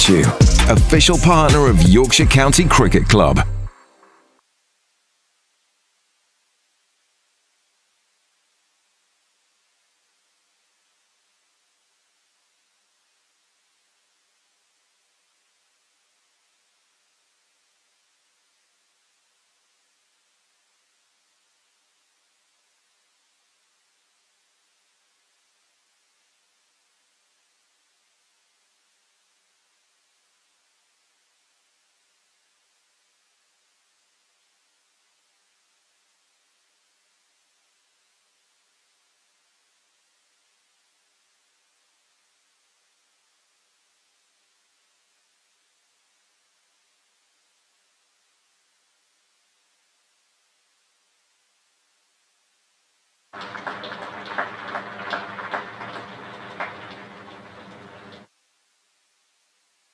Vertu, official partner of Yorkshire County Cricket Club.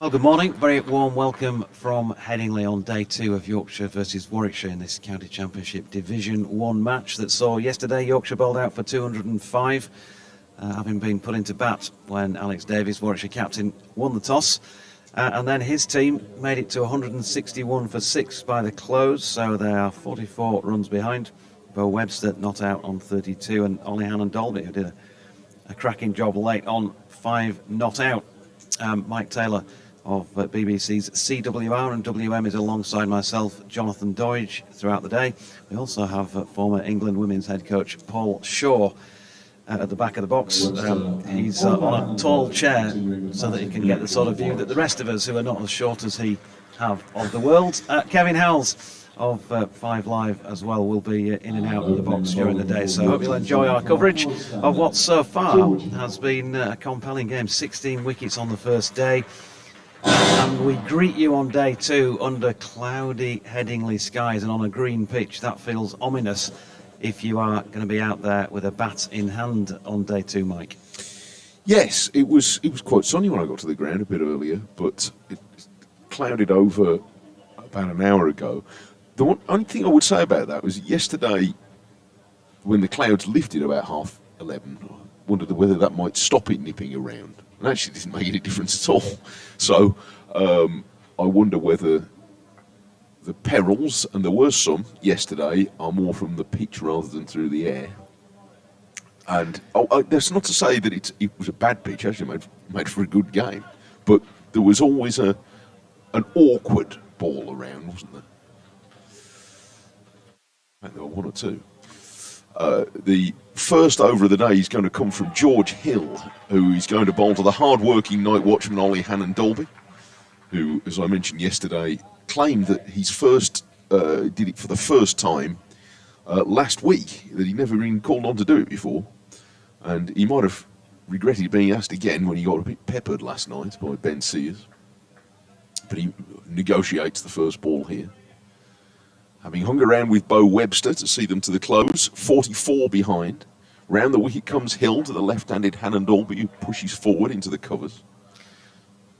Well, good morning. Very warm welcome from Headingley on day 2 of Yorkshire versus Warwickshire in this County Championship Division 1 match that saw yesterday Yorkshire bowled out for 205, having been put into bat when Alex Davies, Warwickshire captain, won the toss. And then his team made it to 161 for 6 by the close, so they are 44 runs behind. Bo Webster not out on 32, and Ollie Hannon-Dolby, who did a cracking job late on 5 not out. Mike Taylor of BBC's CWR and WM is alongside myself, Jonathan Doidge, throughout the day. We also have former England women's head coach Paul Shaw at the back of the box. He's on a tall chair so that he can get the sort of view that the rest of us, who are not as short as he, have of the world. Kevin Howells of 5 Live as well will be in and out of the box during the day, so I hope you'll enjoy our coverage of what so far has been a compelling game. 16 wickets on the first day, and we greet you on day 2 under cloudy Headingley skies and on a green pitch. That feels ominous if you are going to be out there with a bat in hand on day 2, Mike. Yes, it was quite sunny when I got to the ground a bit earlier, but it clouded over about an hour ago. The only thing I would say about that was yesterday, when the clouds lifted about 11:30, I wondered whether that might stop it nipping around. And actually didn't make any difference at all. So I wonder whether the perils, and there were some yesterday, are more from the pitch rather than through the air. And that's not to say that it was a bad pitch. Actually made for a good game. But there was always an awkward ball around, wasn't there? There were 1 or 2. The first over of the day is going to come from George Hill, who is going to bowl to the hard-working night watchman Ollie Hannon-Dolby, who, as I mentioned yesterday, claimed that his first did it for the first time last week, that he never been called on to do it before, and he might have regretted being asked again when he got a bit peppered last night by Ben Sears. But he negotiates the first ball here. Having hung around with Bo Webster to see them to the close, 44 behind. Round the wicket comes Hill to the left-handed Hannon-Dolby, who pushes forward into the covers.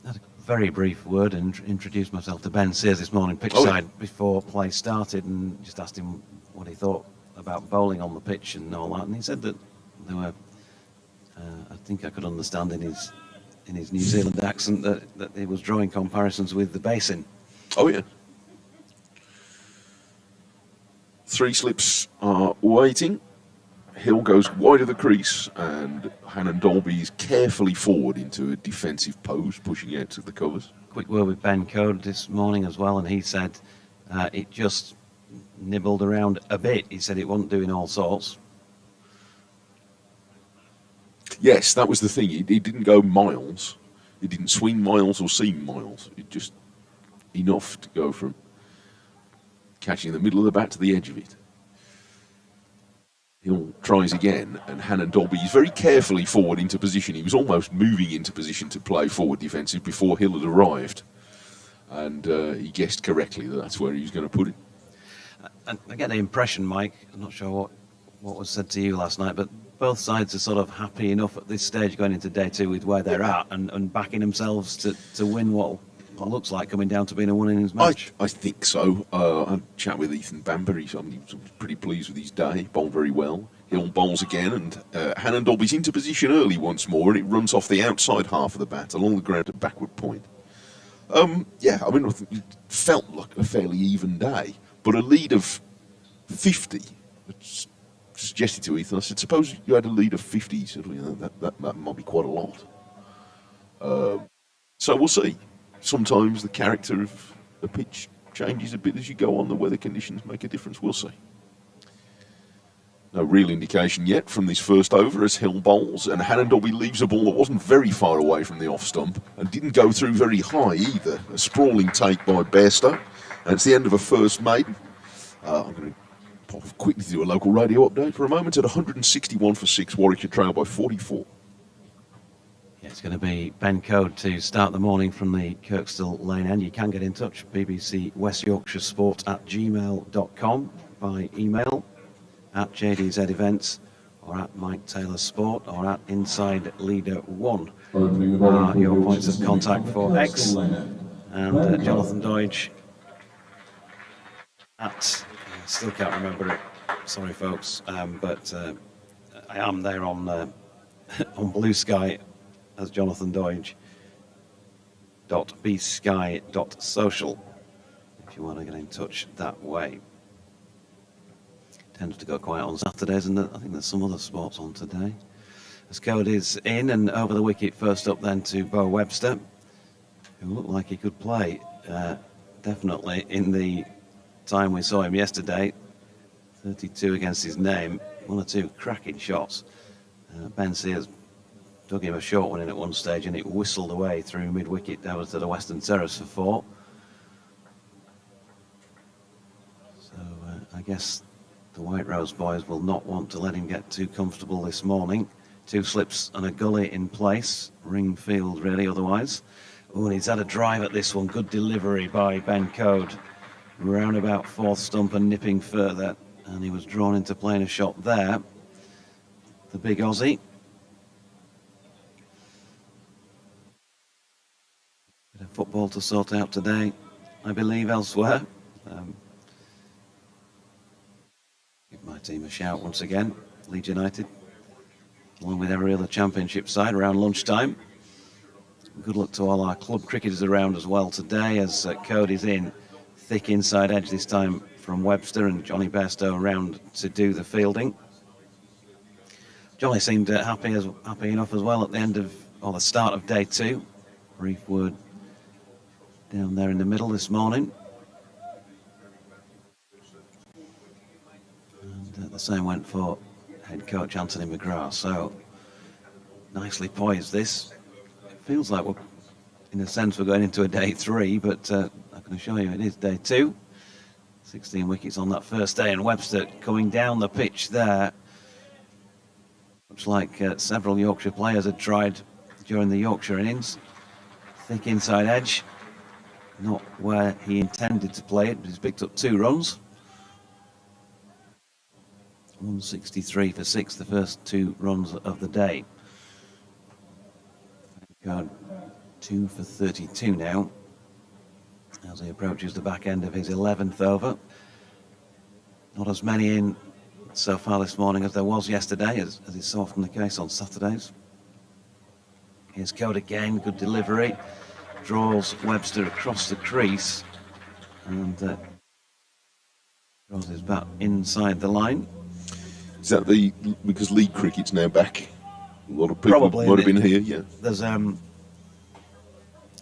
I had a very brief word and introduced myself to Ben Sears this morning, pitchside, before play started, and just asked him what he thought about bowling on the pitch and all that. And he said that there were, I think I could understand in his New Zealand accent that he was drawing comparisons with the basin. Oh, yeah. 3 slips are waiting. Hill goes wide of the crease, and Hannon-Dolby is carefully forward into a defensive pose, pushing out to the covers. Quick word with Ben Code this morning as well, and he said it just nibbled around a bit. He said it wasn't doing all sorts. Yes, that was the thing. It didn't go miles. It didn't swing miles or seam miles. It just enough to go from catching the middle of the bat to the edge of it. Hill tries again, and Hannon-Dolby is very carefully forward into position. He was almost moving into position to play forward defensive before Hill had arrived. And he guessed correctly that that's where he was going to put it. And I get the impression, Mike, I'm not sure what was said to you last night, but both sides are sort of happy enough at this stage going into day 2 with where they're at and backing themselves to win what looks like coming down to being a one-innings match. I think so. I had a chat with Ethan Bamber. He was pretty pleased with his day. Bowled very well. Hill bowls again, and Hannon-Dolby's into position early once more, and it runs off the outside half of the bat along the ground at backward point. Yeah, I mean, it felt like a fairly even day, but a lead of 50. It's suggested to Ethan, I said, suppose you had a lead of 50. He said, well, you know, that might be quite a lot. So we'll see. Sometimes the character of the pitch changes a bit as you go on. The weather conditions make a difference. We'll see. No real indication yet from this first over as Hill bowls, and Hannondolby leaves a ball that wasn't very far away from the off stump and didn't go through very high either. A sprawling take by Bairstow, and it's the end of a first maiden. I'm going to pop quickly to do a local radio update for a moment. At 161 for 6, Warwickshire trail by 44. Yeah, it's going to be Ben Code to start the morning from the Kirkstall Lane end. You can get in touch, BBC West Yorkshire Sport at gmail.com by email, at JDZ Events, or at Mike Taylor Sport, or at Inside Leader 1. Your points of contact for X. And Jonathan Doidge at, I still can't remember it, sorry folks, but I am there on on Blue Sky as Jonathan Doidge. .bsky.social if you want to get in touch that way. Tends to go quiet on Saturdays, and I think there's some other sports on today. As Code is in and over the wicket, first up then to Bo Webster, who looked like he could play, definitely in the time we saw him yesterday. 32 against his name, one or two cracking shots. Ben Sears dug him a short one in at one stage, and it whistled away through mid-wicket down to the Western Terrace for 4. So I guess the White Rose boys will not want to let him get too comfortable this morning. 2 slips and a gully in place. Ring field, really, otherwise. Oh, and he's had a drive at this one. Good delivery by Ben Code. Round about 4th stump and nipping further. And he was drawn into playing a shot there. The big Aussie. Bit of football to sort out today, I believe, elsewhere. Give my team a shout once again, Leeds United, along with every other championship side around lunchtime. Good luck to all our club cricketers around as well today, as Code is in. Thick inside edge this time from Webster, and Johnny Bairstow around to do the fielding. Johnny seemed happy enough as well at the end of, or the start of day 2. Brief word down there in the middle this morning. The same went for head coach Anthony McGrath. So nicely poised this. It feels like we're, in a sense, we're going into a day 3, but I can assure you it is day 2. 16 wickets on that first day, and Webster coming down the pitch there, much like several Yorkshire players had tried during the Yorkshire innings. Thick inside edge, not where he intended to play it, but he's picked up 2 runs. 163 for 6, the first 2 runs of the day. Code 2 for 32 now, as he approaches the back end of his 11th over. Not as many in so far this morning as there was yesterday, as is so often the case on Saturdays. Here's Code again, good delivery. Draws Webster across the crease and draws his bat inside the line. Is that because league cricket's now back? A lot of people Probably might have been here, yeah. There's,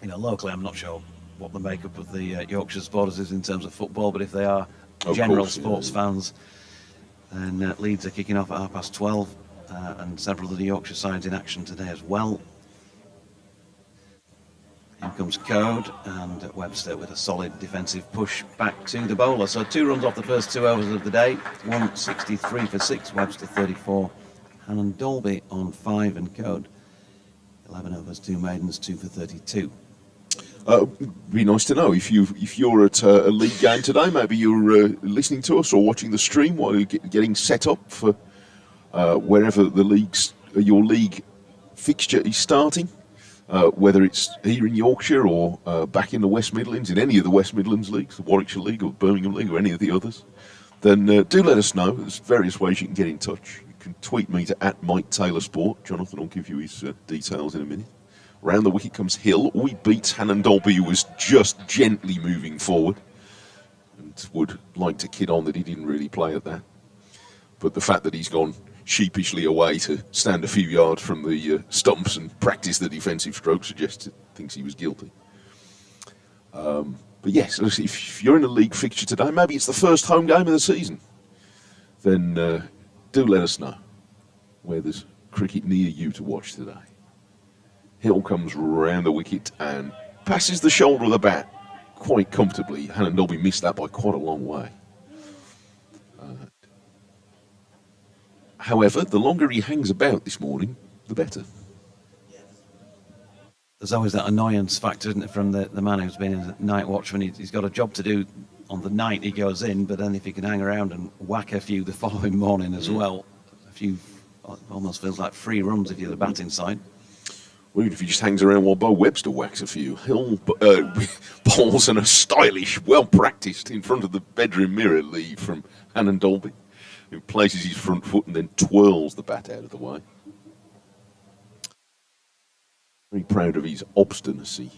locally I'm not sure what the makeup of the Yorkshire supporters is in terms of football, but if they are general sports fans, then Leeds are kicking off at 12:30, and several of the Yorkshire sides in action today as well. In comes Code, and Webster with a solid defensive push back to the bowler. So 2 runs off the first 2 overs of the day. 163 for 6, Webster 34. Hannondolby on 5, and Code 11 overs, 2 maidens, 2 for 32. Be nice to know if you're at a league game today. Maybe you're listening to us or watching the stream while you're getting set up for wherever your league fixture is starting. Whether it's here in Yorkshire or back in the West Midlands, in any of the West Midlands leagues, the Warwickshire League or Birmingham League or any of the others, then do let us know. There's various ways you can get in touch. You can tweet me to @Mike Taylor Sport. Jonathan will give you his details in a minute. Round the wicket comes Hill. We beats Hannon Dolby, who was just gently moving forward and would like to kid on that he didn't really play at that. But the fact that he's gone sheepishly away to stand a few yards from the stumps and practice the defensive stroke suggests it thinks he was guilty. But yes, if you're in a league fixture today, maybe it's the first home game of the season, then do let us know where there's cricket near you to watch today. Hill comes round the wicket and passes the shoulder of the bat quite comfortably. Hannon Dolby missed that by quite a long way. However, the longer he hangs about this morning, the better. There's always that annoyance factor, isn't it, from the man who's been in the night watchman. He's got a job to do on the night he goes in, but then if he can hang around and whack a few the following morning as well, a few, almost feels like free runs if you're the batting side. Well, even if he just hangs around while Bo Webster whacks a few. Hill bowls and a stylish, well-practised, in front of the bedroom mirror lead from Hannon Dolby, who places his front foot and then twirls the bat out of the way. Very proud of his obstinacy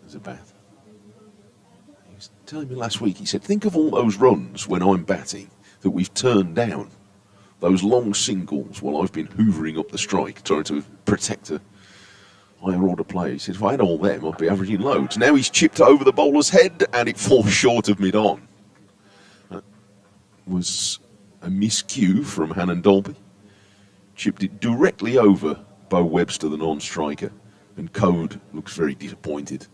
as a bat. He was telling me last week, he said, think of all those runs when I'm batting that we've turned down. Those long singles while I've been hoovering up the strike, trying to protect a higher order player. He said, if I had all them, I'd be averaging loads. Now he's chipped over the bowler's head and it falls short of mid-on. That was a miscue from Hannon Dolby. Chipped it directly over Bo Webster, the non-striker, and Code looks very disappointed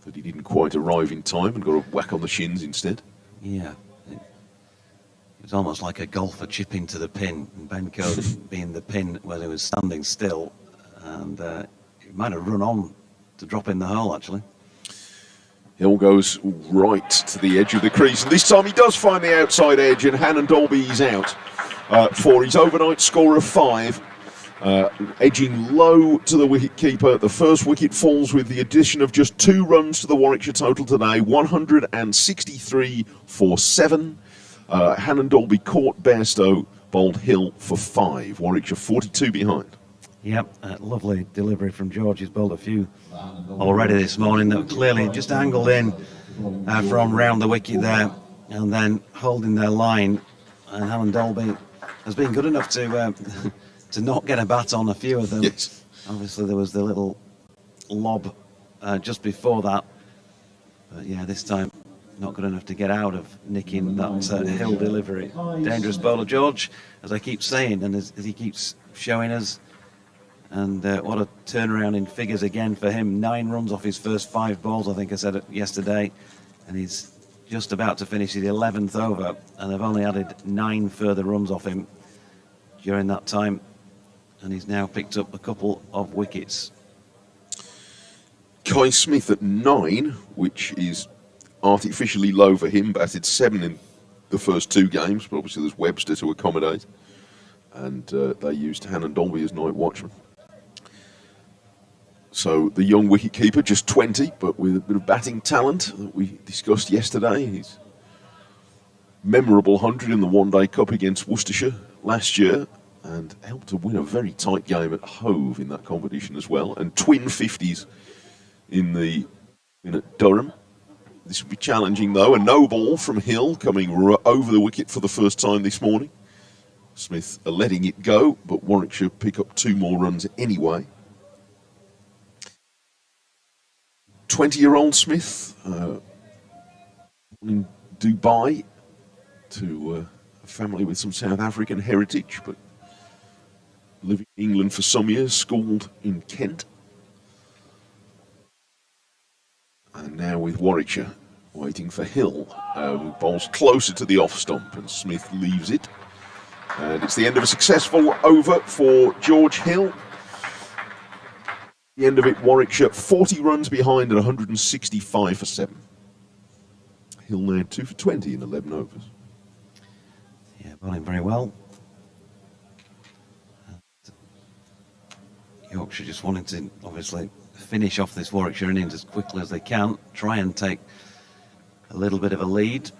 that he didn't quite arrive in time and got a whack on the shins instead. Yeah, it was almost like a golfer chipping to the pin, and Ben Code being the pin when he was standing still, and he might have run on to drop in the hole actually. Hill goes right to the edge of the crease, and this time he does find the outside edge, and Hannon Dolby is out for his overnight score of 5. Edging low to the wicket keeper. The first wicket falls with the addition of just 2 runs to the Warwickshire total today, 163 for 7. Hannon Dolby caught Bairstow, bowled Hill for 5. Warwickshire 42 behind. Yep, lovely delivery from George. He's bowled a few already this morning that were clearly just angled in from round the wicket there and then holding their line. And Hannon Dolby has been good enough to not get a bat on a few of them. Yes. Obviously there was the little lob just before that. But yeah, this time not good enough to get out of nicking that Hill delivery. Dangerous bowler George, as I keep saying, and as he keeps showing us. And what a turnaround in figures again for him. 9 runs off his first 5 balls, I think I said it yesterday. And he's just about to finish his 11th over. And they've only added 9 further runs off him during that time. And he's now picked up a couple of wickets. Kai Smith at 9, which is artificially low for him, batted 7 in the first 2 games, but obviously there's Webster to accommodate. And they used Hannon Dolby as night watchman. So the young wicketkeeper, just 20, but with a bit of batting talent that we discussed yesterday. His memorable 100 in the One-Day Cup against Worcestershire last year, and helped to win a very tight game at Hove in that competition as well, and twin 50s in at Durham. This will be challenging though. A no ball from Hill coming over the wicket for the first time this morning. Smith are letting it go, but Warwickshire pick up 2 more runs anyway. 20-year-old Smith in Dubai to a family with some South African heritage, but living in England for some years, schooled in Kent. And now with Warwickshire waiting for Hill, who bowls closer to the off stump, and Smith leaves it. And it's the end of a successful over for George Hill. The end of it, Warwickshire 40 runs behind at 165 for 7. Hill now 2 for 20 in 11 overs. Yeah, bowling very well. Yorkshire just wanting to obviously finish off this Warwickshire innings as quickly as they can, try and take a little bit of a lead.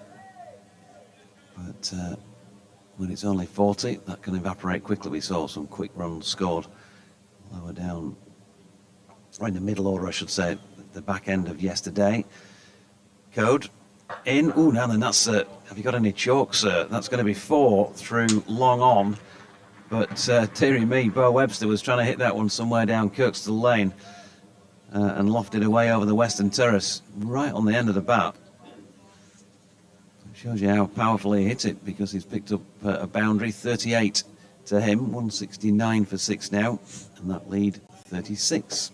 But when it's only 40, that can evaporate quickly. We saw some quick runs scored lower down or in the middle order, I should say, the back end of yesterday. Code in. Oh, now then, that's have you got any chalk, sir? That's going to be 4 through long on. But dearie me, Bo Webster was trying to hit that one somewhere down Kirkstall Lane and lofted away over the western terrace, right on the end of the bat. It shows you how powerfully he hit it, because he's picked up a boundary, 38 to him, 169 for 6 now, and that lead 36,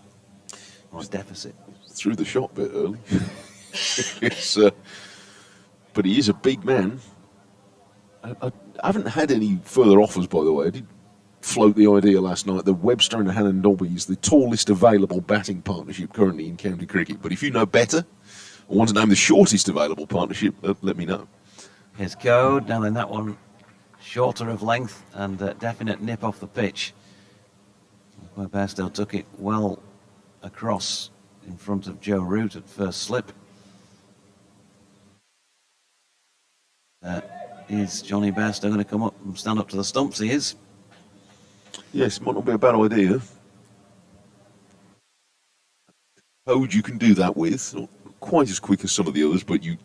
or deficit. Threw the shot a bit early. But he is a big man. I haven't had any further offers, by the way. I did float the idea last night that Webster and Hannon Dolby is the tallest available batting partnership currently in county cricket. But if you know better, or want to name the shortest available partnership, let me know. Here's Code. Now then, that one shorter of length and definite nip off the pitch. Where Bairstow took it well across in front of Joe Root at first slip. Is Johnny Bairstow going to come up and stand up to the stumps? He is. Yes, might not be a bad idea. Code you can do that with, not quite as quick as some of the others, but he's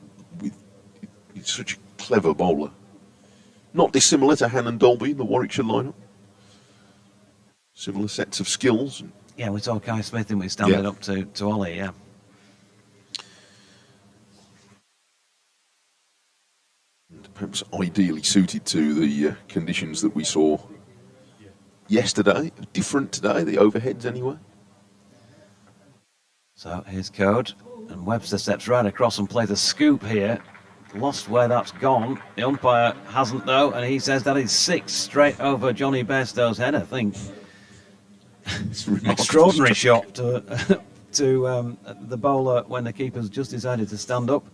such a clever bowler. Not dissimilar to Hannon Dolby in the Warwickshire lineup. Similar sets of skills. Yeah, we saw Kai Smith and we standing up to Ollie, yeah. And perhaps ideally suited to the conditions that we saw yesterday. Different today, the overheads anyway. So here's Code, and Webster steps right across and plays a scoop here. Lost where that's gone. The umpire hasn't, though, and he says that is 6 straight over Johnny Bairstow's head, I think. It's Extraordinary shot to the bowler when the keeper's just decided to stand up.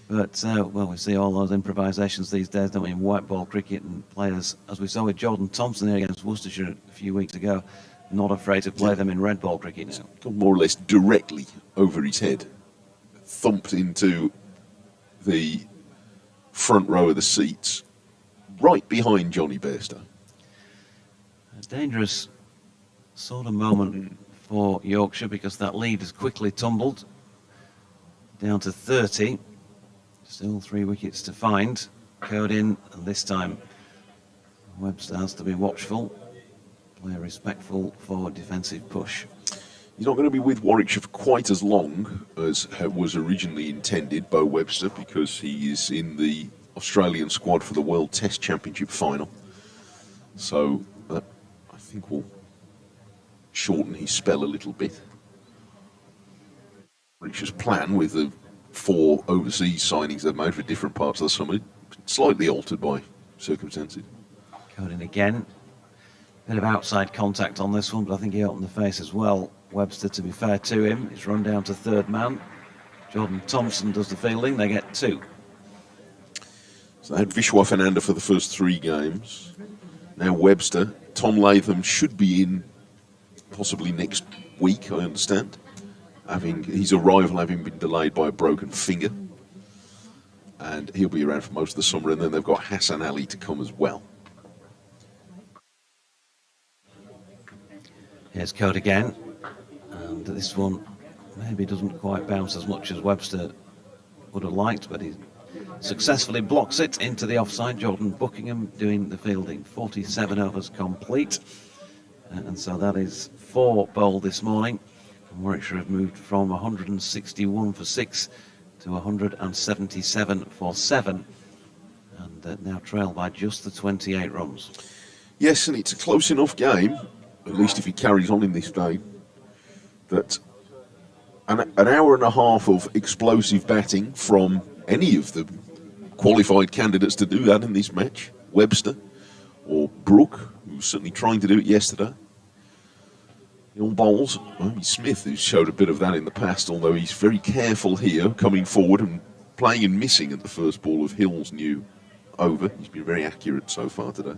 But, well, we see all those improvisations these days, don't we, in white ball cricket, and players, as we saw with Jordan Thompson here against Worcestershire a few weeks ago, not afraid to play them in red ball cricket now. Gone more or less directly over his head. Thumped into the front row of the seats, right behind Johnny Bairstow. A dangerous sort of moment for Yorkshire, because that lead has quickly tumbled down to 30. Still 3 wickets to find. Code in, and this time Webster has to be watchful, play respectful for defensive push. He's not going to be with Warwickshire for quite as long as was originally intended, Bo Webster, because he is in the Australian squad for the World Test Championship final. So I think will shorten his spell a little bit. Warwickshire's plan with the 4 overseas signings they've made for different parts of the summer, slightly altered by circumstances. Code in again. Bit of outside contact on this one, but I think he opened the face as well. Webster, to be fair to him, he's run down to third man. Jordan Thompson does the fielding, they get 2. So they had Vishwa Fernanda for the first 3 games. Now Webster. Tom Latham should be in possibly next week, I understand. His arrival having been delayed by a broken finger. And he'll be around for most of the summer, and then they've got Hassan Ali to come as well. Here's Code again, and this one maybe doesn't quite bounce as much as Webster would have liked, but he successfully blocks it into the offside. Jordan Buckingham doing the fielding. 47 overs complete, and so that is 4 bowled this morning. And Warwickshire have moved from 161 for 6 to 177 for 7, and now trailed by just the 28 runs. Yes, and it's a close enough game, at least if he carries on in this game, that an hour and a half of explosive batting from any of the qualified candidates to do that in this match, Webster or Brook, who was certainly trying to do it yesterday. All bowls, Smith, who showed a bit of that in the past, although he's very careful here, coming forward and playing and missing at the first ball of Hill's new over. He's been very accurate so far today.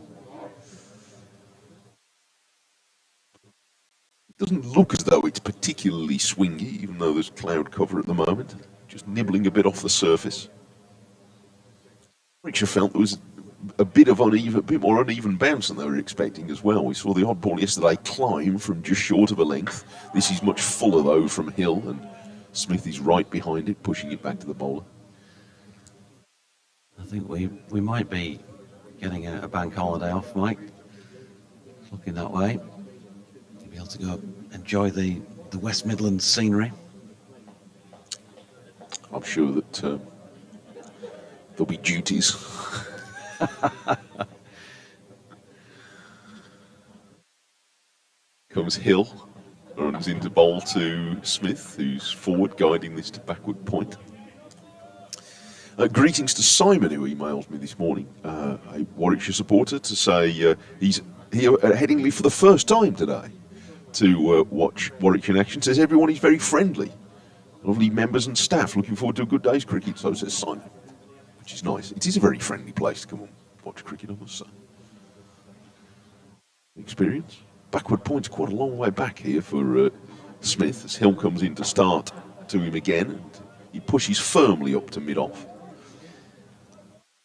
It doesn't look as though it's particularly swingy, even though there's cloud cover at the moment. Just nibbling a bit off the surface. Warwickshire felt there was a bit more uneven bounce than they were expecting as well. We saw the odd ball yesterday climb from just short of a length. This is much fuller though from Hill, and Smith is right behind it, pushing it back to the bowler. I think we might be getting a bank holiday off, Mike. Looking that way. You'll be able to go enjoy the West Midlands scenery. I'm sure that there'll be duties. Comes Hill, runs into bowl to Smith, who's forward, guiding this to backward point. Greetings to Simon, who emailed me this morning, a Warwickshire supporter, to say he's here at Headingley for the first time today to watch Warwickshire in action. Says everyone is very friendly. Lovely members and staff. Looking forward to a good day's cricket, so says Simon, which is nice. It is a very friendly place to come and watch cricket, I must say. Experience. Backward point's quite a long way back here for Smith as Hill comes in to start to him again, and he pushes firmly up to mid-off.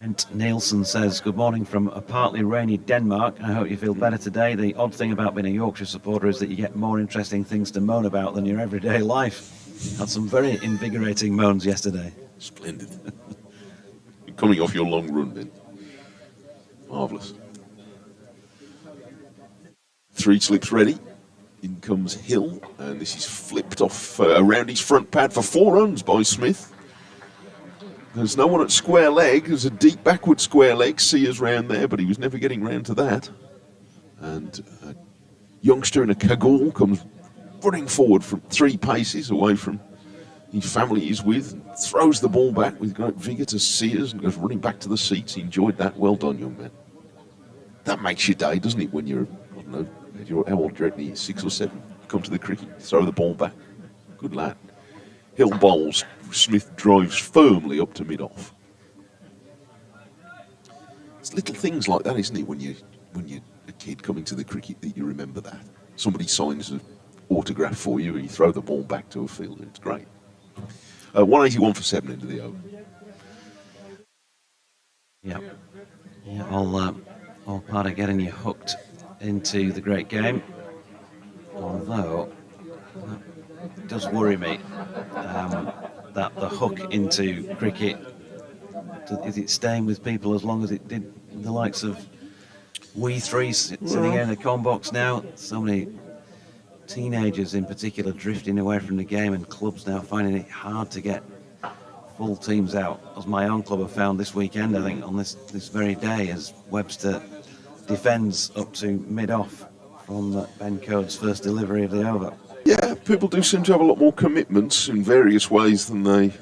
And Nielsen says, good morning from a partly rainy Denmark. I hope you feel better today. The odd thing about being a Yorkshire supporter is that you get more interesting things to moan about than your everyday life. Had some very invigorating moans yesterday. Splendid. Coming off your long run then. Marvellous. 3 slips ready. In comes Hill, and this is flipped off around his front pad for 4 runs by Smith. There's no one at square leg. There's a deep backward square leg. Sears round there, but he was never getting round to that. And a youngster in a Kagul comes running forward from 3 paces away from his family he's with, and throws the ball back with great vigour to Sears and goes running back to the seats. He enjoyed that. Well done, young man. That makes your day, doesn't it, when you're, I don't know, how old do you reckon he is, 6 or 7? Come to the cricket, throw the ball back. Good lad. Hill bowls. Smith drives firmly up to mid-off. It's little things like that, isn't it, when you're a kid coming to the cricket, that you remember that. Somebody signs an autograph for you and you throw the ball back to a fielder. It's great. 181 for 7 into the over. Yeah, all part of getting you hooked into the great game. Although, it does worry me that the hook into cricket, is it staying with people as long as it did the likes of we three sitting in the com box now? So many teenagers in particular drifting away from the game, and clubs now finding it hard to get full teams out, as my own club have found this weekend, I think, on this very day, as Webster defends up to mid-off from Ben Coates' first delivery of the over. Yeah, people do seem to have a lot more commitments in various ways than they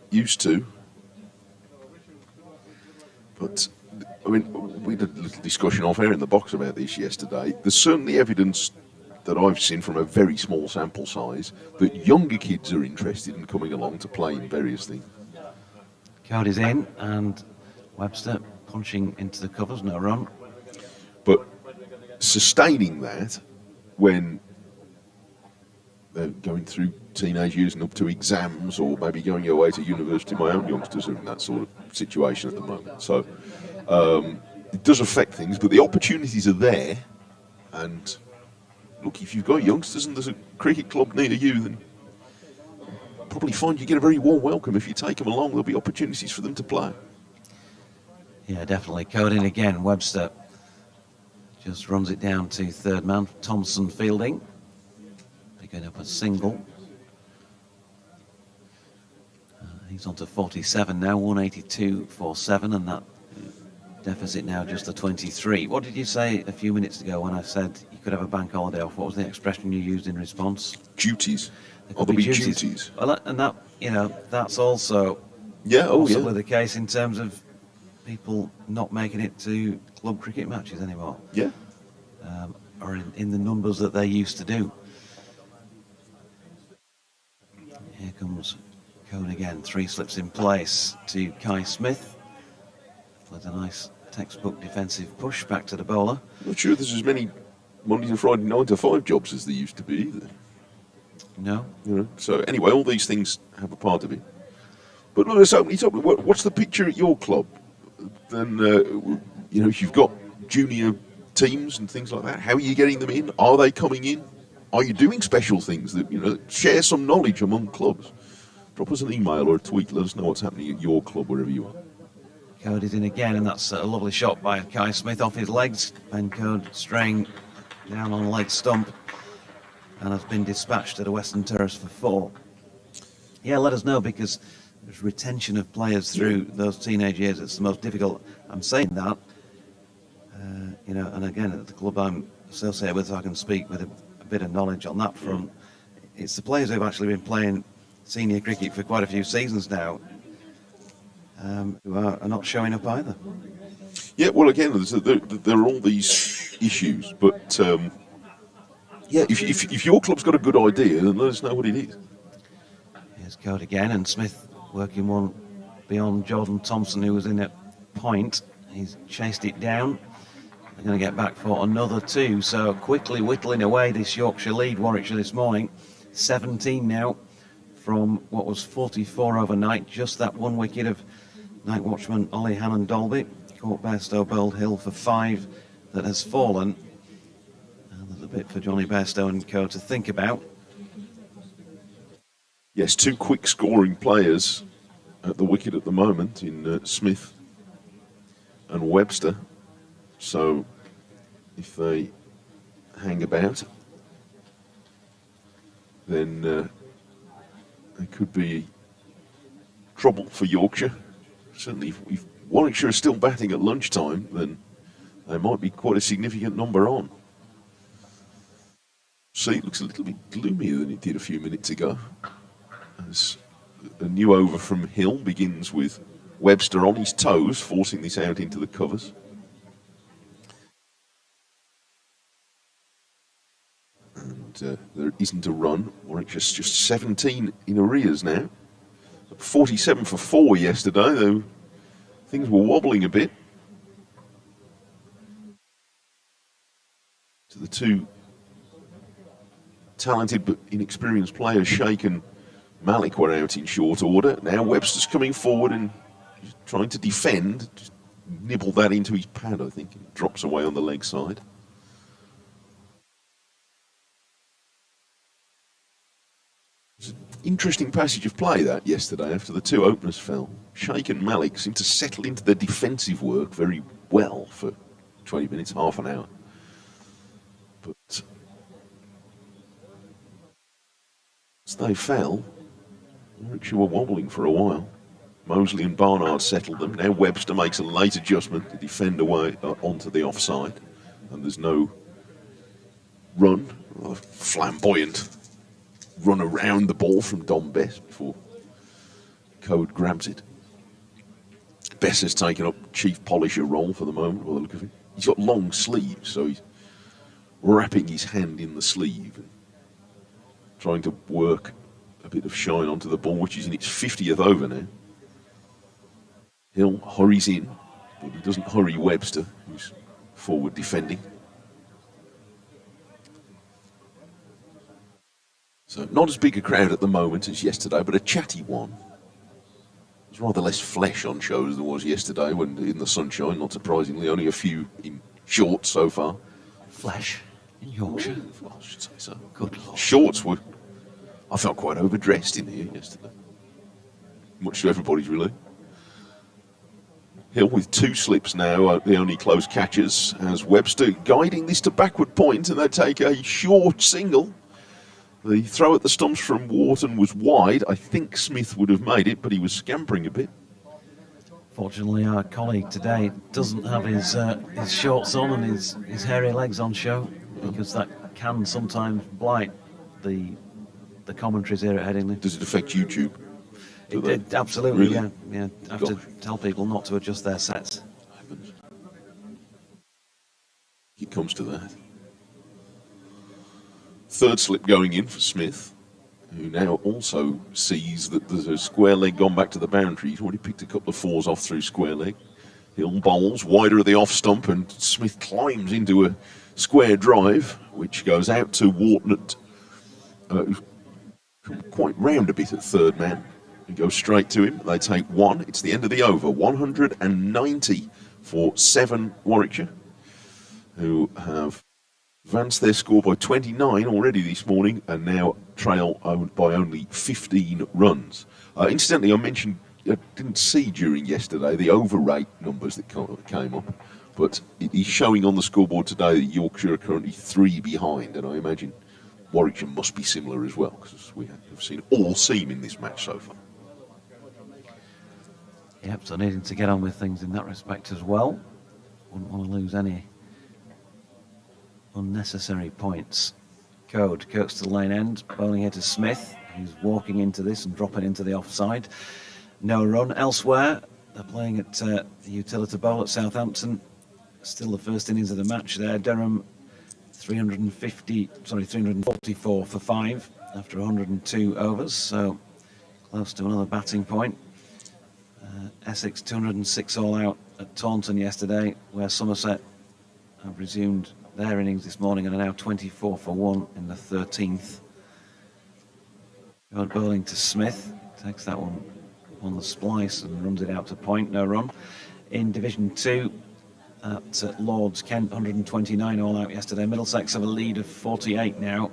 used to. But, I mean, we had a little discussion off air in the box about this yesterday. There's certainly evidence that I've seen from a very small sample size that younger kids are interested in coming along to play in various things. Cody's in, and Webster punching into the covers, no run. But sustaining that when they're going through teenage years and up to exams, or maybe going away to university. My own youngsters are in that sort of situation at the moment. So it does affect things, but the opportunities are there. And look, if you've got youngsters and there's a cricket club near you, then probably find you get a very warm welcome. If you take them along, there'll be opportunities for them to play. Yeah, definitely. Coding again. Webster just runs it down to third man. Thompson fielding. Picking up a single. He's on to 47 now, 182 for 7, and that deficit now just a 23. What did you say a few minutes ago when I said you could have a bank holiday off? What was the expression you used in response? Duties. There'll be duties. Well, and that, that's also possibly the case in terms of people not making it to club cricket matches anymore. Yeah. Or in the numbers that they used to do. Here comes Cone again. 3 slips in place to Kai Smith. With a nice textbook defensive push back to the bowler. Not sure there's as many Monday to Friday 9 to 5 jobs as there used to be either. No. So anyway, all these things have a part of it. But look, so what's the picture at your club? Then you've got junior teams and things like that. How are you getting them in? Are they coming in? Are you doing special things that, share some knowledge among clubs? Drop us an email or a tweet. Let us know what's happening at your club, wherever you are. Code is in again, and that's a lovely shot by Kai Smith off his legs. Ben Code straying down on the leg stump and has been dispatched to the Western Terrace for 4. Yeah, let us know, because there's retention of players through those teenage years. It's the most difficult. I'm saying that, and again, at the club I'm associated with, so I can speak with a bit of knowledge on that front. It's the players who've actually been playing senior cricket for quite a few seasons now, who are not showing up either. Yeah, well, again, there are all these issues, but if your club's got a good idea, then let us know what it is. Here's Code again, and Smith working one beyond Jordan Thompson, who was in at point. He's chased it down. They're going to get back for another 2, so quickly whittling away this Yorkshire lead, Warwickshire this morning. 17 now from what was 44 overnight. Just that 1 wicket of night watchman Ollie Hannon-Dolby. Caught Bairstow bowled Hill for 5 that has fallen. And there's a bit for Johnny Bairstow and co to think about. Yes, 2 quick scoring players at the wicket at the moment in Smith and Webster. So if they hang about, then there could be trouble for Yorkshire. Certainly if Warwickshire is still batting at lunchtime, then they might be quite a significant number on. See, it looks a little bit gloomier than it did a few minutes ago, as a new over from Hill begins with Webster on his toes, forcing this out into the covers. And there isn't a run. Warwickshire's just 17 in arrears now. 47 for 4 yesterday, though things were wobbling a bit. So the 2 talented but inexperienced players, Sheikh and Malik, were out in short order. Now Webster's coming forward and trying to defend. Just nibble that into his pad, I think. It drops away on the leg side. It's an interesting passage of play that yesterday after the 2 openers fell. Sheikh and Malik seemed to settle into their defensive work very well for 20 minutes, half an hour. But as they fell, Warwickshire were wobbling for a while. Mosley and Barnard settled them. Now Webster makes a late adjustment to defend away onto the offside. And there's no run, a flamboyant run around the ball from Dom Bess before Code grabs it. Bess has taken up chief polisher role for the moment, by the look of it. He's got long sleeves, so he's wrapping his hand in the sleeve and trying to work a bit of shine onto the ball, which is in its 50th over now. Hill hurries in, but he doesn't hurry Webster, who's forward defending. So not as big a crowd at the moment as yesterday, but a chatty one. There's rather less flesh on show as there was yesterday when in the sunshine, not surprisingly, only a few in shorts so far. Flesh in Yorkshire? Well, I should say so. Good Lord. Shorts were... I felt quite overdressed in here yesterday. Much to everybody's relief. Hill with 2 slips now, the only close catches, as Webster guiding this to backward point, and they take a short single. The throw at the stumps from Wharton was wide. I think Smith would have made it, but he was scampering a bit. Fortunately, our colleague today doesn't have his shorts on and his hairy legs on show, because that can sometimes blight the commentaries here at Headingley. Does it affect YouTube? It absolutely, really? yeah. I have to tell people not to adjust their sets. It comes to that. 3rd slip going in for Smith, who now also sees that there's a square leg gone back to the boundary. He's already picked a couple of 4s off through square leg. Hill bowls wider of the off stump, and Smith climbs into a square drive, which goes out to Wharton at quite round a bit at 3rd man. And goes straight to him. They take 1. It's the end of the over. 190 for 7 Warwickshire, who have advanced their score by 29 already this morning and now trail by only 15 runs. Incidentally, I didn't see during yesterday the overrate numbers that came up, but it is showing on the scoreboard today that Yorkshire are currently 3 behind, and I imagine Warwickshire must be similar as well, because we have seen all seam in this match so far. Yep, so needing to get on with things in that respect as well. Wouldn't want to lose any unnecessary points. Kirk's to the lane end, bowling here to Smith, who's walking into this and dropping into the offside. No run elsewhere. They're playing at the Utility Bowl at Southampton. Still the first innings of the match there. Durham 344 for 5 after 102 overs, so close to another batting point. Essex 206 all out at Taunton yesterday, where Somerset have resumed their innings this morning and are now 24 for 1 in the 13th. Good bowling to Smith, takes that one on the splice and runs it out to point, no run. In Division 2 at Lords, Kent 129 all out yesterday. Middlesex have a lead of 48 now,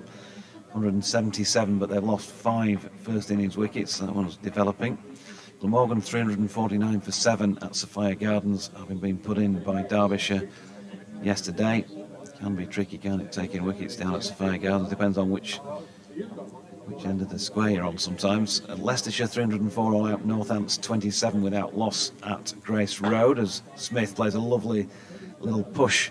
177, but they've lost 5 first innings wickets, so that one's developing. Glamorgan 349 for 7 at Sophia Gardens, having been put in by Derbyshire yesterday. Can be tricky, can't it, taking wickets down at Sophia Gardens? Depends on which end of the square you're on sometimes. At Leicestershire 304 all out, Northants 27 without loss at Grace Road, as Smith plays a lovely little push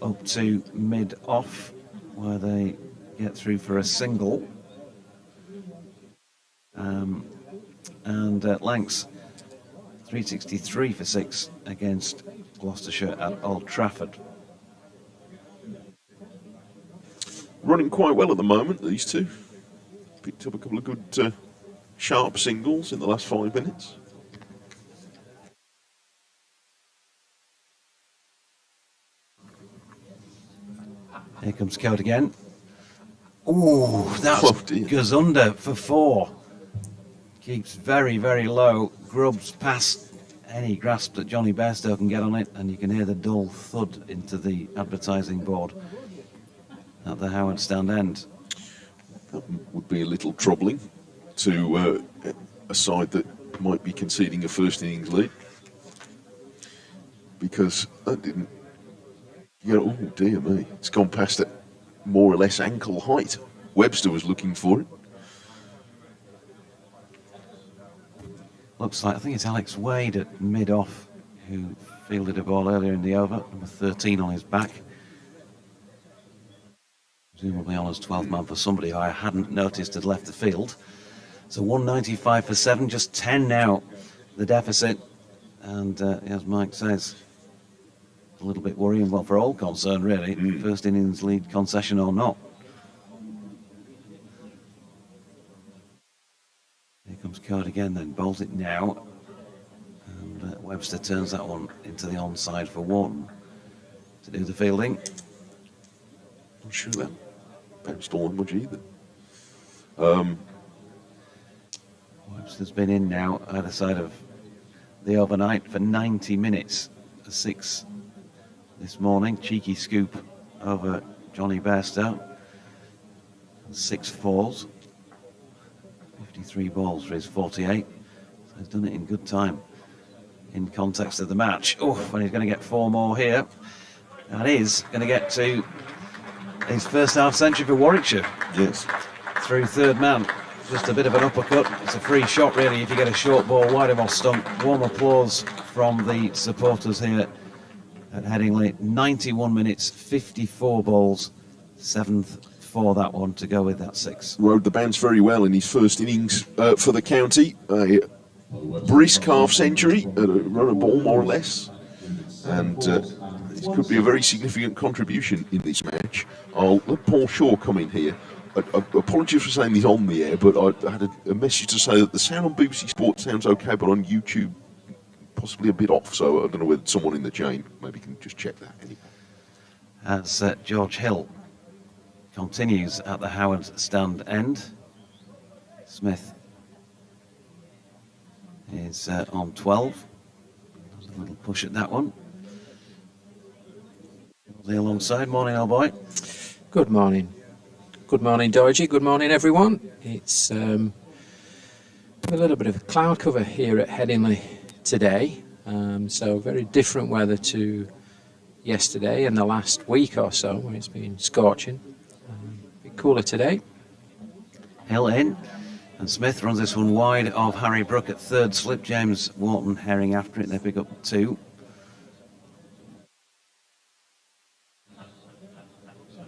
up to mid-off, where they get through for a single. And Lanks 363 for 6 against Gloucestershire at Old Trafford. Running quite well at the moment, these two. Picked up a couple of good sharp singles in the last 5 minutes. Here comes Code again. Ooh, that goes under for 4. Keeps very, very low. Grubs past any grasp that Johnny Bairstow can get on it, and you can hear the dull thud into the advertising board at the Howard Stand end. That would be a little troubling to a side that might be conceding a first innings lead, because that didn't. Oh dear me! It's gone past at more or less ankle height. Webster was looking for it. Looks like, I think it's Alex Wade at mid-off who fielded a ball earlier in the over, number 13 on his back. Presumably on as 12th man for somebody who I hadn't noticed had left the field. So 195 for 7, just 10 now, the deficit. And as Mike says, a little bit worrying, well, for all concerned, really. First innings lead concession or not. Here comes Code again, then bowls it now. And Webster turns that one into the onside for 1 to do the fielding. Not sure that bounced all much either. Webster's been in now either side of the overnight for 90 minutes. A 6 this morning. Cheeky scoop over Johnny Bairstow. 6 falls. 53 balls for his 48. So he's done it in good time in context of the match. Oh, when he's going to get 4 more here. And is going to get to his first half century for Warwickshire. Yes. Through third man. Just a bit of an uppercut. It's a free shot, really, if you get a short ball wide of off stump. Warm applause from the supporters here at Headingley. 91 minutes, 54 balls, 7th for that one to go with that 6. Rode the bounce very well in his first innings for the county. A brisk half century, run a ball more or less. And this could be a very significant contribution in this match. I'll let Paul Shaw come in here. Apologies for saying this on the air, but I had a message to say that the sound on BBC Sport sounds okay, but on YouTube possibly a bit off. So I don't know whether someone in the chain maybe can just check that anyway. As George Hill continues at the Howard Stand end. Smith is on 12. There's a little push at that one. Alongside, morning, old boy. Good morning. Good morning, Doji. Good morning, everyone. It's a little bit of a cloud cover here at Headingley today. So very different weather to yesterday and the last week or so, when it's been scorching. A bit cooler today. Hill in, and Smith runs this one wide of Harry Brook at third slip. James Wharton herring after it. They pick up 2.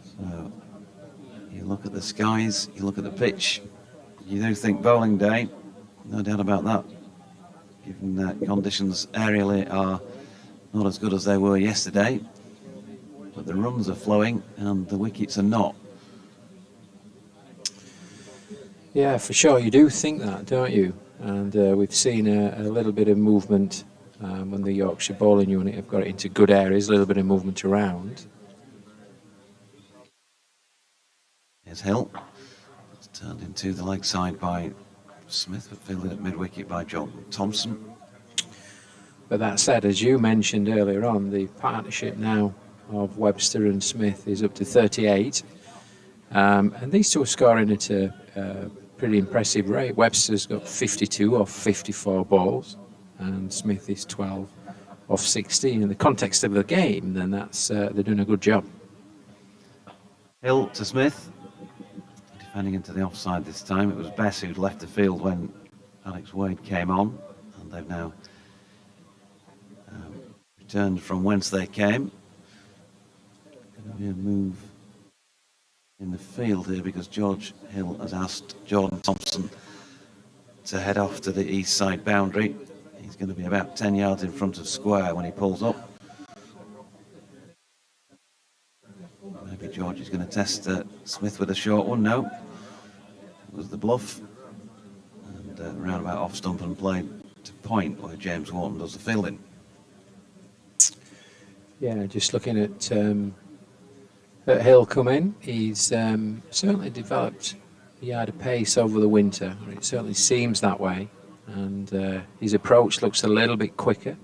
So you look at the skies, you look at the pitch, you do think bowling day, no doubt about that. Given that conditions aerially are not as good as they were yesterday, but the runs are flowing and the wickets are not. Yeah, for sure. You do think that, don't you? And we've seen a little bit of movement when the Yorkshire bowling unit have got it into good areas, a little bit of movement around. Here's Hill. It's turned into the leg side by Smith, but fielded at mid-wicket by John Thompson. But that said, as you mentioned earlier on, the partnership now of Webster and Smith is up to 38. And these two are scoring at a pretty impressive rate. Webster's got 52 off 54 balls, and Smith is 12 off 16. In the context of the game, then that's they're doing a good job. Hill to Smith. Defending into the offside this time. It was Bess who'd left the field when Alex Wade came on, and they've now returned from whence they came. Going to be a move in the field here because George Hill has asked Jordan Thompson to head off to the east side boundary. He's going to be about 10 yards in front of square when he pulls up. Maybe George is going to test Smith with a short one. No, it was the bluff, and roundabout off stump and played to point where James Wharton does the fielding. Yeah, just looking at Hill come in, he's certainly developed a yard of pace over the winter. It certainly seems that way, and his approach looks a little bit quicker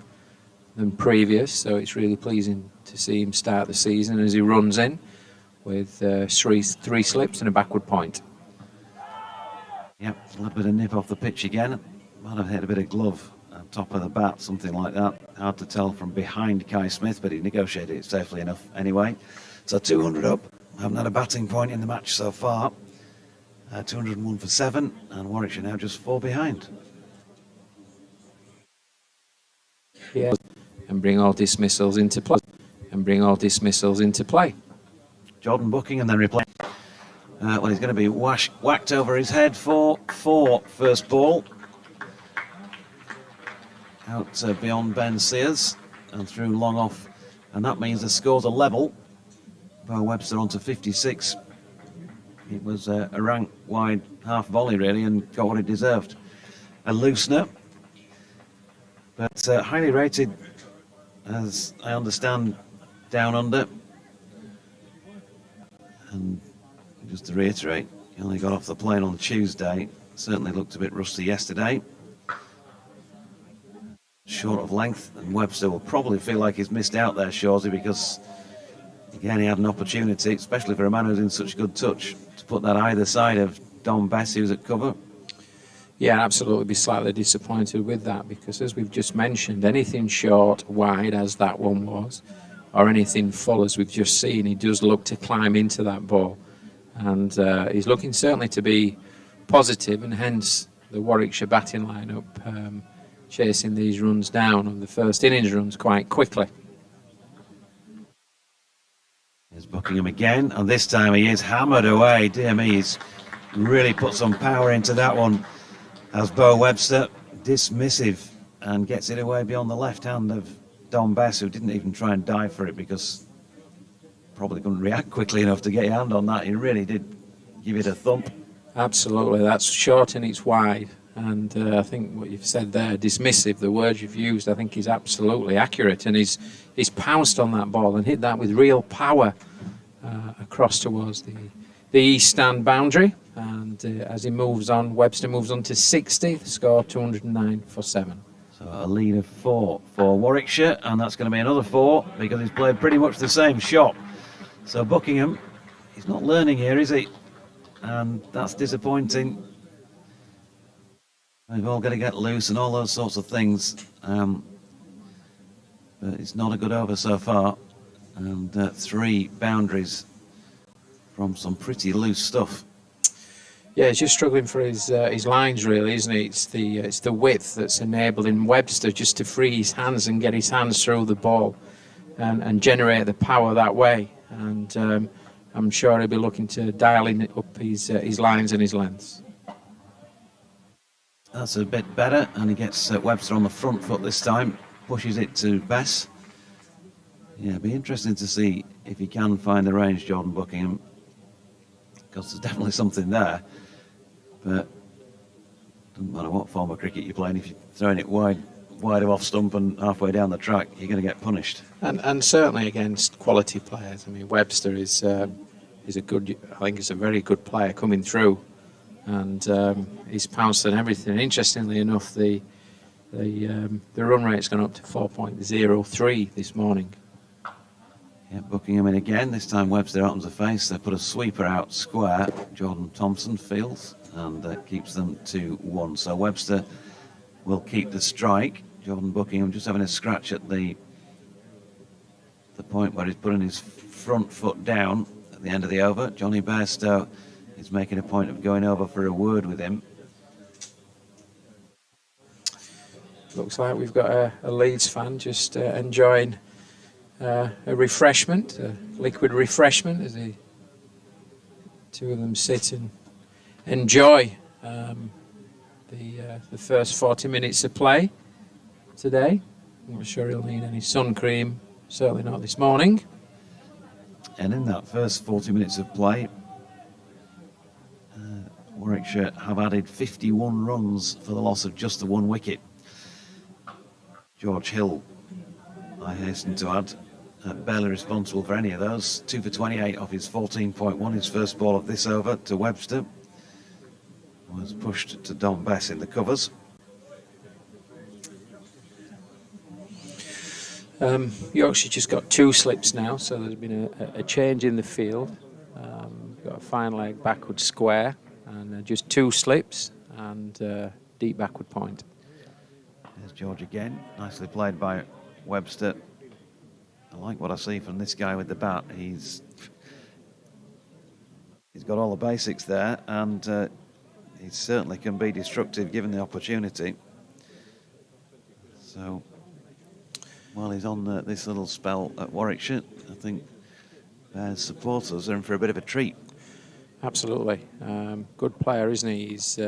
than previous, so it's really pleasing to see him start the season as he runs in with three slips and a backward point. Yep, a little bit of nip off the pitch again. Might have hit a bit of glove on top of the bat, something like that. Hard to tell from behind Kai Smith, but he negotiated it safely enough anyway. So 200 up. Haven't had a batting point in the match so far. 201 for 7, and Warwickshire now just 4 behind. Yeah, and bring all dismissals into play. Jordan booking and then replaying. Well, he's going to be whacked over his head for 4 first ball. Out beyond Ben Sears and through long off, and that means the scores are level. Bo Webster on to 56. It was a rank wide half volley really, and got what it deserved. A loosener, but highly rated, as I understand, down under. And just to reiterate, he only got off the plane on Tuesday. Certainly looked a bit rusty yesterday. Short of length, and Webster will probably feel like he's missed out there, Shawsey, because again he had an opportunity, especially for a man who's in such good touch, to put that either side of Don Bess, who's at cover. Yeah, absolutely be slightly disappointed with that, because as we've just mentioned, anything short, wide, as that one was, or anything full, as we've just seen, he does look to climb into that ball. And he's looking certainly to be positive, and hence the Warwickshire batting lineup chasing these runs down on the first innings runs quite quickly. Here's Buckingham again, and this time he is hammered away. Dear me, he's really put some power into that one, as Bo Webster, dismissive, and gets it away beyond the left hand of Don Bess, who didn't even try and dive for it because probably couldn't react quickly enough to get your hand on that. He really did give it a thump. Absolutely, that's short and it's wide. And I think what you've said there, dismissive, the word you've used, I think is absolutely accurate. And he's pounced on that ball and hit that with real power across towards the east stand boundary. And as he moves on, Webster moves on to 60, the score 209 for 7. So a lead of 4 for Warwickshire, and that's going to be another 4 because he's played pretty much the same shot. So Buckingham, he's not learning here, is he? And that's disappointing. We've all got to get loose and all those sorts of things. But it's not a good over so far. And 3 boundaries from some pretty loose stuff. Yeah, he's just struggling for his lines, really, isn't he? It's the width that's enabling Webster just to free his hands and get his hands through the ball and generate the power that way. And I'm sure he'll be looking to dial in up his lines and his lengths. That's a bit better, and he gets Webster on the front foot this time, pushes it to Bess. Yeah, it'll be interesting to see if he can find the range, Jordan Buckingham, because there's definitely something there. But doesn't matter what form of cricket you're playing, if you're throwing it wide of off stump and halfway down the track, you're going to get punished. And certainly against quality players. I mean, Webster is a good. I think he's a very good player coming through, and he's pounced on everything. Interestingly enough, the run rate's gone up to 4.03 this morning. Yeah, Buckingham in again. This time Webster opens the face. They put a sweeper out square. Jordan Thompson fields and keeps them 2-1. So Webster will keep the strike. Jordan Buckingham just having a scratch at the point where he's putting his front foot down at the end of the over. Johnny Bairstow is making a point of going over for a word with him. Looks like we've got a Leeds fan just enjoying a refreshment, a liquid refreshment, as the two of them sit and enjoy the first 40 minutes of play today. I'm not sure he'll need any sun cream, certainly not this morning. And in that first 40 minutes of play, Warwickshire have added 51 runs for the loss of just the 1 wicket. George Hill, I hasten to add, barely responsible for any of those. 2 for 28 off his 14.1, his first ball of this over to Webster. Was pushed to Don Bess in the covers. Yorkshire just got 2 slips now, so there's been a change in the field. Got a fine leg backward square and just 2 slips and deep backward point. There's George again, nicely played by Webster. I like what I see from this guy with the bat. He's got all the basics there, and he certainly can be destructive given the opportunity. So while he's on this little spell at Warwickshire, I think Bears supporters are in for a bit of a treat. Absolutely. Good player, isn't he? He's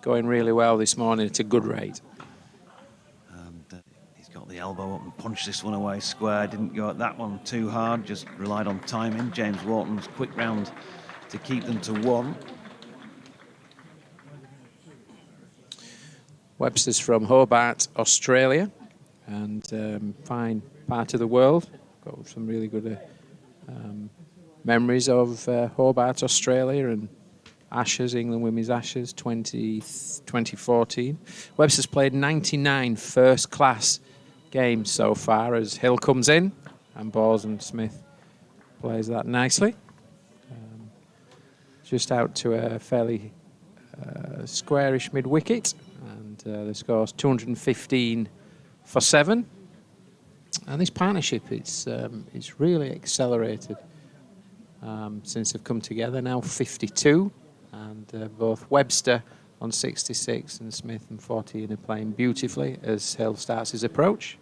going really well this morning at a good rate. And he's got the elbow up and punched this one away square. Didn't go at that one too hard, just relied on timing. James Wharton's quick round to keep them to 1. Webster's from Hobart, Australia, and fine part of the world. Got some really good memories of Hobart, Australia, and Ashes, England Women's Ashes 2014. Webster's played 99 first-class games so far as Hill comes in, and Bowles and Smith plays that nicely. Just out to a fairly squarish mid-wicket. The score's 215 for 7, and this partnership it's really accelerated since they've come together. Now 52, and both Webster on 66 and Smith and 14 are playing beautifully as Hill starts his approach.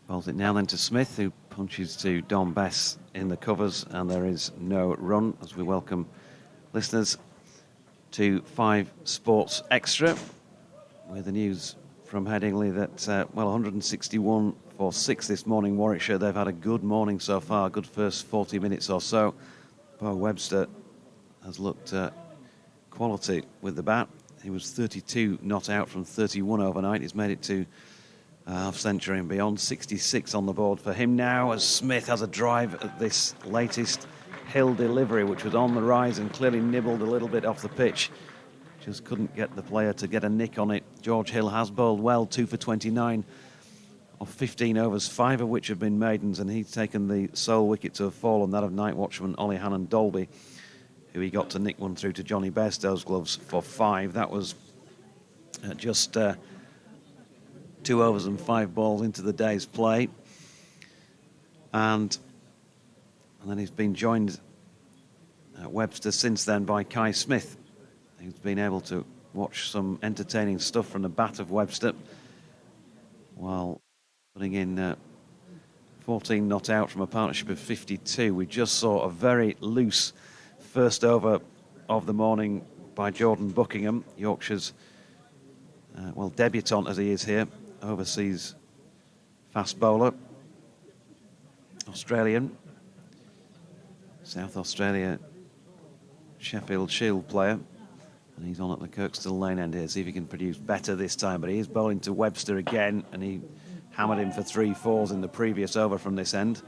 Bowls it now then to Smith, who punches to Don Bess in the covers, and there is no run as we welcome listeners to 5 Sports Extra with the news from Headingley that, 161 for 6 this morning, Warwickshire. They've had a good morning so far, good first 40 minutes or so. Bo Webster has looked quality with the bat. He was 32 not out from 31 overnight. He's made it to half century and beyond. 66 on the board for him now as Smith has a drive at this latest Hill delivery, which was on the rise and clearly nibbled a little bit off the pitch just couldn't get the player to get a nick on it. George Hill has bowled well, 2 for 29 of 15 overs, 5 of which have been maidens, and he's taken the sole wicket to have fallen, that of night watchman Ollie Hannon Dolby, who he got to nick one through to Johnny Bairstow's gloves for 5. That was just 2 overs and 5 balls into the day's play. And then he's been joined at Webster since then by Kai Smith, who's been able to watch some entertaining stuff from the bat of Webster while putting in 14 not out from a partnership of 52. We just saw a very loose first over of the morning by Jordan Buckingham, Yorkshire's debutant as he is here, overseas fast bowler, Australian, South Australia Sheffield Shield player, and he's on at the Kirkstall Lane end here. See if he can produce better this time, but he is bowling to Webster again, and he hammered him for 3-4s in the previous over from this end.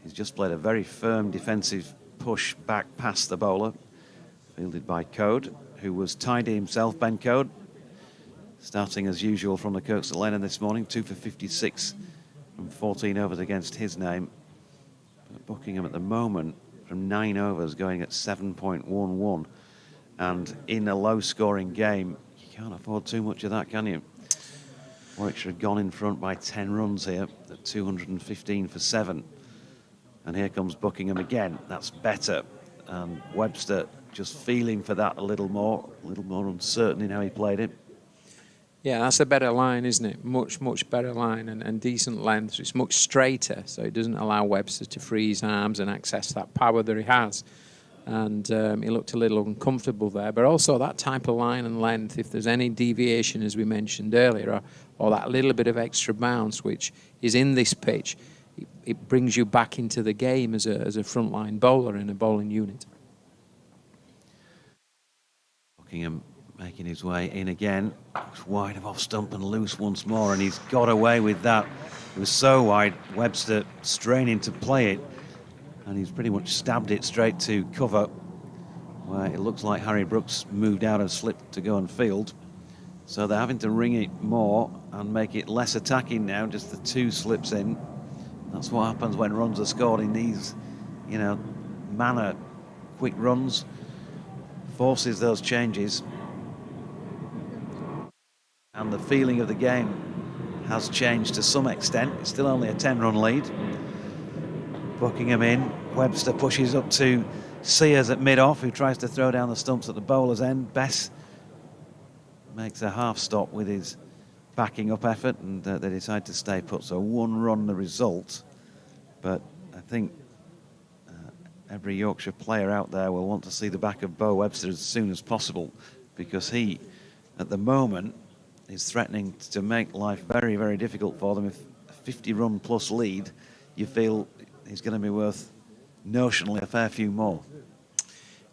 He's just played a very firm defensive push back past the bowler, fielded by Code, who was tidy himself, Ben Code, starting as usual from the Kirkstall Lane end this morning, 2 for 56 from 14 overs against his name. But Buckingham at the moment from 9 overs going at 7.11, and in a low-scoring game, you can't afford too much of that, can you? Warwickshire had gone in front by 10 runs here at 215 for 7, and here comes Buckingham again. That's better, and Webster just feeling for that a little more uncertain in how he played it. Yeah, that's a better line, isn't it? Much better line, and decent length. It's much straighter, so it doesn't allow Webster to free his arms and access that power that he has. And he looked a little uncomfortable there. But also that type of line and length, if there's any deviation, as we mentioned earlier, or that little bit of extra bounce, which is in this pitch, it brings you back into the game as a frontline bowler in a bowling unit. Buckingham making his way in again. It's wide of off stump and loose once more, and he's got away with that. It was so wide, Webster straining to play it, and he's pretty much stabbed it straight to cover, where it looks like Harry Brooks moved out and slipped to go and field. So they're having to ring it more and make it less attacking now, just the 2 slips in. That's what happens when runs are scored in these, manner, quick runs. Forces those changes. And the feeling of the game has changed to some extent. It's still only a 10-run lead. Buckingham in. Webster pushes up to Sears at mid-off, who tries to throw down the stumps at the bowler's end. Bess makes a half stop with his backing up effort, and they decide to stay put. So 1 run the result. But I think every Yorkshire player out there will want to see the back of Bo Webster as soon as possible, because he, at the moment, is threatening to make life very, very difficult for them. If a 50-run plus lead, you feel he's going to be worth notionally a fair few more.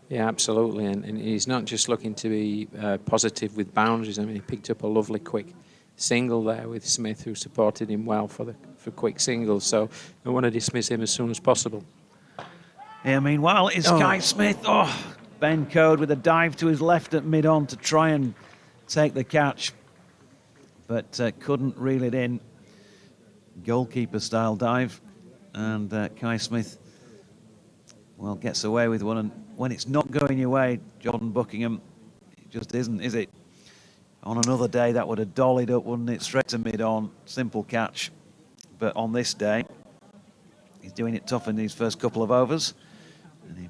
Yeah, absolutely, and he's not just looking to be positive with boundaries. I mean, he picked up a lovely quick single there with Smith, who supported him well for quick singles, so I want to dismiss him as soon as possible. Yeah, meanwhile, it's Kai Smith. Ben Code with a dive to his left at mid-on to try and take the catch, but couldn't reel it in. Goalkeeper-style dive, and Kai Smith, gets away with one. And when it's not going your way, Jordan Buckingham, it just isn't, is it? On another day, that would have dollied up, wouldn't it? Straight to mid-on, simple catch. But on this day, he's doing it tough in these first couple of overs. And he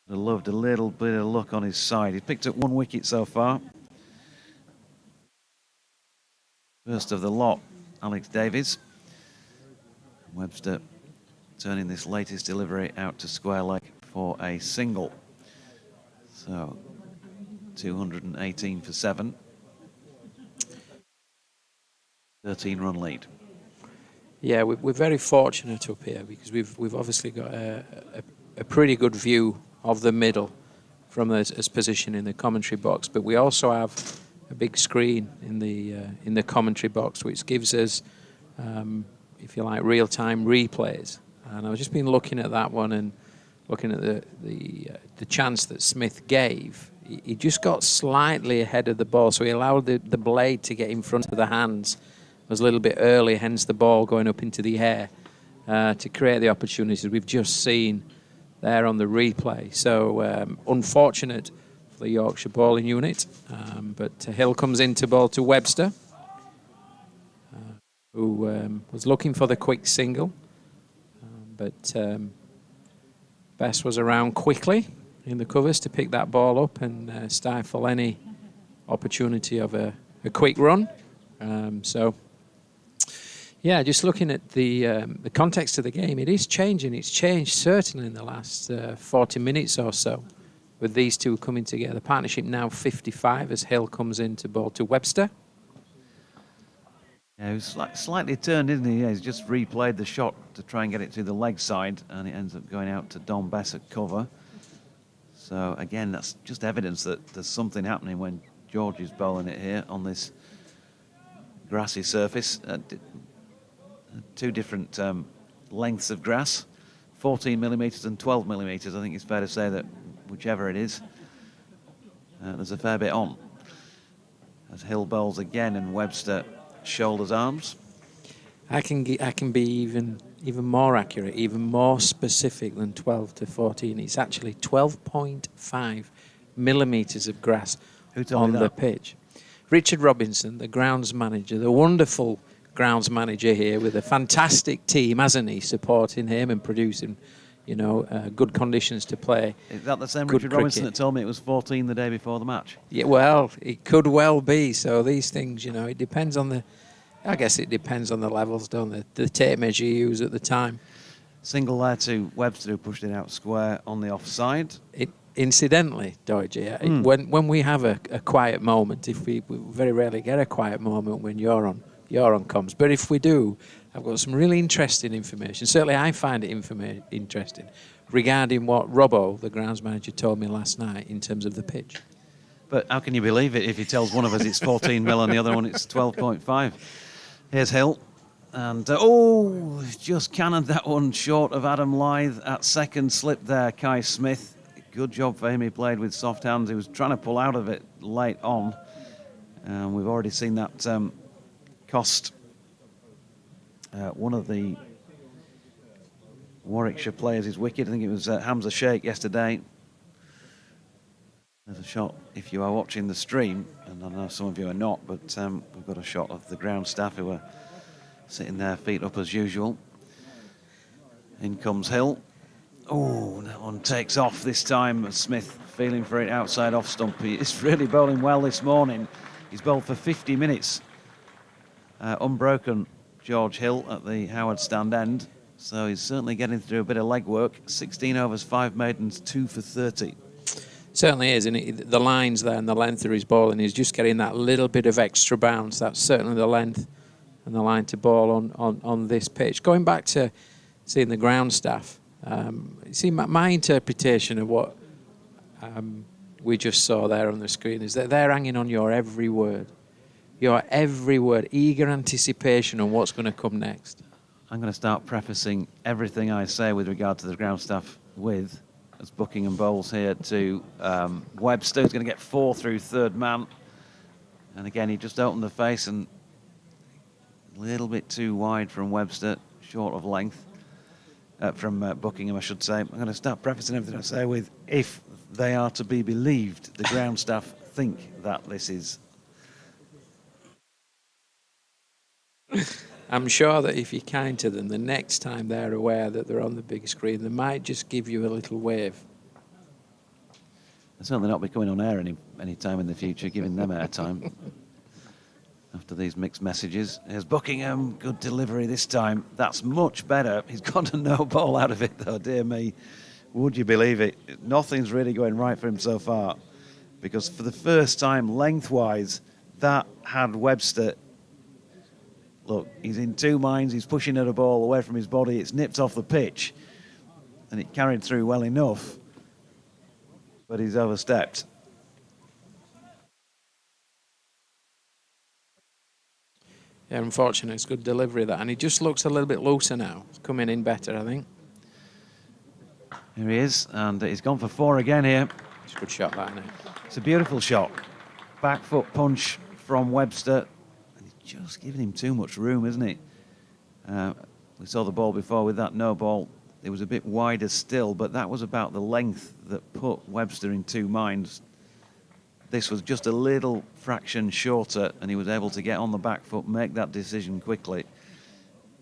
would have loved a little bit of luck on his side. He's picked up 1 wicket so far. First of the lot, Alex Davies. Webster turning this latest delivery out to square leg for a single. So 218 for 7. 13-run lead. Yeah, we're very fortunate up here because we've obviously got a pretty good view of the middle from his position in the commentary box, but we also have a big screen in the commentary box, which gives us, if you like, real-time replays. And I've just been looking at that one and looking at the chance that Smith gave. he just got slightly ahead of the ball, so he allowed the blade to get in front of the hands. It was a little bit early, hence the ball going up into the air to create the opportunities we've just seen there on the replay. So unfortunate for the Yorkshire bowling unit, but Hill comes into ball to Webster, who was looking for the quick single, but Bess was around quickly in the covers to pick that ball up and stifle any opportunity of a quick run. Yeah, just looking at the context of the game, it is changing. It's changed certainly in the last 40 minutes or so with these two coming together. Partnership now 55 as Hill comes into ball to Webster. Yeah, he was slightly turned, isn't he? Yeah, he's just replayed the shot to try and get it to the leg side, and it ends up going out to Don Bess at cover. So, again, that's just evidence that there's something happening when George is bowling it here on this grassy surface. Two different lengths of grass, 14 millimetres and 12 millimetres. I think it's fair to say that whichever it is, there's a fair bit on. As Hill bowls again and Webster shoulders arms. I can be even more accurate, even more specific than 12 to 14. It's actually 12.5 millimetres of grass on the pitch. Richard Robinson, the grounds manager, the wonderful grounds manager here with a fantastic team, hasn't he, supporting him and producing, good conditions to play. Is that the same Richard Robinson that told me it was 14 the day before the match? Yeah, well, it could well be. So these things, it depends on I guess it depends on the levels, don't they? The tape measure you use at the time. Single there to Webster, who pushed it out square on the offside. Incidentally, Doige, when we have a quiet moment, if we very rarely get a quiet moment when you're on comms, but if we do, I've got some really interesting information. Certainly I find it interesting regarding what Robbo, the grounds manager, told me last night in terms of the pitch. But how can you believe it if he tells one of us it's 14 mil and the other one it's 12.5? Here's Hill. And, just cannoned that one short of Adam Lythe at second. Slip there, Kai Smith. Good job for him. He played with soft hands. He was trying to pull out of it late on. We've already seen that cost one of the Warwickshire players his wicket. I think it was Hamza Sheikh yesterday. There's a shot, if you are watching the stream, and I know some of you are not, but we've got a shot of the ground staff who are sitting there, feet up as usual. In comes Hill. Oh, that one takes off this time. Smith feeling for it outside off stump. He is really bowling well this morning. He's bowled for 50 minutes. Unbroken, George Hill at the Howard stand end. So he's certainly getting through a bit of leg work. 16 overs, 5 maidens, 2 for 30. Certainly is, and the lines there and the length of his bowling is just getting that little bit of extra bounce. That's certainly the length and the line to ball on this pitch. Going back to seeing the ground staff, my interpretation of what we just saw there on the screen is that they're hanging on your every word, eager anticipation on what's going to come next. I'm going to start prefacing everything I say with regard to the ground staff with, as Buckingham bowls here to Webster, who's going to get 4 through third man. And again, he just opened the face and a little bit too wide from Webster, short of length. From Buckingham, I should say. I'm going to start prefacing everything I say with, if they are to be believed, the ground staff think that this is. I'm sure that if you're kind to them, the next time they're aware that they're on the big screen, they might just give you a little wave. They'll certainly not be coming on air any time in the future, giving them airtime. After these mixed messages. Here's Buckingham, good delivery this time. That's much better. He's got a no ball out of it though, dear me. Would you believe it? Nothing's really going right for him so far. Because for the first time, lengthwise, that had Webster. Look, he's in two minds. He's pushing at a ball away from his body. It's nipped off the pitch. And it carried through well enough. But he's overstepped. Yeah, unfortunately, it's good delivery that, and he just looks a little bit looser now. He's coming in better, I think. Here he is, and he's gone for 4 again here. It's a good shot, that, isn't it? It's a beautiful shot. Back foot punch from Webster. And he's just giving him too much room, isn't it? We saw the ball before with that no ball. It was a bit wider still, but that was about the length that put Webster in two minds. This was just a little fraction shorter, and he was able to get on the back foot, make that decision quickly.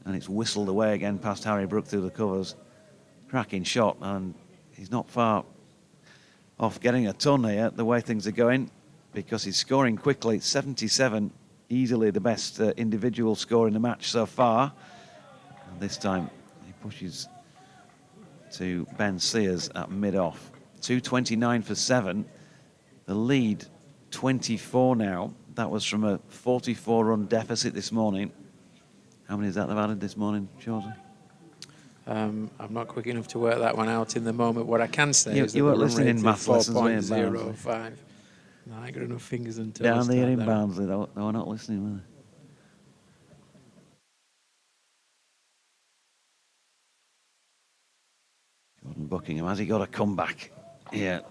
And it's whistled away again past Harry Brook through the covers. Cracking shot, and he's not far off getting a ton here, the way things are going, because he's scoring quickly. 77, easily the best individual score in the match so far. And this time he pushes to Ben Sears at mid-off. 2:29 for 7. The lead, 24 now. That was from a 44-run deficit this morning. How many has that added this morning, Shawsey? I'm not quick enough to work that one out in the moment. What I can say is you that weren't listening in maths lessons, were you, 4.05. No, I got enough fingers and toes. Down there in there. Barnsley, they were not listening, were they? Jordan Buckingham, has he got a comeback? Yeah.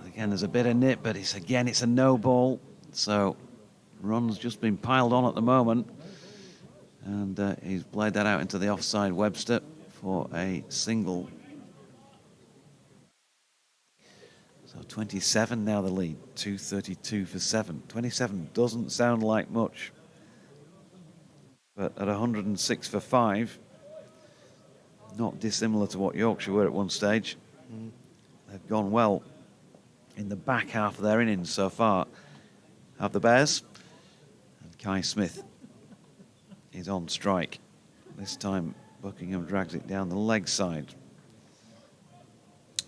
Again, there's a bit of nip, but it's a no ball. So run's just been piled on at the moment. And he's played that out into the offside Webster for a single. So 27 now the lead, 2:32 for 7. 27 doesn't sound like much. But at 106 for 5, not dissimilar to what Yorkshire were at one stage. They've gone well in the back half of their innings so far. Have the Bears. And Kai Smith is on strike. This time Buckingham drags it down the leg side.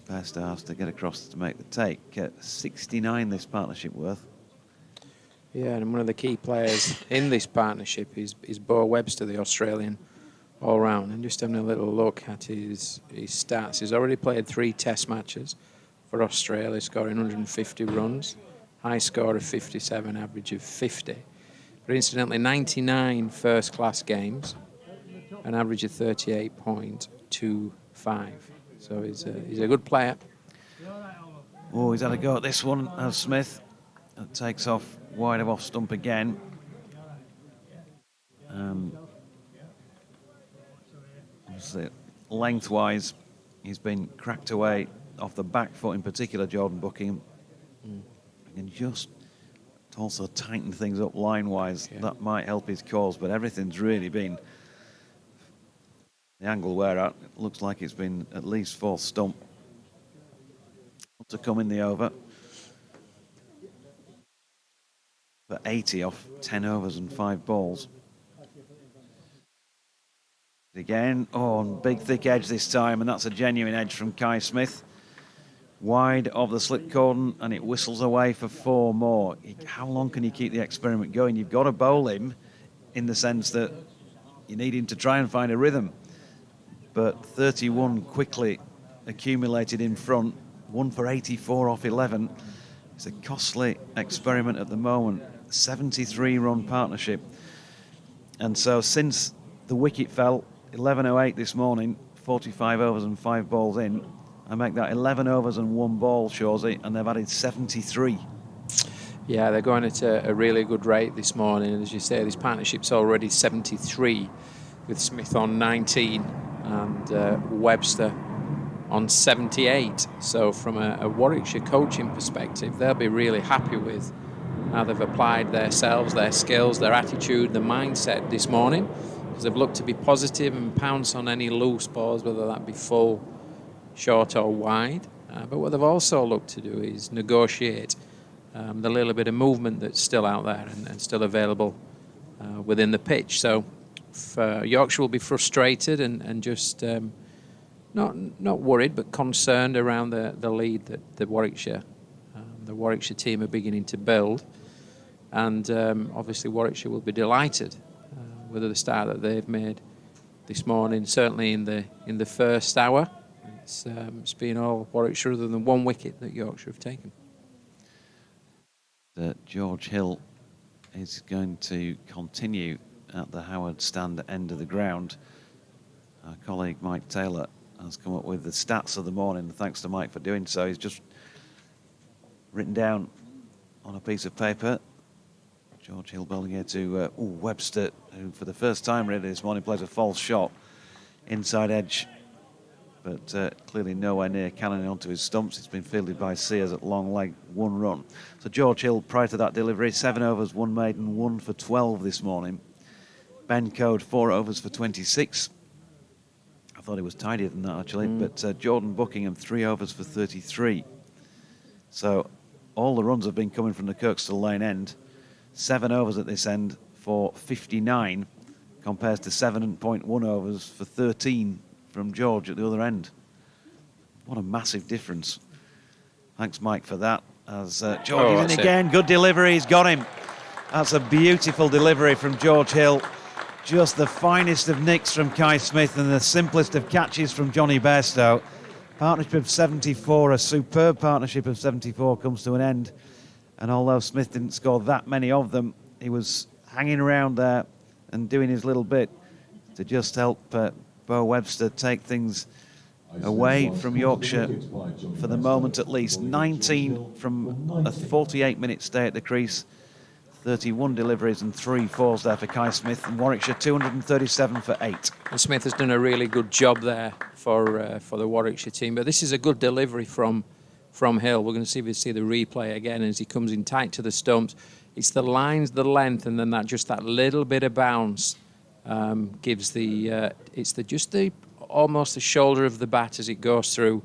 Bairstow has to get across to make the take. 69 this partnership worth. Yeah, and one of the key players in this partnership is Bo Webster, the Australian all-round. And just having a little look at his stats. He's already played 3 test matches for Australia, scoring 150 runs. High score of 57, average of 50. But incidentally, 99 first-class games, an average of 38.25. So he's a good player. Oh, he's had a go at this one, as Smith. It takes off wide of off stump again. Lengthwise, he's been cracked away off the back foot, in particular, Jordan Buckingham. And just also tighten things up line-wise. Yeah. That might help his cause, but everything's really been the angle we're at. It looks like it's been at least fourth stump to come in the over. For 80 off 10 overs and 5 balls. Again, on big thick edge this time, and that's a genuine edge from Kai Smith. Wide of the slip cordon, and it whistles away for 4 more. How long can you keep the experiment going? You've got to bowl him in the sense that you need him to try and find a rhythm. But 31 quickly accumulated in front, 1 for 84 off 11. It's a costly experiment at the moment. 73-run partnership. And so since the wicket fell, 11:08 this morning, 45 overs and 5 balls in, I make that 11 overs and 1 ball, Shawsey, and they've added 73. Yeah, they're going at a really good rate this morning. And as you say, this partnership's already 73, with Smith on 19 and Webster on 78. So from a Warwickshire coaching perspective, they'll be really happy with how they've applied themselves, their skills, their attitude, the mindset this morning, because they've looked to be positive and pounce on any loose balls, whether that be full, short or wide. But what they've also looked to do is negotiate the little bit of movement that's still out there and still available within the pitch. So Yorkshire will be frustrated and just not worried, but concerned around the lead that the Warwickshire team are beginning to build. And obviously Warwickshire will be delighted with the start that they've made this morning, certainly in the first hour. It's been all Warwickshire other than 1 wicket that Yorkshire have taken. George Hill is going to continue at the Howard Stand end of the ground. Our colleague Mike Taylor has come up with the stats of the morning. Thanks to Mike for doing so. He's just written down on a piece of paper. George Hill bowling here to Webster, who for the first time really this morning plays a false shot. Inside edge, but clearly nowhere near cannoning onto his stumps. It's been fielded by Sears at long leg, 1 run. So George Hill, prior to that delivery, 7 overs, 1 maiden, 1 for 12 this morning. Ben Code, 4 overs for 26. I thought he was tidier than that, actually, but Jordan Buckingham, 3 overs for 33. So all the runs have been coming from the Kirkstall Lane end. 7 overs at this end for 59 compares to 7.1 overs for 13 from George at the other end. What a massive difference. Thanks, Mike, for that. As George is in again. Good delivery. He's got him. That's a beautiful delivery from George Hill. Just the finest of nicks from Kai Smith and the simplest of catches from Johnny Bairstow. Partnership of 74, a superb partnership of 74 comes to an end. And although Smith didn't score that many of them, he was hanging around there and doing his little bit to just help Bo Webster take things away from Yorkshire for the moment at least. 19 from a 48-minute stay at the crease. 31 deliveries and 3 fours there for Kai Smith, and Warwickshire 237 for 8. And Smith has done a really good job there for the Warwickshire team, but this is a good delivery from Hill. We're going to see if we see the replay again as he comes in tight to the stumps. It's the lines, the length, and then that little bit of bounce gives the almost the shoulder of the bat as it goes through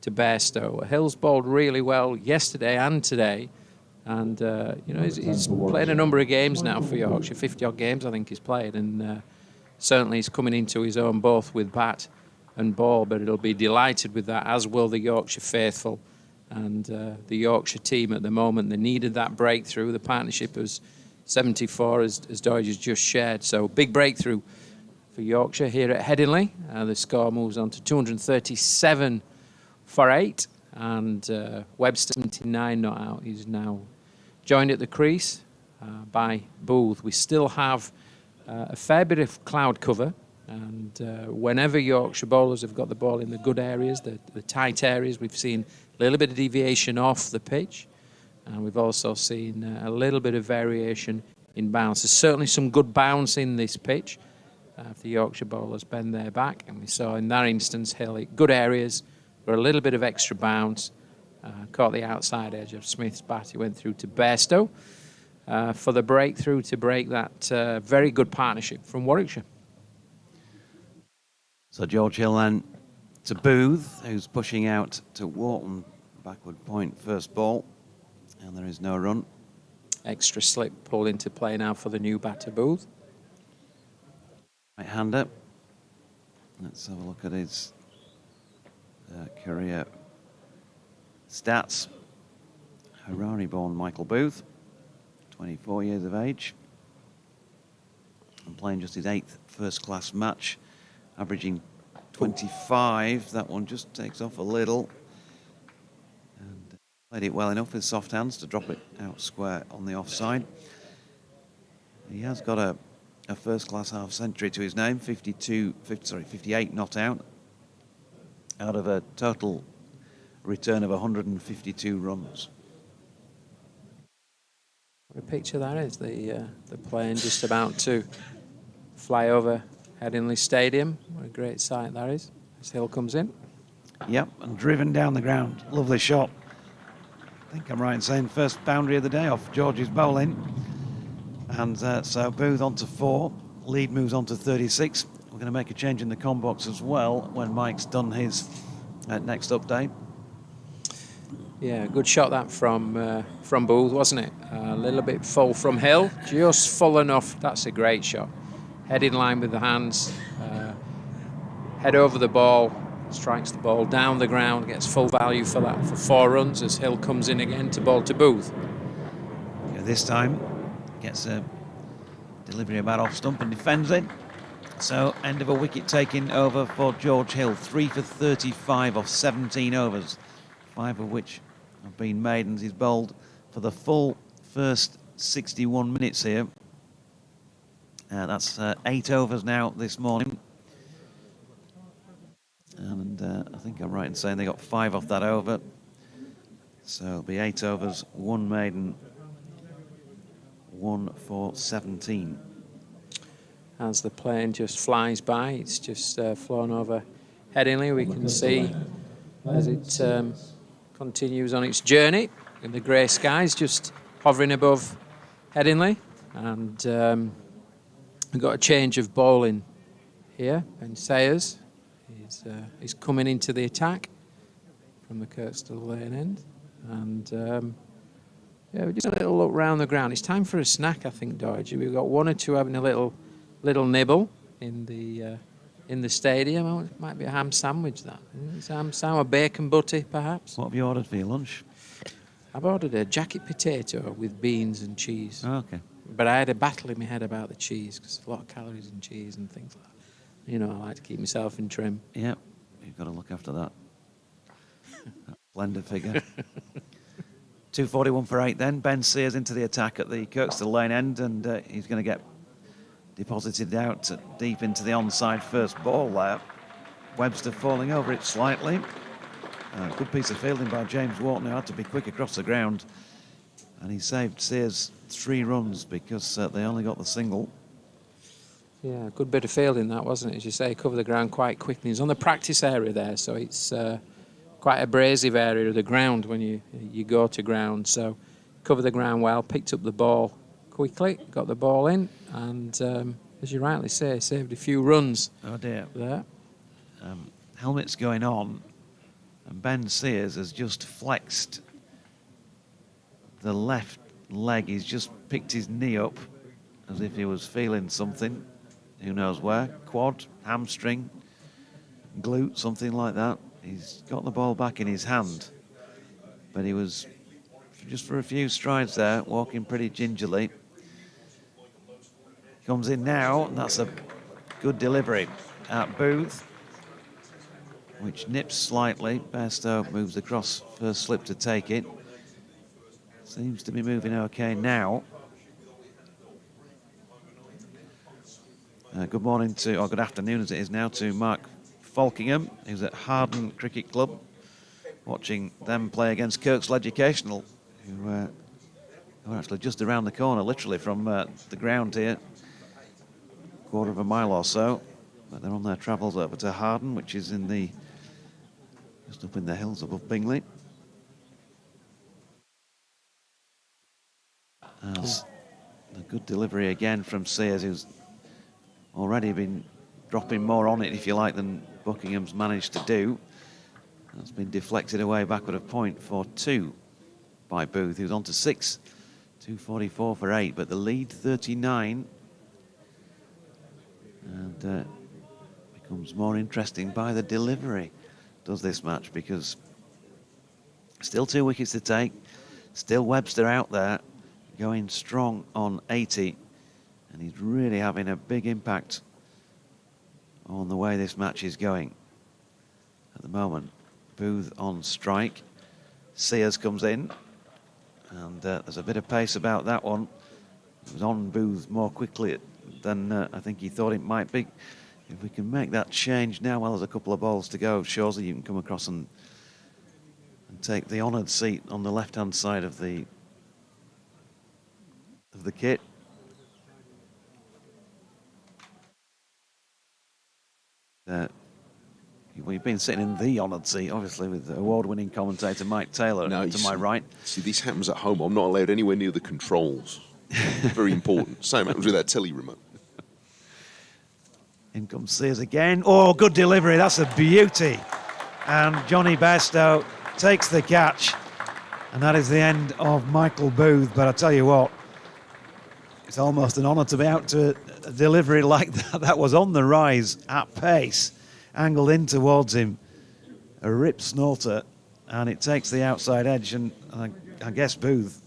to Bairstow. Hill's bowled really well yesterday and today. And, he's played a number of games now for Yorkshire, 50-odd games I think he's played, and certainly he's coming into his own both with bat and ball, but he'll be delighted with that, as will the Yorkshire faithful. And the Yorkshire team at the moment, they needed that breakthrough. The partnership was 74, as Doige has just shared. So big breakthrough for Yorkshire here at Headingley. The score moves on to 237 for 8. And Webster, 79 not out. He's now joined at the crease by Booth. We still have a fair bit of cloud cover. And whenever Yorkshire bowlers have got the ball in the good areas, the tight areas, we've seen a little bit of deviation off the pitch. And we've also seen a little bit of variation in bounce. There's certainly some good bounce in this pitch. If the Yorkshire bowlers bend their back. And we saw in that instance, Hill, good areas, for a little bit of extra bounce. Caught the outside edge of Smith's bat. He went through to Bairstow for the breakthrough to break that very good partnership from Warwickshire. So George Hill then to Booth, who's pushing out to Wharton. Backward point, first ball. And there is no run. Extra slip pulled into play now for the new batter, Booth. Right-hander. Let's have a look at his career stats. Harare-born Michael Booth, 24 years of age, and playing just his 8th first-class match, averaging 25. That one just takes off a little, and played it well enough with soft hands to drop it out square on the offside. He has got a first-class half-century to his name, 58 not out of a total return of 152 runs. What a picture that is, the plane just about to fly over Headingley Stadium. What a great sight that is, as Hill comes in. Yep, and driven down the ground. Lovely shot. I think I'm right in saying first boundary of the day off George's bowling. And so Booth on to 4. Lead moves on to 36. We're going to make a change in the comm box as well when Mike's done his next update. Yeah, good shot that from Booth, wasn't it? A little bit full from Hill, just full enough. That's a great shot. Head in line with the hands, head over the ball, strikes the ball down the ground, gets full value for that for 4 runs as Hill comes in again to bowl to Booth. Yeah, this time gets a delivery about off stump and defends it. So end of a wicket taking over for George Hill. 3 for 35 off 17 overs, 5 of which have been maidens. He's bowled for the full first 61 minutes here. That's 8 overs now this morning. And I think I'm right in saying they got 5 off that over. So it'll be 8 overs, 1 maiden, 1 for 17. As the plane just flies by, it's just flown over Headingley. We can see as it continues on its journey in the grey skies, just hovering above Headingley. And we've got a change of bowling here. Ben Sayers is coming into the attack from the Kirkstall Lane end. And yeah, we just had a little look round the ground. It's time for a snack, I think, Doige. We've got one or two having a little nibble in the stadium. Oh, it might be a ham sandwich, that. It's a ham sandwich, bacon butty, perhaps. What have you ordered for your lunch? I've ordered a jacket potato with beans and cheese. Oh, okay. But I had a battle in my head about the cheese, because there's a lot of calories in cheese and things like that. You know, I like to keep myself in trim. Yep, you've got to look after that. That blender figure. 241 for 8 then. Ben Sears into the attack at the Kirkstall Lane end, and he's going to get deposited out deep into the onside first ball there. Webster falling over it slightly. Good piece of fielding by James Wharton, who had to be quick across the ground. And he saved Sears 3 runs because they only got the single. Yeah, good bit of fielding that, wasn't it? As you say, cover the ground quite quickly. He's on the practice area there, so it's quite a abrasive area of the ground when you go to ground. So cover the ground well, picked up the ball quickly, got the ball in, and as you rightly say, saved a few runs. Oh dear. There. Helmet's going on, and Ben Sears has just flexed the left leg. He's just picked his knee up as if he was feeling something. Who knows where? Quad, hamstring, glute, something like that. He's got the ball back in his hand, but he was just for a few strides there, walking pretty gingerly. Comes in now, and that's a good delivery at Booth, which nips slightly. Bairstow moves across first slip to take it. Seems to be moving okay now. Good morning to, or good afternoon as it is now, to Mark Falkingham, who's at Harden Cricket Club, watching them play against Kirkstall Educational, who are actually just around the corner, literally from the ground here, quarter of a mile or so. But they're on their travels over to Harden, which is just up in the hills above Bingley. As a good delivery again from Sears, who's already been dropping more on it, if you like, than Buckingham's managed to do. That's been deflected away backward of point for 2 by Booth, who's on to 6. 244 for 8, but the lead 39. And becomes more interesting by the delivery, does this match, because still 2 wickets to take, still Webster out there, going strong on 80. And he's really having a big impact on the way this match is going. At the moment, Booth on strike. Sears comes in, and there's a bit of pace about that one. It was on Booth more quickly than I think he thought it might be. If we can make that change now, well, there's a couple of balls to go. Shawsey, you can come across and take the honoured seat on the left-hand side of the kit. We've been sitting in the honoured seat, obviously, with award-winning commentator Mike Taylor to my right. See, this happens at home. I'm not allowed anywhere near the controls. Very important. Same happens with our telly remote. In comes Sears again. Oh, good delivery. That's a beauty. And Johnny Bairstow takes the catch. And that is the end of Michael Booth. But I tell you what, it's almost an honour to be out to a delivery like that. That was on the rise at pace, angled in towards him. A rip snorter, and it takes the outside edge. And I guess Booth,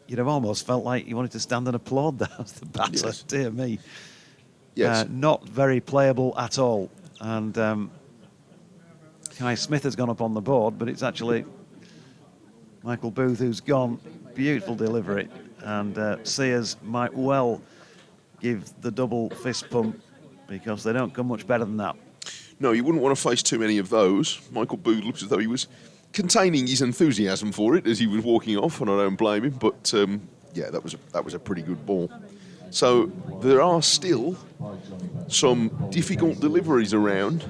you'd have almost felt like you wanted to stand and applaud that as the batter. Yes. Dear me. Yes. Not very playable at all. And Kai Smith has gone up on the board, but it's actually Michael Booth who's gone. Beautiful delivery. And Sears might well give the double fist pump, because they don't come much better than that. No, you wouldn't want to face too many of those. Michael Booth looks as though he was containing his enthusiasm for it as he was walking off, and I don't blame him. But Yeah, that was a pretty good ball. So there are still some difficult deliveries around,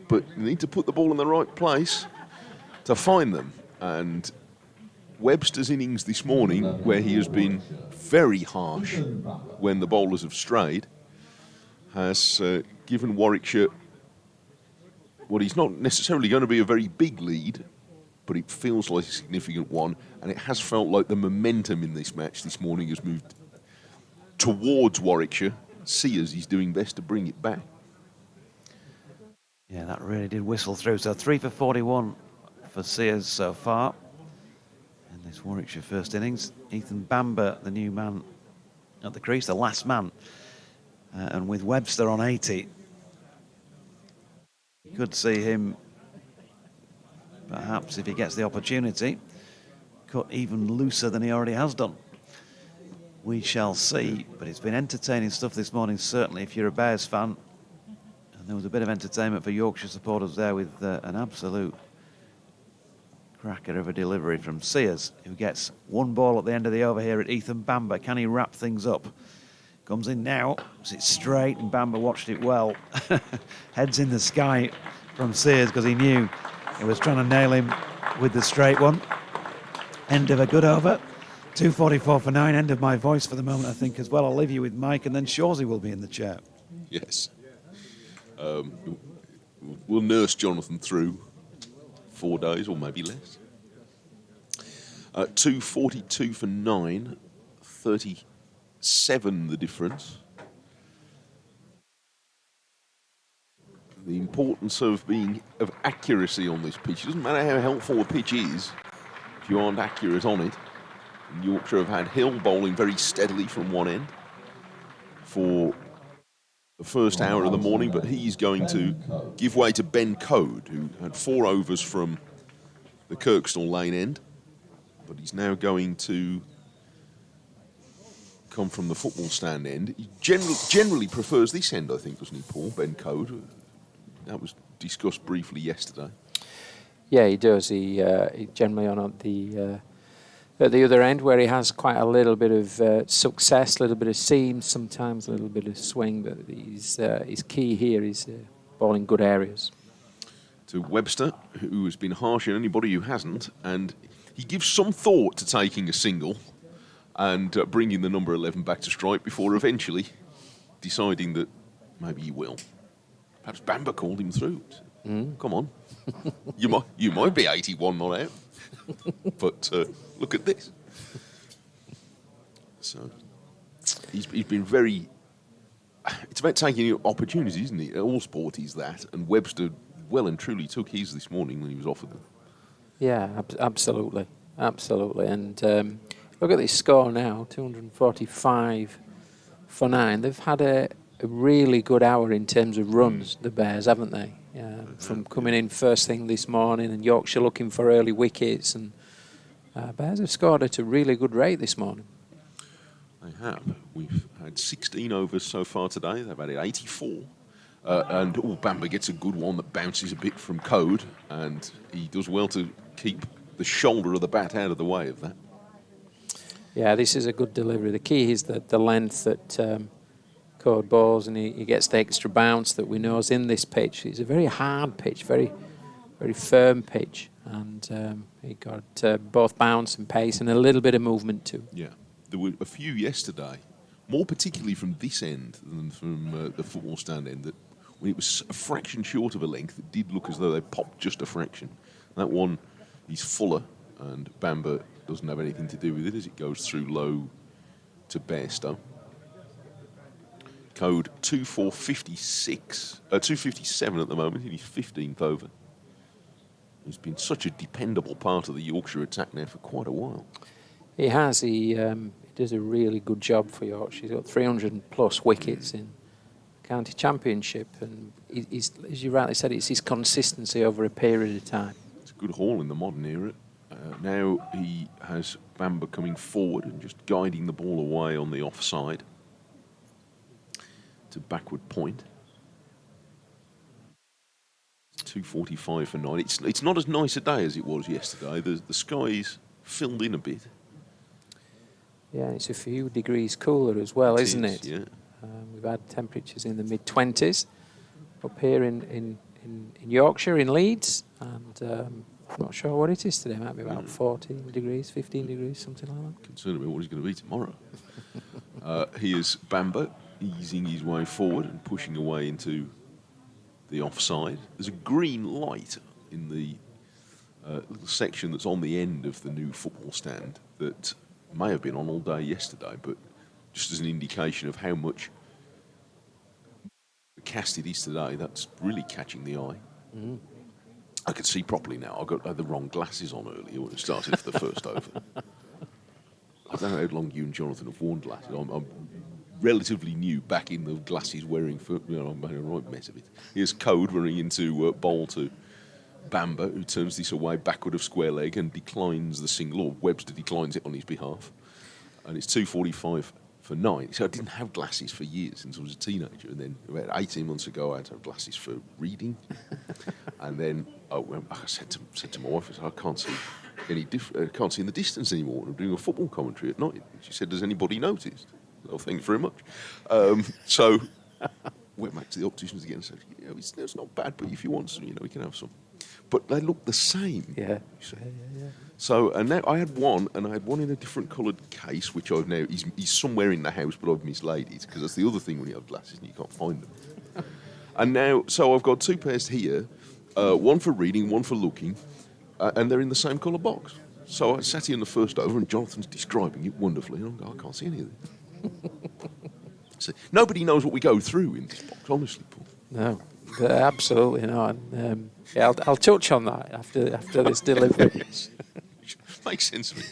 but you need to put the ball in the right place to find them. And Webster's innings this morning, where he has been very harsh when the bowlers have strayed, has given Warwickshire what is not necessarily going to be a very big lead, but it feels like a significant one, and it has felt like the momentum in this match this morning has moved towards Warwickshire. Sears is doing best to bring it back. Yeah, that really did whistle through. So 3 for 41 for Sears so far in this Warwickshire first innings. Ethan Bamber, the new man at the crease, the last man. And with Webster on 80, you could see him, perhaps if he gets the opportunity, cut even looser than he already has done. We shall see, but it's been entertaining stuff this morning, certainly if you're a Bears fan. And there was a bit of entertainment for Yorkshire supporters there with an absolute cracker of a delivery from Sears, who gets one ball at the end of the over here at Ethan Bamber. Can he wrap things up? Comes in now, it's straight, and Bamber watched it well. Heads in the sky from Sears because he knew he was trying to nail him with the straight one. End of a good over. 2:44 for 9, end of my voice for the moment, I think, as well. I'll leave you with Mike, and then Shawsey will be in the chair. Yes. We'll nurse Jonathan through 4 days, or maybe less. 2:42 for 9, 37 the difference. The importance of accuracy on this pitch. It doesn't matter how helpful the pitch is if you aren't accurate on it. And Yorkshire have had Hill bowling very steadily from one end for the first hour of the morning, but he's going to give way to Ben Code, who had 4 overs from the Kirkstall Lane end, but he's now going to come from the football stand end. He generally prefers this end, I think, doesn't he, Paul? Ben Code. That was discussed briefly yesterday. Yeah, he does. He generally on at the other end, where he has quite a little bit of success, a little bit of seam, sometimes a little bit of swing. But his key here is bowling good areas. To Webster, who has been harsh on anybody who hasn't, and he gives some thought to taking a single and bringing the number 11 back to strike before eventually deciding that maybe he will. Perhaps Bamber called him through. Come on, you might be 81 not out, but look at this. So he's been very. It's about taking opportunities, isn't it? All sport is that, and Webster well and truly took his this morning when he was offered them. Yeah, absolutely. And look at this score now, 245 for 9. They've had a really good hour in terms of runs, the Bears, haven't they? From coming in first thing this morning, and Yorkshire looking for early wickets, and Bears have scored at a really good rate this morning. They have. We've had 16 overs so far today. They've had 84. And Bamber gets a good one that bounces a bit from Code, and he does well to keep the shoulder of the bat out of the way of that. Yeah, this is a good delivery. The key is that the length that Code bowls, and he gets the extra bounce that we know is in this pitch. It's a very hard pitch, very, very firm pitch, and he got both bounce and pace and a little bit of movement too. Yeah, there were a few yesterday, more particularly from this end than from the football stand end, that when it was a fraction short of a length, it did look as though they popped just a fraction. That one is fuller, and Bamber doesn't have anything to do with it as it goes through low to Bairstow. Code 257 at the moment in his 15th over. He's been such a dependable part of the Yorkshire attack now for quite a while. He has. He does a really good job for Yorkshire. He's got 300 plus wickets in County Championship, and he's, as you rightly said, it's his consistency over a period of time. It's a good haul in the modern era. Now he has Bamber coming forward and just guiding the ball away on the offside to backward point. 2:45 for 9. It's not as nice a day as it was yesterday. The sky's filled in a bit. Yeah, it's a few degrees cooler as well, isn't it? Yeah. We've had temperatures in the mid-20s up here in Yorkshire, in Leeds, and I'm not sure what it is today. It might be about 14 degrees, 15 degrees, something like that. Concerned about what he's going to be tomorrow. Here's Bamber easing his way forward and pushing away into the offside. There's a green light in the little section that's on the end of the new football stand that may have been on all day yesterday, but just as an indication of how much cast it is today, that's really catching the eye. I can see properly now. I had the wrong glasses on earlier when it started for the first over. I don't know how long you and Jonathan have worn glasses. I'm relatively new back in the glasses wearing for, I'm making a right mess of it. Here's Code running into bowl to Bamber, who turns this away backward of square leg and declines the single, or Webster declines it on his behalf. And it's 2:45 for 9. So I didn't have glasses for years since I was a teenager. And then about 18 months ago, I had to have glasses for reading. And then I said to my wife, I can't see I can't see in the distance anymore. I'm doing a football commentary at night. And she said, "Does anybody notice?" Oh, thanks very much. So went back to the opticians again and said, it's not bad, but if you want some, we can have some. But they look the same. Yeah. So, and now I had one in a different coloured case, which I've now, he's somewhere in the house, but I've mislaid it, because that's the other thing when you have glasses and you can't find them. And now, so I've got two pairs here, one for reading, one for looking, and they're in the same colour box. So I sat here in the first over, and Jonathan's describing it wonderfully, and I'm going, I can't see any of this. So nobody knows what we go through in this box, honestly, Paul. No, absolutely not. I'll touch on that after this delivery. Makes sense of it.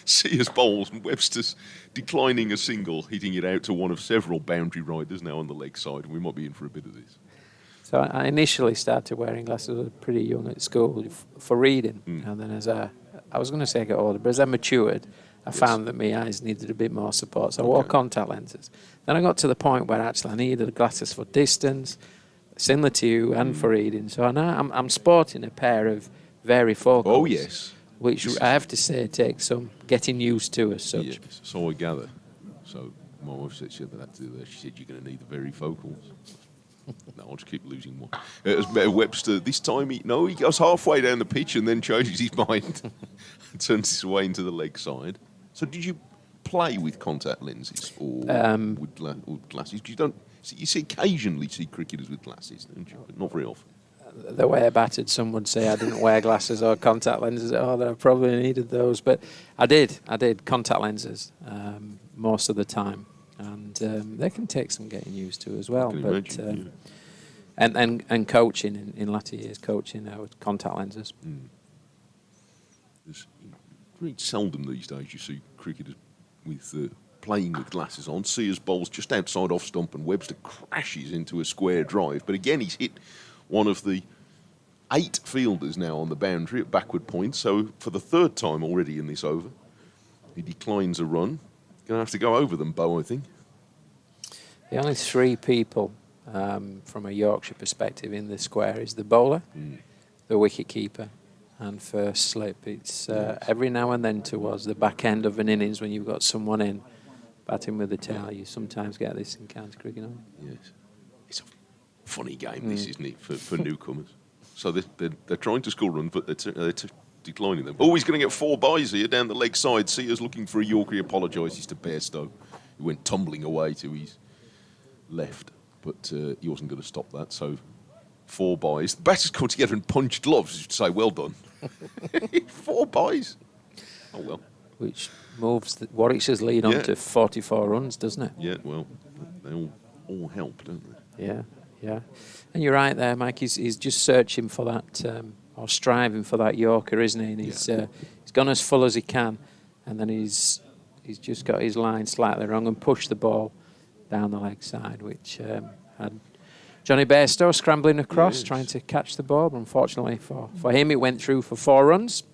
Sears bowls and Webster's declining a single, hitting it out to one of several boundary riders now on the leg side, and we might be in for a bit of this. So I initially started wearing glasses when I was pretty young at school for reading, and then as I was going to say I got older, but as I matured, I found that my eyes needed a bit more support, so I wore contact lenses. Then I got to the point where actually I needed glasses for distance, similar to you, and for reading. So now I'm sporting a pair of varifocals. Oh, yes. Which I have to say takes some getting used to as such. Yes, so I gather. So my wife said she said you're going to need the varifocals. No, I'll just keep losing one. It was Webster. This time he goes halfway down the pitch and then changes his mind and turns his way into the leg side. So did you play with contact lenses or with glasses? Because you occasionally see cricketers with glasses, don't you? But not very often. The way I batted, some would say I didn't wear glasses or contact lenses at all, that I probably needed those. But I did contact lenses most of the time. And they can take some getting used to as well. But and coaching in latter years, coaching with contact lenses. It's very seldom these days you see cricketers with playing with glasses on. Sears bowls just outside off stump and Webster crashes into a square drive. But again, he's hit one of the 8 fielders now on the boundary at backward point. So for the third time already in this over, he declines a run. Going to have to go over them, Bo, I think. The only 3 people from a Yorkshire perspective in the square is the bowler, the wicket keeper, and first slip. It's every now and then towards the back end of an innings when you've got someone in batting with the tail. You sometimes get this in county cricket. Yes, it's a funny game, this, isn't it, for newcomers? So they're trying to score runs, but they're declining them. Oh, he's going to get 4 byes here down the leg side. Sears looking for a Yorker. He apologises to Bairstow, who went tumbling away to his left, but he wasn't going to stop that. So 4 byes. The batters come together and punch gloves. You'd say, well done. 4 byes. Oh well. Which moves Warwickshire's lead on to 44 runs, doesn't it? Yeah. Well, they all help, don't they? Yeah. And you're right there, Mike. He's just searching for that. Or striving for that Yorker, isn't he? And he's gone as full as he can, and then he's just got his line slightly wrong and pushed the ball down the leg side, which had Johnny Bairstow scrambling across, trying to catch the ball. But unfortunately for him, it went through for 4 runs.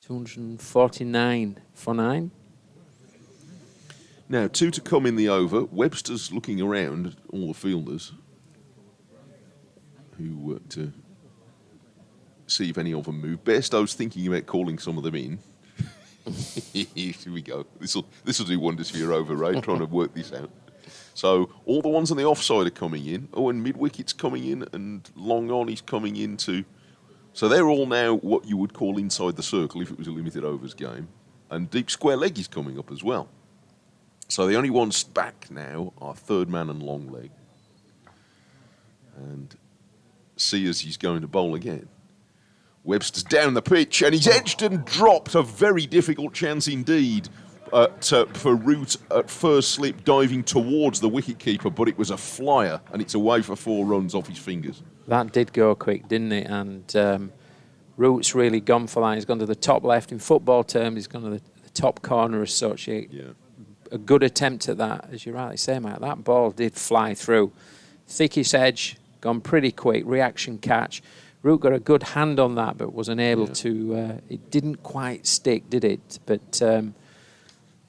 249 for 9. Now, 2 to come in the over. Webster's looking around at all the fielders who to see if any of them move. Bairstow's thinking about calling some of them in. Here we go. This will do wonders for your over, Ray, trying to work this out. So all the ones on the offside are coming in. Oh, and mid-wicket's coming in, and long on is coming in too. So they're all now what you would call inside the circle if it was a limited overs game. And deep square leg is coming up as well. So the only ones back now are third man and long leg. And Sears he's going to bowl again. Webster's down the pitch, and he's edged and dropped. A very difficult chance indeed for Root at first slip, diving towards the wicketkeeper, but it was a flyer, and it's away for 4 runs off his fingers. That did go quick, didn't it? And Root's really gone for that. He's gone to the top left. In football terms, he's gone to the top corner as such. A good attempt at that, as you rightly say, Matt. That ball did fly through. Thickest edge, gone pretty quick, reaction catch. Root got a good hand on that, but wasn't able to. It didn't quite stick, did it? But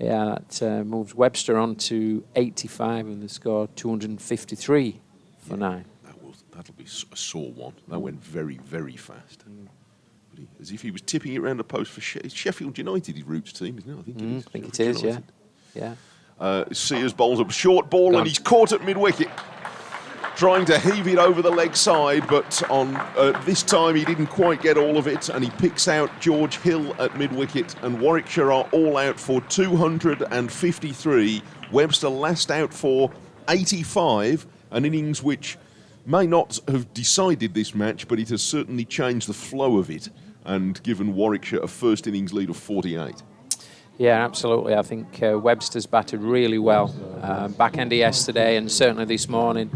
that moves Webster on to 85, and the score 253 for 9. That'll be a sore one. That went very, very fast. As if he was tipping it around the post for Sheffield United, his Root's team, isn't it? I think it is. Yeah. Sears bowls up a short ball, and he's caught at mid-wicket, trying to heave it over the leg side, but on this time he didn't quite get all of it, and he picks out George Hill at mid-wicket, and Warwickshire are all out for 253. Webster last out for 85, an innings which may not have decided this match, but it has certainly changed the flow of it and given Warwickshire a first innings lead of 48. Yeah, absolutely. I think Webster's batted really well. Back end of yesterday and certainly this morning.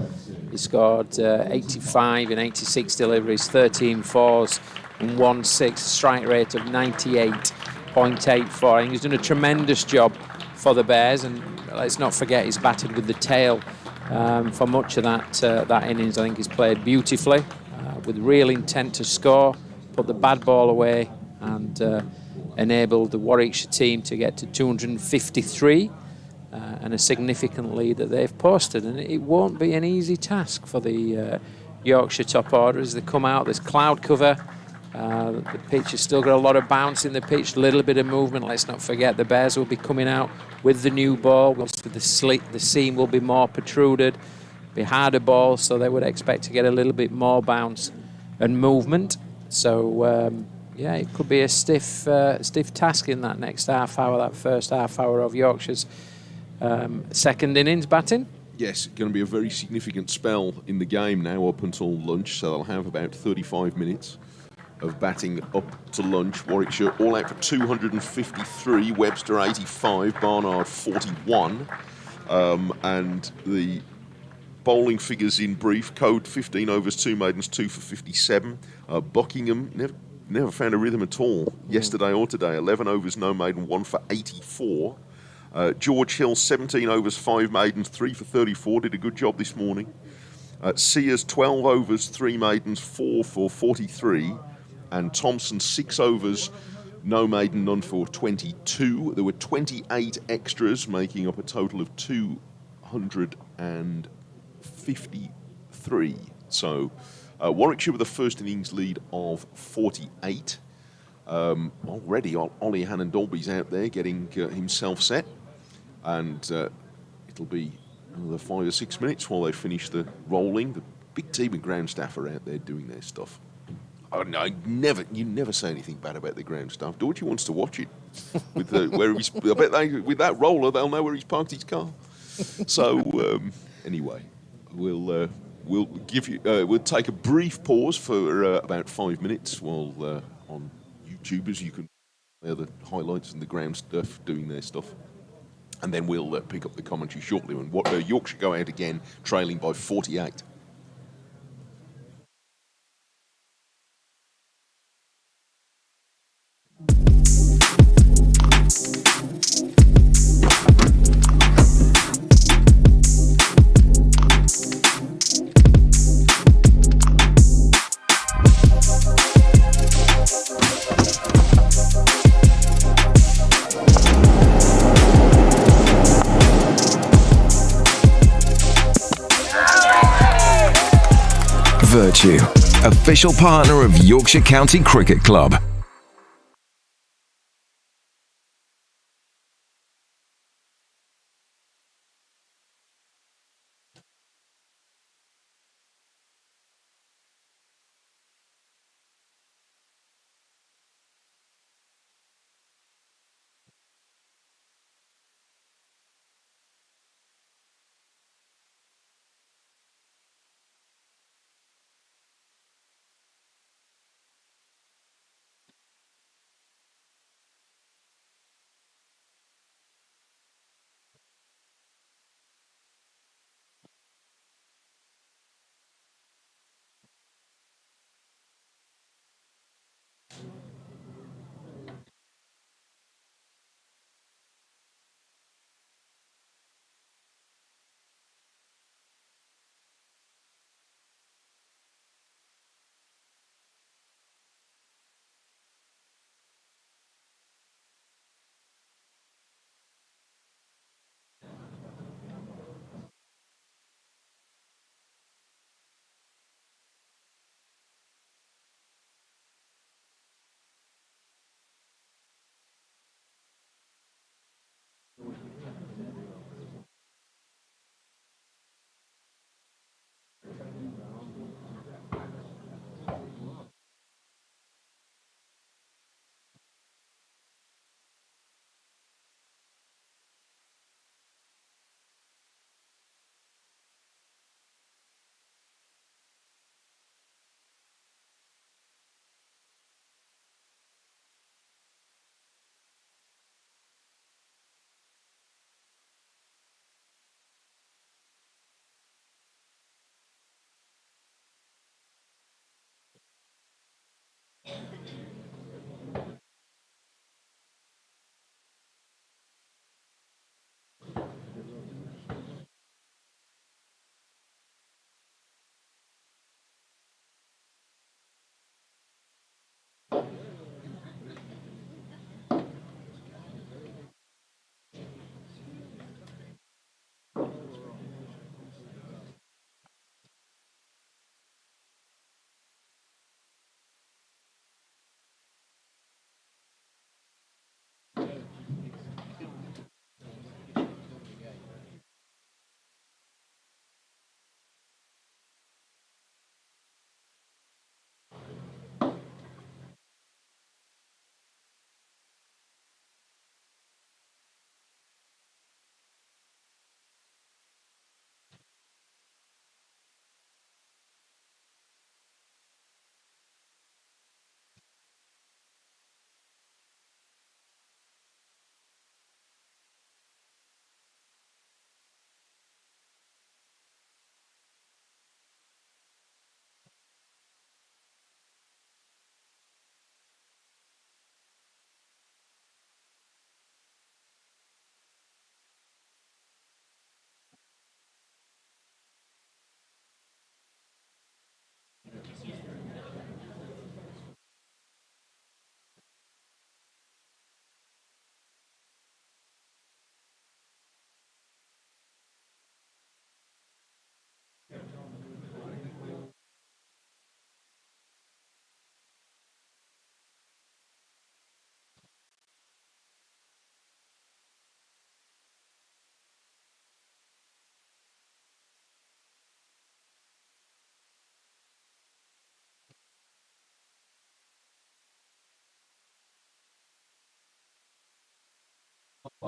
He scored 85 in 86 deliveries, 13 fours and 1 6, strike rate of 98.84. I think he's done a tremendous job for the Bears, and let's not forget he's batted with the tail for much of that innings. I think he's played beautifully with real intent to score, put the bad ball away, and enabled the Warwickshire team to get to 253 and a significant lead that they've posted. And it won't be an easy task for the Yorkshire top order as they come out. There's cloud cover. The pitch has still got a lot of bounce in the pitch, a little bit of movement. Let's not forget the Bears will be coming out with the new ball. With the seam will be more protruded, be harder balls, so they would expect to get a little bit more bounce and movement. So it could be a stiff task in that next half hour, that first half hour of Yorkshire's second innings batting. Yes, it's going to be a very significant spell in the game now up until lunch, so they'll have about 35 minutes of batting up to lunch. Warwickshire all out for 253, Webster 85, Barnard 41, and the bowling figures in brief: Code 15 overs, 2 maidens, 2 for 57. Buckingham never found a rhythm at all yesterday or today. 11 overs, no maiden, 1 for 84. George Hill 17 overs, 5 maidens, 3 for 34. Did a good job this morning. Sears 12 overs, 3 maidens, 4 for 43. And Thompson 6 overs, no maiden, none for 22. There were 28 extras, making up a total of 253. So Warwickshire with a first innings lead of 48. Already Ollie Hannon-Dolby's out there getting himself set, and it'll be another 5 or 6 minutes while they finish the rolling. The big team and ground staff are out there doing their stuff. Oh, no, you never say anything bad about the ground staff. Dorothy wants to watch it. With I bet with that roller they'll know where he's parked his car. So anyway, we'll take a brief pause for about 5 minutes while on YouTubers you can hear the highlights and the ground stuff doing their stuff, and then we'll pick up the commentary shortly. And Yorkshire go out again, trailing by 48. Vertu, official partner of Yorkshire County Cricket Club.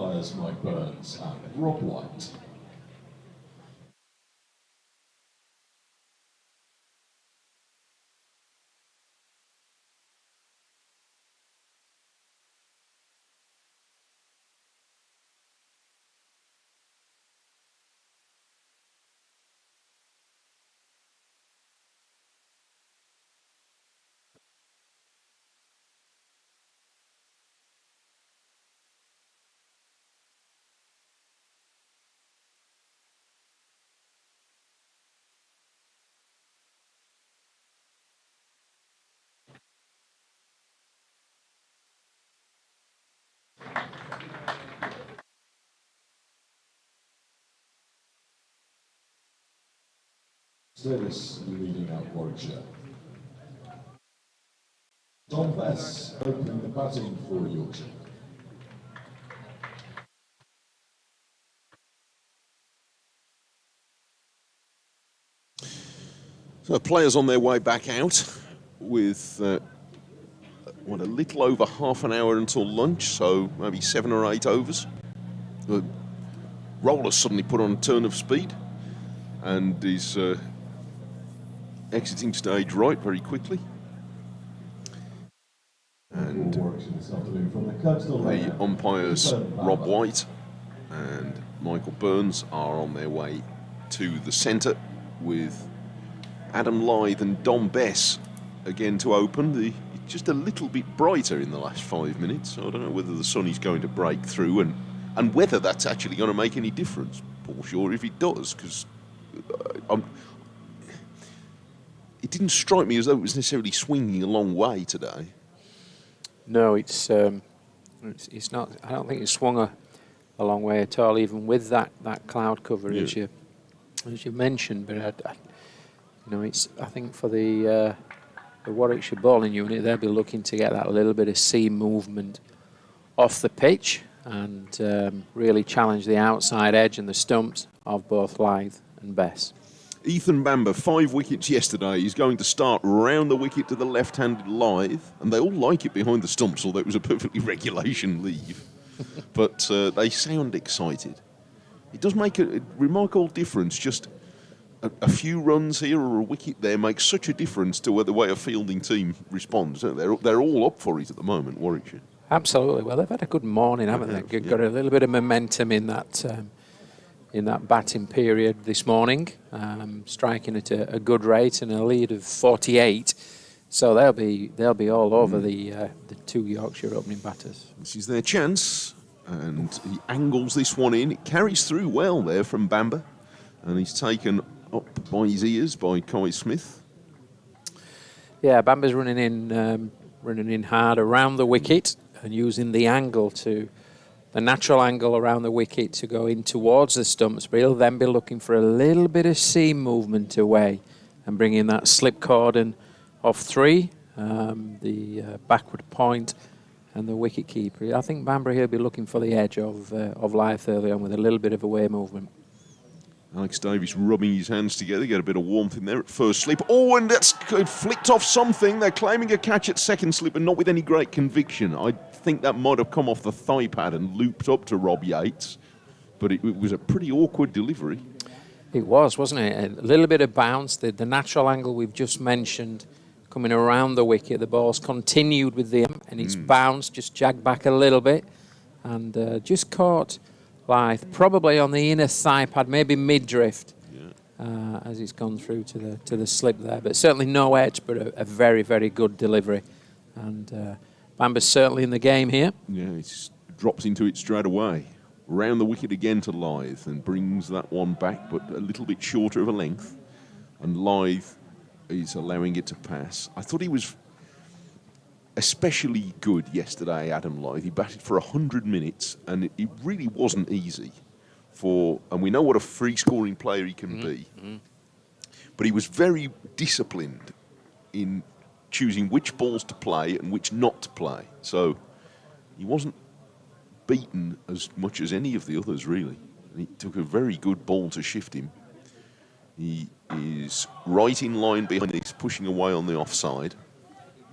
Umpires Mike Burns and Rob White. Davis leading out Warwickshire. Tom Bess opening the batting for Yorkshire. So players on their way back out with a little over half an hour until lunch, so maybe 7 or 8 overs. The Roller suddenly put on a turn of speed and is exiting stage right very quickly. And the umpires, Rob White and Michael Burns, are on their way to the centre with Adam Lythe and Dom Bess again to open. It's just a little bit brighter in the last 5 minutes. So I don't know whether the sun is going to break through and whether that's actually going to make any difference. Paul Shaw, if it does, because it didn't strike me as though it was necessarily swinging a long way today. No, it's not. I don't think it swung a long way at all, even with that cloud cover as you mentioned. But I think for the Warwickshire bowling unit, they'll be looking to get that little bit of seam movement off the pitch and really challenge the outside edge and the stumps of both Lythe and Bess. Ethan Bamber, 5 wickets yesterday. He's going to start round the wicket to the left-handed Lythe, and they all like it behind the stumps, although it was a perfectly regulation leave. But they sound excited. It does make a remarkable difference. Just a few runs here or a wicket there makes such a difference to the way a fielding team responds. They're all up for it at the moment, Warwickshire. Absolutely. Well, they've had a good morning, haven't they? Got a little bit of momentum in that batting period this morning, striking at a good rate and a lead of 48. So they'll be all over the two Yorkshire opening batters. This is their chance, and he angles this one in. It carries through well there from Bamber, and he's taken up by his ears by Kai Smith. Yeah, Bamber's running in hard around the wicket and using the natural angle around the wicket to go in towards the stumps, but he'll then be looking for a little bit of seam movement away and bringing that slip cordon off 3, the backward point and the wicket keeper. I think Bamber he'll be looking for the edge of Lythe early on with a little bit of away movement. Alex Davies rubbing his hands together, get a bit of warmth in there at first slip. Oh, and that's flicked off something. They're claiming a catch at second slip, but not with any great conviction. I think that might have come off the thigh pad and looped up to Rob Yates, but it was a pretty awkward delivery. It was, wasn't it? A little bit of bounce. The natural angle we've just mentioned coming around the wicket. The ball's continued with and it's bounced, just jagged back a little bit and just caught Lythe, probably on the inner thigh pad, maybe mid-drift, as it's gone through to the slip there. But certainly no edge, but a very, very good delivery. And Bamber's certainly in the game here. Yeah, it drops into it straight away. Round the wicket again to Lythe and brings that one back, but a little bit shorter of a length. And Lythe is allowing it to pass. I thought he was especially good yesterday, Adam Lythe. He batted for 100 minutes, and it really wasn't easy and we know what a free-scoring player he can be. But he was very disciplined in choosing which balls to play and which not to play. So he wasn't beaten as much as any of the others, really. And it took a very good ball to shift him. He is right in line behind this, pushing away on the offside.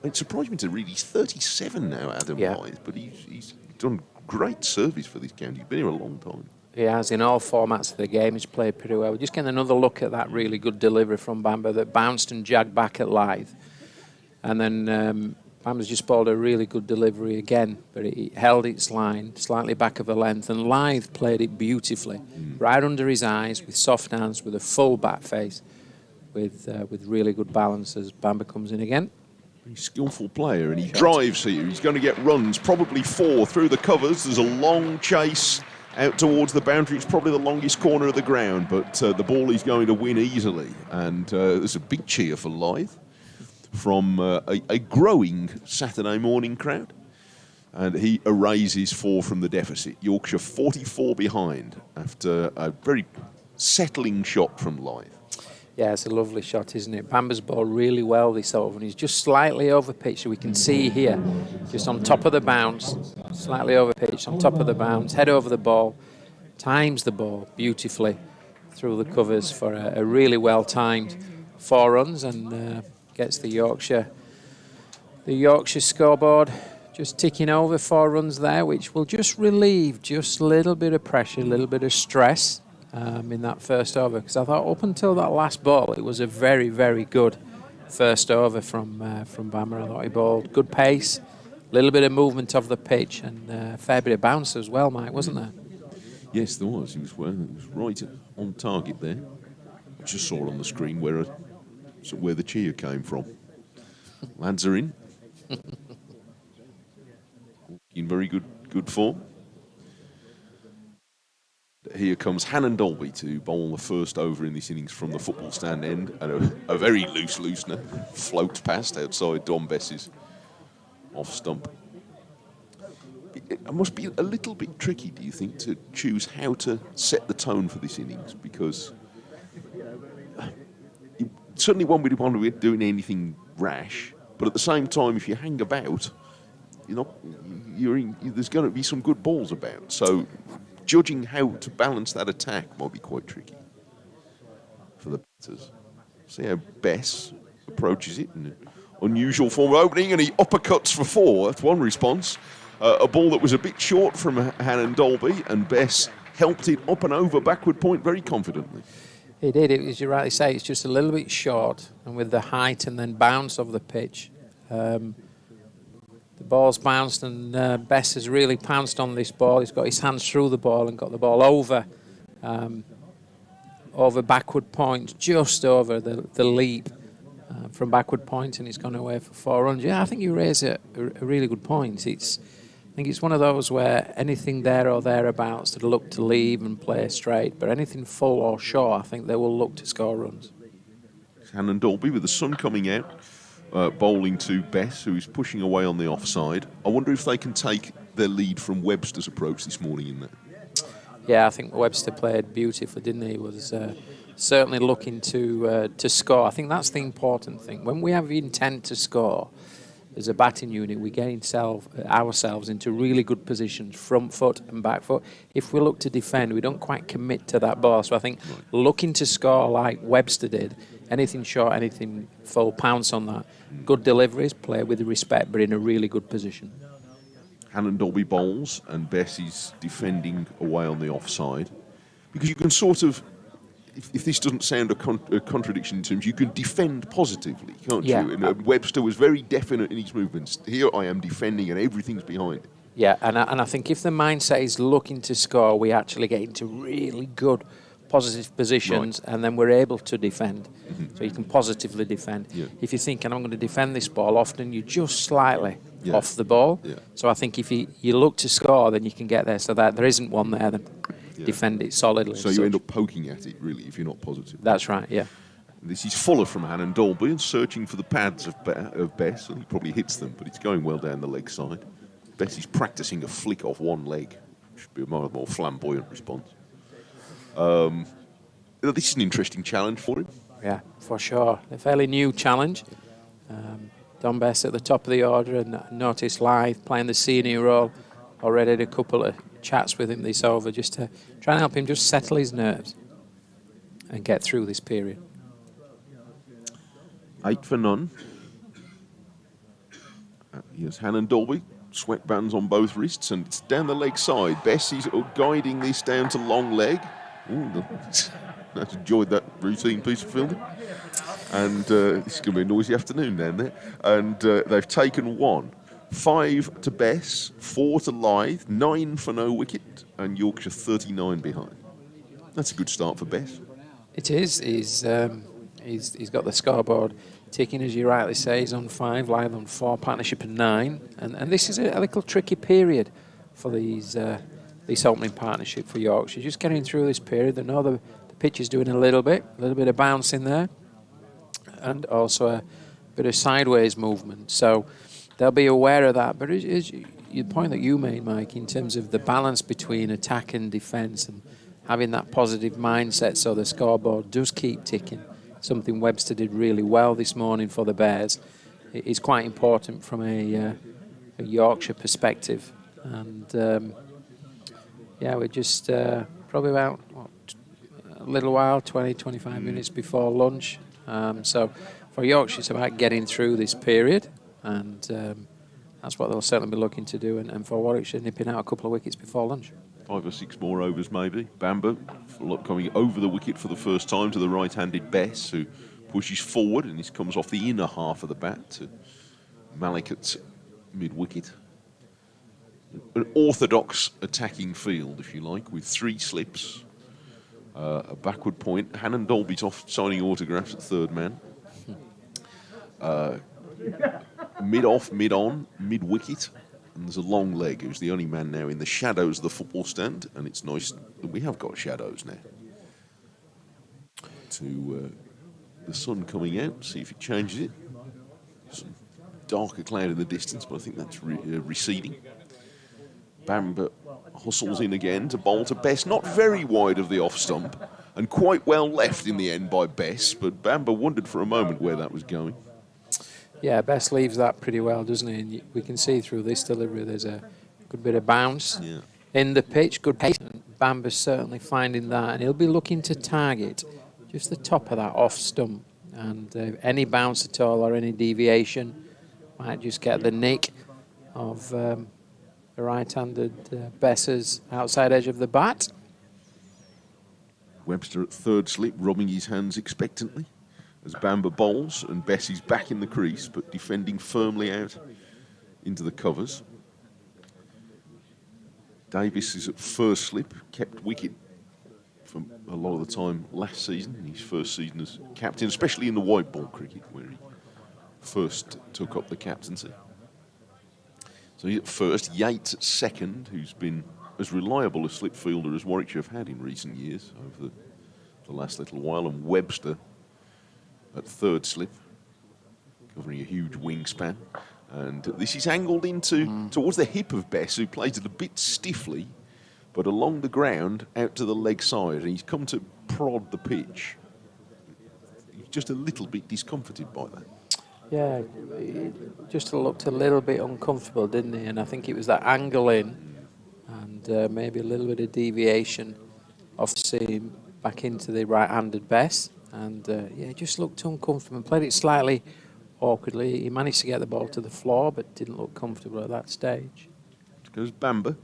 It surprised me to read he's 37 now, Adam Lythe, but he's done great service for this county. He's been here a long time. He has, in all formats of the game. He's played pretty well. We're just getting another look at that really good delivery from Bamber that bounced and jagged back at Lythe. And then Bamber's just bowled a really good delivery again, but it held its line slightly back of a length, and Lythe played it beautifully, right under his eyes, with soft hands, with a full back face, with really good balance as Bamber comes in again. He's a skillful player, and he drives here. He's going to get runs, probably 4 through the covers. There's a long chase out towards the boundary. It's probably the longest corner of the ground, but the ball is going to win easily. And there's a big cheer for Lythe from a growing Saturday morning crowd. And he erases 4 from the deficit. Yorkshire 44 behind after a very settling shot from Lythe. Yeah, it's a lovely shot, isn't it? Bamber's bowled really well this over, and he's just slightly over pitch, so we can see here, just on top of the bounce, slightly over pitch, on top of the bounce, head over the ball, times the ball beautifully through the covers for a really well-timed 4 runs, and gets the Yorkshire scoreboard just ticking over 4 runs there, which will just relieve just a little bit of pressure, a little bit of stress in that first over, because I thought up until that last ball it was a very, very good first over from Bamber. I thought he bowled good pace, a little bit of movement of the pitch, and a fair bit of bounce as well, Mike, wasn't there? Yes, there was. He was right on target there. I just saw on the screen where the cheer came from. Lads are in. In very good form. Here comes Hannon Dolby to bowl the first over in this innings from the football stand end, and a very loose loosener floats past outside Don Bess's off stump. It must be a little bit tricky, do you think, to choose how to set the tone for this innings, because certainly one would want to be doing anything rash, but at the same time, if you hang about, there's going to be some good balls about. So judging how to balance that attack might be quite tricky for the batters. See how Bess approaches it in an unusual form of opening, and he uppercuts for 4. That's one response. A ball that was a bit short from Hannon Dolby, and Bess helped it up and over backward point very confidently. He did. As you rightly say, it's just a little bit short, and with the height and then bounce of the pitch, the ball's bounced, and Bess has really pounced on this ball. He's got his hands through the ball and got the ball over backward point, just over the leap from backward point, and he's gone away for 4 runs. Yeah, I think you raise a really good point. I think it's one of those where anything there or thereabouts that look to leave and play straight, but anything full or short, I think they will look to score runs. Hannon Dolby with the sun coming out. Bowling to Bess, who is pushing away on the offside. I wonder if they can take their lead from Webster's approach this morning in that. Yeah, I think Webster played beautifully, didn't he? He was certainly looking to score. I think that's the important thing. When we have intent to score as a batting unit, we get ourselves into really good positions, front foot and back foot. If we look to defend, we don't quite commit to that ball. So I think looking to score like Webster did, anything short, anything full, pounce on that. Good deliveries, play with respect, but in a really good position. Hannon Dolby bowls, and Bess is defending away on the offside. Because you can sort of, if this doesn't sound a contradiction in terms, you can defend positively, can't you? And Webster was very definite in his movements. Here I am defending, and everything's behind it. Yeah, and I think if the mindset is looking to score, we actually get into really good positive positions, and then we're able to defend. So you can positively defend. Yeah. If you're thinking, I'm going to defend this ball, often you're just slightly off the ball. Yeah. So I think if you look to score, then you can get there. So that there isn't one there, then defend it solidly. So you end up poking at it, really, if you're not positive. That's right, yeah. This is Fuller from Hannon Dolby, and searching for the pads of Bess, and he probably hits them, but it's going well down the leg side. Bess is practising a flick off one leg. Should be a more flamboyant response. This is an interesting challenge for him. Yeah, for sure. A fairly new challenge. Don Bess at the top of the order, and notice Lythe playing the senior role. Already had a couple of chats with him this over, just to try and help him just settle his nerves and get through this period. 8 for none. Here's Hannon Dolby sweatbands on both wrists, and it's down the leg side. Bess is guiding this down to long leg. Ooh, I've enjoyed that routine piece of fielding. And this is going to be a noisy afternoon down there. And they've taken 1. 5 to Bess, 4 to Lythe, 9 for no wicket, and Yorkshire 39 behind. That's a good start for Bess. It is. He's got the scoreboard ticking, as you rightly say. He's on 5, Lythe on 4, partnership at 9. And this is a little tricky period for this opening partnership for Yorkshire. Just getting through this period. They know the pitch is doing a little bit of bounce in there, and also a bit of sideways movement. So they'll be aware of that. But it's the point that you made, Mike, in terms of the balance between attack and defence and having that positive mindset so the scoreboard does keep ticking, something Webster did really well this morning for the Bears, is quite important from a Yorkshire perspective. And we're just probably about a little while, 20-25 minutes before lunch. So for Yorkshire, it's about getting through this period, and that's what they'll certainly be looking to do. And for Warwickshire, nipping out a couple of wickets before lunch. 5 or 6 more overs maybe. Bamber coming over the wicket for the first time to the right-handed Bess, who pushes forward, and this comes off the inner half of the bat to Malik at mid-wicket. An orthodox attacking field, if you like, with 3 slips, a backward point. Hannon Dolby's off signing autographs at third man. Mid-off, mid-on, mid-wicket. And there's a long leg who's the only man now in the shadows of the football stand, and it's nice that we have got shadows now. To the sun coming out, see if it changes it. Some darker cloud in the distance, but I think that's receding. Bamber hustles in again to bowl to Bess, not very wide of the off stump, and quite well left in the end by Bess, but Bamber wondered for a moment where that was going. Yeah, Bess leaves that pretty well, doesn't he? And we can see through this delivery there's a good bit of bounce in the pitch, good pace. Bamber's certainly finding that, and he'll be looking to target just the top of that off stump. And any bounce at all or any deviation might just get the nick of the right-handed Bess's outside edge of the bat. Webster at third slip, rubbing his hands expectantly as Bamber bowls, and Bess is back in the crease but defending firmly out into the covers. Davis is at first slip, kept wicket for a lot of the time last season, in his first season as captain, especially in the white ball cricket where he first took up the captaincy. So he's at first, Yates at second, who's been as reliable a slip fielder as Warwickshire have had in recent years over the last little while, and Webster at third slip, covering a huge wingspan. And this is angled into towards the hip of Bess, who plays it a bit stiffly, but along the ground out to the leg side, and he's come to prod the pitch. He's just a little bit discomforted by that. Yeah, he just looked a little bit uncomfortable, didn't he? And I think it was that angle in and maybe a little bit of deviation off the seam back into the right-handed Bess. And he just looked uncomfortable and played it slightly awkwardly. He managed to get the ball to the floor, but didn't look comfortable at that stage. It goes Bamber.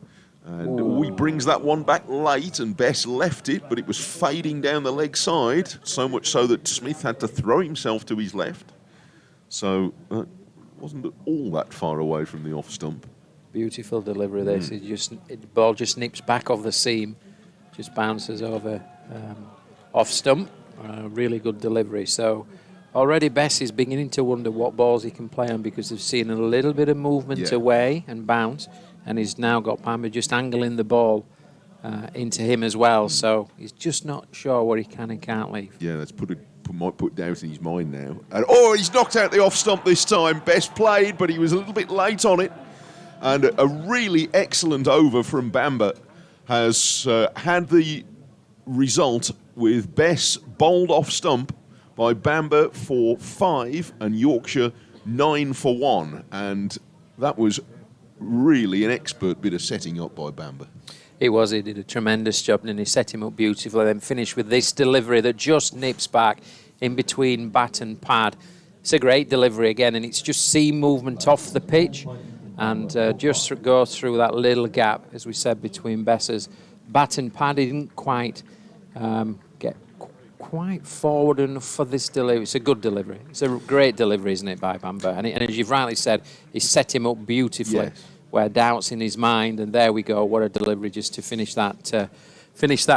And he brings that one back late, and Bess left it, but it was fading down the leg side, so much so that Smith had to throw himself to his left. So it wasn't all that far away from the off stump. Beautiful delivery this. The ball just nips back off the seam, just bounces over off stump. Really good delivery. So already Bess is beginning to wonder what balls he can play on, because they've seen a little bit of movement away and bounce, and he's now got Bamber just angling the ball into him as well. So he's just not sure where he can and can't leave. Yeah, that's might put doubt in his mind now. And he's knocked out the off stump this time. Bess played, but he was a little bit late on it. And a really excellent over from Bamber has had the result with Bess bowled off stump by Bamber for 5 and Yorkshire 9 for 1. And that was really an expert bit of setting up by Bamber. It was. He did a tremendous job, and he set him up beautifully, then finished with this delivery that just nips back in between bat and pad. It's a great delivery again, and it's just seam movement off the pitch. and just goes through that little gap, as we said, between Bess's bat and pad. He didn't quite get quite forward enough for this delivery. It's a good delivery. It's a great delivery, isn't it, by Bamber? And as you've rightly said, he set him up beautifully, Yes. where doubt's in his mind, and there we go. What a delivery just to finish that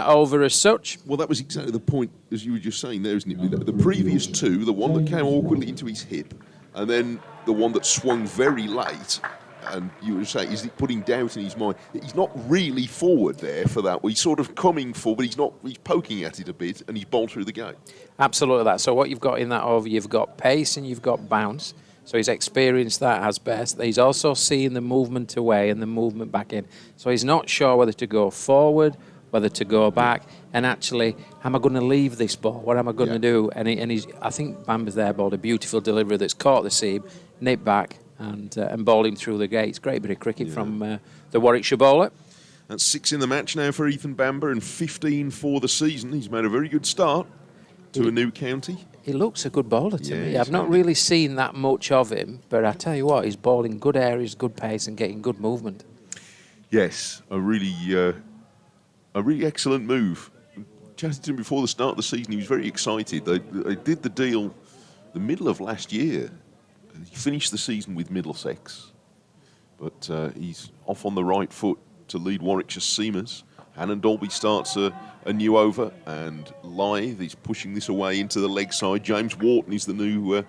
over as such. Well, that was exactly the point, as you were just saying there, isn't it? The previous two, the one that came awkwardly into his hip, and then the one that swung very late, and you were saying, is it putting doubt in his mind? He's not really forward there for that. He's sort of coming forward, but he's poking at it a bit, and he's bowled through the gate. Absolutely that. So what you've got in that over, you've got pace and you've got bounce. So he's experienced that as best. He's also seen the movement away and the movement back in. So he's not sure whether to go forward, whether to go back, and actually, am I going to leave this ball? What am I going to do? And he's, I think Bamber's there bowled a beautiful delivery that's caught the seam, nipped back, and bowled him through the gates. Great bit of cricket from the Warwickshire bowler. That's 6 in the match now for Ethan Bamber and 15 for the season. He's made a very good start to a new county. He looks a good bowler to me. he's I've not handy. really seen that much of him, but I tell you what, he's bowling good areas, good pace, and getting good movement. Yes, a really excellent move. Chatted to him before the start of the season. He was very excited. They did the deal the middle of last year. He finished the season with Middlesex, but he's off on the right foot to lead Warwickshire seamers. Hannon Dolby starts a new over, and Lythe is pushing this away into the leg side. James Wharton is the new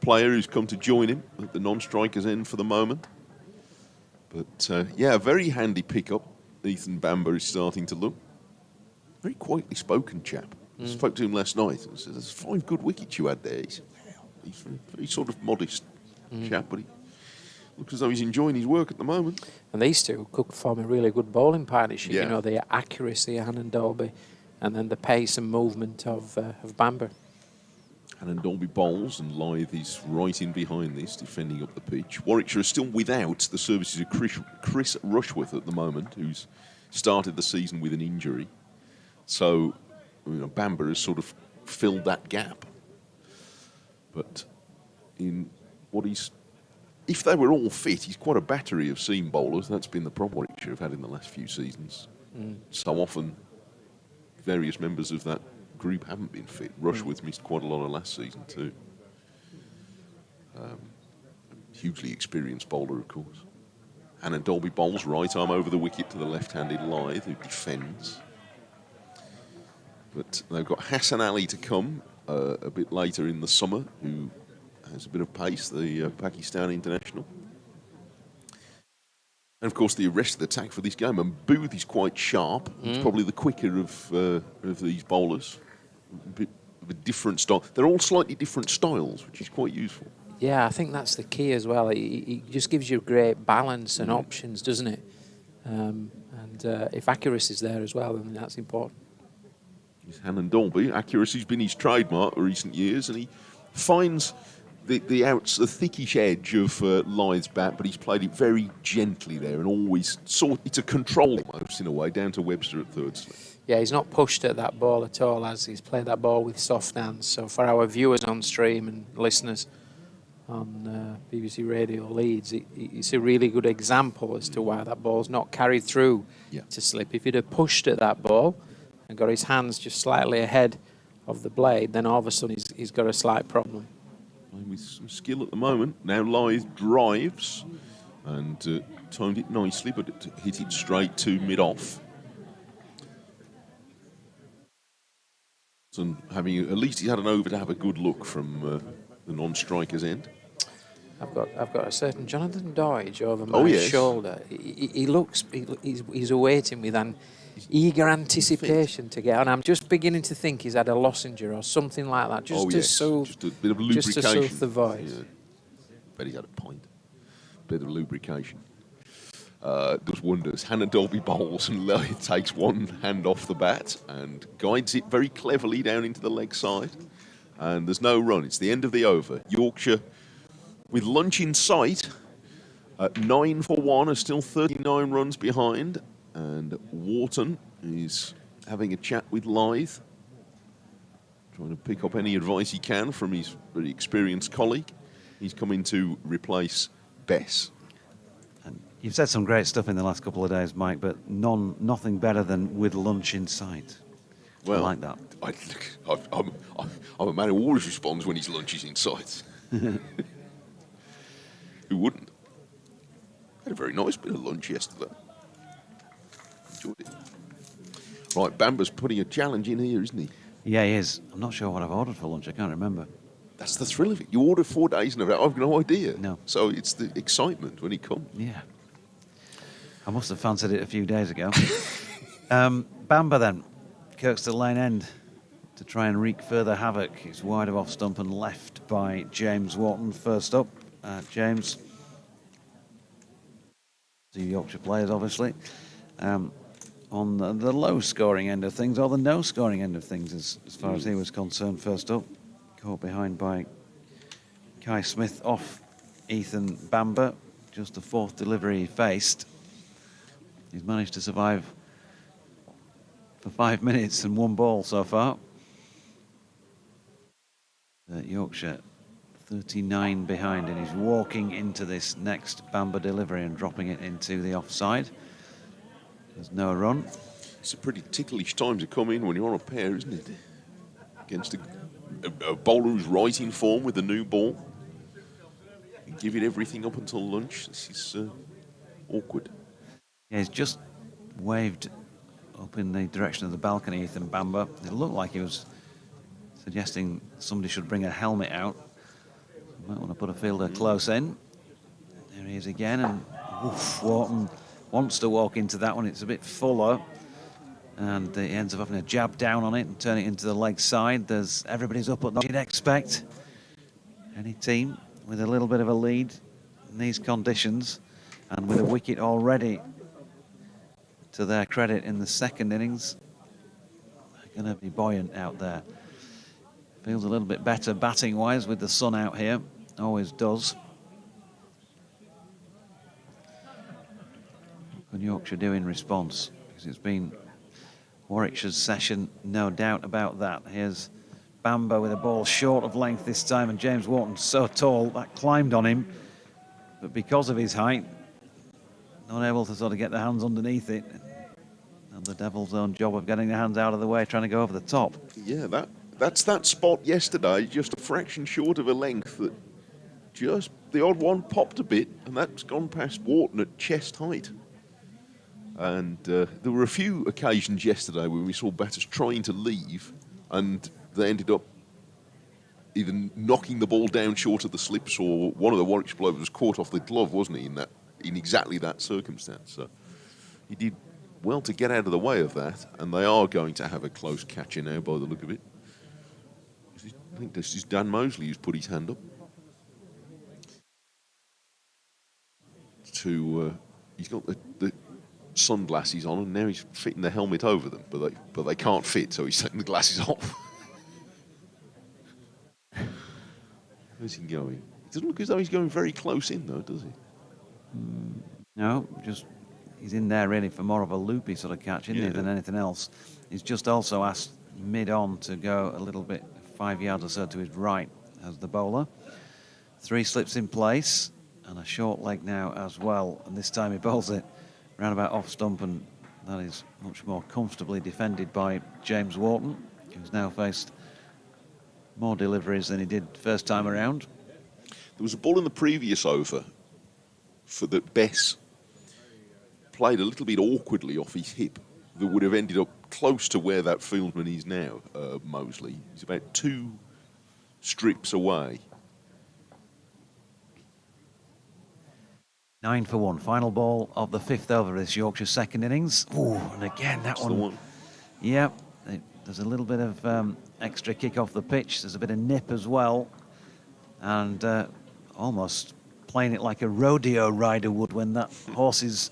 player who's come to join him at the non-strikers end for the moment. But a very handy pickup. Ethan Bamber is starting to look. Very quietly spoken chap. I spoke to him last night. I said, "There's 5 good wickets you had there." He said, "Wow." He's very sort of modest chap, but he looks as though he's enjoying his work at the moment. And these two could form a really good bowling partnership. Yeah. You know, the accuracy of Hannon Dolby, and then the pace and movement of Bamber. Hannon Dolby bowls, and Lythe is right in behind this, defending up the pitch. Warwickshire is still without the services of Chris Rushworth at the moment, who's started the season with an injury. So, Bamber has sort of filled that gap. But if they were all fit, he's quite a battery of seam bowlers. That's been the problem Warwickshire have had in the last few seasons. So often, various members of that group haven't been fit. Rushworth missed quite a lot of last season too. Hugely experienced bowler, of course. Hannon Dolby bowls right arm over the wicket to the left-handed Lythe, who defends. But they've got Hassan Ali to come a bit later in the summer, who has a bit of pace, the Pakistan international. And of course, the arrested attack for this game. And Booth is quite sharp. He's probably the quicker of these bowlers. A bit of a different style. They're all slightly different styles, which is quite useful. Yeah, I think that's the key as well. He just gives you great balance and options, doesn't it? And if accuracy is there as well, then that's important. He's Hannon Dolby. Accuracy's been his trademark in recent years, and he finds the thickish edge of Lythe's bat, but he's played it very gently there, and always it's a control almost in a way, down to Webster at third slip. Yeah, he's not pushed at that ball at all, as he's played that ball with soft hands. So for our viewers on stream and listeners on BBC Radio Leeds, it's a really good example as to why that ball's not carried through to slip. If he'd have pushed at that ball and got his hands just slightly ahead of the blade, then all of a sudden he's got a slight problem. With some skill at the moment. Now Lythe drives and timed it nicely, but it hit it straight to mid-off. And at least he's had an over to have a good look from the non-striker's end. I've got a certain Jonathan Doidge over my shoulder. He looks he's awaiting with an eager anticipation to get on. I'm just beginning to think he's had a lozenge or something like that, just a bit of lubrication. Just to soothe the voice. Yeah. Bet he's had a pint. Bit of lubrication. Does wonders. Hannon Dolby bowls, and Lythe takes one hand off the bat and guides it very cleverly down into the leg side. And there's no run. It's the end of the over. Yorkshire, with lunch in sight, 9 for 1, are still 39 runs behind. And Wharton is having a chat with Lythe, trying to pick up any advice he can from his very experienced colleague. He's coming to replace Bess. You've said some great stuff in the last couple of days, Mike, but nothing better than with lunch in sight. Well, I like that. I'm a man who always responds when his lunch is in sight. Who wouldn't? Had a very nice bit of lunch yesterday. Enjoyed it. Right, Bamba's putting a challenge in here, isn't he? Yeah, he is. I'm not sure what I've ordered for lunch. I can't remember. That's the thrill of it. You order 4 days in a row. I've no idea. No. So it's the excitement when he comes. Yeah. I must have fancied it a few days ago. Bamba then. Kirkstall Lane end to try and wreak further havoc. He's wide of off stump and left by James Wharton. First up, James. The Yorkshire players, obviously. On the low-scoring end of things, or the no-scoring end of things, as far as he was concerned. First up, caught behind by Kai Smith off Ethan Bamba. Just the fourth delivery he faced. He's managed to survive for 5 minutes and 1 ball so far. Yorkshire 39 behind, and he's walking into this next Bamba delivery and dropping it into the offside. There's no run. It's a pretty ticklish time to come in when you're on a pair, isn't it? Against a bowler who's right in form with a new ball. You give it everything up until lunch. This is awkward. Yeah, he's just waved up in the direction of the balcony, Ethan Bamba. It looked like he was suggesting somebody should bring a helmet out. Might want to put a fielder close in. There he is again, and Wharton wants to walk into that one. It's a bit fuller, and he ends up having a jab down on it and turn it into the leg side. Everybody's up at the you'd expect. Any team with a little bit of a lead in these conditions, and with a wicket already to their credit in the second innings, they're going to be buoyant out there. Feels a little bit better batting-wise with the sun out here. Always does. What can Yorkshire do in response? Because it's been Warwickshire's session, no doubt about that. Here's Bamba with a ball short of length this time, and James Wharton so tall that climbed on him, but because of his height, not able to sort of get the hands underneath it. And the Devil's own job of getting the hands out of the way, trying to go over the top. Yeah, that's that spot yesterday, just a fraction short of a length that just the odd one popped a bit, and that's gone past Wharton at chest height. And there were a few occasions yesterday when we saw batters trying to leave, and they ended up either knocking the ball down short of the slips, or one of the Warwickshire players was caught off the glove, wasn't he, in exactly that circumstance. So he did well to get out of the way of that, and they are going to have a close catcher now by the look of it. I think this is Dan Mosley who's put his hand up. He's got the sunglasses on, and now he's fitting the helmet over them, but they can't fit, so he's taking the glasses off. Where's he going? It doesn't look as though he's going very close in, though, does he? No, just he's in there really for more of a loopy sort of catch, isn't he, than anything else. He's just also asked mid-on to go a little bit 5 yards or so to his right as the bowler. 3 slips in place and a short leg now as well, and this time he bowls it round about off stump, and that is much more comfortably defended by James Wharton, who's now faced more deliveries than he did first time around. There was a ball in the previous over for that Bess played a little bit awkwardly off his hip that would have ended up close to where that fieldsman is now, Mosley. He's about 2 strips away. 9 for 1. Final ball of the 5th over this Yorkshire second innings. Ooh, and again, That's the one. Yep, there's a little bit of extra kick off the pitch. There's a bit of nip as well. And almost playing it like a rodeo rider would when that horse is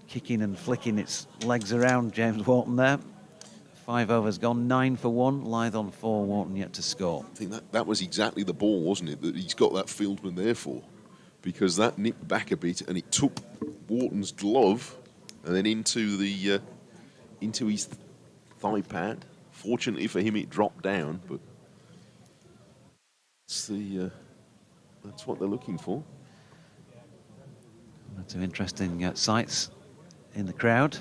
kicking and flicking its legs around. James Wharton there. 5 overs gone, 9 for 1. Lyth on 4, Wharton yet to score. I think that was exactly the ball, wasn't it, that he's got that fieldsman there for? Because that nipped back a bit and it took Wharton's glove and then into his thigh pad. Fortunately for him, it dropped down, but that's what they're looking for. Two interesting sights in the crowd.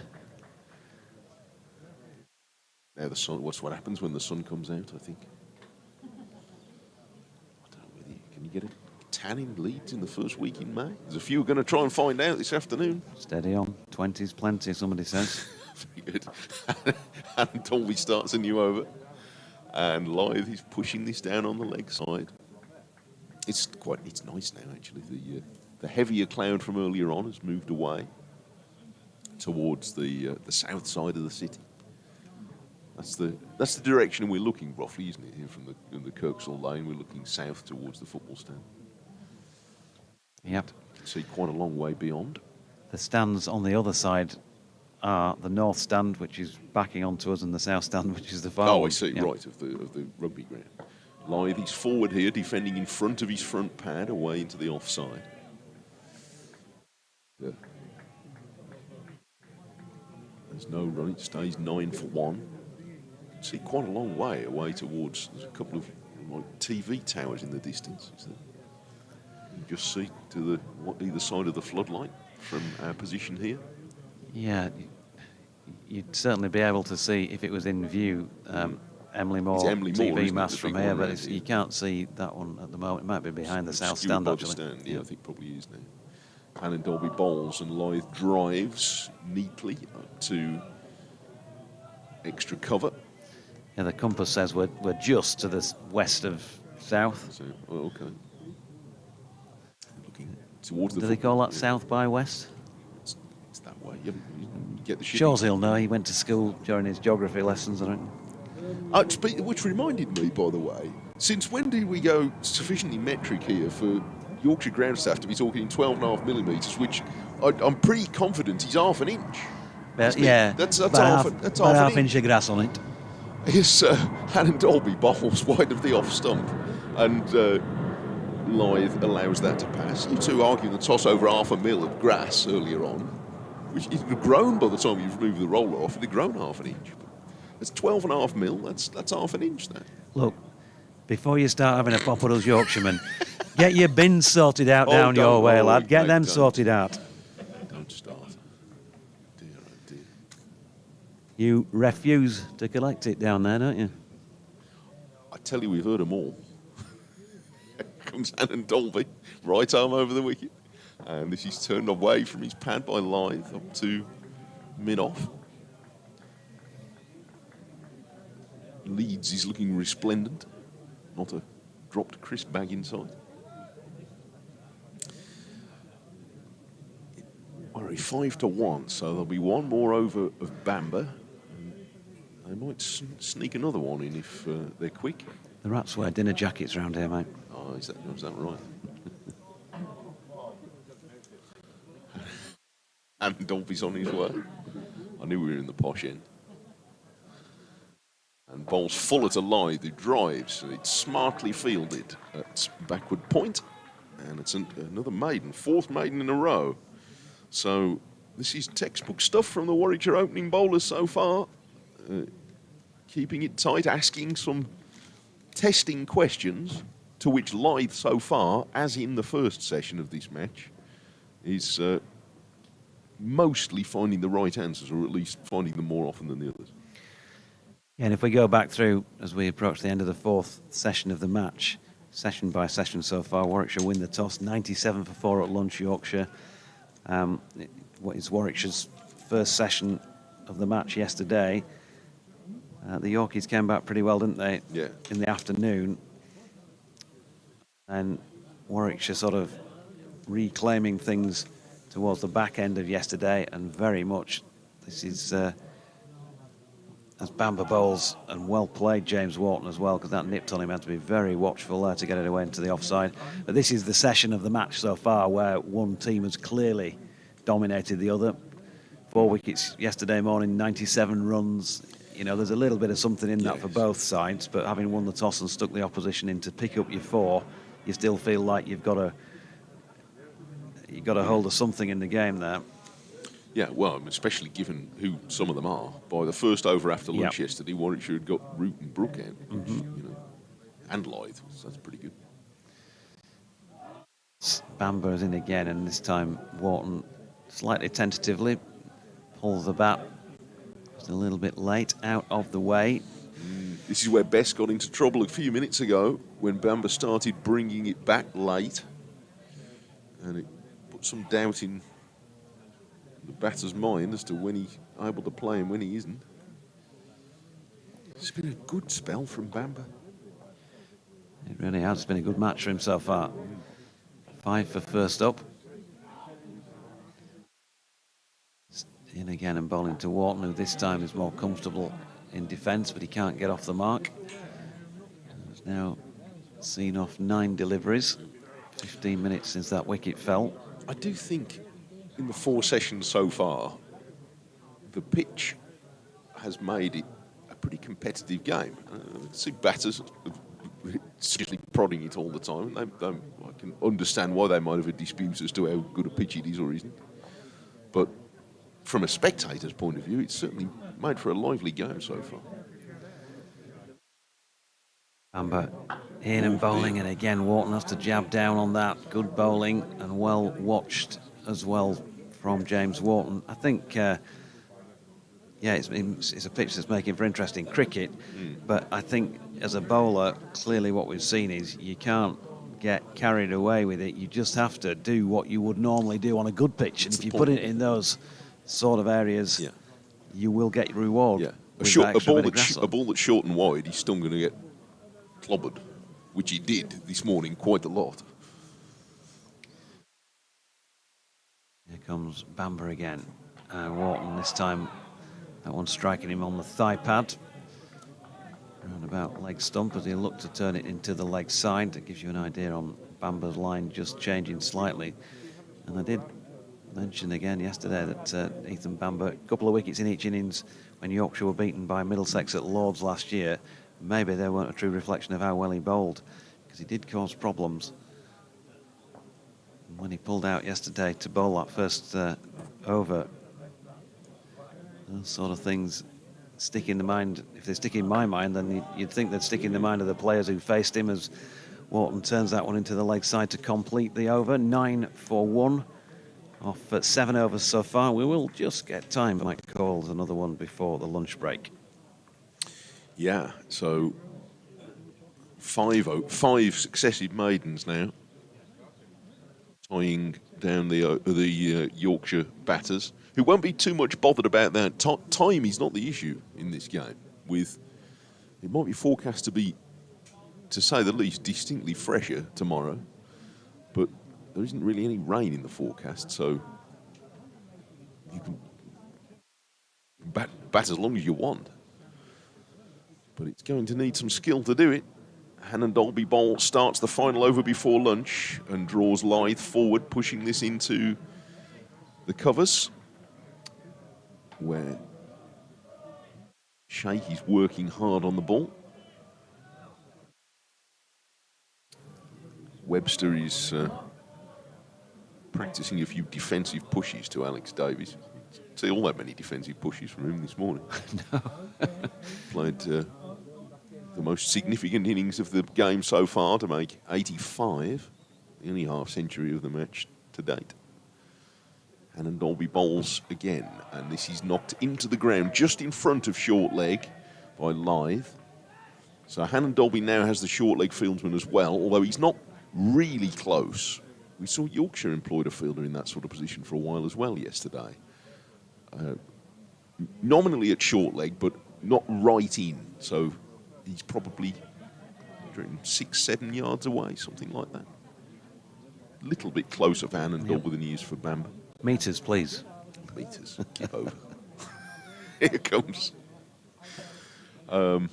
Now the sun. What's what happens when the sun comes out? I think. I don't know whether can you get a tan in Leeds in the first week in May? There's a few going to try and find out this afternoon. Steady on. 20's plenty, somebody says. Very good. And Dolby starts a new over. And Lythe is pushing this down on the leg side. It's nice now, actually. The heavier cloud from earlier on has moved away towards the south side of the city. That's the direction we're looking, roughly, isn't it? Here from the Kirksall Lane, we're looking south towards the football stand. Yep. You can see quite a long way beyond. The stands on the other side are the north stand, which is backing onto us, and the south stand, which is the far Oh, one. I see. Yep. Right, of the rugby ground. Lythe, he's forward here, defending in front of his front pad, away into the offside. Yeah. There's no run. It stays 9 for 1. You can see quite a long way away towards. There's a couple of like TV towers in the distance. You just see to either side of the floodlight from our position here. Yeah, you'd certainly be able to see if it was in view. Emily Moore TV mast from here, but you can't see that one at the moment. It might be behind the south stand, actually. Yeah, I think probably is now. Alan Dolby bowls and Lythe drives neatly up to extra cover. Yeah, the compass says we're just to the west of south. So, okay. Looking towards the. Do they call that south by west? It's that way. You get the. Shaw's he'll know. He went to school during his geography lessons, I think. Which reminded me, by the way, since when do we go sufficiently metric here for Yorkshire ground staff to be talking 12.5 millimetres, which I'm pretty confident is half an inch. Yeah, that's about half an inch of grass on it. Here's Hannon Dolby bowls wide of the off stump, and Lythe allows that to pass. You two arguing the toss over half a mil of grass earlier on, which it had grown by the time you've removed the roller off. It had grown half an inch. It's 12.5 mil. That's half an inch there. Look, before you start having a pop at us Yorkshiremen, get your bins sorted out down your way, lad. Get them sorted out. Don't start. Dear, oh dear. You refuse to collect it down there, don't you? I tell you, we've heard them all. Here comes Hannon Dolby, right arm over the wicket. And this is turned away from his pad by Lythe up to mid-off. Leeds is looking resplendent. Not a dropped crisp bag inside. Worry 5 to 1, so there'll be one more over of Bamber. They might sneak another one in if they're quick. The rats wear dinner jackets round here, mate. Oh, is that right? And Dolby's on his way. I knew we were in the posh end. And bowls fuller to Lythe, who drives, and it's smartly fielded at backward point. And it's another maiden, fourth maiden in a row. So this is textbook stuff from the Warwickshire opening bowlers so far. Keeping it tight, asking some testing questions, to which Lythe so far, as in the first session of this match, is mostly finding the right answers, or at least finding them more often than the others. Yeah, and if we go back through, as we approach the end of the fourth session of the match, session by session so far, Warwickshire win the toss, 97 for 4 at lunch, Yorkshire. It's Warwickshire's first session of the match yesterday. The Yorkies came back pretty well, didn't they? Yeah. In the afternoon. And Warwickshire sort of reclaiming things towards the back end of yesterday, and very much this is as Bamber bowls, and well played James Wharton as well, because that nipped on him. Had to be very watchful there to get it away into the offside. But this is the session of the match so far where one team has clearly dominated the other. 4 wickets yesterday morning, 97 runs. You know, there's a little bit of something in that for both sides, but having won the toss and stuck the opposition in to pick up your 4, you still feel like you've got a hold of something in the game there. Yeah, well, especially given who some of them are. By the first over after lunch yesterday, Warwickshire had got Root and Brook out, which, you know, and Lythe, so that's pretty good. Bamber's in again, and this time Wharton slightly tentatively pulls the bat. Just a little bit late, out of the way. This is where Bess got into trouble a few minutes ago when Bamber started bringing it back late. And it put some doubt in the batter's mind as to when he's able to play and when he isn't. It's been a good spell from Bamber. It really has. It's been a good match for him so far. 5 for first up. In again and bowling to Wharton, who this time is more comfortable in defence, but he can't get off the mark. He's now seen off 9 deliveries. 15 minutes since that wicket fell. I do think in the 4 sessions so far, the pitch has made it a pretty competitive game. I see batters seriously prodding it all the time. I can understand why they might have a dispute as to how good a pitch it is or isn't. But from a spectator's point of view, it's certainly made for a lively game so far. Bamber in and bowling, and again Wharton has to jab down on that. Good bowling and well watched as well from James Wharton. I think, it's a pitch that's making for interesting cricket, but I think as a bowler, clearly what we've seen is you can't get carried away with it. You just have to do what you would normally do on a good pitch, and if you put it in those sort of areas, you will get reward. Yeah, a ball that's short and wide, he's still going to get clobbered, which he did this morning quite a lot. Here comes Bamber again. Wharton this time, that one striking him on the thigh pad. Around about leg stump as he looked to turn it into the leg side. That gives you an idea on Bamber's line just changing slightly. And I did mention again yesterday that Ethan Bamber, a couple of wickets in each innings when Yorkshire were beaten by Middlesex at Lords last year. Maybe they weren't a true reflection of how well he bowled, because he did cause problems. And when he pulled out yesterday to bowl that first over, those sort of things stick in the mind. If they stick in my mind, then you'd think they'd stick in the mind of the players who faced him, as Wharton turns that one into the leg side to complete the over. 9 for 1 off at 7 overs so far. We will just get time. Mike calls another one before the lunch break. Yeah, so 5 successive maidens now, tying down the Yorkshire batters, who won't be too much bothered about that. Time is not the issue in this game. It might be forecast to be, to say the least, distinctly fresher tomorrow, but there isn't really any rain in the forecast, so you can bat as long as you want. But it's going to need some skill to do it. Hannon Dolby Bowl starts the final over before lunch and draws Lythe forward, pushing this into the covers, where Sheikh is working hard on the ball. Webster is practicing a few defensive pushes to Alex Davies. See all that many defensive pushes from him this morning. No. Played the most significant innings of the game so far to make 85, the only half century of the match to date. Hannon Dolby bowls again, and this is knocked into the ground just in front of short leg by Lythe. So Hannon Dolby now has the short leg fieldsman as well, although he's not really close. We saw Yorkshire employed a fielder in that sort of position for a while as well yesterday. Nominally at short leg, but not right in. So he's probably 6-7 yards away, something like that. A little bit closer for Hannon Dolby than he is for Bamber. Meters, please. Meters. Keep over. Here comes Hannon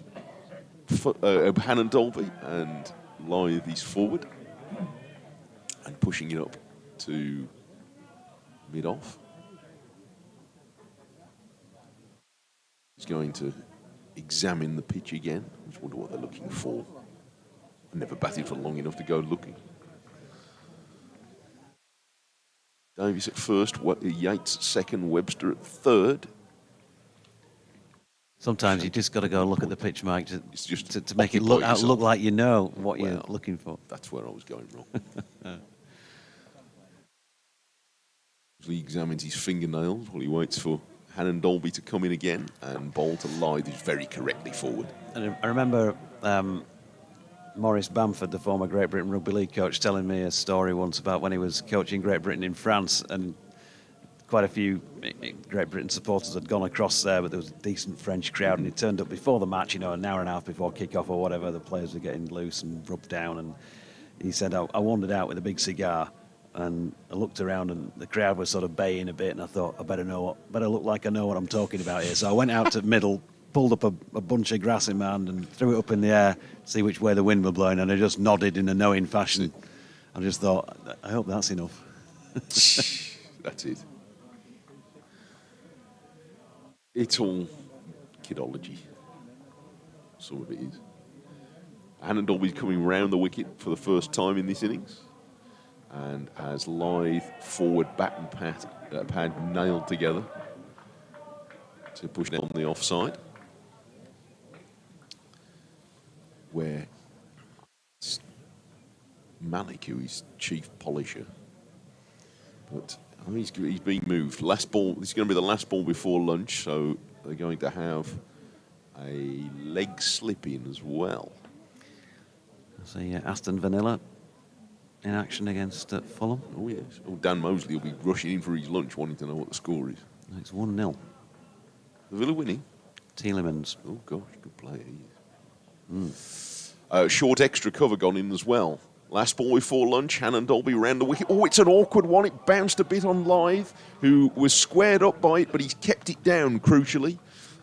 Dolby, and Lythe is forward and pushing it up to mid-off. He's going to examine the pitch again. I just wonder what they're looking for. I never batted for long enough to go looking. Davies at first, Yates second, Webster at third. Sometimes you just got to go look at the pitch, Mike, to make it occupy look yourself. like you know what you're looking for. That's where I was going wrong. He examines his fingernails while he waits for Hannon Dolby to come in again and bowl to Lythe, who's very correctly forward. And I remember Maurice Bamford, the former Great Britain Rugby League coach, telling me a story once about when he was coaching Great Britain in France, and quite a few Great Britain supporters had gone across there, but there was a decent French crowd, and he turned up before the match, an hour and a half before kick-off or whatever. The players were getting loose and rubbed down, and he said, I wandered out with a big cigar, and I looked around and the crowd was sort of baying a bit, and I thought, I better look like I know what I'm talking about here. So I went out to the middle, pulled up a bunch of grass in my hand and threw it up in the air, see which way the wind was blowing, and I just nodded in a knowing fashion. I just thought, I hope that's enough. That's it. It's all kidology. Some of it is. Hannon Dolby's coming round the wicket for the first time in this innings. And has Lythe forward bat and pad nailed together to push down the offside, where it's Malik, who is chief polisher, but he's being moved. Last ball. This is going to be the last ball before lunch, so they're going to have a leg slip in as well. See Aston Vanilla in action against Fulham. Oh, yes. Oh, Dan Mosley will be rushing in for his lunch, wanting to know what the score is. It's 1-0. The Villa winning? Tielemans. Oh, gosh, good player he is. Short extra cover gone in as well. Last ball before lunch, Hannon Dolby round the wicket. Oh, it's an awkward one. It bounced a bit on Lythe, who was squared up by it, but he's kept it down, crucially.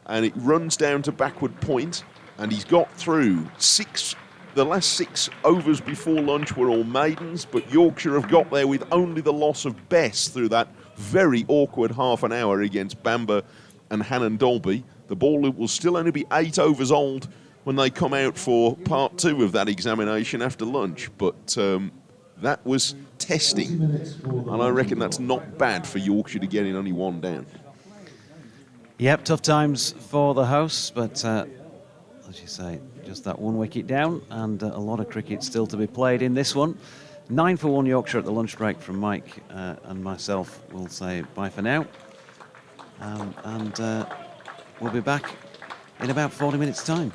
And it runs down to backward point, and he's got through six. The last 6 overs before lunch were all maidens, but Yorkshire have got there with only the loss of Bess through that very awkward half an hour against Bamber and Hannon Dolby. The ball will still only be 8 overs old when they come out for part 2 of that examination after lunch. But that was testing, and I reckon that's not bad for Yorkshire to get in only 1 down. Yep, tough times for the hosts, but as you say, just that 1 wicket down, and a lot of cricket still to be played in this one. 9 for 1 Yorkshire at the lunch break from Mike and myself. We'll say bye for now, and we'll be back in about 40 minutes' time.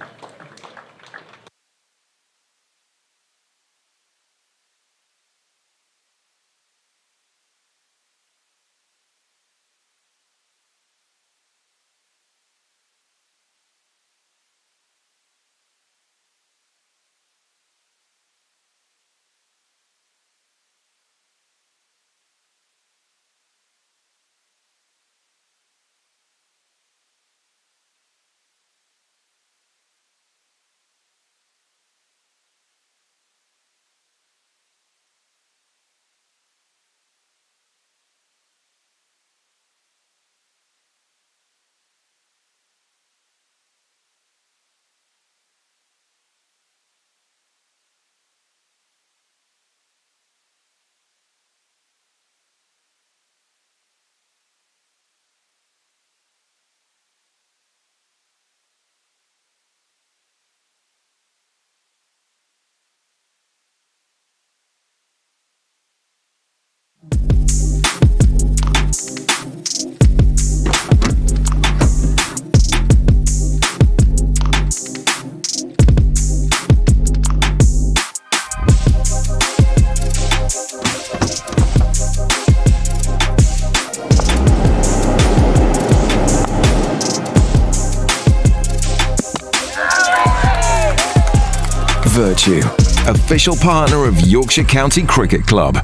Vertu, official partner of Yorkshire County Cricket Club.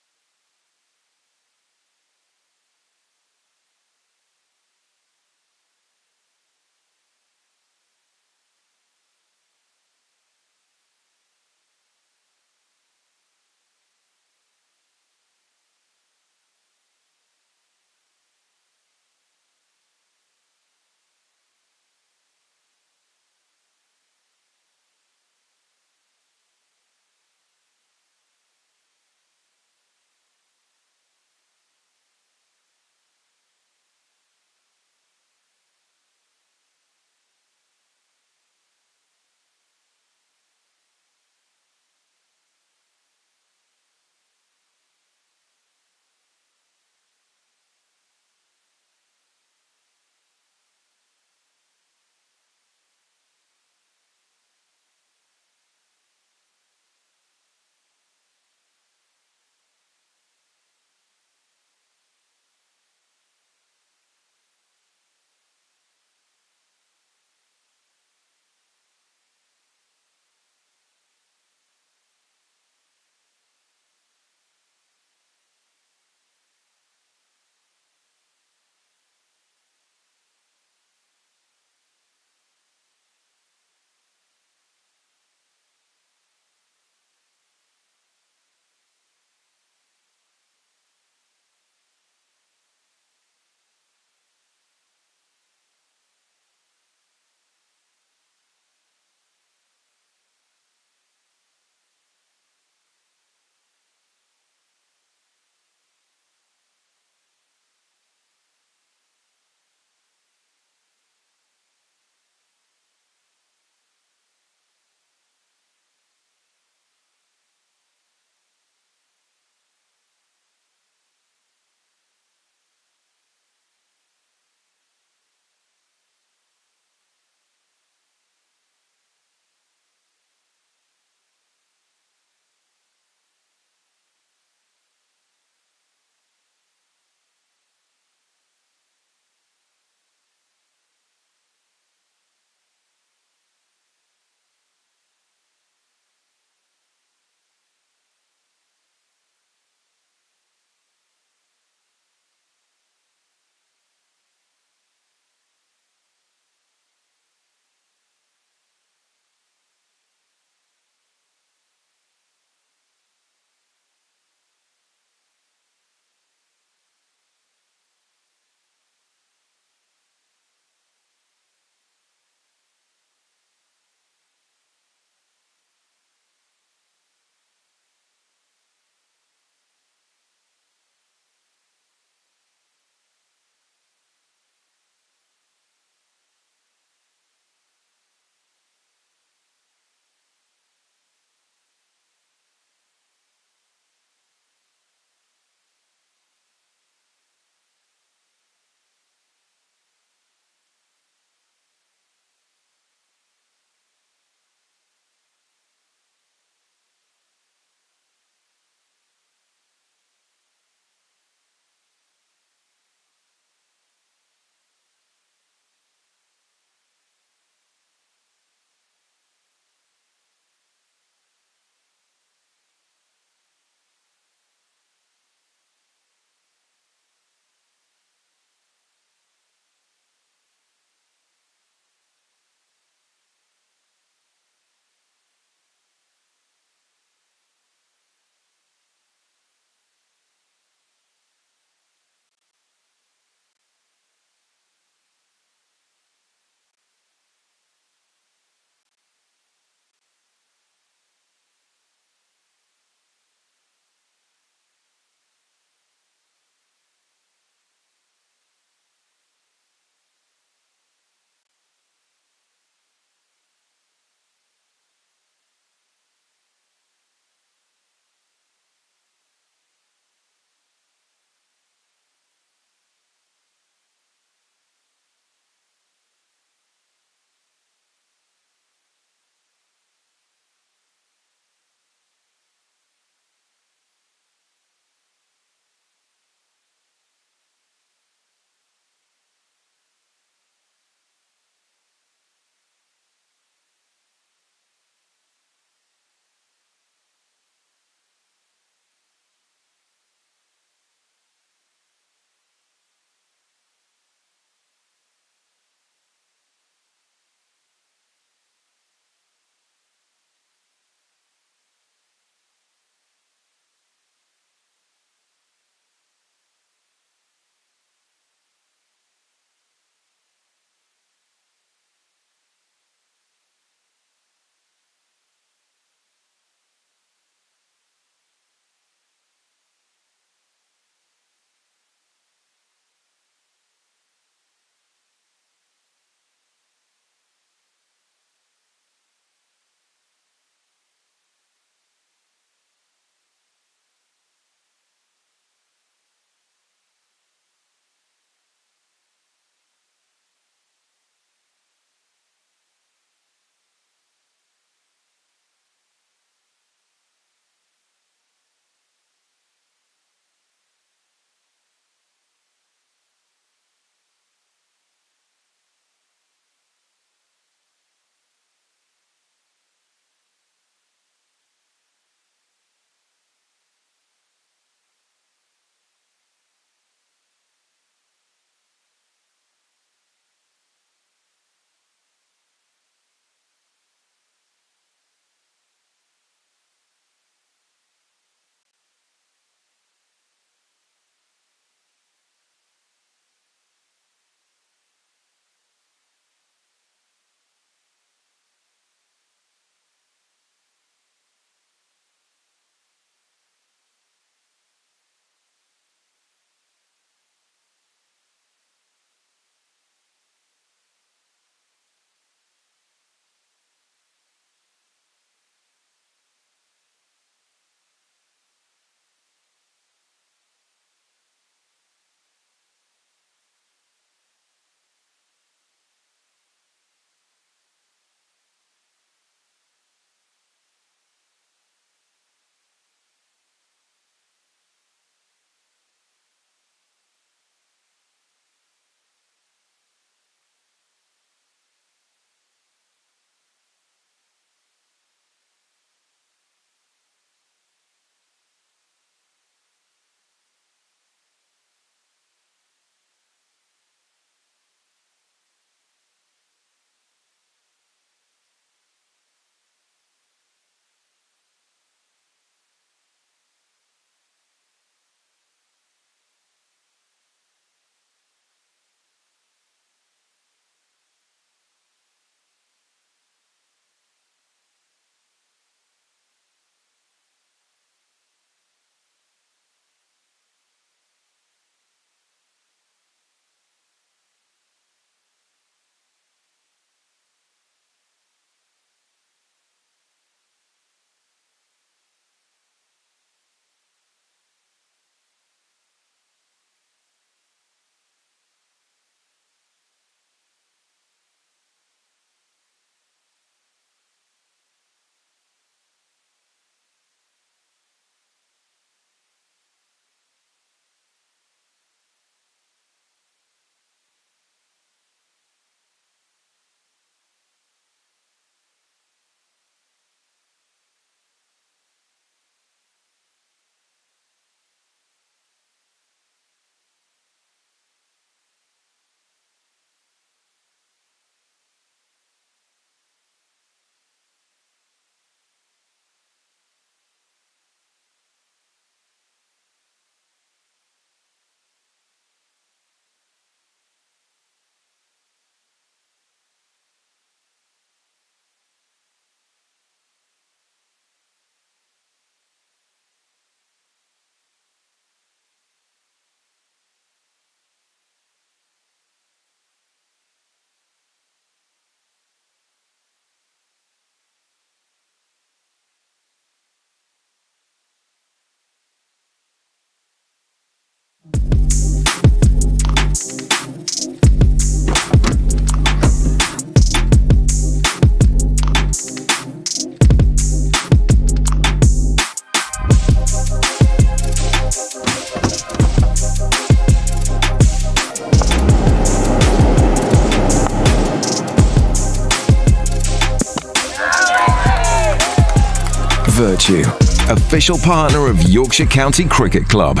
Vertu, official partner of Yorkshire County Cricket Club.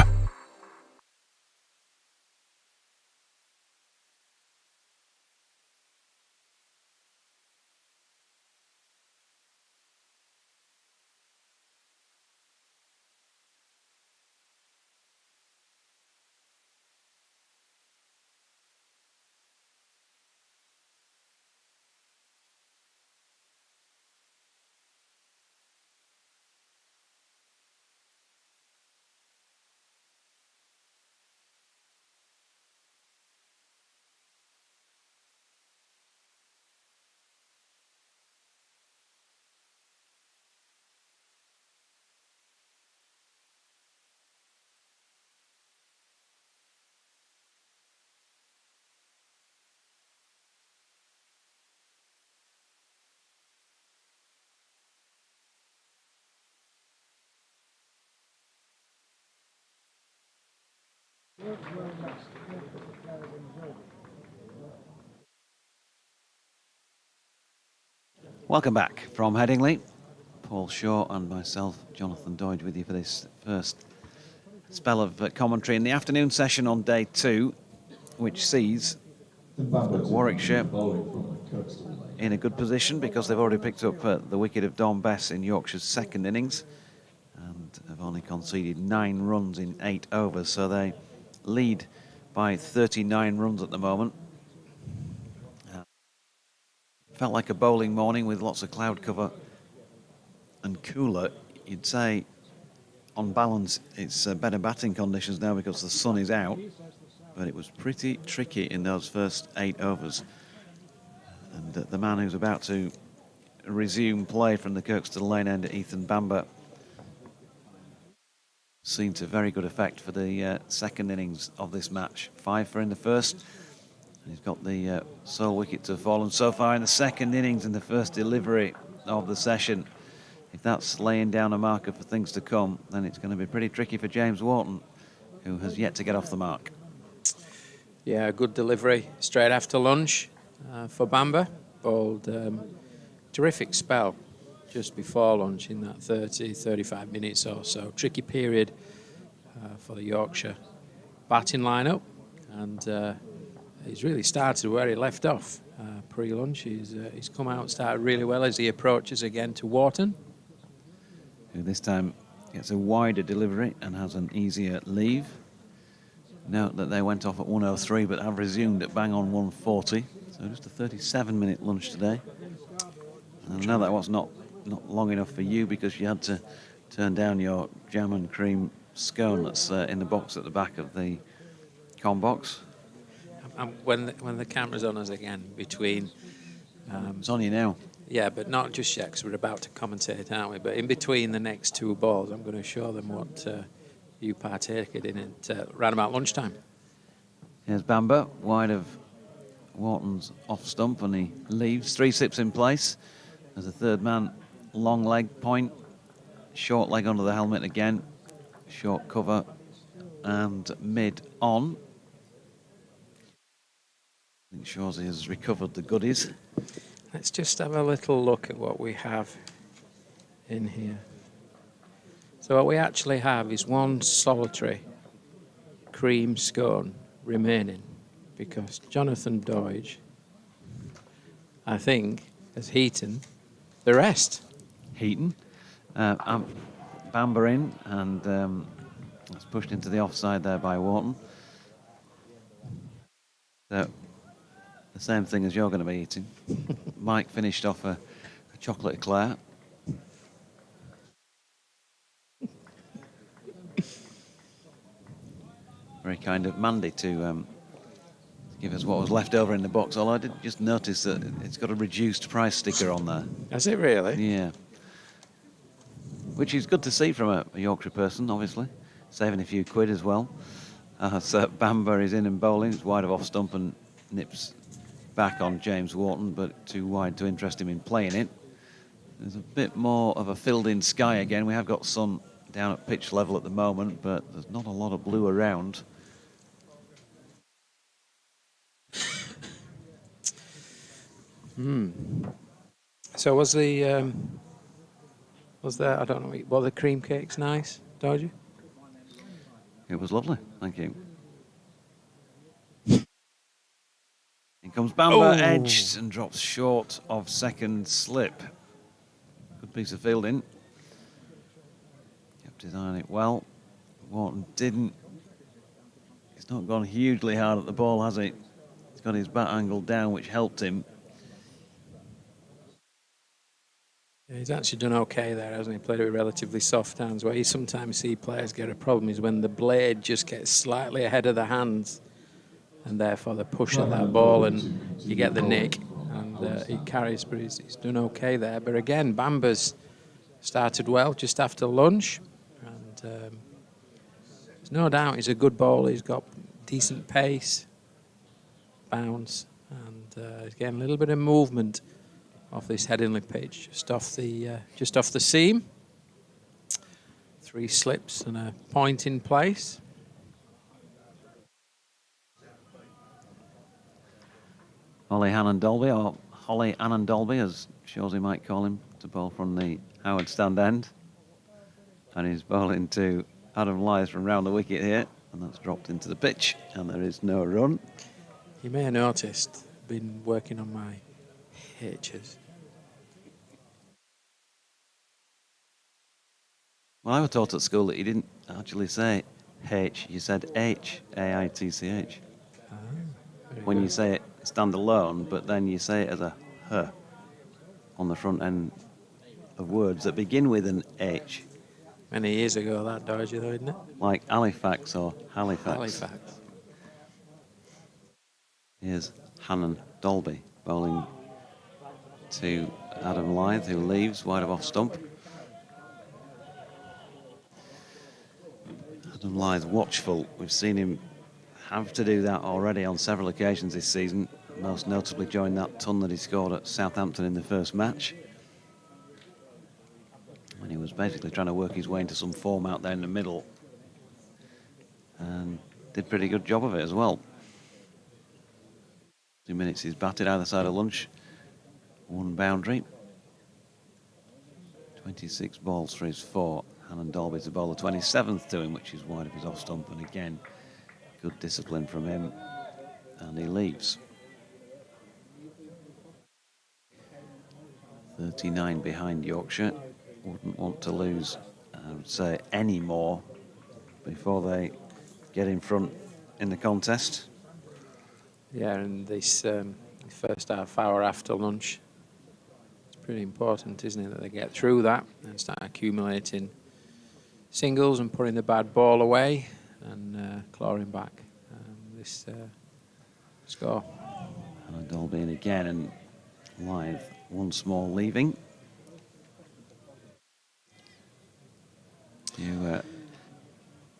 Welcome back from Headingley. Paul Shaw and myself, Jonathan Doidge, with you for this first spell of commentary in the afternoon session on day 2, which sees Warwickshire in a good position because they've already picked up the wicket of Don Bess in Yorkshire's second innings and have only conceded 9 runs in 8 overs, so they lead by 39 runs at the moment. Felt like a bowling morning with lots of cloud cover and cooler. You'd say on balance it's better batting conditions now because the sun is out, but it was pretty tricky in those first 8 overs. And the man who's about to resume play from the Kirkstall Lane end, Ethan Bamber, seemed to very good effect for the second innings of this match. 5 for in the first. He's got the sole wicket to fall, and so far in the second innings, in the first delivery of the session, if that's laying down a marker for things to come, then it's going to be pretty tricky for James Wharton, who has yet to get off the mark. Yeah, good delivery straight after lunch for Bamber. Bowled terrific spell just before lunch in that 35 minutes or so. Tricky period for the Yorkshire batting lineup, and he's really started where he left off pre-lunch. He's come out and started really well as he approaches again to Wharton, who this time gets a wider delivery and has an easier leave. Note that they went off at 1:03 but have resumed at bang on 1:40, so just a 37-minute lunch today. And I know that was not long enough for you because you had to turn down your jam and cream scone that's in the box at the back of the com box. When the camera's on us again between... it's on you now. Yeah, but not just yet because we're about to commentate, aren't we? But in between the next 2 balls, I'm going to show them what you partaked in at round about lunchtime. Here's Bamber, wide of Wharton's off stump, and he leaves. 3 sips in place. There's a third man, long leg point, short leg under the helmet again, short cover, and mid on. I think Shawsey has recovered the goodies. Let's just have a little look at what we have in here. So what we actually have is 1 solitary cream scone remaining because Jonathan Doidge, I think, has eaten the rest. Heaton. Bamber in, and it's pushed into the offside there by Wharton. So, the same thing as you're going to be eating. Mike finished off a chocolate eclair. Very kind of Mandy to give us what was left over in the box. Although I did just notice that it's got a reduced price sticker on there. Has it really? Yeah. Which is good to see from a Yorkshire person, obviously. Saving a few quid as well. So Bamber is in and bowling. It's wide of off stump and nips back on James Wharton, but too wide to interest him in playing it. There's a bit more of a filled-in sky again. We have got sun down at pitch level at the moment, but there's not a lot of blue around. So was the Was there? I don't know. Well, the cream cake's nice, don't you? It was lovely, thank you. In comes Bamber, edged and drops short of second slip. Good piece of fielding. Kept his eye on it well. Wharton didn't. He's not gone hugely hard at the ball, has he? He's got his bat angle down, which helped him. Yeah, he's actually done okay there, hasn't he? Played it with relatively soft hands. Where you sometimes see players get a problem is when the blade just gets slightly ahead of the hands, and therefore they push at that ball and you get the nick, and he carries, but he's done okay there. But again, Bamber's started well just after lunch, and there's no doubt he's a good bowler. He's got decent pace, bounce, and again a little bit of movement off this Headingley pitch, just off the seam. 3 slips and a point in place. Holly Hannon-Dolby, or Holly Annan-Dolby, as Shawsey might call him, to bowl from the Howard stand end. And he's bowling to Adam Lyth from round the wicket here, and that's dropped into the pitch, and there is no run. You may have noticed, I've been working on my H's. Well, I was taught at school that you didn't actually say H, you said H, A-I-T-C-H. When you say it standalone, but then you say it as a H on the front end of words that begin with an H. Many years ago, that dodgy though, isn't it? Like Halifax or Halifax. Halifax. Here's Hannon-Dolby bowling to Adam Lyth, who leaves wide of off stump. Adam Lyth watchful. We've seen him have to do that already on several occasions this season, most notably during that ton that he scored at Southampton in the first match, when he was basically trying to work his way into some form out there in the middle, and did a pretty good job of it as well. 2 minutes he's batted either side of lunch, 1 boundary, 26 balls for his 4. Hannon-Dolby to bowl the 27th to him, which is wide of his off stump, and again good discipline from him, and he leaves. 39 behind Yorkshire. Wouldn't want to lose, I would say, any more before they get in front in the contest. Yeah, and this first half hour after lunch, it's pretty important, isn't it, that they get through that and start accumulating singles and putting the bad ball away and clawing back this score. Hannon-Dolby in again, and Lyth once more leaving.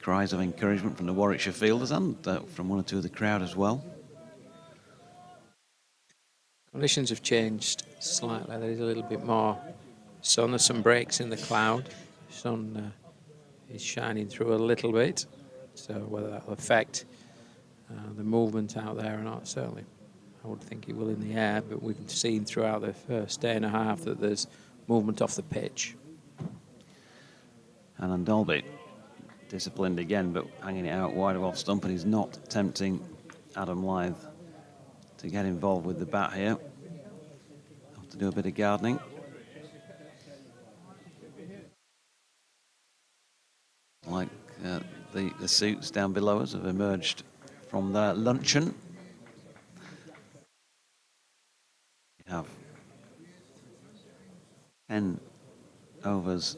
Cries of encouragement from the Warwickshire fielders and from 1 or 2 of the crowd as well. Conditions have changed slightly. There is a little bit more sun. There's some breaks in the cloud. Sun is shining through a little bit. So whether that will affect the movement out there or not, certainly I would think it will in the air. But we've seen throughout the first day and a half that there's movement off the pitch. Hannon-Dolby disciplined again, but hanging it out wide of off stump, and he's not tempting Adam Lyth to get involved with the bat here. Have to do a bit of gardening. Like the suits down below us have emerged from their luncheon. We have 10 overs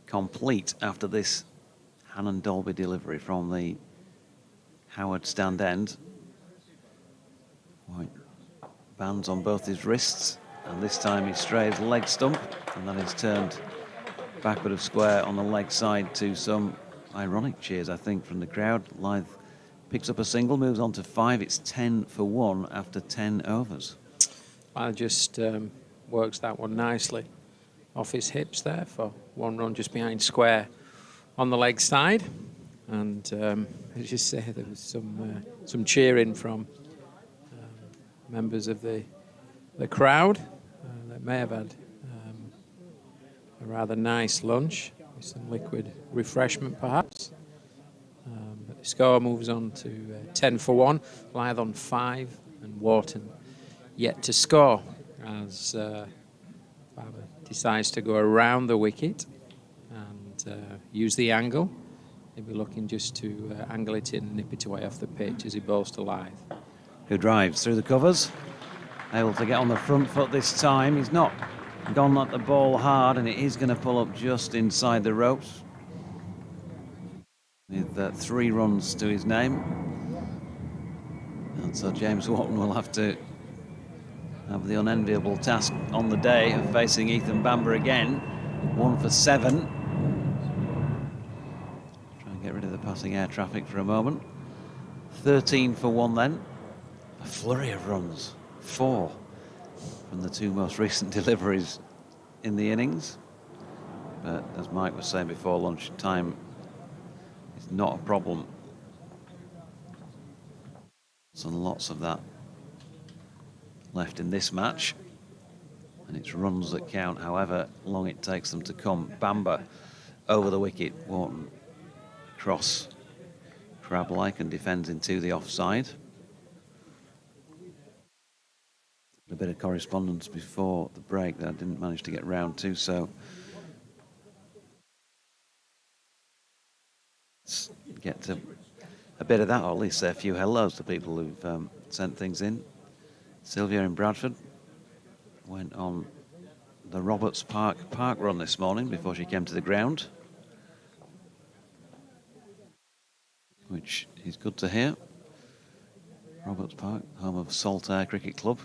complete after this Hannon-Dolby delivery from the Howard stand end. White bands on both his wrists, and this time he strays leg stump, and then he's turned backward of square on the leg side to some ironic cheers, I think, from the crowd. Lyth picks up a single, moves on to 5. It's 10 for 1 after 10 overs. I just works that one nicely off his hips there for 1 run just behind square on the leg side. And as you say, there was some cheering from members of the crowd that may have had a rather nice lunch with some liquid refreshment, perhaps. But the score moves on to 10 for 1, Blythe on 5, and Wharton yet to score as Barber decides to go around the wicket and use the angle. He'll be looking just to angle it in and nip it away off the pitch as he bowls to Blythe. Who drives through the covers. Able to get on the front foot this time. He's not gone at the ball hard, and it is going to pull up just inside the ropes. With 3 runs to his name. And so James Wharton will have to have the unenviable task on the day of facing Ethan Bamber again. 1 for 7. Try and get rid of the passing air traffic for a moment. 13 for 1 then. A flurry of runs. 4 from the 2 most recent deliveries in the innings. But as Mike was saying before lunchtime, it's not a problem. So lots of that left in this match. And it's runs that count, however long it takes them to come. Bamber over the wicket. Wharton cross crab-like and defends into the offside. A bit of correspondence before the break that I didn't manage to get round to, so let's get to a bit of that, or at least say a few hellos to people who've sent things in. Sylvia in Bradford went on the Roberts Park run this morning before she came to the ground, which is good to hear. Roberts Park, home of Saltaire Cricket Club.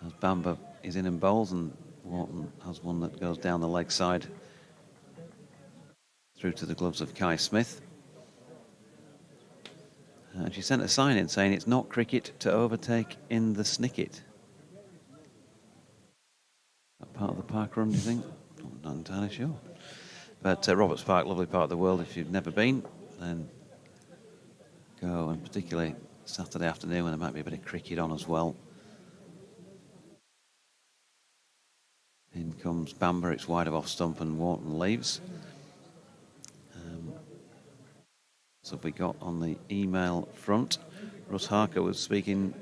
As Bamber is in and bowls, and Wharton has one that goes down the leg side through to the gloves of Kai Smith. And she sent a sign in saying it's not cricket to overtake in the snicket. That part of the park run, do you think? I'm not entirely sure. But Roberts Park, lovely part of the world. If you've never been, then go, and particularly Saturday afternoon when there might be a bit of cricket on as well. In comes Bamber, it's wide of off stump, and Wharton leaves. So we got on the email front. Russ Harker was speaking,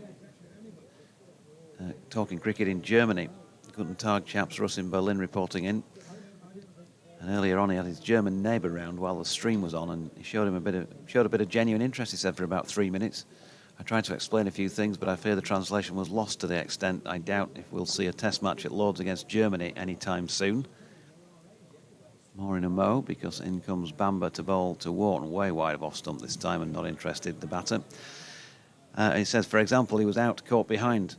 talking cricket in Germany. Guten Tag, chaps. Russ in Berlin reporting in. And earlier on, he had his German neighbour round while the stream was on, and he showed a bit of genuine interest. He said for about 3 minutes. I tried to explain a few things, but I fear the translation was lost to the extent I doubt if we'll see a test match at Lord's against Germany anytime soon. More in a mo, because in comes Bamber to bowl to Wharton, way wide of off stump this time and not interested, the batter. He says, for example, he was out caught behind,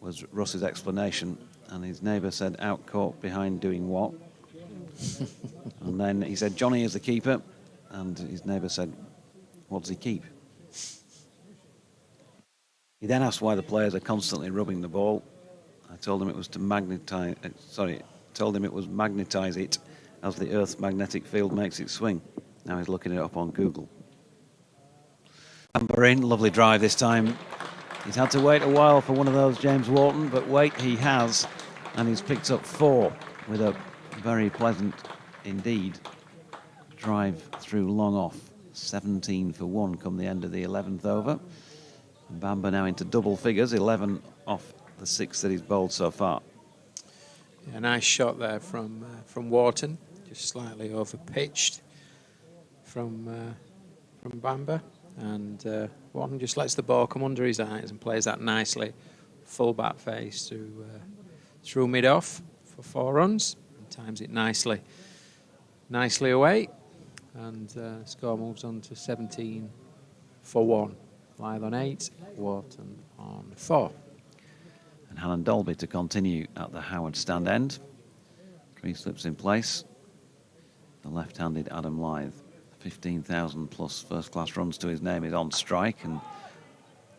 was Russ's explanation, and his neighbour said, out caught behind doing what? And then he said, Johnny is the keeper, and his neighbour said, what does he keep? He then asked why the players are constantly rubbing the ball. I told him it was to magnetize it as the Earth's magnetic field makes it swing. Now he's looking it up on Google. Bamber in, lovely drive this time. He's had to wait a while for one of those, James Wharton, but wait he has, and he's picked up 4 with a very pleasant indeed drive through long off. 17 for 1 come the end of the 11th over. And Bamber now into double figures, 11 off the 6 that he's bowled so far. Yeah, nice shot there from Wharton, just slightly over pitched from Bamber, and Wharton just lets the ball come under his eyes and plays that nicely, full back face through mid off for 4 runs, and times it nicely away, and score moves on to 17 for 1. Blythe on 8, Wharton on 4. And Helen Dolby to continue at the Howard stand end. 3 slips in place. The left-handed Adam Lythe, 15,000 plus first-class runs to his name, is on strike, and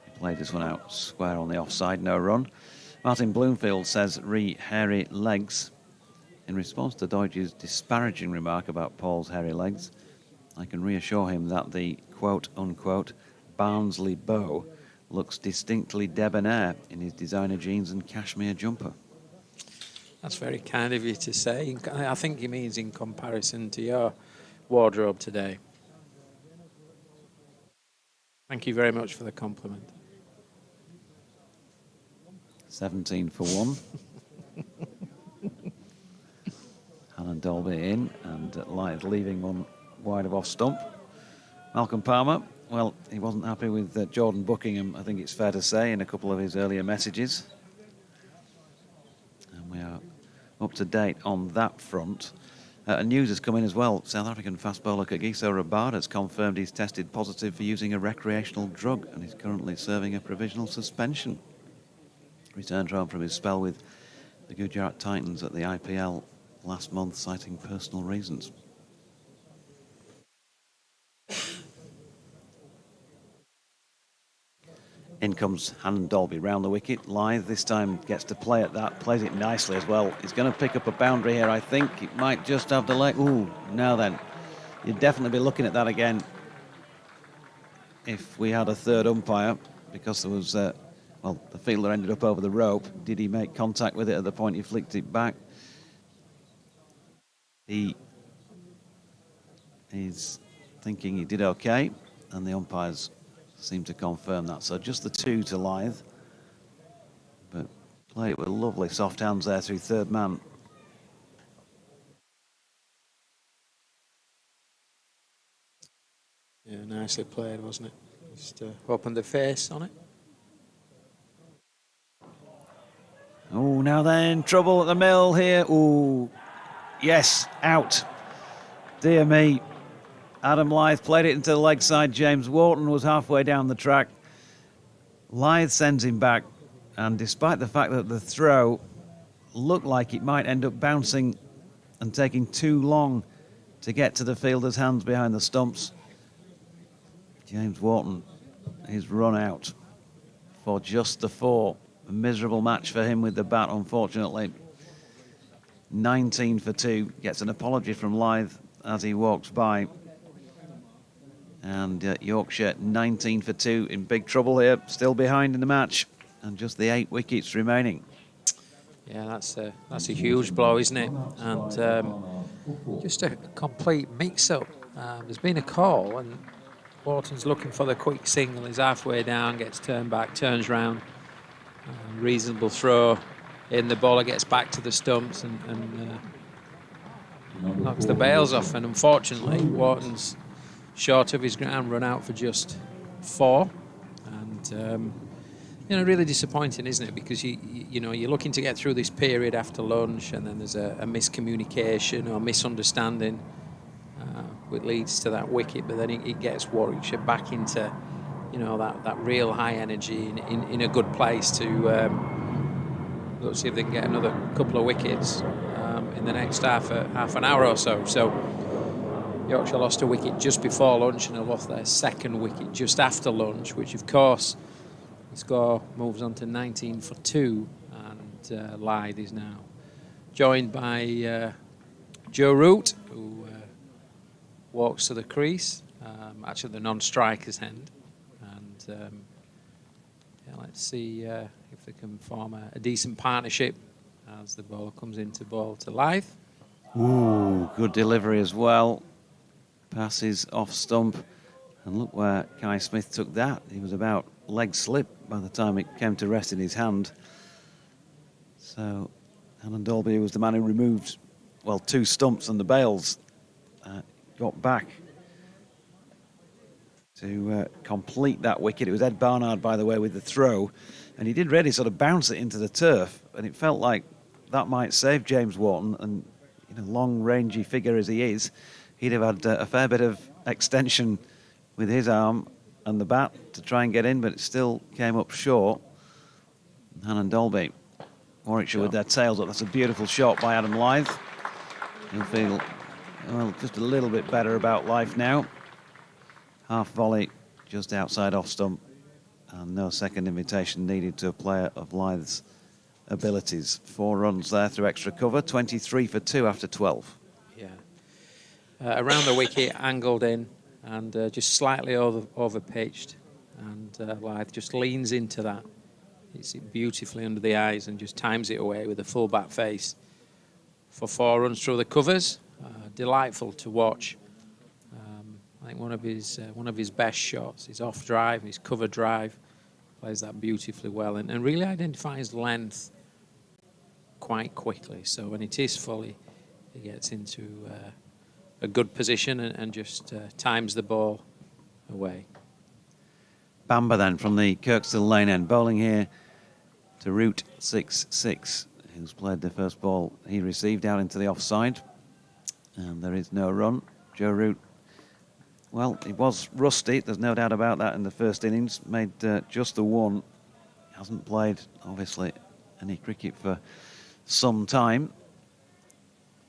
he played this one out square on the offside, no run. Martin Bloomfield says hairy legs. In response to Deutsch's disparaging remark about Paul's hairy legs, I can reassure him that the quote-unquote Barnsley beau looks distinctly debonair in his designer jeans and cashmere jumper. That's very kind of you to say. I think he means in comparison to your wardrobe today. Thank you very much for the compliment. 17 for 1. Alan Dolby in, and Lyth leaving one wide of off stump. Malcolm Palmer, well, he wasn't happy with Jordan Buckingham, I think it's fair to say, in a couple of his earlier messages. And we are up to date on that front. And news has come in as well. South African fast bowler Kagiso Rabada has confirmed he's tested positive for using a recreational drug and is currently serving a provisional suspension. Returned home from his spell with the Gujarat Titans at the IPL last month, citing personal reasons. In comes Hannon Dolby round the wicket. Lyth this time gets to play at that, plays it nicely as well. He's going to pick up a boundary here, I think. It might just have the leg. Ooh, now then. You'd definitely be looking at that again if we had a third umpire, because there was, well, the fielder ended up over the rope. Did he make contact with it at the point he flicked it back? He is thinking he did okay, and the umpires seem to confirm that. So just the 2 to Lyth, but play it with lovely soft hands there through third man. Yeah, nicely played, wasn't it? Just opened the face on it. Oh, now then, trouble at the mill here. Oh, yes, out. Dear me. Adam Lyth played it into the leg side. James Wharton was halfway down the track. Lyth sends him back, and despite the fact that the throw looked like it might end up bouncing and taking too long to get to the fielder's hands behind the stumps, James Wharton is run out for just the 4. A miserable match for him with the bat, unfortunately. 19 for 2. Gets an apology from Lyth as he walks by. And Yorkshire 19 for 2 in big trouble here, still behind in the match, and just the 8 wickets remaining. Yeah, that's a huge blow, isn't it? And just a complete mix-up. There's been a call, and Wharton's looking for the quick single. He's halfway down, gets turned back, turns round. Reasonable throw in. The bowler gets back to the stumps and knocks the bails off. And unfortunately, Wharton's short of his ground, run out for just 4, and really disappointing, isn't it? Because you're looking to get through this period after lunch, and then there's a miscommunication or misunderstanding, which leads to that wicket. But then it gets Warwickshire back into that real high energy in a good place to let's see if they can get another couple of wickets in the next half an hour or so. So Yorkshire lost a wicket just before lunch and have lost their second wicket just after lunch, which of course the score moves on to 19 for 2, and Lyth is now joined by Joe Root, who walks to the crease, actually the non-striker's end, and let's see if they can form a decent partnership as the ball comes into ball to Lyth. Ooh, good delivery as well. Passes off stump, and look where Kai Smith took that. He was about leg slip by the time it came to rest in his hand. So Hannon Dolby was the man who removed, well, 2 stumps, and the bails got back to complete that wicket. It was Ed Barnard, by the way, with the throw, and he did really sort of bounce it into the turf, and it felt like that might save James Wharton, and long, rangy figure as he is, he'd have had a fair bit of extension with his arm and the bat to try and get in, but it still came up short. Hannon Dolby, Warwickshire with their tails up. That's a beautiful shot by Adam Lyth. He'll feel, well, just a little bit better about life now. Half volley just outside off stump, and no second invitation needed to a player of Lyth's abilities. 4 runs there through extra cover, 23 for 2 after 12. Yeah. Around the wicket, angled in, and just slightly over pitched, and Lyth just leans into that. Hits it beautifully under the eyes and just times it away with a full back face. for 4 runs through the covers. Delightful to watch. I think one of his best shots, his off drive, his cover drive, plays that beautifully well and really identifies length quite quickly. So when it is full, he gets into a good position and just times the ball away. Bamber then from the Kirkstall lane end, bowling here to Root 6-6, who's played the first ball he received out into the offside. And there is no run. Joe Root, well, he was rusty, there's no doubt about that in the first innings. Made just the one. Hasn't played, obviously, any cricket for some time.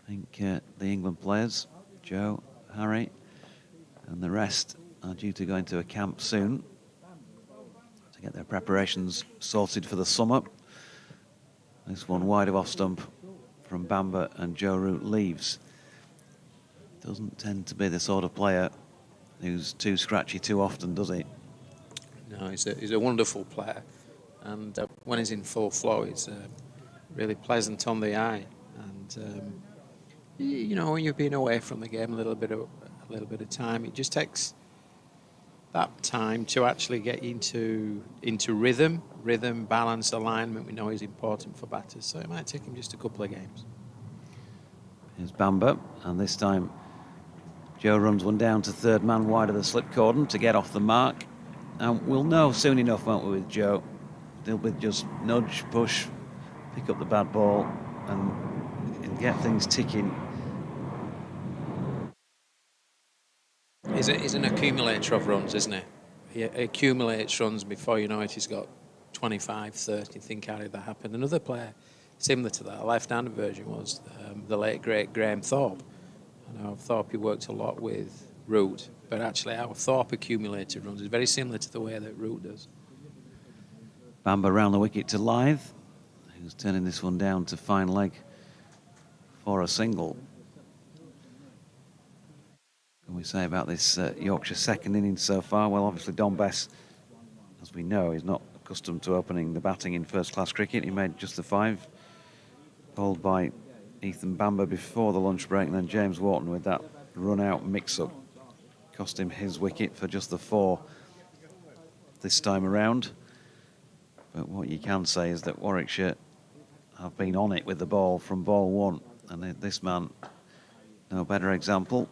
I think the England players, Joe, Harry, and the rest are due to go into a camp soon to get their preparations sorted for the summer. This one wide of off stump from Bamber and Joe Root leaves. Doesn't tend to be the sort of player who's too scratchy too often, does he? No, he's a wonderful player, and when he's in full flow, he's really pleasant on the eye. And you know, when you've been away from the game a little bit of time, it just takes that time to actually get into rhythm, balance, alignment. We know is important for batters, so it might take him just a couple of games. Here's Bamber, and this time Joe runs one down to third man wide of the slip cordon to get off the mark. And we'll know soon enough, won't we, with Joe? They'll be just nudge, push, pick up the bad ball and get things ticking. He's an accumulator of runs, isn't he? He accumulates runs before you know it. He's got 25, 30. Think how did that happen? Another player similar to that, a left-handed version, was the late great Graham Thorpe. I know Thorpe worked a lot with Root, but actually how Thorpe accumulated runs is very similar to the way that Root does. Bamber round the wicket to Lythe, who's turning this one down to fine leg for a single. What can we say about this Yorkshire second innings so far? Well, obviously Don Bess, as we know, is not accustomed to opening the batting in first-class cricket. He made just the 5, bowled by Ethan Bamber before the lunch break, and then James Wharton with that run-out mix-up cost him his wicket for just the 4 this time around. But what you can say is that Warwickshire have been on it with the ball from ball 1, and this man, no better example.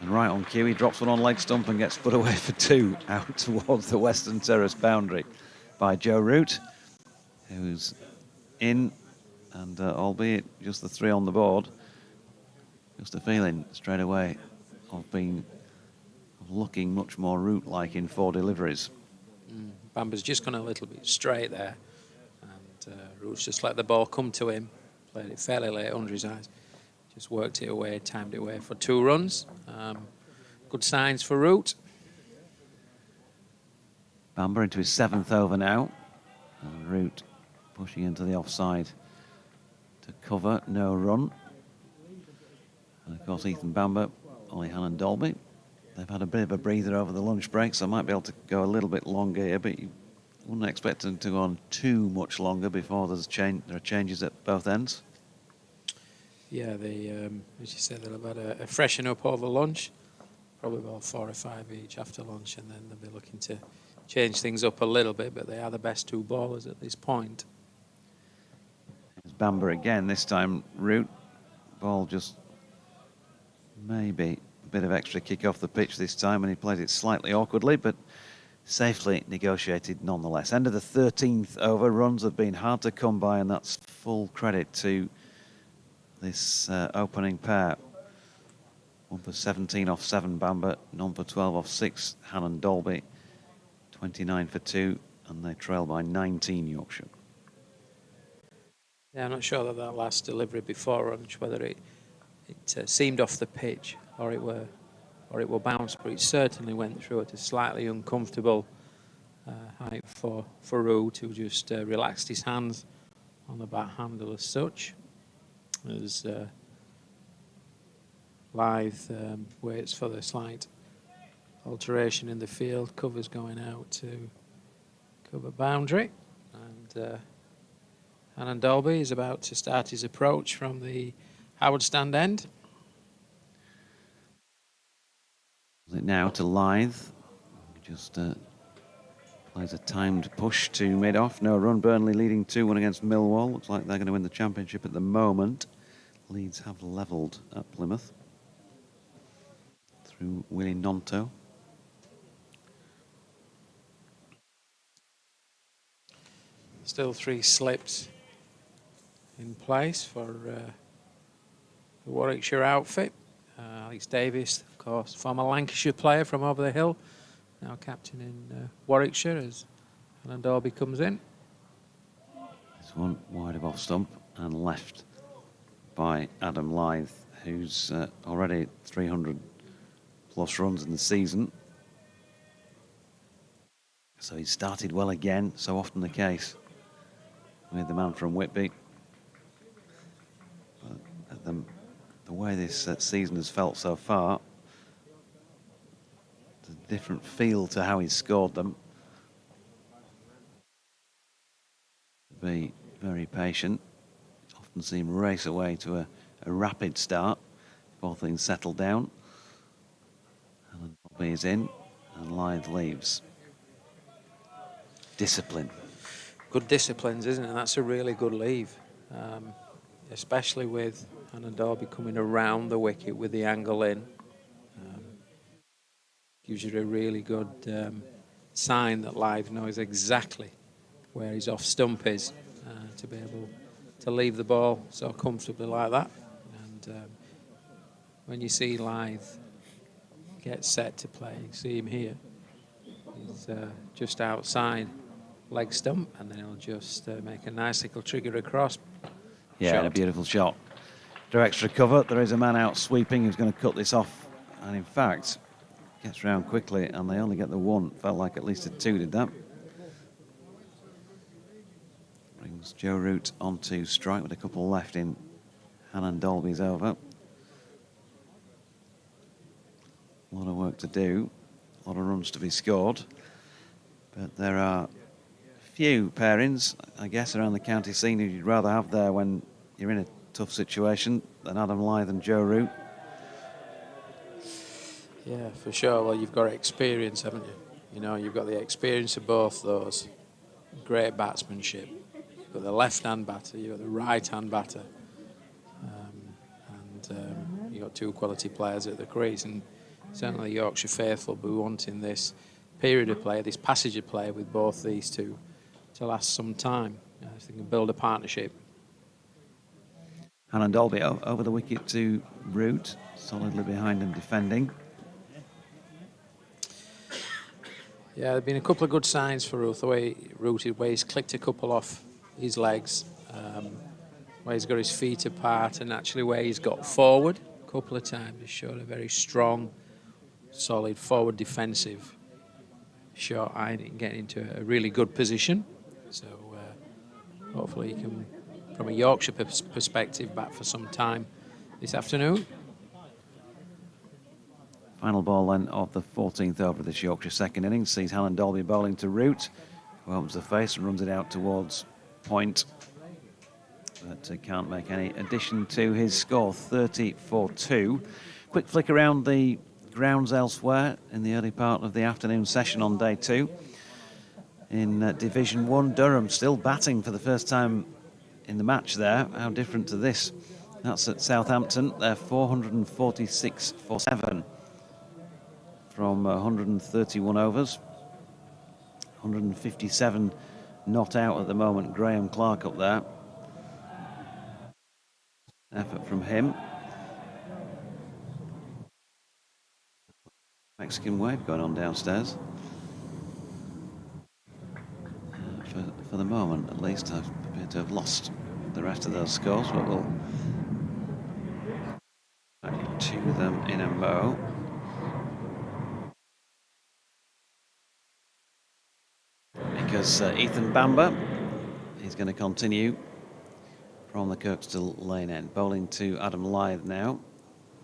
And right on cue, he drops one on leg stump and gets put away for 2 out towards the Western Terrace boundary by Joe Root, who's in, and albeit just the 3 on the board, just a feeling straight away of looking much more Root-like in 4 deliveries. Bamber's just gone a little bit straight there, and Root's just let the ball come to him, played it fairly late under his eyes. Just worked it away, timed it away for 2 runs. Good signs for Root. Bamber into his 7th over now. And Root pushing into the offside to cover, no run. And of course Ethan Bamber, Ollie Hannon Dolby, they've had a bit of a breather over the lunch break, so might be able to go a little bit longer here, but you wouldn't expect them to go on too much longer before there are changes at both ends. Yeah, as you said, they'll have had a freshen up over lunch, probably about 4 or 5 each after lunch, and then they'll be looking to change things up a little bit, but they are the best 2 bowlers at this point. It's Bamber again, this time Root. Ball just maybe a bit of extra kick off the pitch this time, and he played it slightly awkwardly, but safely negotiated nonetheless. End of the 13th over. Runs have been hard to come by, and that's full credit to this opening pair. 1 for 17 off 7 Bamber, none for 12 off 6 Hannon Dolby, 29 for 2, and they trail by 19 Yorkshire. Yeah, I'm not sure that last delivery before lunch, whether it seemed off the pitch or it were bounced, but it certainly went through at a slightly uncomfortable height for Root, who just relaxed his hands on the bat handle as such. As Lythe waits for the slight alteration in the field, covers going out to cover boundary, and Alan Dolby is about to start his approach from the Howard stand end. Now to Lythe. Just plays a timed push to mid-off. No run. Burnley leading 2-1 against Millwall. Looks like they're going to win the championship at the moment. Leeds have levelled at Plymouth through Willie Nonto. Still 3 slips in place for the Warwickshire outfit. Alex Davies, of course, former Lancashire player from over the hill, now captain in Warwickshire as Alan Dolby comes in. This one wide of off stump and left by Adam Lythe, who's already 300 plus runs in the season. So he started well again, so often the case with the man from Whitby. But the way this season has felt so far, it's a different feel to how he's scored them. Be very patient. Often see him race away to a rapid start before things settle down. Alan Dolby is in and Lythe leaves. Discipline. Good disciplines, isn't it? That's a really good leave, especially with Alan Dolby coming around the wicket with the angle in. Gives you a really good sign that Lythe knows exactly where his off stump is to be able to leave the ball so comfortably like that. And when you see Lythe get set to play, you see him here. He's just outside leg stump, and then he'll just make a nice little trigger across. Yeah, shot. a beautiful shot. Through extra cover, there is a man out sweeping who's going to cut this off, and in fact gets round quickly, and they only get the one. Felt like at least a 2 did that. Brings Joe Root onto strike with a couple left in Alan Dolby's over. A lot of work to do, a lot of runs to be scored, but there are few pairings, I guess, around the county scene who you'd rather have there when you're in a tough situation than Adam Lythe and Joe Root. Yeah, for sure. Well, you've got experience, haven't you? You know, you've got the experience of both those. Great batsmanship. You've got the left-hand batter, you've got the right-hand batter. And you've got 2 quality players at the crease. And certainly Yorkshire faithful will be wanting this period of play, this passage of play with both these two to last some time. So they can build a partnership. Alan Dolby over the wicket to Root, solidly behind him defending. Yeah, there have been a couple of good signs for Ruth, the way he's clicked a couple off his legs, where he's got his feet apart, and actually where he's got forward a couple of times. He's showed a very strong, solid forward defensive shot, getting into a really good position. So hopefully he can, from a Yorkshire perspective, bat for some time this afternoon. Final ball then of the 14th over of this Yorkshire second innings sees Alan Dolby bowling to Root, who opens the face and runs it out towards point, but can't make any addition to his score. 30-2. Quick flick around the grounds elsewhere in the early part of the afternoon session on day 2. In Division 1, Durham still batting for the first time in the match there. How different to this? That's at Southampton. They're 446 for 7 from 131 overs. 157 not out at the moment. Graham Clark up there. Effort from him. Mexican wave going on downstairs. For the moment, at least, I've appeared to have lost the rest of those scores, but we'll back to them in a mo. Because Ethan Bamber is going to continue from the Kirkstall lane end. Bowling to Adam Lythe now.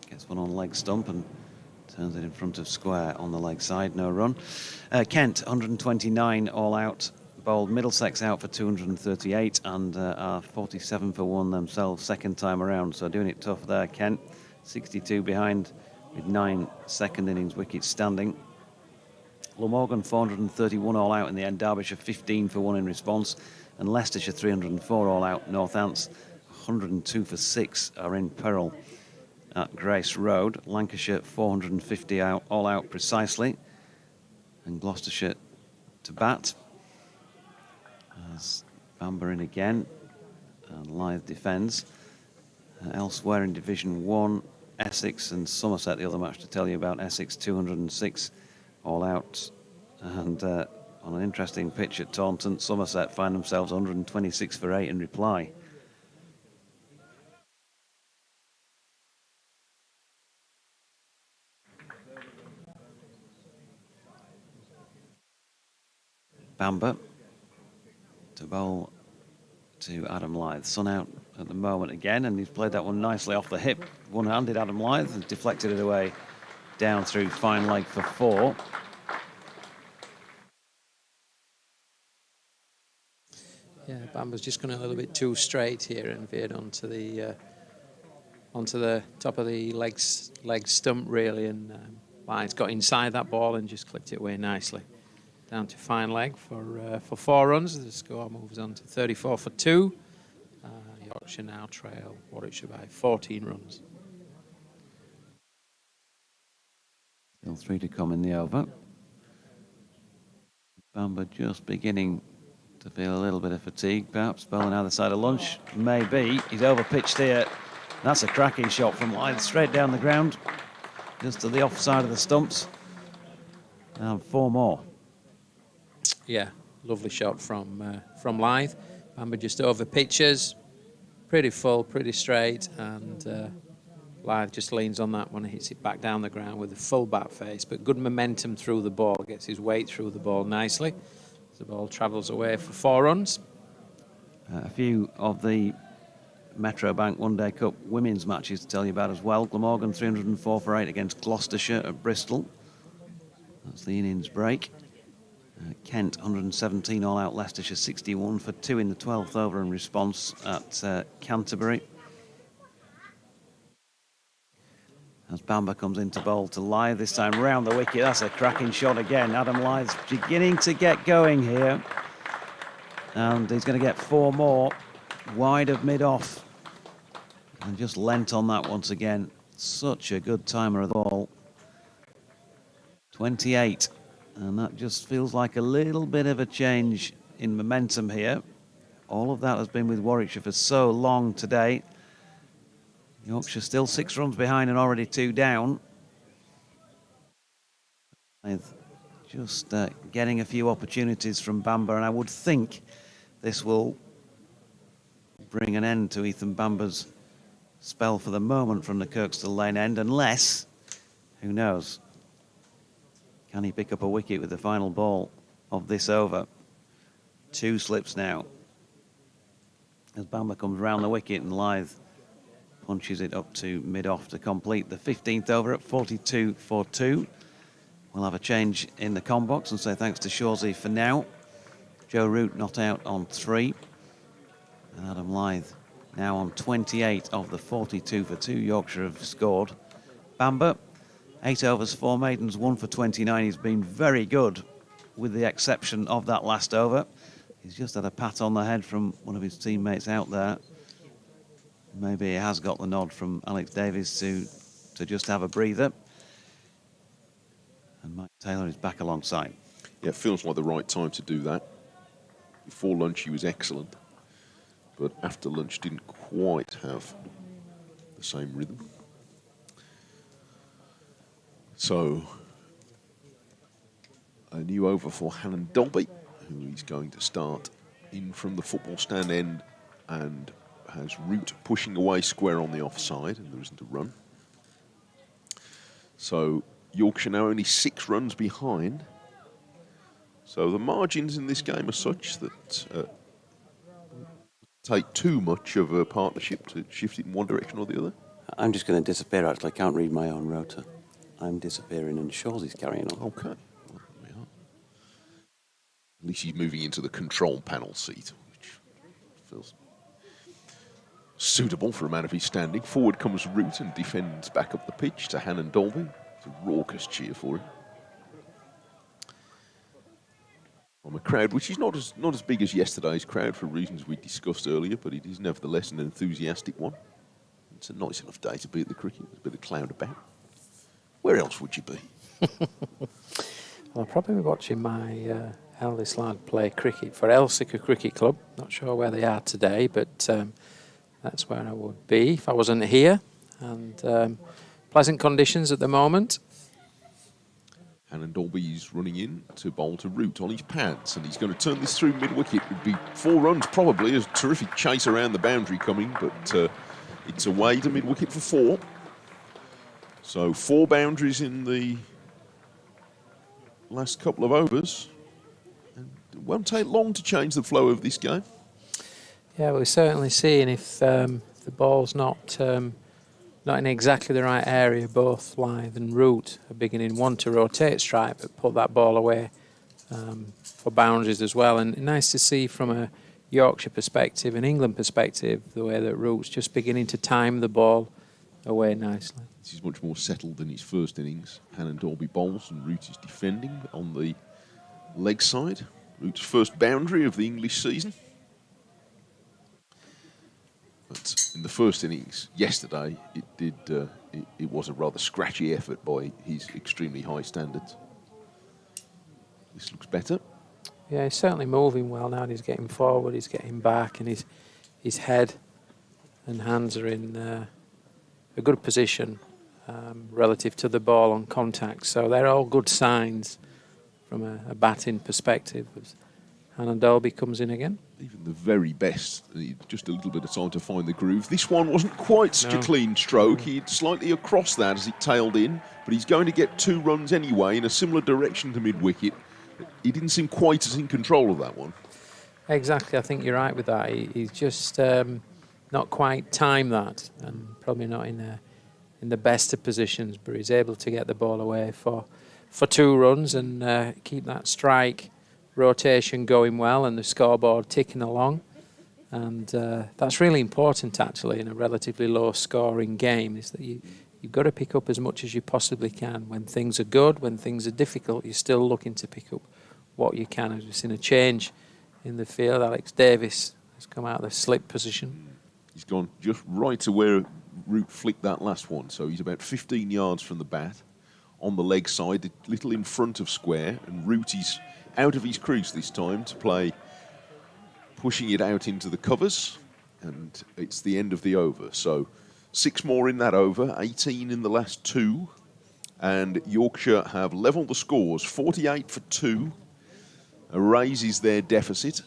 Gets one on leg stump and turns it in front of square on the leg side. No run. Kent, 129 all out. bowled Middlesex out for 238 and are 47 for 1 themselves second time around. So doing it tough there, Kent. 62 behind with 9 second innings wickets standing. Glamorgan 431 all out in the end. Derbyshire 15 for 1 in response. And Leicestershire 304 all out. Northants 102 for 6 are in peril at Grace Road. Lancashire 450 out, all out precisely. And Gloucestershire to bat. As Bamber in again. And Lyth defends. Elsewhere in Division 1, Essex and Somerset, the other match to tell you about. Essex 206 all out. And on an interesting pitch at Taunton, Somerset find themselves 126 for 8 in reply. Bamber to bowl to Adam Lyth. Sun out at the moment again, and he's played that one nicely off the hip. One-handed Adam Lyth has deflected it away down through fine leg for 4. Yeah, Bamber's just gone a little bit too straight here and veered onto the top of the leg stump really, and Lyth's got inside that ball and just clipped it away nicely. Down to fine leg for 4 runs. The score moves on to 34 for 2. Yorkshire now trail Warwickshire by 14 runs. Still 3 to come in the over. Bamber just beginning to feel a little bit of fatigue, perhaps bowling either side of lunch. Maybe. He's over-pitched here. That's a cracking shot from Lyth, straight down the ground, just to the off side of the stumps. And 4 more. Yeah, lovely shot from Lyth. Bamber just over pitches, pretty full, pretty straight, and Lyth just leans on that one and hits it back down the ground with a full bat face, but good momentum through the ball, gets his weight through the ball nicely. The ball travels away for 4 runs. A few of the Metro Bank One Day Cup women's matches to tell you about as well. Glamorgan 304 for 8 against Gloucestershire at Bristol. That's the innings break. Kent 117 all out. Leicestershire 61 for 2 in the 12th over in response at Canterbury. As Bamber comes into bowl to Lyth, this time round the wicket. That's a cracking shot again. Adam Lyth's beginning to get going here. And he's going to get 4 more wide of mid-off. And just lent on that once again. Such a good timer of the ball. 28. And that just feels like a little bit of a change in momentum here. All of that has been with Warwickshire for so long today. Yorkshire still 6 runs behind and already 2 down. Just getting a few opportunities from Bamber, and I would think this will bring an end to Ethan Bamber's spell for the moment from the Kirkstall Lane end, unless, who knows, can he pick up a wicket with the final ball of this over? 2 slips now. As Bamber comes round the wicket and Lyth punches it up to mid-off to complete the 15th over at 42 for 2. We'll have a change in the com box and say thanks to Shawsey for now. Joe Root not out on 3. And Adam Lyth now on 28 of the 42 for 2 Yorkshire have scored. Bamber, 8 overs, 4 maidens, 1 for 29. He's been very good with the exception of that last over. He's just had a pat on the head from one of his teammates out there. Maybe he has got the nod from Alex Davies to just have a breather. And Mike Taylor is back alongside. Yeah, it feels like the right time to do that. Before lunch he was excellent, but after lunch didn't quite have the same rhythm. So, a new over for Hannon Dolby, who is going to start in from the football stand end and has Root pushing away square on the offside, and there isn't a run. So Yorkshire now only 6 runs behind. So the margins in this game are such that take too much of a partnership to shift it in one direction or the other. I'm just going to disappear, actually. I can't read my own rota. I'm disappearing and Shawsey's carrying on. Okay. Well, there we are. At this is moving into the control panel seat, which feels suitable for a man of his standing. Forward comes Root and defends back up the pitch to Hannon Dolby. It's a raucous cheer for him. From a crowd which is not as big as yesterday's crowd for reasons we discussed earlier, but it is nevertheless an enthusiastic one. It's a nice enough day to be at the cricket. There's a bit of cloud about. Where else would you be? Well, I'll probably be watching my eldest lad play cricket for Elsica Cricket Club. Not sure where they are today, but that's where I would be if I wasn't here. And pleasant conditions at the moment. Hannon Dolby is running in to bowl to Root on his pads, and he's going to turn this through mid-wicket. It would be 4 runs probably. A terrific chase around the boundary coming, but it's away to mid-wicket for 4. So 4 boundaries in the last couple of overs. And it won't take long to change the flow of this game. Yeah, we're certainly seeing if the ball's not in exactly the right area. Both Lythe and Root are beginning one to rotate strike, but put that ball away for boundaries as well. And nice to see from a Yorkshire perspective and England perspective the way that Root's just beginning to time the ball away nicely. This is much more settled than his first innings. Hannon Dolby bowls and Root is defending on the leg side. Root's first boundary of the English season. But in the first innings yesterday, it was a rather scratchy effort by his extremely high standards. This looks better. Yeah, he's certainly moving well now. He's getting forward, he's getting back, and his head and hands are in a good position relative to the ball on contact. So they're all good signs from a batting perspective. As Hannon Dolby comes in again. Even the very best, just a little bit of time to find the groove. This one wasn't quite such a clean stroke. He'd slightly across that as it tailed in, but he's going to get 2 runs anyway in a similar direction to mid-wicket. He didn't seem quite as in control of that one. Exactly, I think you're right with that. He's just not quite timed that, and probably not in the best of positions, but he's able to get the ball away for 2 runs and keep that strike rotation going well and the scoreboard ticking along. And that's really important actually in a relatively low scoring game, is that you've got to pick up as much as you possibly can. When things are good, when things are difficult, you're still looking to pick up what you can. As we've seen a change in the field, Alex Davis has come out of the slip position. He's gone just right to where Root flicked that last one, so he's about 15 yards from the bat on the leg side, a little in front of square, and Root is out of his crease this time to play, pushing it out into the covers, and it's the end of the over. So 6 more in that over, 18 in the last 2, and Yorkshire have levelled the scores, 48 for 2, raises their deficit,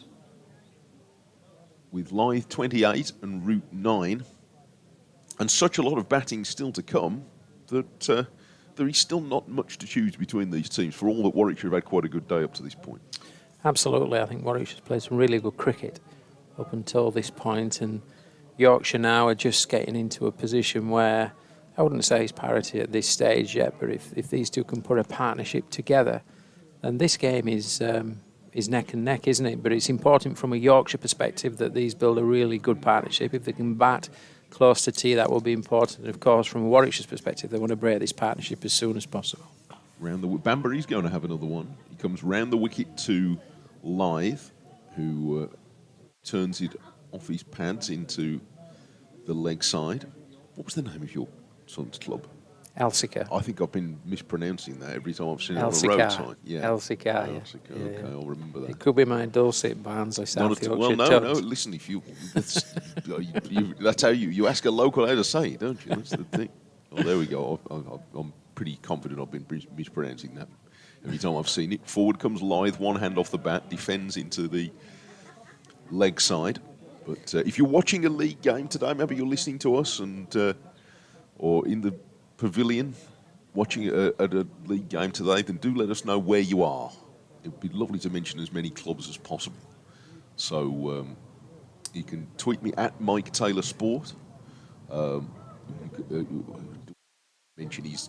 with Lythe 28 and Root 9, and such a lot of batting still to come that there is still not much to choose between these teams, for all that Warwickshire have had quite a good day up to this point. Absolutely, I think Warwickshire's played some really good cricket up until this point, and Yorkshire now are just getting into a position where, I wouldn't say it's parity at this stage yet, but if these two can put a partnership together, then this game is neck and neck, isn't it? But it's important from a Yorkshire perspective that these build a really good partnership. If they can bat close to tee, that will be important. And of course, from Warwickshire's perspective, they want to break this partnership as soon as possible. Round the Banbury's going to have another one. He comes round the wicket to Lythe, who turns it off his pads into the leg side. What was the name of your son's club? Elsica. I think I've been mispronouncing that every time I've seen it on the road sign. Yeah. Elsica, yeah. Elsica, okay, I'll remember that. It could be my Dulcet Barnsley South Yorkshire. Well, no, listen, if that's how you ask a local how to say it, don't you? That's the thing. Oh, there we go. I'm pretty confident I've been mispronouncing that every time I've seen it. Forward comes Lythe, one hand off the bat, defends into the leg side. But if you're watching a league game today, maybe you're listening to us and or in the pavilion watching at a league game today, then do let us know where you are. It would be lovely to mention as many clubs as possible. So you can tweet me at Mike Taylor Sport. Mention his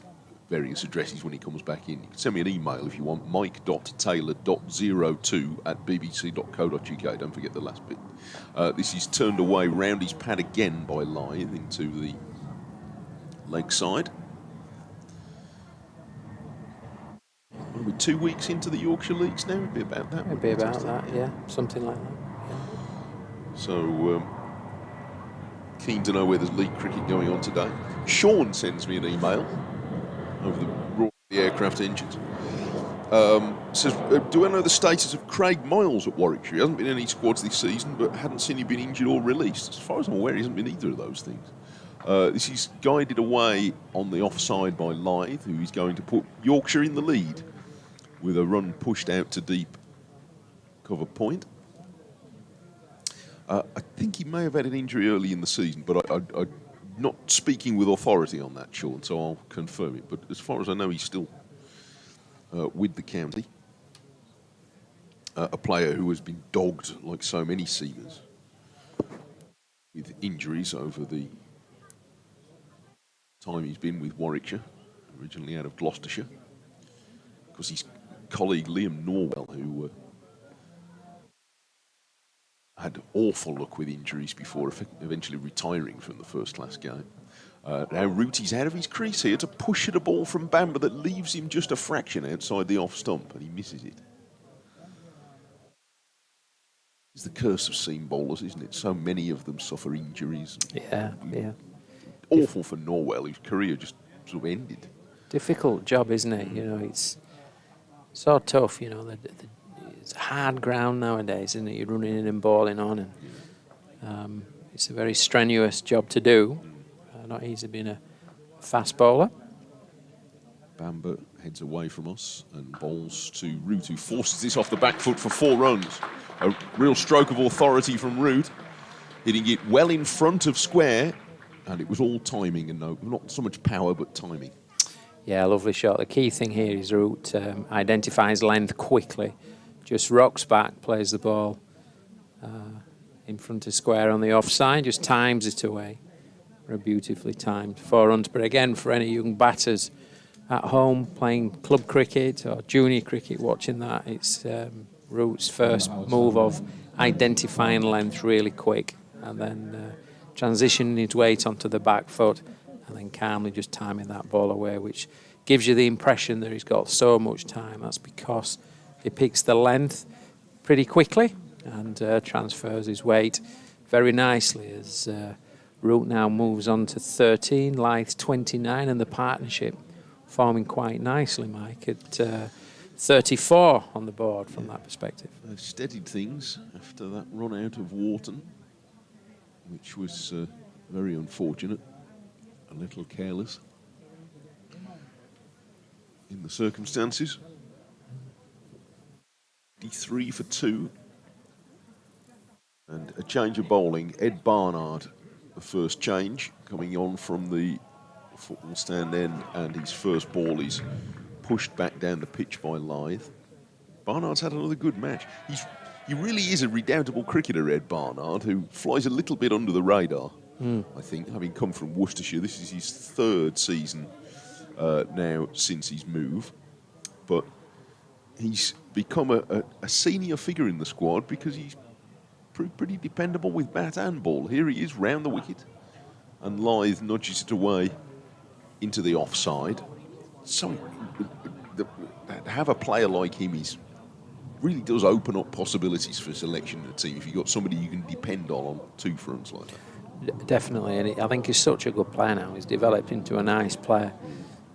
various addresses when he comes back in. You can send me an email if you want, mike.taylor.02@bbc.co.uk. Don't forget the last bit. This is turned away round his pad again by Lythe into the leg side. Are we 2 weeks into the Yorkshire Leagues now? It'd be about that. It'd be about that, yeah. Something like that. Yeah. So, keen to know where there's league cricket going on today. Sean sends me an email over the aircraft engines. Says, do I know the status of Craig Miles at Warwickshire? He hasn't been in any squads this season, but hadn't seen him been injured or released. As far as I'm aware, he hasn't been either of those things. This is guided away on the offside by Lythe, who is going to put Yorkshire in the lead with a run pushed out to deep cover point. I think he may have had an injury early in the season, but I'm not speaking with authority on that, Sean, so I'll confirm it. But as far as I know, he's still with the county. A player who has been dogged, like so many seamers, with injuries over the time he's been with Warwickshire, originally out of Gloucestershire. Because his colleague Liam Norwell, who had awful luck with injuries before eventually retiring from the first-class game. Now Rooty's out of his crease here to push at a ball from Bamber that leaves him just a fraction outside the off stump, and he misses it. It's the curse of seam bowlers, isn't it? So many of them suffer injuries. Yeah. Awful for Norwell, whose career just sort of ended. Difficult job, isn't it? You know, it's so tough. You know, it's hard ground nowadays, isn't it? You're running in and bowling on, and it's a very strenuous job to do. Not easy being a fast bowler. Bamber heads away from us and bowls to Root, who forces this off the back foot for 4 runs. A real stroke of authority from Root, hitting it well in front of square, and it was all timing and not so much power but timing. Yeah, lovely shot. The key thing here is Root identifies length quickly, just rocks back, plays the ball in front of square on the offside, just times it away. Beautifully timed 4 runs, but again, for any young batters at home playing club cricket or junior cricket, watching that, it's Root's first move of identifying length really quick and then transitioning his weight onto the back foot and then calmly just timing that ball away, which gives you the impression that he's got so much time. That's because he picks the length pretty quickly and transfers his weight very nicely as Root now moves on to 13, Lythe 29, and the partnership forming quite nicely, Mike, at 34 on the board from that perspective. Steadied things after that run out of Wharton, which was very unfortunate, a little careless in the circumstances. 3 for 2. And a change of bowling. Ed Barnard, the first change, coming on from the football stand end, and his first ball is pushed back down the pitch by Lythe. Barnard's had another good match. He really is a redoubtable cricketer, Ed Barnard, who flies a little bit under the radar, I think, having come from Worcestershire. This is his 3rd season now since his move. But he's become a senior figure in the squad because he's pretty dependable with bat and ball. Here he is round the wicket, and Lythe nudges it away into the offside. So to have a player like him really does open up possibilities for selection in the team if you've got somebody you can depend on 2 fronts like that. Definitely, and I think he's such a good player now. He's developed into a nice player,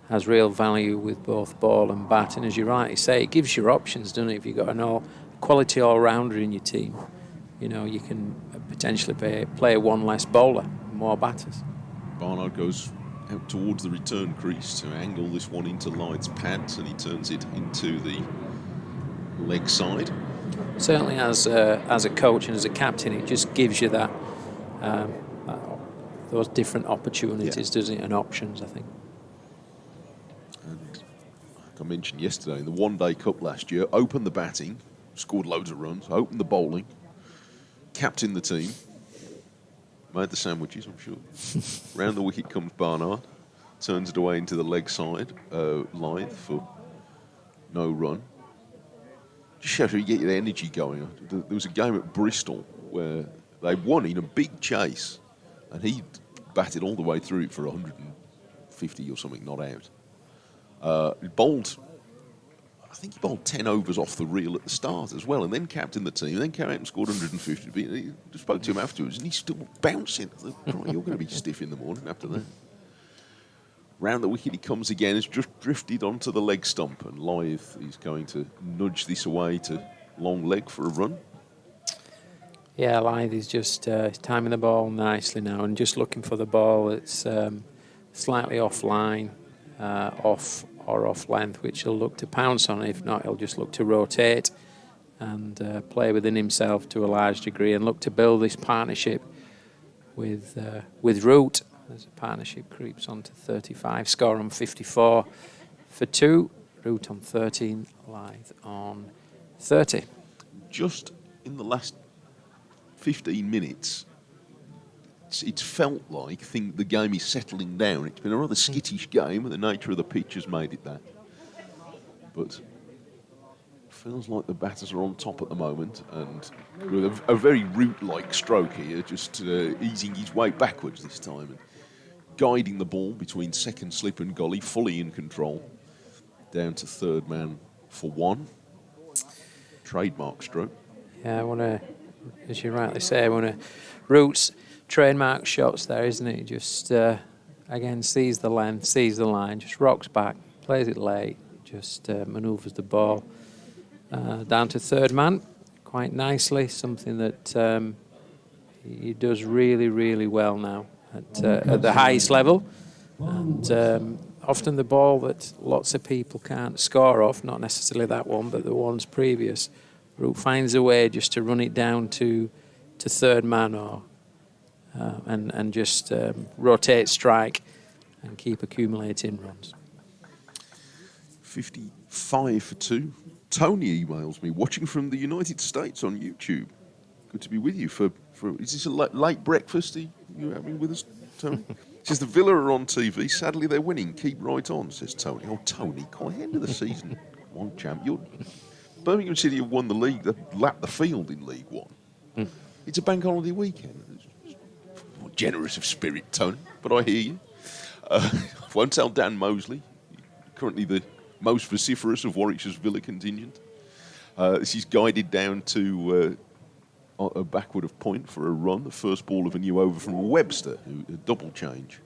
has real value with both ball and bat, and as you rightly say, it gives you options, doesn't it? If you've got a quality all-rounder in your team, you know, you can potentially play 1 less bowler, more batters. Barnard goes out towards the return crease to angle this one into Lythe's pads, and he turns it into the leg side. Certainly as a coach and as a captain, it just gives you that those different opportunities, doesn't it, and options, I think. And like I mentioned yesterday, in the One-Day Cup last year, opened the batting, scored loads of runs, opened the bowling, captained the team, made the sandwiches, I'm sure. Round the wicket comes Barnard. turns it away into the leg side. Lythe for no run. Just shows you get your energy going. There was a game at Bristol where they won in a big chase, and he batted all the way through it for 150 or something, not out. He bowled, I think he bowled 10 overs off the reel at the start as well, and then captained the team, and then came out and scored 150. He spoke to him afterwards, and he's still bouncing. I thought, you're going to be stiff in the morning after that. Round the wicket he comes again, has just drifted onto the leg stump, and Lythe is going to nudge this away to long leg for a run. Yeah, Lythe is just timing the ball nicely now and just looking for the ball. It's slightly offline, off or off length, which he'll look to pounce on. If not, he'll just look to rotate and play within himself to a large degree and look to build this partnership with Root. As a partnership creeps on to 35, score on 54 for 2, Root on 13, Lythe on 30. Just in the last 15 minutes, it's felt like the game is settling down. It's been a rather skittish game, and the nature of the pitch has made it that. But feels like the batters are on top at the moment, and with a very Root-like stroke here, just easing his way backwards this time and guiding the ball between second slip and gully, fully in control, down to third man for 1. Trademark stroke. Yeah, one of, as you rightly say, one of Root's trademark shots there, isn't it? Just, again, sees the length, sees the line, just rocks back, plays it late, just manoeuvres the ball down to third man quite nicely, something that he does really, really well now at the highest level. And often the ball that lots of people can't score off, not necessarily that one, but the ones previous, Root finds a way just to run it down to third man or and just rotate strike and keep accumulating runs. 55 for 2. Tony emails me, watching from the United States on YouTube. Good to be with you for is this a late breakfast? Are you having with us, Tony? Says the Villa are on TV. Sadly, they're winning. Keep right on, says Tony. Oh, Tony, quite end of the season. Come on, champ. Birmingham City have won the league. They've lapped the field in League One. It's a bank holiday weekend. More generous of spirit, Tony, but I hear you. Won't tell Dan Mosley, currently the most vociferous of Warwickshire's Villa contingent. This is guided down to a backward of point for a run. The first ball of a new over from Webster, a double change.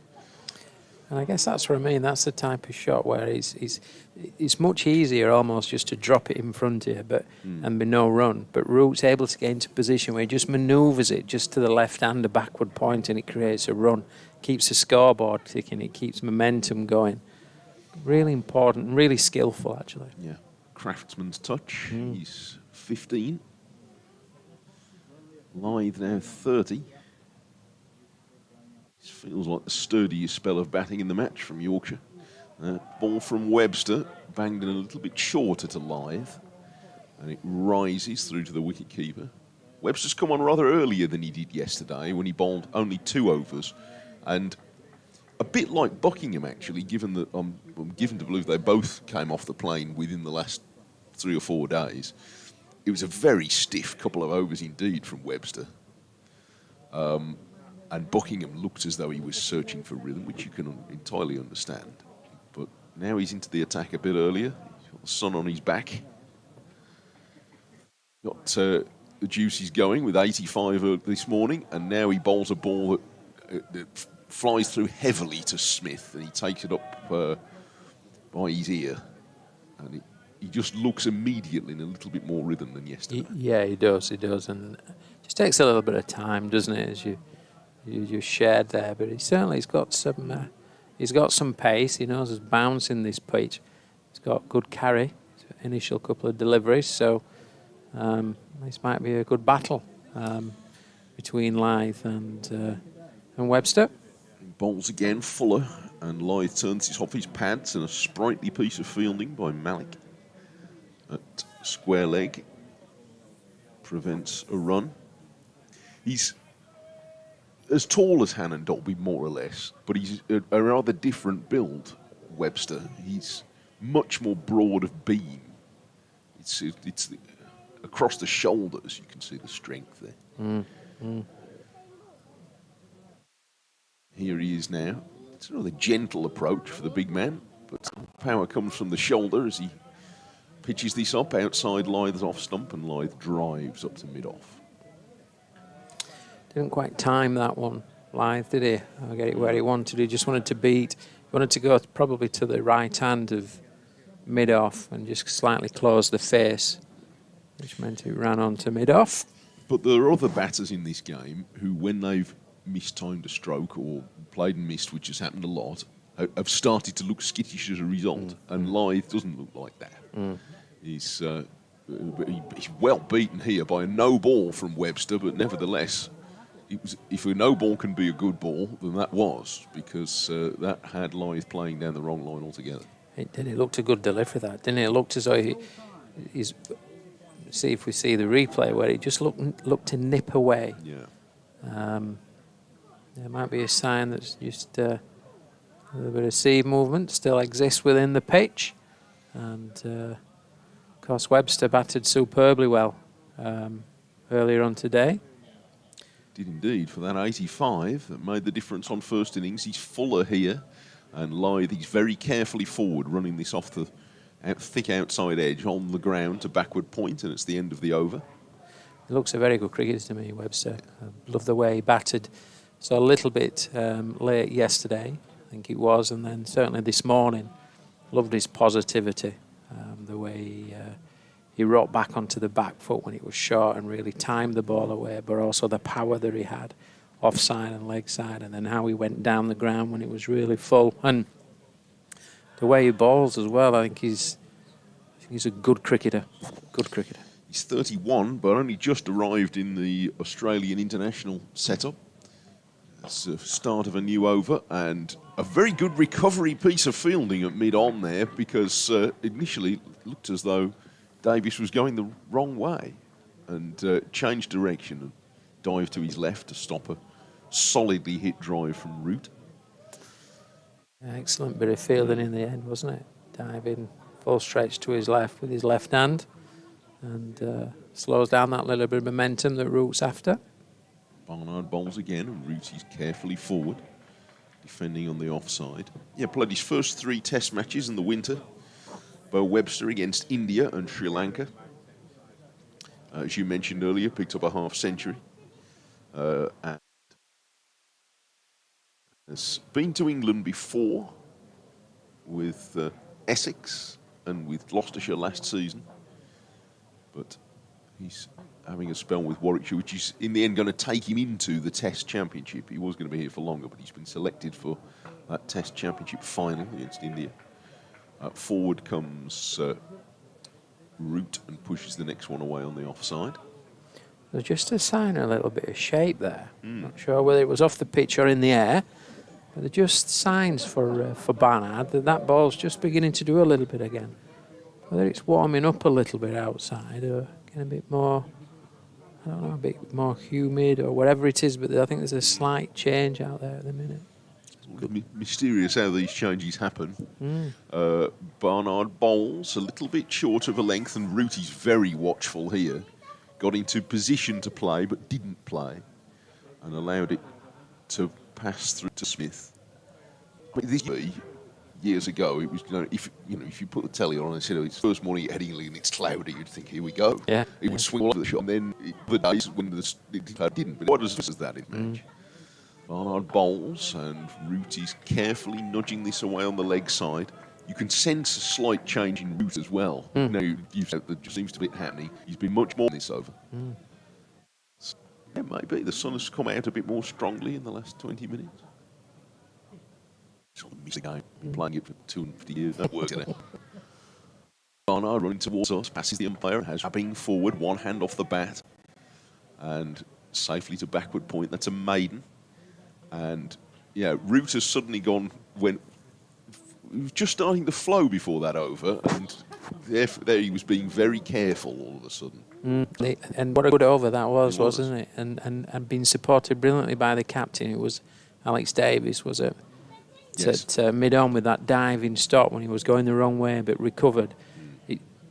And I guess that's what I mean. That's the type of shot where it's much easier almost just to drop it in front here, and be no run. But Root's able to get into a position where he just manoeuvres it just to the left and a backward point, and it creates a run. Keeps the scoreboard ticking. It keeps momentum going. Really important and really skillful, actually. Yeah, craftsman's touch. He's 15. Lythe now 30. This feels like the sturdiest spell of batting in the match from Yorkshire. Ball from Webster, banged in a little bit shorter to Lythe, and it rises through to the wicket-keeper. Webster's come on rather earlier than he did yesterday when he bowled only 2 overs, and a bit like Buckingham, actually, given that I'm given to believe they both came off the plane within the last 3 or 4 days. It was a very stiff couple of overs indeed from Webster. And Buckingham looked as though he was searching for rhythm, which you can entirely understand. But now he's into the attack a bit earlier. He's got the sun on his back. Got the juices going with 85 this morning, and now he bowls a ball that flies through heavily to Smith, and he takes it up by his ear. And he just looks immediately in a little bit more rhythm than yesterday. Yeah, he does, and it just takes a little bit of time, doesn't it, as you just shared there. But he's got some pace. He knows his bounce in this pitch. He's got good carry, initial couple of deliveries. So this might be a good battle between Lythe and Webster. Bowls again, Fuller, and Lythe turns his off his pads, and a sprightly piece of fielding by Malik at square leg prevents a run. He's as tall as Han and Dolby, more or less, but he's a rather different build, Webster. He's much more broad of beam. Across the shoulders, you can see the strength there. Here he is now. It's another gentle approach for the big man, but power comes from the shoulder as he pitches this up. Outside Lythe's off stump, and Lythe drives up to mid-off. Didn't quite time that one, Lythe, did he? I'll get it where he wanted. He just wanted to beat. He wanted to go probably to the right hand of mid-off and just slightly close the face, which meant it ran on to mid-off. But there are other batters in this game who, when they've mistimed a stroke or played and missed, which has happened a lot, have started to look skittish as a result. And Lythe doesn't look like that. He's well beaten here by a no ball from Webster, but nevertheless, if a no ball can be a good ball, then that was, because that had Lythe playing down the wrong line altogether. It did. It looked a good delivery, that, didn't it? It looked as though he's. See if we see the replay where it just looked to nip away. Yeah. There might be a sign that's just a little bit of seed movement still exists within the pitch, and of course Webster batted superbly well earlier on today. Did indeed, for that 85 that made the difference on first innings. He's fuller here, and Lythe, he's very carefully forward, running this off the thick outside edge on the ground to backward point, and it's the end of the over. He looks a very good cricketer to me, Webster. I love the way he batted. So a little bit late yesterday, I think it was, and then certainly this morning. Loved his positivity, the way he rocked back onto the back foot when it was short and really timed the ball away, but also the power that he had offside and leg side, and then how he went down the ground when it was really full. And the way he bowls as well, I think he's a good cricketer. Good cricketer. He's 31, but only just arrived in the Australian international setup. It's the start of a new over, and a very good recovery piece of fielding at mid-on there, because initially it looked as though Davis was going the wrong way, and changed direction and dived to his left to stop a solidly hit drive from Root. Excellent bit of fielding in the end, wasn't it? Diving full stretch to his left with his left hand, and slows down that little bit of momentum that Root's after. Barnard bowls again, and Root is carefully forward, defending on the offside. Yeah, played his first 3 test matches in the winter. Bo Webster against India and Sri Lanka. As you mentioned earlier, picked up a half century. And has been to England before with Essex and with Gloucestershire last season. But he's having a spell with Warwickshire, which is in the end going to take him into the Test Championship. He was going to be here for longer, but he's been selected for that Test Championship final against India. Forward comes Root and pushes the next one away on the offside. There's just a sign of a little bit of shape there. Not sure whether it was off the pitch or in the air, but they're just signs for Barnard that ball's just beginning to do a little bit again. Whether it's warming up a little bit outside or getting a bit more, I don't know, a bit more humid or whatever it is, but I think there's a slight change out there at the minute. Mysterious how these changes happen. Barnard bowls a little bit short of a length, and Root is very watchful here. Got into position to play, but didn't play, and allowed it to pass through to Smith. I mean, this years ago, it was, if you put the telly on and said, it's first morning at Headingley and it's cloudy, you'd think, here we go. Yeah. It would swing over the shot, and then the days when it didn't. But what does that in match? Barnard bowls, and Root is carefully nudging this away on the leg side. You can sense a slight change in Root as well. Now, that just seems to be happening. He's been much more in this over. So, yeah, maybe the sun has come out a bit more strongly in the last 20 minutes. Sort of missed the game. Been playing it for 250 years. That worked it out. Barnard running towards us, passes the umpire, has jabbing forward, one hand off the bat, and safely to backward point. That's a maiden. And yeah, Root has suddenly gone, was just starting to flow before that over, and there he was being very careful all of a sudden. And what a good over that was, wasn't it? And being supported brilliantly by the captain. It was Alex Davis, was it? Yes. At mid-on with that diving stop when he was going the wrong way but recovered.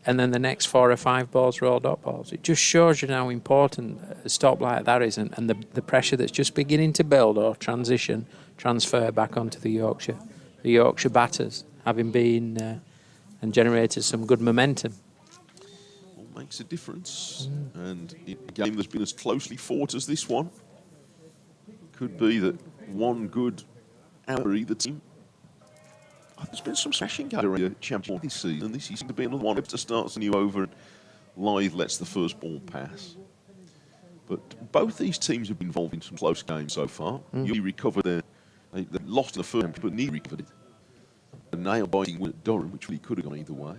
And then the next 4 or 5 balls were all dot balls. It just shows you how important a stop like that is, and the pressure that's just beginning to build or transfer back onto the Yorkshire batters, having been and generated some good momentum. All makes a difference. And in a game that's been as closely fought as this one, could be that one good out of either team. There's been some smashing around the championship this season. This seems to be another one. Webster starts a new over and Lythe lets the first ball pass. But both these teams have been involved in some close games so far. You recovered they lost in the first, but neither recovered it. A nail-biting win at Durham, which really could have gone either way.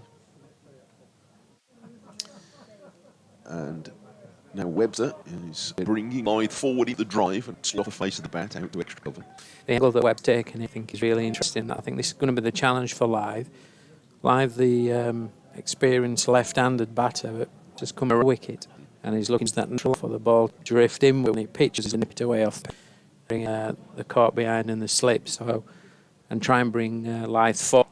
And now Webster is bringing Lythe forward in the drive and slot the face of the bat out to extra cover. The angle that Webb's taken, I think, is really interesting. I think this is going to be the challenge for Lythe. Lythe, the experienced left-handed batter, just come a wicket, and he's looking at that natural for the ball to drift in when he pitches and nip it away off, bring the court behind and the slip, and try and bring Lythe forward.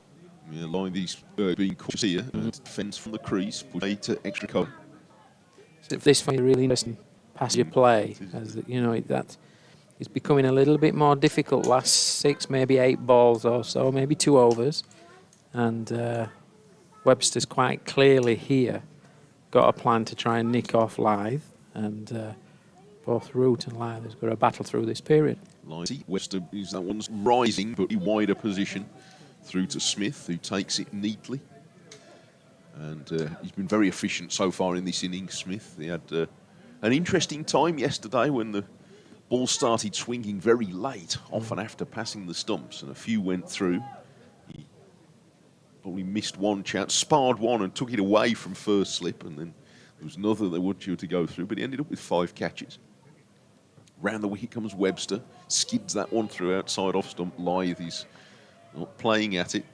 Yeah, Lythe's being cautious here, defence from the crease, put to extra cover. This is a really interesting passage of play, as that is becoming a little bit more difficult. Last 6, maybe 8 balls or so, maybe 2 overs, and Webster's quite clearly here got a plan to try and nick off Lythe, and both Root and Lythe has got a battle through this period. Webster is that one's rising, but in wider position through to Smith, who takes it neatly. And he's been very efficient so far in this innings, Smith. He had an interesting time yesterday when the ball started swinging very late, often after passing the stumps, and a few went through. He probably missed one chance, sparred one and took it away from first slip, and then there was another that would due to go through, but he ended up with 5 catches. Round the wicket comes Webster, skids that one through outside off stump. Lythe is not playing at it.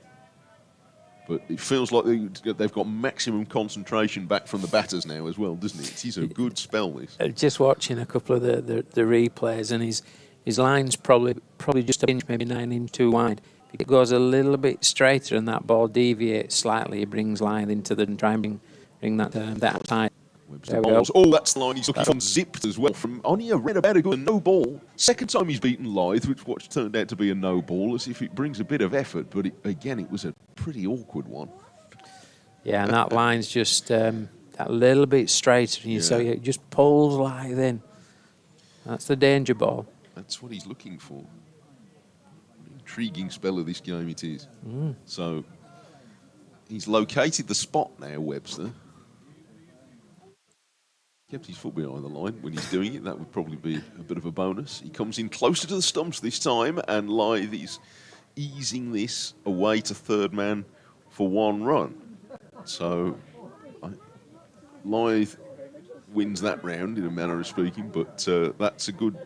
But it feels like they've got maximum concentration back from the batters now as well, doesn't it? It's a good spell, this. Just watching a couple of the replays, and his line's probably just an inch, maybe 9 inches too wide. If it goes a little bit straighter and that ball deviates slightly, it brings Lythe into the and try and bring that side. Oh, that's the line he's looking for. Zipped as well from only a red about a good no ball. Second time he's beaten Lythe, which turned out to be a no ball, as if it brings a bit of effort, but it was a pretty awkward one. Yeah, and that line's just that little bit straighter, so it just pulls Lythe in. That's the danger ball. That's what he's looking for. An intriguing spell of this game it is. So he's located the spot now, Webster. Kept his foot behind the line when he's doing it. That would probably be a bit of a bonus. He comes in closer to the stumps this time, and Lythe is easing this away to third man for 1 run. So Lythe wins that round in a manner of speaking, but that's a good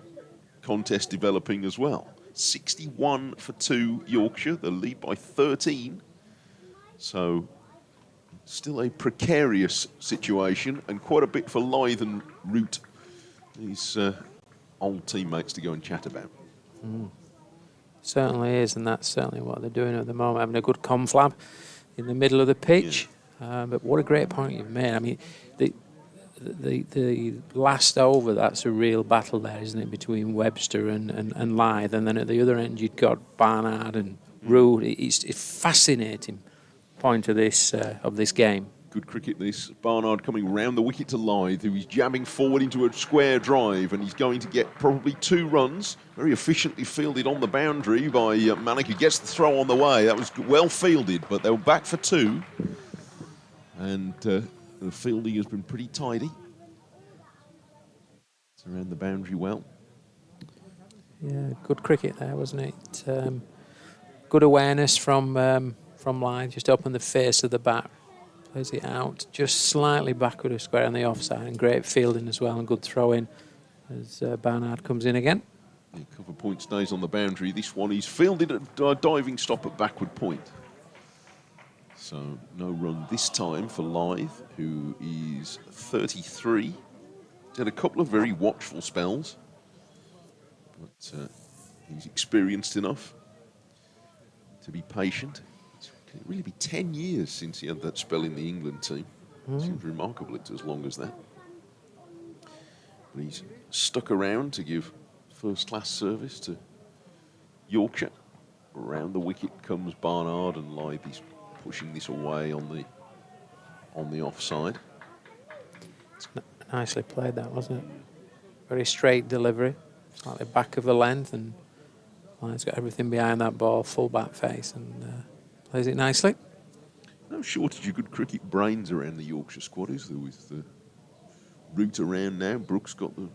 contest developing as well. 61 for 2 Yorkshire, the lead by 13. So still a precarious situation, and quite a bit for Lythe and Root, these old teammates, to go and chat about. Certainly is, and that's certainly what they're doing at the moment, having a good conflab in the middle of the pitch. But what a great point you've made. I mean, the last over, that's a real battle there, isn't it, between Webster and Lythe, and then at the other end you've got Barnard and Root. It's fascinating point of this game. Good cricket, this. Barnard coming round the wicket to Lythe, who is jamming forward into a square drive, and he's going to get probably 2 runs. Very efficiently fielded on the boundary by Malik, who gets the throw on the way. That was well fielded, but they were back for 2. And the fielding has been pretty tidy. It's around the boundary well. Yeah, good cricket there, wasn't it? Good awareness from Lythe, just up on the face of the bat. Plays it out just slightly backward of square on the offside, and great fielding as well, and good throw in as Barnard comes in again. Yeah, cover point stays on the boundary. This one he's fielded at a diving stop at backward point. So no run this time for Lythe, who is 33. He's had a couple of very watchful spells, but he's experienced enough to be patient. Can it really be 10 years since he had that spell in the England team? Seems remarkable it's as long as that. But he's stuck around to give first-class service to Yorkshire. Around the wicket comes Barnard, and Lythe is pushing this away on the offside. Nicely played, that, wasn't it? Very straight delivery, slightly back of the length, and Lythe's got everything behind that ball, full back face, and plays it nicely. No shortage of good cricket brains around the Yorkshire squad, is there? With the route around now, Brook's got the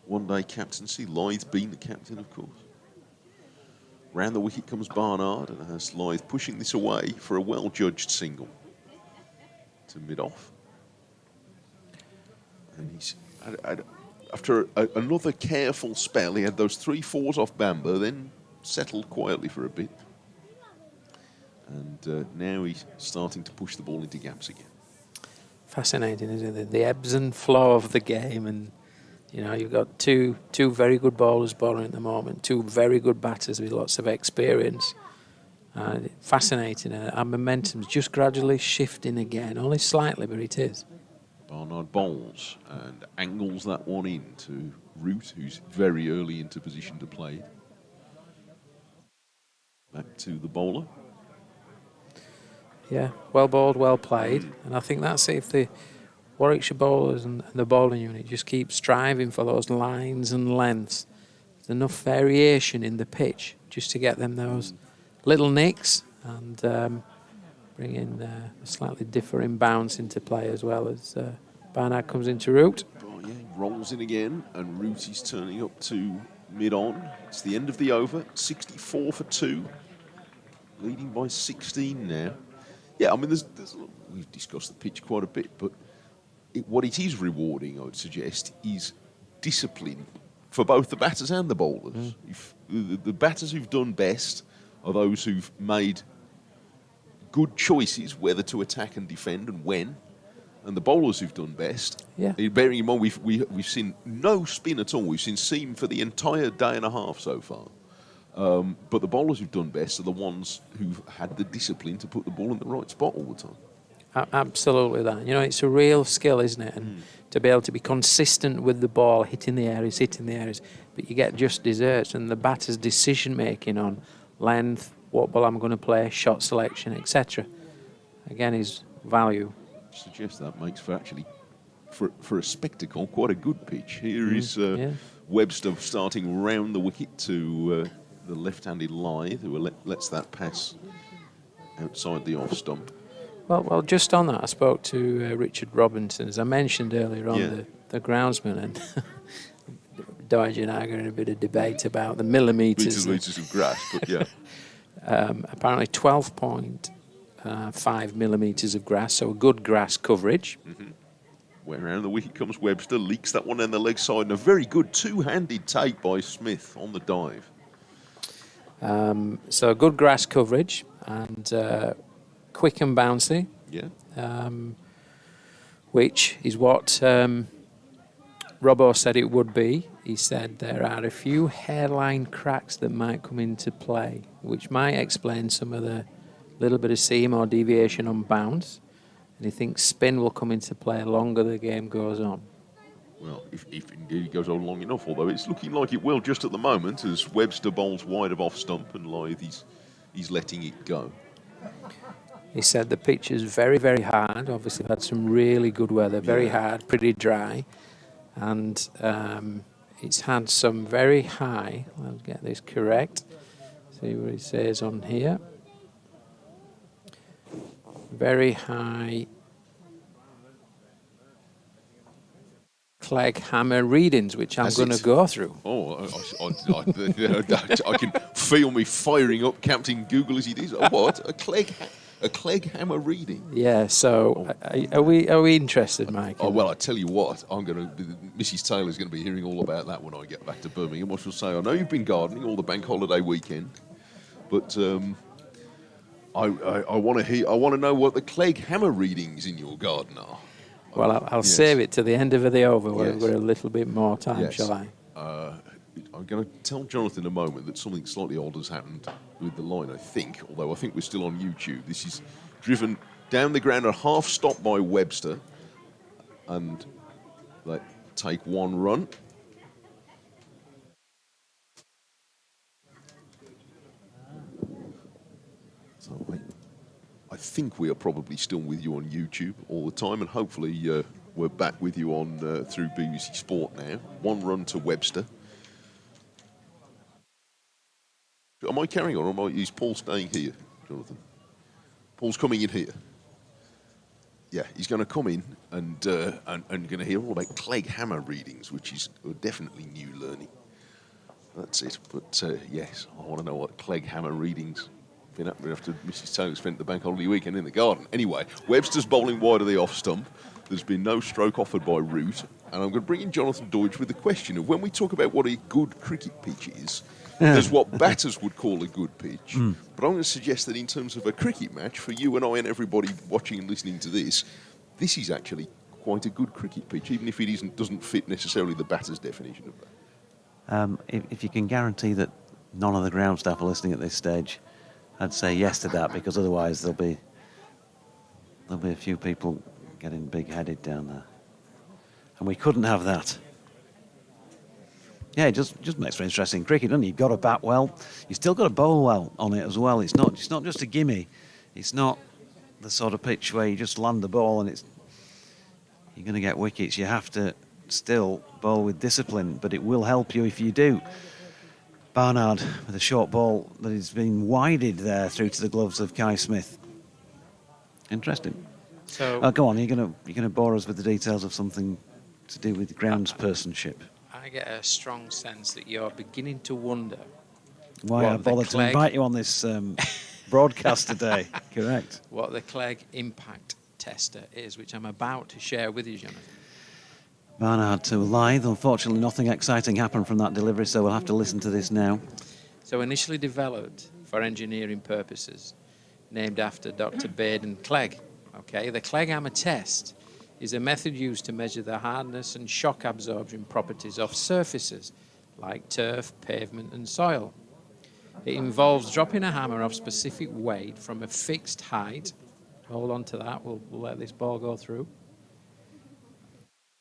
one-day captaincy, Lythe's been the captain, of course. Round the wicket comes Barnard, and has Lythe pushing this away for a well-judged single to mid-off. And he's after another careful spell, he had those 3 fours off Bamber, then settled quietly for a bit. And now he's starting to push the ball into gaps again. Fascinating, isn't it? The ebbs and flow of the game, and you've got two very good bowlers bowling at the moment, 2 very good batters with lots of experience. Fascinating. Our momentum's just gradually shifting again, only slightly, but it is. Barnard bowls and angles that one in to Root, who's very early into position to play it. Back to the bowler. Yeah, well bowled, well played. And I think that's it. If the Warwickshire bowlers and the bowling unit just keep striving for those lines and lengths, there's enough variation in the pitch just to get them those little nicks and bring in a slightly differing bounce into play as well as Barnard comes into Root. Oh, yeah, he rolls in again, and Root is turning up to mid-on. It's the end of the over, 64 for 2, leading by 16 now. Yeah, I mean, we've discussed the pitch quite a bit, but what it is rewarding, I would suggest, is discipline for both the batters and the bowlers. If the batters who've done best are those who've made good choices whether to attack and defend and when, and the bowlers who've done best. Yeah. Bearing in mind we've seen no spin at all. We've seen seam for the entire day and a half so far. But the bowlers who've done best are the ones who've had the discipline to put the ball in the right spot all the time. Absolutely that. It's a real skill, isn't it? And to be able to be consistent with the ball, hitting the areas, but you get just desserts, and the batter's decision-making on length, what ball I'm going to play, shot selection, etc. Again, is value. I suggest that makes for actually, for a spectacle, quite a good pitch. Here is Webster starting round the wicket to the left-handed Lythe, who lets that pass outside the off stump. Well, just on that, I spoke to Richard Robinson, as I mentioned earlier on, the groundsman, and Doige and I are in a bit of debate about the millimetres. Meters of grass, but yeah. Apparently 12.5 millimetres of grass, so a good grass coverage. Where around the wicket comes Webster, leaks that one down the leg side, and a very good two-handed take by Smith on the dive. So good grass coverage and quick and bouncy. Yeah. Which is what Robbo said it would be. He said there are a few hairline cracks that might come into play, which might explain some of the little bit of seam or deviation on bounce. And he thinks spin will come into play longer the game goes on. Well, if indeed it goes on long enough, although it's looking like it will just at the moment, as Webster bowls wide of off stump and Lythe he's letting it go. He said the pitch is very, very hard. Obviously, we've had some really good weather, very hard, pretty dry. And it's had some very high, let's get this correct, see what it says on here. Very high Clegg hammer readings, which I'm going to go through. Oh, I can feel me firing up Captain Google as he does. Oh, what? A Clegg hammer reading? Yeah, so are we interested, Mike? Oh, well, I tell you what, Mrs. Taylor's going to be hearing all about that when I get back to Birmingham. I shall say, I know you've been gardening all the bank holiday weekend, but I want to hear. I want to know what the Clegg hammer readings in your garden are. Well, I'll Yes. save it to the end of the over where Yes. we've got a little bit more time, Yes. shall I? I'm going to tell Jonathan in a moment that something slightly odd has happened with the line, I think, although I think we're still on YouTube. This is driven down the ground, a half stop by Webster, and they take one run. So I think we are probably still with you on YouTube all the time, and hopefully we're back with you on through BBC Sport now. One run to Webster. Am I carrying on, or is Paul staying here, Jonathan? Paul's coming in here. Yeah, he's going to come in and going to hear all about Clegg hammer readings, which is definitely new learning. That's it. But yes, I want to know what Clegg hammer readings been up after Mrs. Taylor spent the bank holiday weekend in the garden. Anyway, Webster's bowling wide of the off stump. There's been no stroke offered by Root, and I'm going to bring in Jonathan Deutsch with the question of when we talk about what a good cricket pitch is. There's what batters would call a good pitch. But I'm going to suggest that in terms of a cricket match, for you and I and everybody watching and listening to this is actually quite a good cricket pitch, even if it doesn't fit necessarily the batter's definition of that. If you can guarantee that none of the ground staff are listening at this stage, I'd say yes to that, because otherwise there'll be a few people getting big-headed down there. And we couldn't have that. Yeah, it just makes for interesting cricket, doesn't it? You've got to bat well. You've still got to bowl well on it as well. It's not just a gimme. It's not the sort of pitch where you just land the ball and you're going to get wickets. You have to still bowl with discipline, but it will help you if you do. Barnard with a short ball that is being wided there through to the gloves of Kai Smith. Interesting. So Go on, you're gonna bore us with the details of something to do with groundspersonship. I get a strong sense that you're beginning to wonder Why I bothered to invite you on this broadcast today. Correct. what the Clegg impact tester is, which I'm about to share with you, Jonathan. Barnard to Lythe. Unfortunately, nothing exciting happened from that delivery, so we'll have to listen to this now. So initially developed for engineering purposes, named after Dr. Baden Clegg. Okay, the Clegg hammer test is a method used to measure the hardness and shock absorption properties of surfaces like turf, pavement and soil. It involves dropping a hammer of specific weight from a fixed height. Hold on to that, we'll let this ball go through.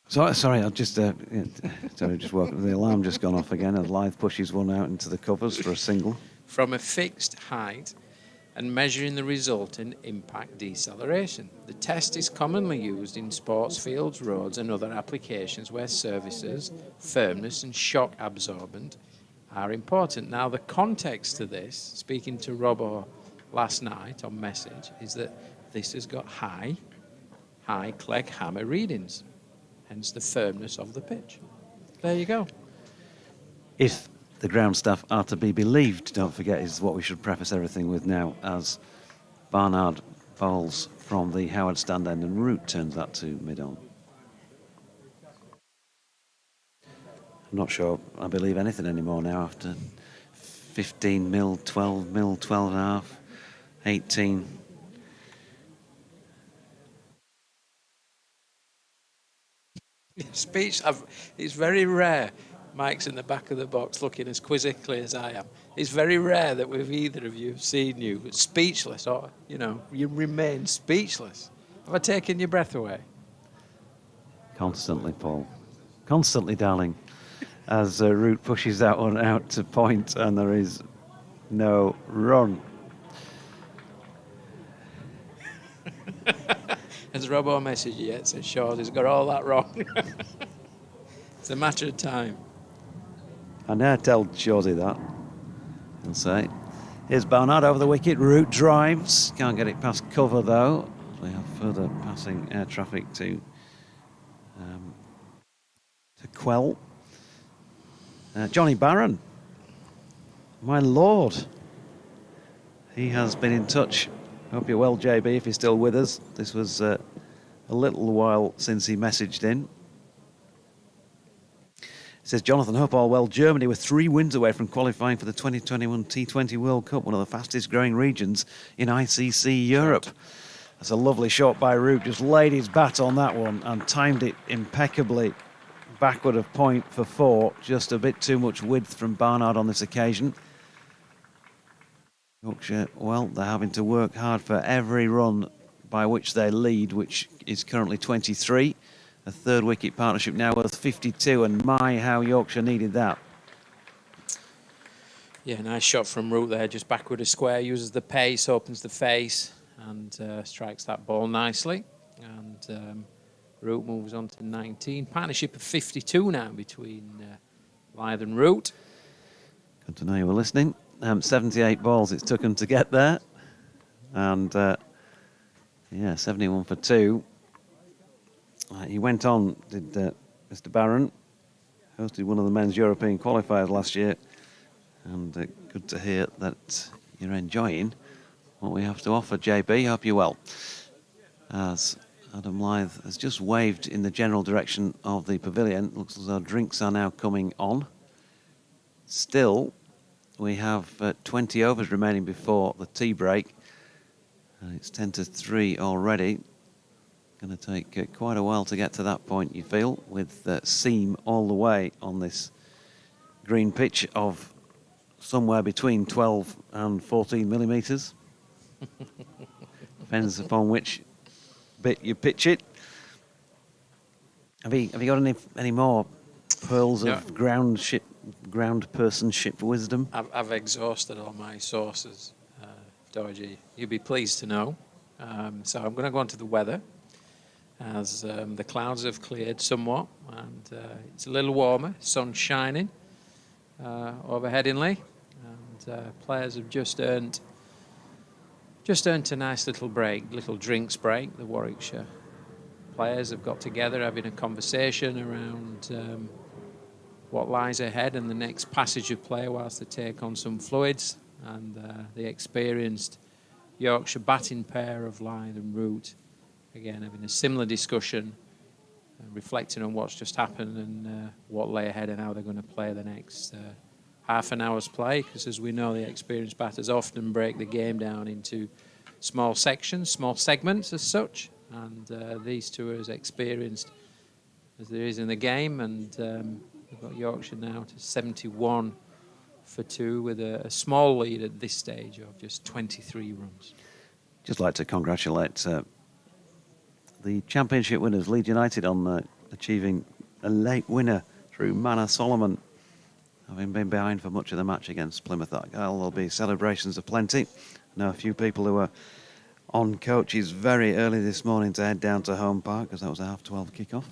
Sorry, I'll just just woke up. The alarm just gone off again as Lythe pushes one out into the covers for a single. From a fixed height and measuring the resultant impact deceleration. The test is commonly used in sports fields, roads and other applications where surfaces, firmness and shock absorbent are important. Now the context to this, speaking to Robbo last night on message, is that this has got high Clegg hammer readings, hence the firmness of the pitch. There you go. If the ground staff are to be believed, don't forget, is what we should preface everything with now, as Barnard bowls from the Howard stand end and Root turns that to mid-on. I'm not sure I believe anything anymore now after 15 mil, 12 mil, 12 and a half, 18. Speech, it's very rare. Mike's in the back of the box looking as quizzically as I am. It's very rare that with either of you seen you speechless, or, you remain speechless. Have I taken your breath away? Constantly, Paul. Constantly, darling. As Root pushes that one out to point, and there is no run. Has Robbo messaged you yet? Says Shaw's has got all that wrong. It's a matter of time. I now tell Shawsy that. He'll say, here's Barnard over the wicket. Root drives. Can't get it past cover, though. We have further passing air traffic to quell. Johnny Barron. My lord. He has been in touch. Hope you're well, JB, if you're still with us. This was a little while since he messaged in. Says Jonathan Hope, all well, Germany were 3 wins away from qualifying for the 2021 T20 World Cup, one of the fastest growing regions in ICC Europe. That's a lovely shot by Root, just laid his bat on that one and timed it impeccably backward of point for 4. Just a bit too much width from Barnard on this occasion. Yorkshire, well, they're having to work hard for every run by which they lead, which is currently 23. A 3rd wicket partnership now worth 52, and my, how Yorkshire needed that. Yeah, nice shot from Root there, just backward of square, uses the pace, opens the face, and strikes that ball nicely. And Root moves on to 19. Partnership of 52 now between Lyth and Root. Good to know you were listening. 78 balls it's took him to get there. And, yeah, 71 for 2. He went on, did Mr. Barron, hosted one of the men's European qualifiers last year. And good to hear that you're enjoying what we have to offer, JB. Hope you're well. As Adam Lyth has just waved in the general direction of the pavilion. Looks as though drinks are now coming on. Still, we have 20 overs remaining before the tea break. And it's 10 to 3 already. Going to take quite a while to get to that point, you feel, with seam all the way on this green pitch of somewhere between 12 and 14 millimetres. Depends upon which bit you pitch it. Have you got any more pearls of ground personship wisdom? I've exhausted all my sources, Dorji. You'll be pleased to know. So I'm going to go on to the weather, as the clouds have cleared somewhat, and it's a little warmer, sun shining over Headingley, and players have just earned a nice little break, little drinks break. The Warwickshire players have got together, having a conversation around what lies ahead and the next passage of play whilst they take on some fluids, and the experienced Yorkshire batting pair of Lyth and Root, again having a similar discussion, reflecting on what's just happened and what lay ahead and how they're going to play the next half an hour's play, because as we know, the experienced batters often break the game down into small sections, small segments as such, and these two are as experienced as there is in the game, and we've got Yorkshire now to 71 for 2 with a small lead at this stage of just 23 runs. Just like to congratulate the championship winners, Leeds United, on achieving a late winner through Manor Solomon, having been behind for much of the match against Plymouth Argyle. There'll be celebrations aplenty. I know a few people who were on coaches very early this morning to head down to Home Park, because that was a 12:30 kickoff.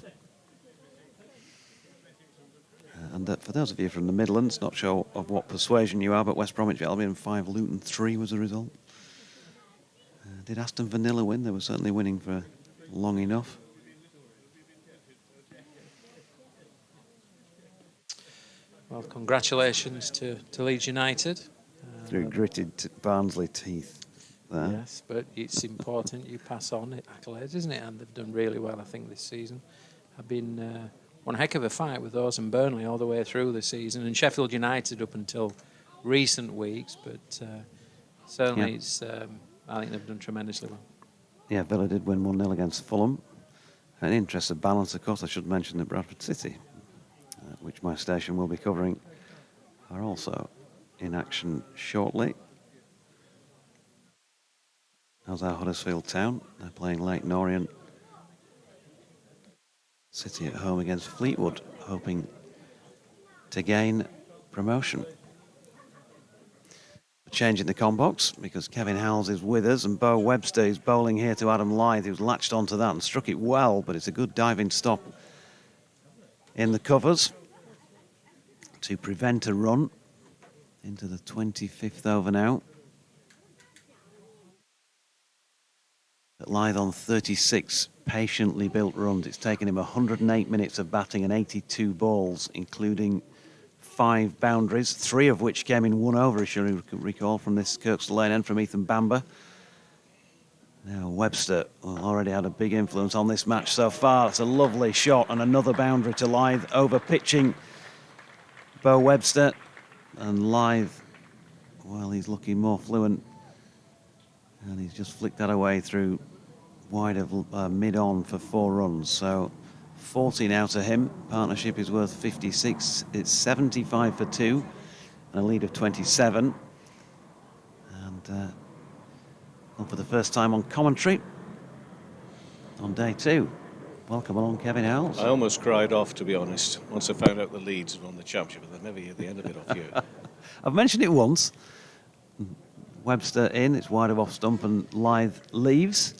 And for those of you from the Midlands, not sure of what persuasion you are, but West Bromwich Albion 5, Luton 3 was the result. Did Aston Villa win? They were certainly winning for long enough. Well, congratulations to Leeds United. Through gritted Barnsley teeth there. Yes, but it's important you pass on accolades, isn't it? And they've done really well, I think, this season. I've been one heck of a fight with those and Burnley all the way through the season, and Sheffield United up until recent weeks, but certainly it's, I think they've done tremendously well. Yeah, Villa did win 1-0 against Fulham. In the interest of balance, of course, I should mention that Bradford City, which my station will be covering, are also in action shortly. How's our Huddersfield Town? They're playing Leyton Orient. City at home against Fleetwood, hoping to gain promotion. A change in the combox, because Kevin Howells is with us and Bo Webster is bowling here to Adam Lyth, who's latched onto that and struck it well, but it's a good diving stop in the covers to prevent a run into the 25th over now. At Lyth on 36 patiently built runs. It's taken him 108 minutes of batting and 82 balls, including 5 boundaries, 3 of which came in 1 over, as you recall, from this Kirkstall Lane end from Ethan Bamber. Now Webster already had a big influence on this match so far. It's a lovely shot and another boundary to Lyth, over pitching Bo Webster, and Lythe, well, he's looking more fluent, and he's just flicked that away through wide of mid-on for 4 runs. So 40 now to him. Partnership is worth 56. It's 75 for 2, and a lead of 27. And on for the first time on commentary on day 2. Welcome along, Kevin Howells. I almost cried off, to be honest, once I found out the leads were on the championship, but I never hear the end of it off you. I've mentioned it once. Webster in, it's wide of off stump, and Lythe leaves.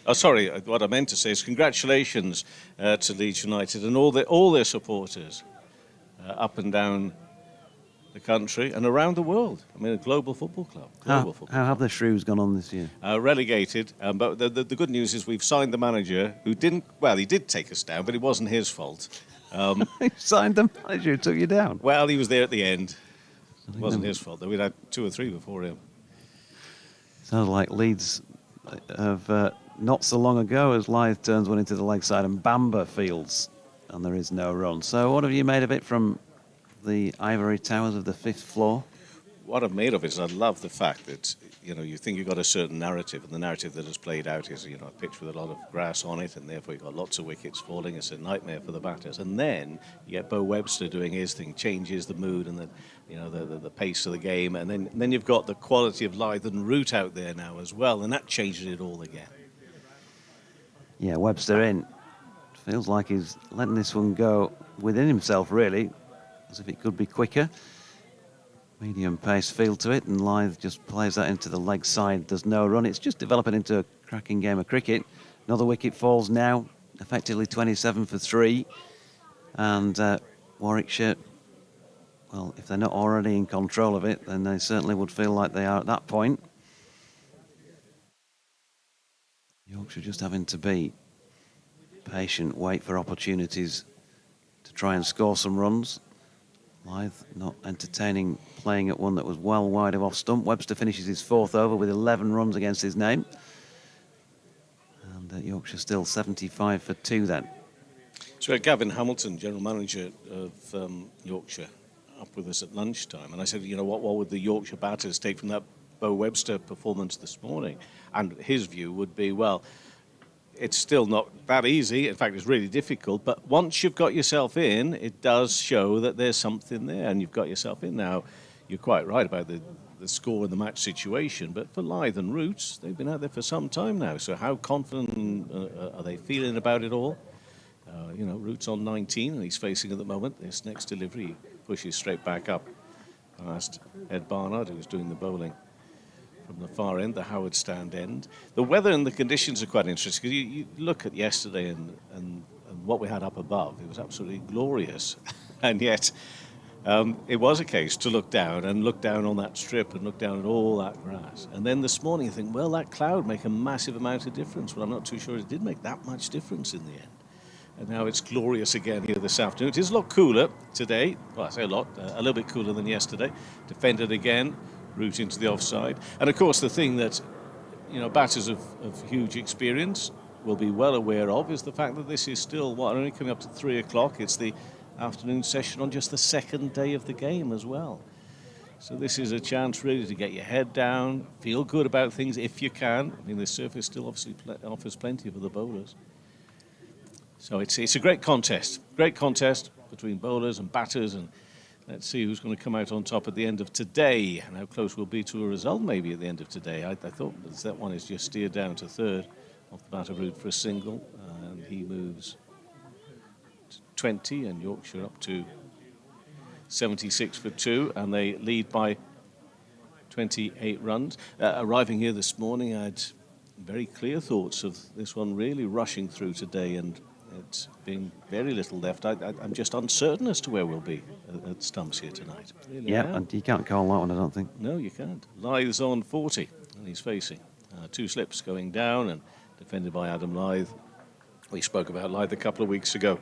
Oh, sorry, what I meant to say is congratulations to Leeds United and all their supporters up and down the country and around the world. I mean, a global football club. How have the Shrews gone on this year? Relegated, but the good news is we've signed the manager who he did take us down, but it wasn't his fault. You signed the manager who took you down? Well, he was there at the end. It wasn't his fault. We'd had 2 or 3 before him. Sounds like Leeds have not so long ago as Lythe turns one into the leg side and Bamber fields, and there is no run. So what have you made of it from the ivory towers of the 5th floor? What I've made of it is I love the fact that, you think you've got a certain narrative, and the narrative that has played out is, a pitch with a lot of grass on it, and therefore you've got lots of wickets falling. It's a nightmare for the batters. And then you get Bo Webster doing his thing, changes the mood and the pace of the game, and then you've got the quality of Lythe and Root out there now as well, and that changes it all again. Yeah, Webster in. Feels like he's letting this one go within himself, really, as if it could be quicker. Medium pace feel to it, and Lythe just plays that into the leg side. There's no run. It's just developing into a cracking game of cricket. Another wicket falls now, effectively 27 for 3. And Warwickshire, well, if they're not already in control of it, then they certainly would feel like they are at that point. Yorkshire just having to be patient, wait for opportunities to try and score some runs. Lythe not entertaining playing at one that was well wide of off stump. Webster finishes his 4th over with 11 runs against his name. And Yorkshire still 75 for 2 then. So we had Gavin Hamilton, General Manager of Yorkshire, up with us at lunchtime. And I said, what would the Yorkshire batters take from that Bo Webster performance this morning? And his view would be, well, it's still not that easy. In fact, it's really difficult. But once you've got yourself in, it does show that there's something there, and you've got yourself in. Now, you're quite right about the score and the match situation, but for Lythe and Roots, they've been out there for some time now. So how confident are they feeling about it all? Roots on 19, and he's facing at the moment. This next delivery pushes straight back up past Ed Barnard, who's doing the bowling from the far end, the Howard Stand end. The weather and the conditions are quite interesting, because you look at yesterday and what we had up above. It was absolutely glorious. And yet it was a case to look down on that strip and look down at all that grass. And then this morning you think, well, that cloud make a massive amount of difference. Well, I'm not too sure it did make that much difference in the end. And now it's glorious again here this afternoon. It is a lot cooler today. Well, I say a lot, a little bit cooler than yesterday. Defended again. Route into the offside. And of course the thing that batters of huge experience will be well aware of is the fact that this is still only coming up to 3 o'clock. It's the afternoon session on just the 2nd day of the game as well. So this is a chance really to get your head down, feel good about things if you can. I mean, the surface still obviously offers plenty for the bowlers. So it's a great contest between bowlers and batters, and let's see who's going to come out on top at the end of today, and how close we'll be to a result maybe at the end of today. I thought that one is just steered down to 3rd off the batter route for a single, and he moves to 20, and Yorkshire up to 76 for 2, and they lead by 28 runs. Arriving here this morning, I had very clear thoughts of this one really rushing through today, and it's been very little left. I'm just uncertain as to where we'll be at stumps here tonight. Really, yeah, and you can't call that one, I don't think. No, you can't. Lythe's on 40, and he's facing 2 slips going down, and defended by Adam Lythe. We spoke about Lythe a couple of weeks ago.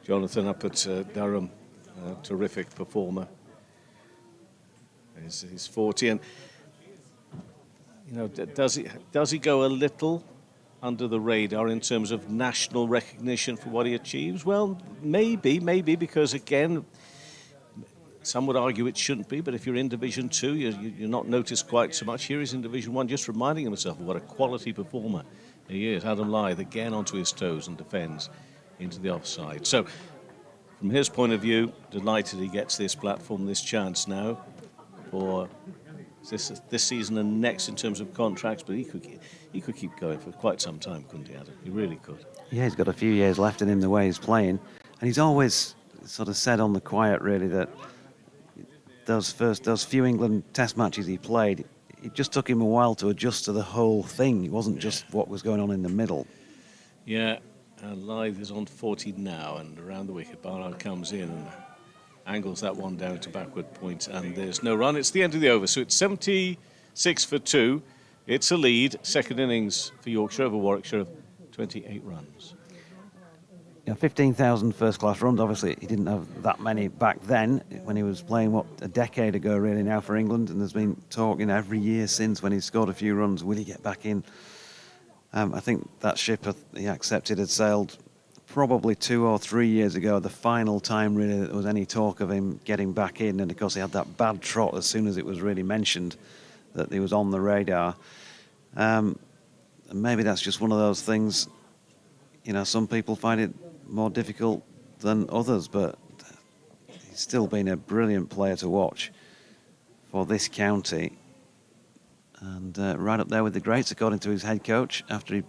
Jonathan up at Durham, terrific performer. He's 40, and does he go a little under the radar in terms of national recognition for what he achieves? Well, maybe, because again, Some would argue it shouldn't be, but if you're in Division 2, you're not noticed quite so much. Here he's in Division 1, just reminding himself of what a quality performer he is. Adam Lyth again onto his toes and defends into the offside. So, from his point of view, delighted he gets this platform, this chance now for this season and next in terms of contracts, but he could keep going for quite some time, couldn't he, Adam? He really could. Yeah, he's got a few years left in him the way he's playing, and he's always sort of said on the quiet, really, that those few England Test matches he played, it just took him a while to adjust to the whole thing. It wasn't just what was going on in the middle. Yeah, and Lyth is on 40 now, and around the wicket, Barnard comes in and angles that one down to backward point, and there's no run. It's the end of the over, so it's 76 for 2. It's a lead. Second innings for Yorkshire over Warwickshire of 28 runs. Yeah, 15,000 first-class runs. Obviously, he didn't have that many back then when he was playing, a decade ago, really, now for England. And there's been talk, every year since when he's scored a few runs, will he get back in? I think that ship he accepted had sailed probably 2 or 3 years ago, the final time, really, that there was any talk of him getting back in. And, of course, he had that bad trot as soon as it was really mentioned that he was on the radar. And maybe that's just one of those things, some people find it more difficult than others, but he's still been a brilliant player to watch for this county, and right up there with the greats, according to his head coach, after he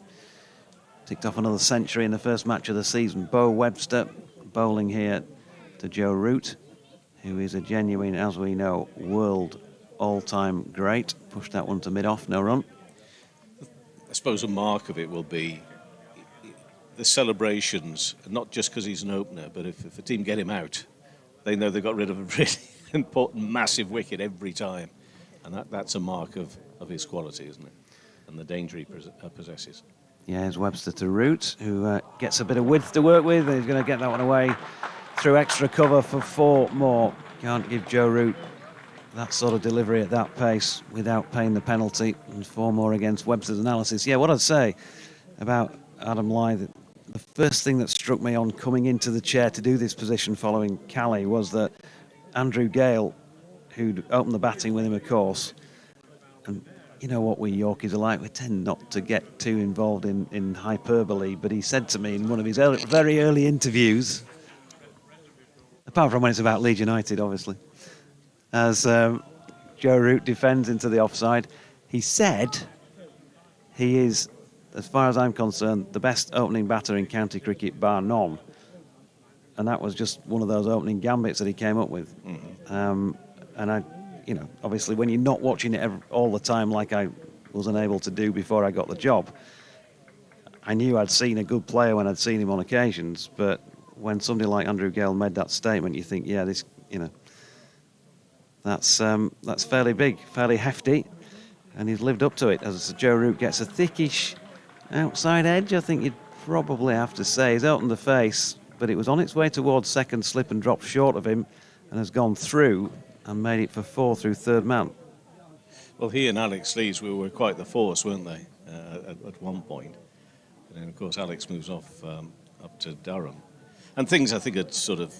ticked off another century in the first match of the season. Bo Webster bowling here to Joe Root, who is a genuine, as we know, world all-time great. Pushed that one to mid-off, no run. I suppose a mark of it will be the celebrations, not just because he's an opener, but if a team get him out, they know they got rid of a really important, massive wicket every time. And that's a mark of his quality, isn't it? And the danger he possesses. Yeah, here's Webster to Root, who gets a bit of width to work with. He's going to get that one away through extra cover for 4 more. Can't give Joe Root that sort of delivery at that pace without paying the penalty. And 4 more against Webster's analysis. Yeah, what I'd say about Adam Lyth, the first thing that struck me on coming into the chair to do this position following Cali was that Andrew Gale, who'd opened the batting with him, of course, and you know what we Yorkies are like, we tend not to get too involved in hyperbole, but he said to me in one of his very early interviews, apart from when it's about Leeds United, obviously, as Joe Root defends into the offside, he said he is, as far as I'm concerned, the best opening batter in county cricket, bar none. And that was just one of those opening gambits that he came up with. And I, obviously when you're not watching it all the time like I was unable to do before I got the job, I knew I'd seen a good player when I'd seen him on occasions. But when somebody like Andrew Gale made that statement, you think, yeah, this, that's fairly big, fairly hefty. And he's lived up to it. As Joe Root gets a thickish outside edge, I think you'd probably have to say. He's opened the face, but it was on its way towards second slip and dropped short of him and has gone through and made it for 4 through third man. Well, he and Alex Lees were quite the force, weren't they, at one point. And then, of course, Alex moves off up to Durham. And things, I think, had sort of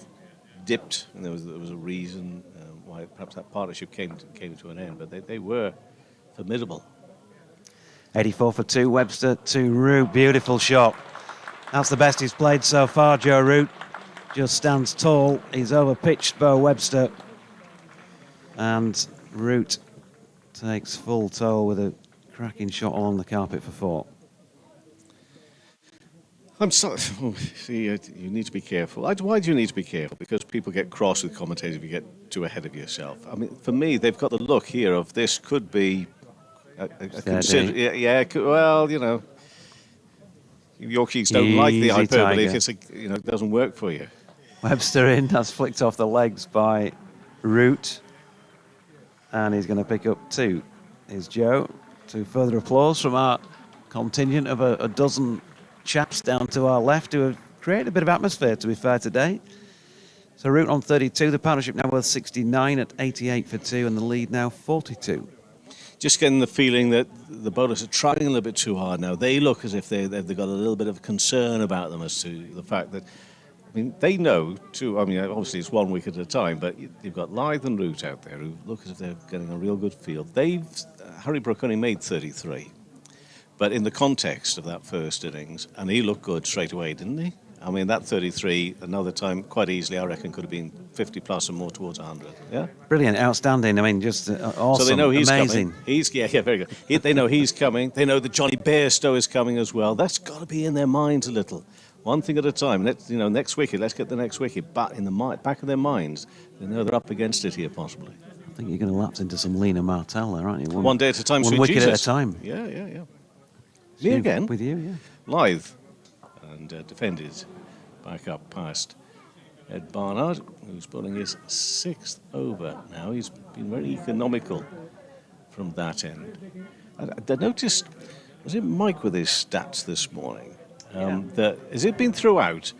dipped, and there was a reason why perhaps that partnership came to an end, but they were formidable. 84 for 2, Webster to Root. Beautiful shot. That's the best he's played so far, Joe Root. Just stands tall. He's overpitched Bo Webster. And Root takes full toll with a cracking shot along the carpet for 4. I'm sorry. See, you need to be careful. Why do you need to be careful? Because people get cross with commentators if you get too ahead of yourself. I mean, for me, they've got the look here of this could be well, Yorkies don't like the hyperbole if it doesn't work for you. Webster in, that's flicked off the legs by Root. And he's going to pick up 2. Here's Joe. To further applause from our contingent of a dozen chaps down to our left who have created a bit of atmosphere, to be fair, today. So Root on 32, the partnership now worth 69 at 88 for 2, and the lead now 42. Just getting the feeling that the bowlers are trying a little bit too hard now. They look as if they've got a little bit of concern about them as to the fact that I mean, they know too. I mean, obviously it's 1 week at a time, but you've got Lythe and Root out there who look as if they're getting a real good field. Harry Brook only made 33, but in the context of that first innings, and he looked good straight away, didn't he? I mean, that 33 another time quite easily, I reckon, could have been 50 plus and more towards 100. Yeah, Brilliant, outstanding. I mean, just awesome. so they know he's amazing. coming. Yeah, very good. They know he's coming. They know that Johnny Bairstow is coming as well. That's got to be in their minds a little. One thing at a time. Next wicket. Let's get the next wicket. But in the back of their minds, they know they're up against it here, possibly. I think you're going to lapse into some Lena Martell there, aren't you? One day at a time, one sweet wicket Jesus. at a time. Yeah. Me You- again. With you, yeah. Lythe and defended back up past Ed Barnard, who's bowling his 6th over now. He's been very economical from that end. I noticed, was it Mike with his stats this morning? That has it been throughout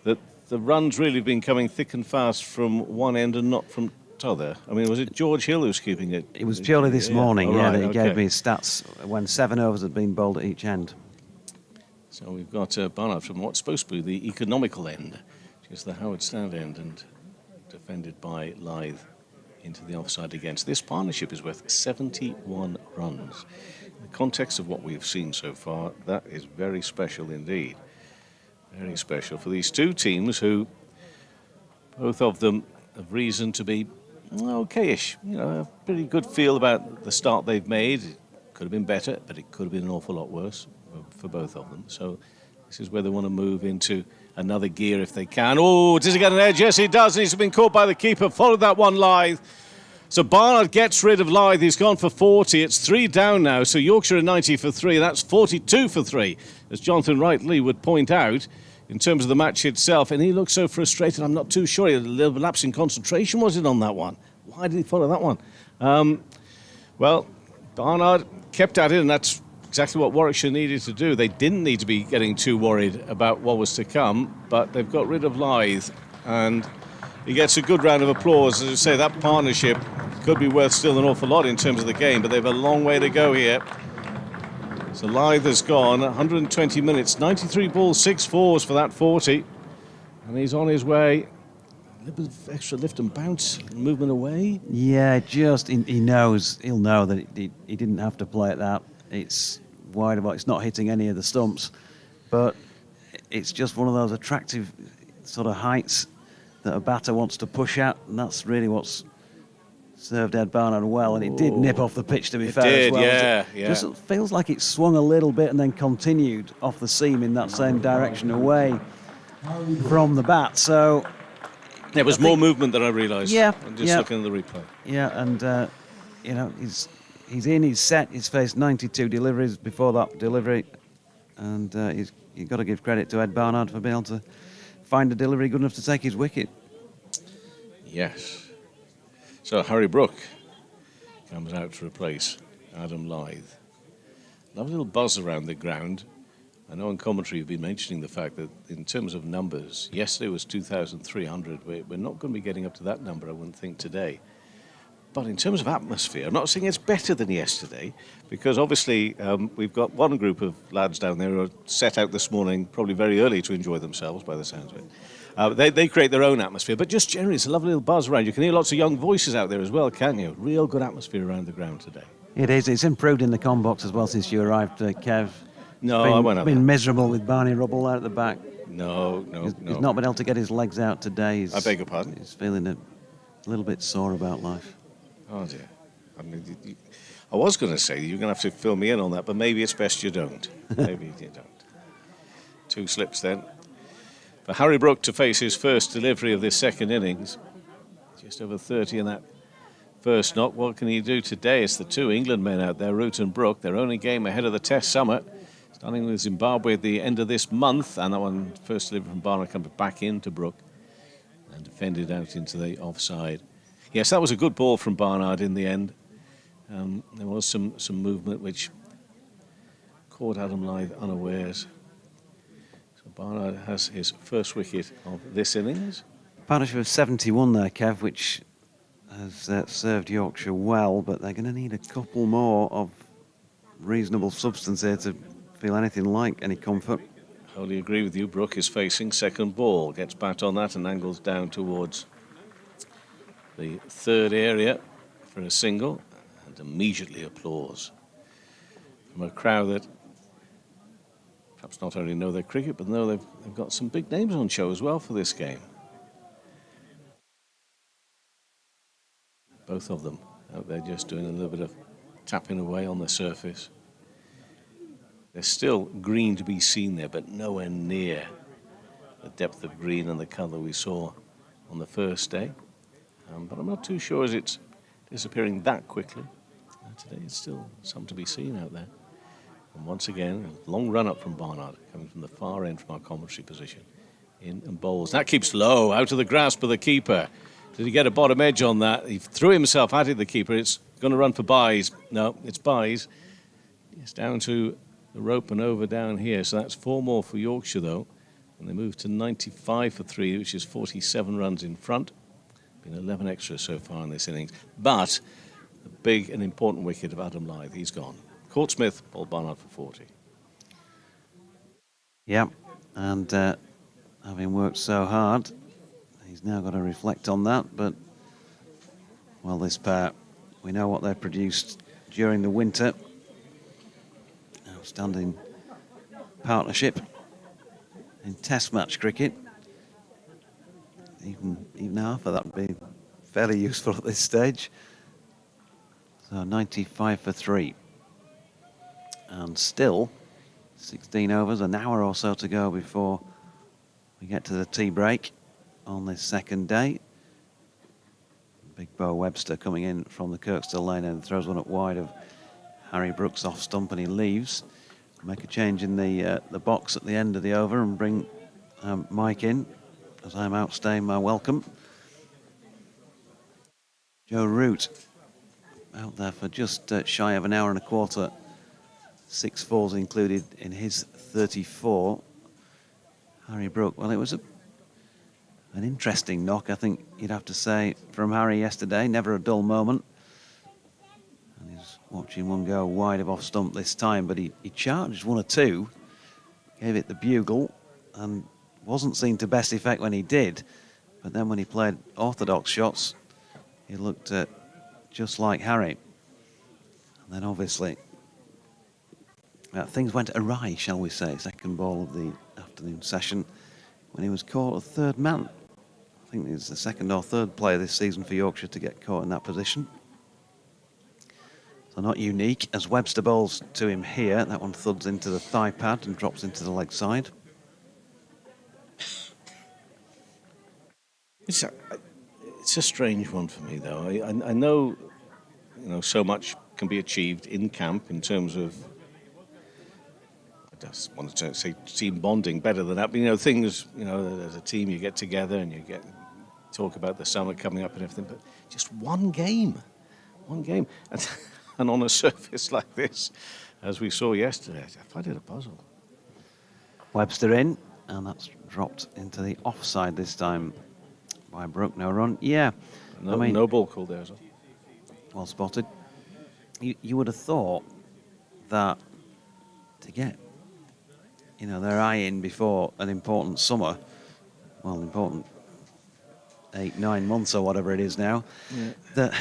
that the runs really have been coming thick and fast from one end and not from t'other? I mean, was it George Hill who's keeping it? It was purely this morning, Oh, right, that he okay. gave me his stats when 7 overs had been bowled at each end. So we've got Barnard from what's supposed to be the economical end, just the Howard Stand end, and defended by Lythe into the offside against. This partnership is worth 71 runs. In the context of what we've seen so far, that is very special indeed. Very special for these two teams who, both of them, have reason to be okay-ish. A pretty good feel about the start they've made. It could have been better, but it could have been an awful lot worse for both of them. So this is where they want to move into another gear if they can. Oh, does he get an edge? Yes, he does. And he's been caught by the keeper. Followed that one, Lythe. So Barnard gets rid of Lythe. He's gone for 40. It's 3 down now. So Yorkshire are 90 for 3. That's 42 for 3, as Jonathan Wright-Lee would point out in terms of the match itself. And he looks so frustrated. I'm not too sure. He had a little lapse in concentration, was it, on that one? Why did he follow that one? Well, Barnard kept at it, and that's exactly what Warwickshire needed to do. They didn't need to be getting too worried about what was to come, but they've got rid of Lythe, and he gets a good round of applause. As I say, that partnership could be worth still an awful lot in terms of the game, but they've a long way to go here. So Lythe has gone 120 minutes, 93 balls, 6 fours for that 40, and he's on his way. A little bit of extra lift and bounce, movement away. Yeah, just he'll know that he didn't have to play at that. It's wide about. It's not hitting any of the stumps, but it's just one of those attractive sort of heights that a batter wants to push at, and that's really what's served Ed Barnard well. And it did nip off the pitch, to be fair. Did, as well. yeah. Just feels like it swung a little bit and then continued off the seam in that same direction away from the bat. So there was more movement than I realised. Yeah, I'm just looking at the replay. yeah, and he's in, he's set, he's faced 92 deliveries before that delivery, and you've got to give credit to Ed Barnard for being able to find a delivery good enough to take his wicket. Yes. So Harry Brook comes out to replace Adam Lythe. Lovely little buzz around the ground. I know in commentary you've been mentioning the fact that in terms of numbers, yesterday was 2,300. We're not going to be getting up to that number, I wouldn't think, today. But in terms of atmosphere, I'm not saying it's better than yesterday, because obviously we've got one group of lads down there who are set out this morning, probably very early, to enjoy themselves, by the sounds of it. They create their own atmosphere, but just generally, it's a lovely little buzz around. You can hear lots of young voices out there as well, can't you? Real good atmosphere around the ground today. It is. It's improved in the com box as well since you arrived, Kev. No, I won't have been that. miserable with Barney Rubble out at the back. No. He's not been able to get his legs out today. I beg your pardon? He's feeling a little bit sore about life. Oh dear. I mean, I was going to say you're going to have to fill me in on that, but maybe it's best you don't. Maybe you don't. 2 slips then. For Harry Brook to face his first delivery of this second innings. Just over 30 in that first knock. What can he do today? It's the 2 England men out there, Root and Brook. Their only game ahead of the Test Summit. Starting with Zimbabwe at the end of this month. And that one, first delivery from Barnard, comes back into Brook. And defended out into the offside. Yes, that was a good ball from Barnard in the end. There was some movement which caught Adam Lythe unawares. So Barnard has his first wicket of this innings. Partnership of 71 there, Kev, which has served Yorkshire well, but they're going to need a couple more of reasonable substance here to feel anything like any comfort. Totally agree with you. Brook is facing second ball. Gets back on that and angles down towards the third area for a single. And immediately applause from a crowd that perhaps not only know their cricket, but know they've got some big names on show as well for this game. Both of them out there just doing a little bit of tapping away on the surface. There's still green to be seen there, but nowhere near the depth of green and the colour we saw on the first day. But I'm not too sure as it's disappearing that quickly. Today it's still some to be seen out there. And once again, a long run up from Barnard, coming from the far end from our commentary position. In and bowls. That keeps low, out of the grasp of the keeper. Did he get a bottom edge on that? He threw himself at it, the keeper. It's going to run for byes. No, it's byes. It's down to the rope and over down here. So that's 4 more for Yorkshire, though. And they move to 95 for 3, which is 47 runs in front. Been 11 extras so far in this innings. But the big and important wicket of Adam Lyth, he's gone. Court Smith, bowled Barnard for 40. Yeah, and having worked so hard, he's now got to reflect on that. But, well, this pair, we know what they've produced during the winter. Outstanding partnership in Test match cricket. Even half of that would be fairly useful at this stage. So 95 for 3. And still 16 overs, an hour or so to go before we get to the tea break on this second day. Big Bo Webster coming in from the Kirkstall lane and throws one up wide of Harry Brooks off stump, and he leaves. Make a change in the box at the end of the over and bring Mike in as I'm outstaying my welcome. Joe Root out there for just shy of an hour and a quarter. 6 fours included in his 34. Harry Brook, well, it was an interesting knock, I think you'd have to say, from Harry yesterday. Never a dull moment. And he's watching one go wide of off stump this time, but he charged 1 or 2, gave it the bugle, and wasn't seen to best effect when he did. But then when he played orthodox shots, he looked just like Harry. And then obviously things went awry, shall we say, second ball of the afternoon session, when he was caught a third man. I think he's the second or third player this season for Yorkshire to get caught in that position. So not unique, as Webster bowls to him here. That one thuds into the thigh pad and drops into the leg side. It's a strange one for me, though. I know, so much can be achieved in camp in terms of, I just wanted to say team bonding better than that. But, things, as a team you get together and you talk about the summer coming up and everything. But just one game. And on a surface like this, as we saw yesterday, I find it a puzzle. Webster in, and that's dropped into the offside this time by Brook. No run. Yeah. No ball called there as well. Well spotted. You would have thought that to get, their eye in before an important summer, important 8-9 months or whatever it is now, that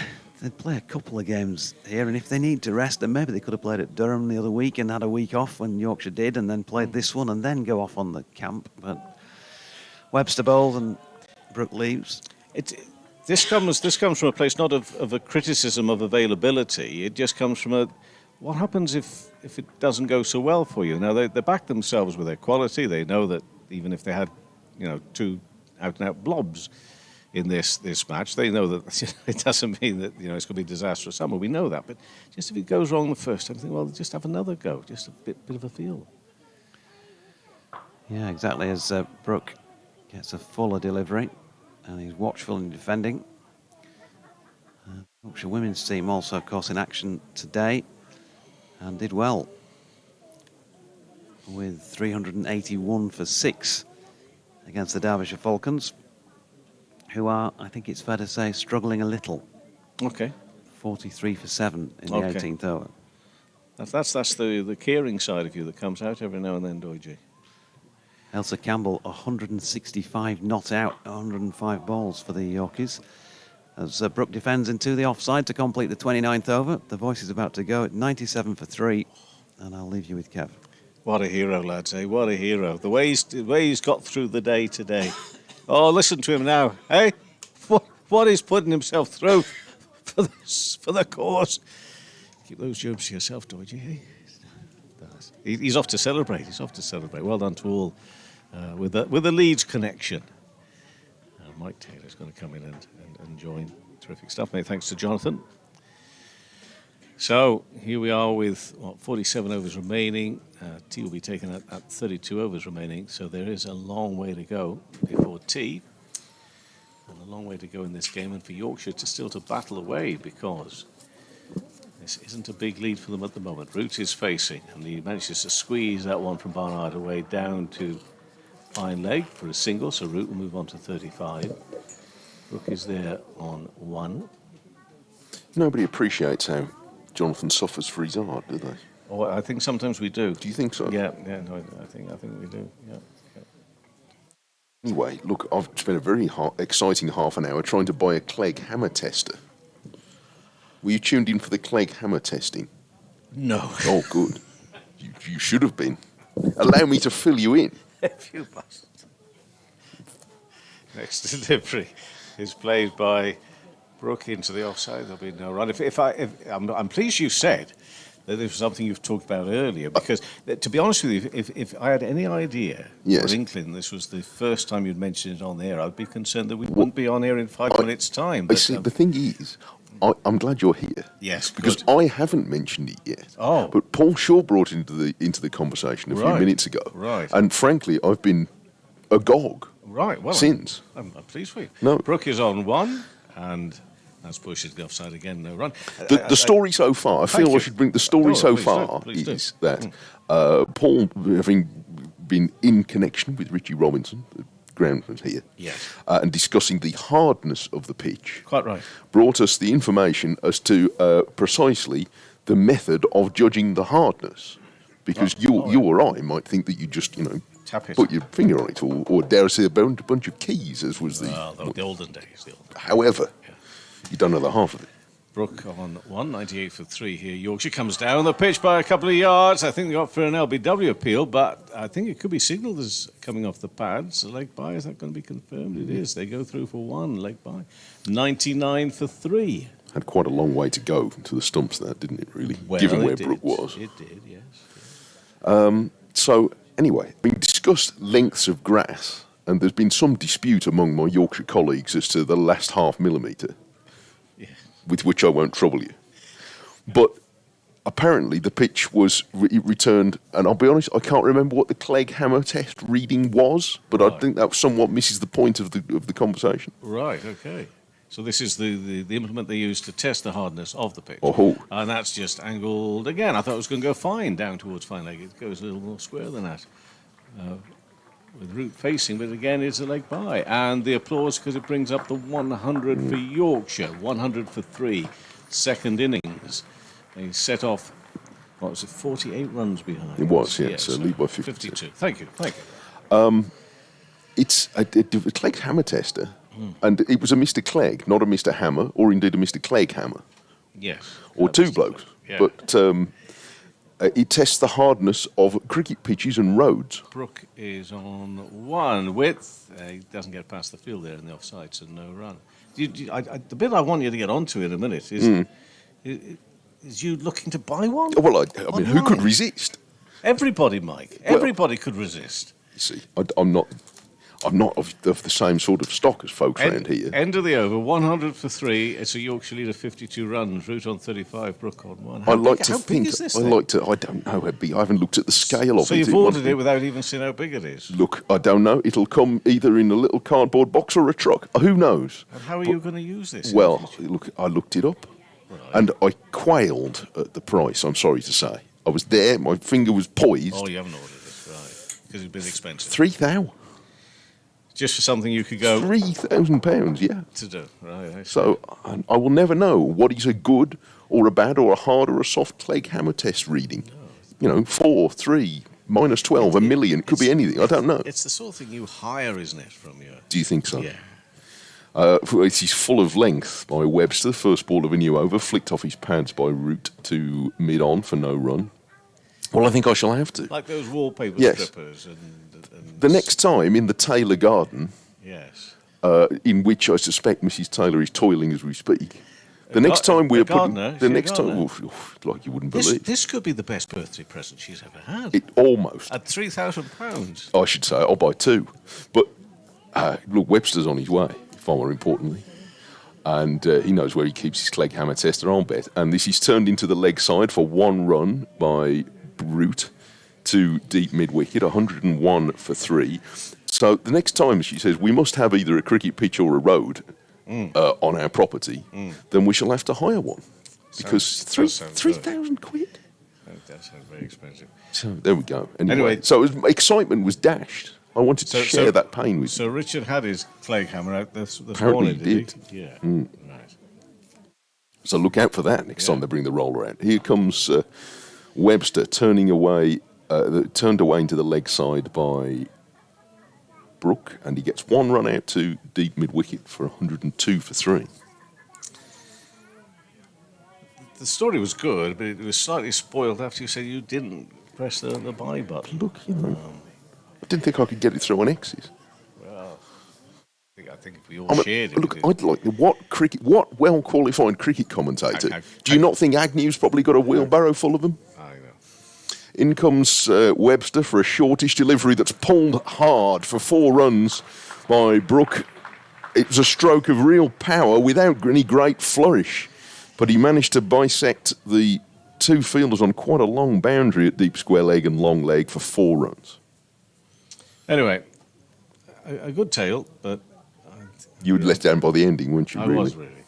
they'd play a couple of games here, and if they need to rest, then maybe they could have played at Durham the other week and had a week off when Yorkshire did, and then played this one and then go off on the camp. But Webster bowls and Brook leaves. This comes from a place not of a criticism of availability. It just comes from what happens if it doesn't go so well for you. Now they back themselves with their quality. They know that even if they had 2 out-and-out blobs in this match, they know that it doesn't mean that it's going to be a disastrous summer. We know that, but just if it goes wrong the first time, I think, well, just have another go, just a bit of a feel. Yeah, exactly. As Brook gets a fuller delivery, and he's watchful in defending. Yorkshire women's team also, of course, in action today, and did well with 381 for 6 against the Derbyshire Falcons, who are, I think it's fair to say, struggling a little. Okay. 43 for 7 in the 18th over. That's the caring side of you that comes out every now and then, Doige. Elsa Campbell, 165 not out, 105 balls for the Yorkies. As Brook defends into the offside to complete the 29th over. The voice is about to go at 97 for 3, and I'll leave you with Kev. What a hero, lads, eh? What a hero. The way he's got through the day today. Oh, listen to him now, eh? What he's putting himself through for the cause. Keep those germs to yourself, Dodgy, eh? He's off to celebrate. He's off to celebrate. Well done to all with the Leeds connection. Mike Taylor's going to come in and join. Terrific stuff, mate. Thanks to Jonathan. So here we are with 47 overs remaining. Tea will be taken at 32 overs remaining. So there is a long way to go before tea, and a long way to go in this game. And for Yorkshire to battle away, because this isn't a big lead for them at the moment. Root is facing, and he manages to squeeze that one from Barnard away down to fine leg for a single, so Root will move on to 35. Brook is there on 1. Nobody appreciates how Jonathan suffers for his art, do they? Oh, I think sometimes we do. Do you think so? Yeah, no, I think we do. Yeah. Anyway, look, I've spent a very exciting half an hour trying to buy a Clegg hammer tester. Were you tuned in for the Clegg hammer testing? No. Oh, good. You should have been. Allow me to fill you in. If you must. Next delivery is played by Brook into the offside. There'll be no run. I'm pleased you said that this was something you've talked about earlier, because to be honest with you, if I had any idea or inkling this was the first time you'd mentioned it on air, I'd be concerned that we wouldn't be on air in 5 minutes' time. But, see, the thing is, I'm glad you're here. Yes, because good. I haven't mentioned it yet. Oh, but Paul Shaw brought it into the conversation a few minutes ago. Right. And frankly, I've been agog. Right. Well, since I'm pleased with you. No. Brook is on 1, and that's pushed to the offside again. No run. The story so far, I feel I should bring the story so far is that Paul, having been in connection with Richie Robinson, the groundsman here, yes, and discussing the hardness of the pitch, quite right, brought us the information as to precisely the method of judging the hardness. Because you or I might think that you just, tap it, put your finger on it, or dare I say a bunch of keys, as was the olden days. However, you don't know the half of it. Brook on 1, 98 for 3 here. Yorkshire comes down the pitch by a couple of yards. I think they got for an LBW appeal, but I think it could be signalled as coming off the pads. A leg by, is that going to be confirmed? It is. They go through for 1, leg by. 99 for 3. Had quite a long way to go to the stumps there, didn't it, really? Well, given where Brook was. It did, yes. So, anyway, we discussed lengths of grass, and there's been some dispute among my Yorkshire colleagues as to the last half millimetre, with which I won't trouble you. But apparently the pitch was returned, and I'll be honest, I can't remember what the Clegg hammer test reading was, but I think that somewhat misses the point of the conversation. Right, okay. So this is the implement they use to test the hardness of the pitch. Oh. And that's just angled again. I thought it was going to go fine down towards fine leg. It goes a little more square than that. With Root facing, but again it's a leg by. And the applause because it brings up the 100 for Yorkshire. 100 for 3. Second innings. They set off, what was it, 48 runs behind? It was, yes. Lead by 52. Thank you. It's a Clegg hammer tester. And it was a Mr. Clegg, not a Mr. Hammer, or indeed a Mr. Clegg hammer. Yes. Or two blokes. Yeah. But it tests the hardness of cricket pitches and roads. Brook is on 1 width. He doesn't get past the field there in the offside, so no run. The bit I want you to get onto in a minute is you looking to buy one? Well, I mean, who could resist? Everybody, Mike. Everybody could resist. You see, I'm not of the same sort of stock as folks around here. End of the over, 100 for 3. It's a Yorkshire lead of 52 runs. Root on 35, Brook on 1. How big is this thing? I don't know how big. I haven't looked at the scale of it. So you've ordered it without even seeing how big it is? Look, I don't know. It'll come either in a little cardboard box or a truck. Who knows? And how are you going to use this? Well, look, I looked it up, and I quailed at the price, I'm sorry to say. I was there, my finger was poised. Oh, you haven't ordered it, right. Because it's been expensive. 3,000. Just for something you could go... £3,000, yeah. To do, right. So I will never know what is a good or a bad or a hard or a soft Clegg hammer test reading. 4, 3, minus 12, a million. Could be anything. I don't know. It's the sort of thing you hire, isn't it, from your... Do you think so? Yeah. It is full of length by Webster. First ball of a new over, flicked off his pads by Root to mid-on for no run. Well, I think I shall have to. Like those wallpaper Yes. strippers. And The next time in the Taylor garden, Yes. in which I suspect Mrs. Taylor is toiling as we speak. The next time we're putting... gardener? The She's a next time... gardener. Like you wouldn't believe. This could be the best birthday present she's ever had. It almost... At £3,000. I should say, I'll buy two. But, look, Webster's on his way, far more importantly. And he knows where he keeps his Clegg hammer tester, I'll bet. And this is turned into the leg side for one run by Root to deep mid-wicket, 101 for 3. So the next time she says, we must have either a cricket pitch or a road on our property, then we shall have to hire one. Because Sounds 3,000 quid. That sounds very expensive. So there we go. Anyway. So excitement was dashed. I wanted to share that pain with you. So Richard had his Clegg hammer out this Apparently morning, he did he? Yeah. Right. So look out for that next time they bring the roller out. Here comes Webster turned away into the leg side by Brook, and he gets one run out to deep mid-wicket for 102 for 3. The story was good, but it was slightly spoiled after you said you didn't press the buy button. Look, I didn't think I could get it through on X's. Well, I think if we all shared it. Look, I'd like what well-qualified cricket commentator? Do you not think Agnew's probably got a wheelbarrow full of them? I know. In comes Webster for a shortish delivery that's pulled hard for 4 runs by Brook. It was a stroke of real power without any great flourish, but he managed to bisect the two fielders on quite a long boundary at deep square leg and long leg for 4 runs. Anyway, a good tale, but... You were let down by the ending, weren't you, I really? was really,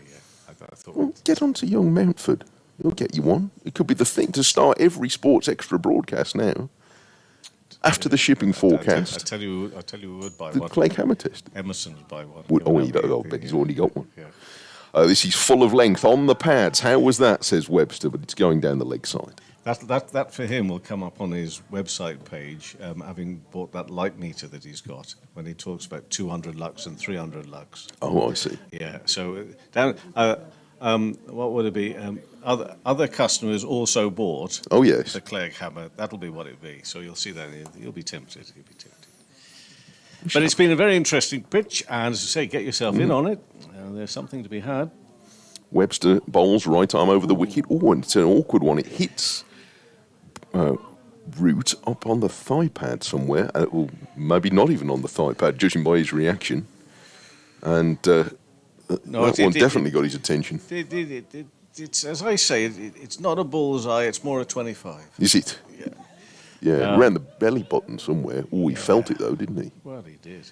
yeah. I thought Well, get on to young Mountford. He'll get you one. It could be the thing to start every sports extra broadcast now. After the shipping forecast. I tell you we would buy The one. Clegg hammer test. Emerson would buy one. I'll bet he's already got one. Yeah. This is full of length on the pads. How was that, says Webster, but it's going down the leg side. That for him will come up on his website page, having bought that light meter that he's got, when he talks about 200 lux and 300 lux. Oh, I see. Yeah, so down, what would it be? Other customers also bought Oh, yes. the Clegg hammer. That'll be what it'll be. So you'll see that. You'll be tempted. But it's been a very interesting pitch, and as I say, get yourself in on it. There's something to be had. Webster bowls right arm over the wicket. Oh, and it's an awkward one. It hits Root up on the thigh pad somewhere. Or maybe not even on the thigh pad, judging by his reaction. And that one definitely got his attention. It's, as I say, it's not a bullseye, it's more a 25. Is it? Yeah, around the belly button somewhere. Oh, he felt it though, didn't he? Well, he did.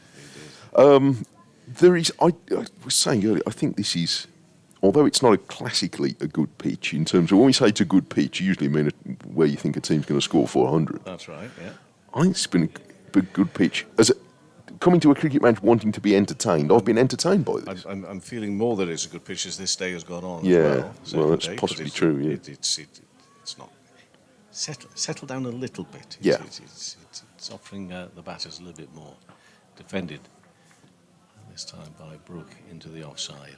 There is. I was saying earlier. I think this is, although it's not classically a good pitch in terms of when we say it's a good pitch, you usually mean where you think a team's going to score 400. That's right. Yeah. I think it's been a good pitch. Coming to a cricket match wanting to be entertained, I've been entertained by this. I'm feeling more that it's a good pitch as this day has gone on. Yeah, as well, that's possibly true. Yeah, it's not settle down a little bit. Yeah. It's offering the batters a little bit more. Defended this time by Brook into the offside.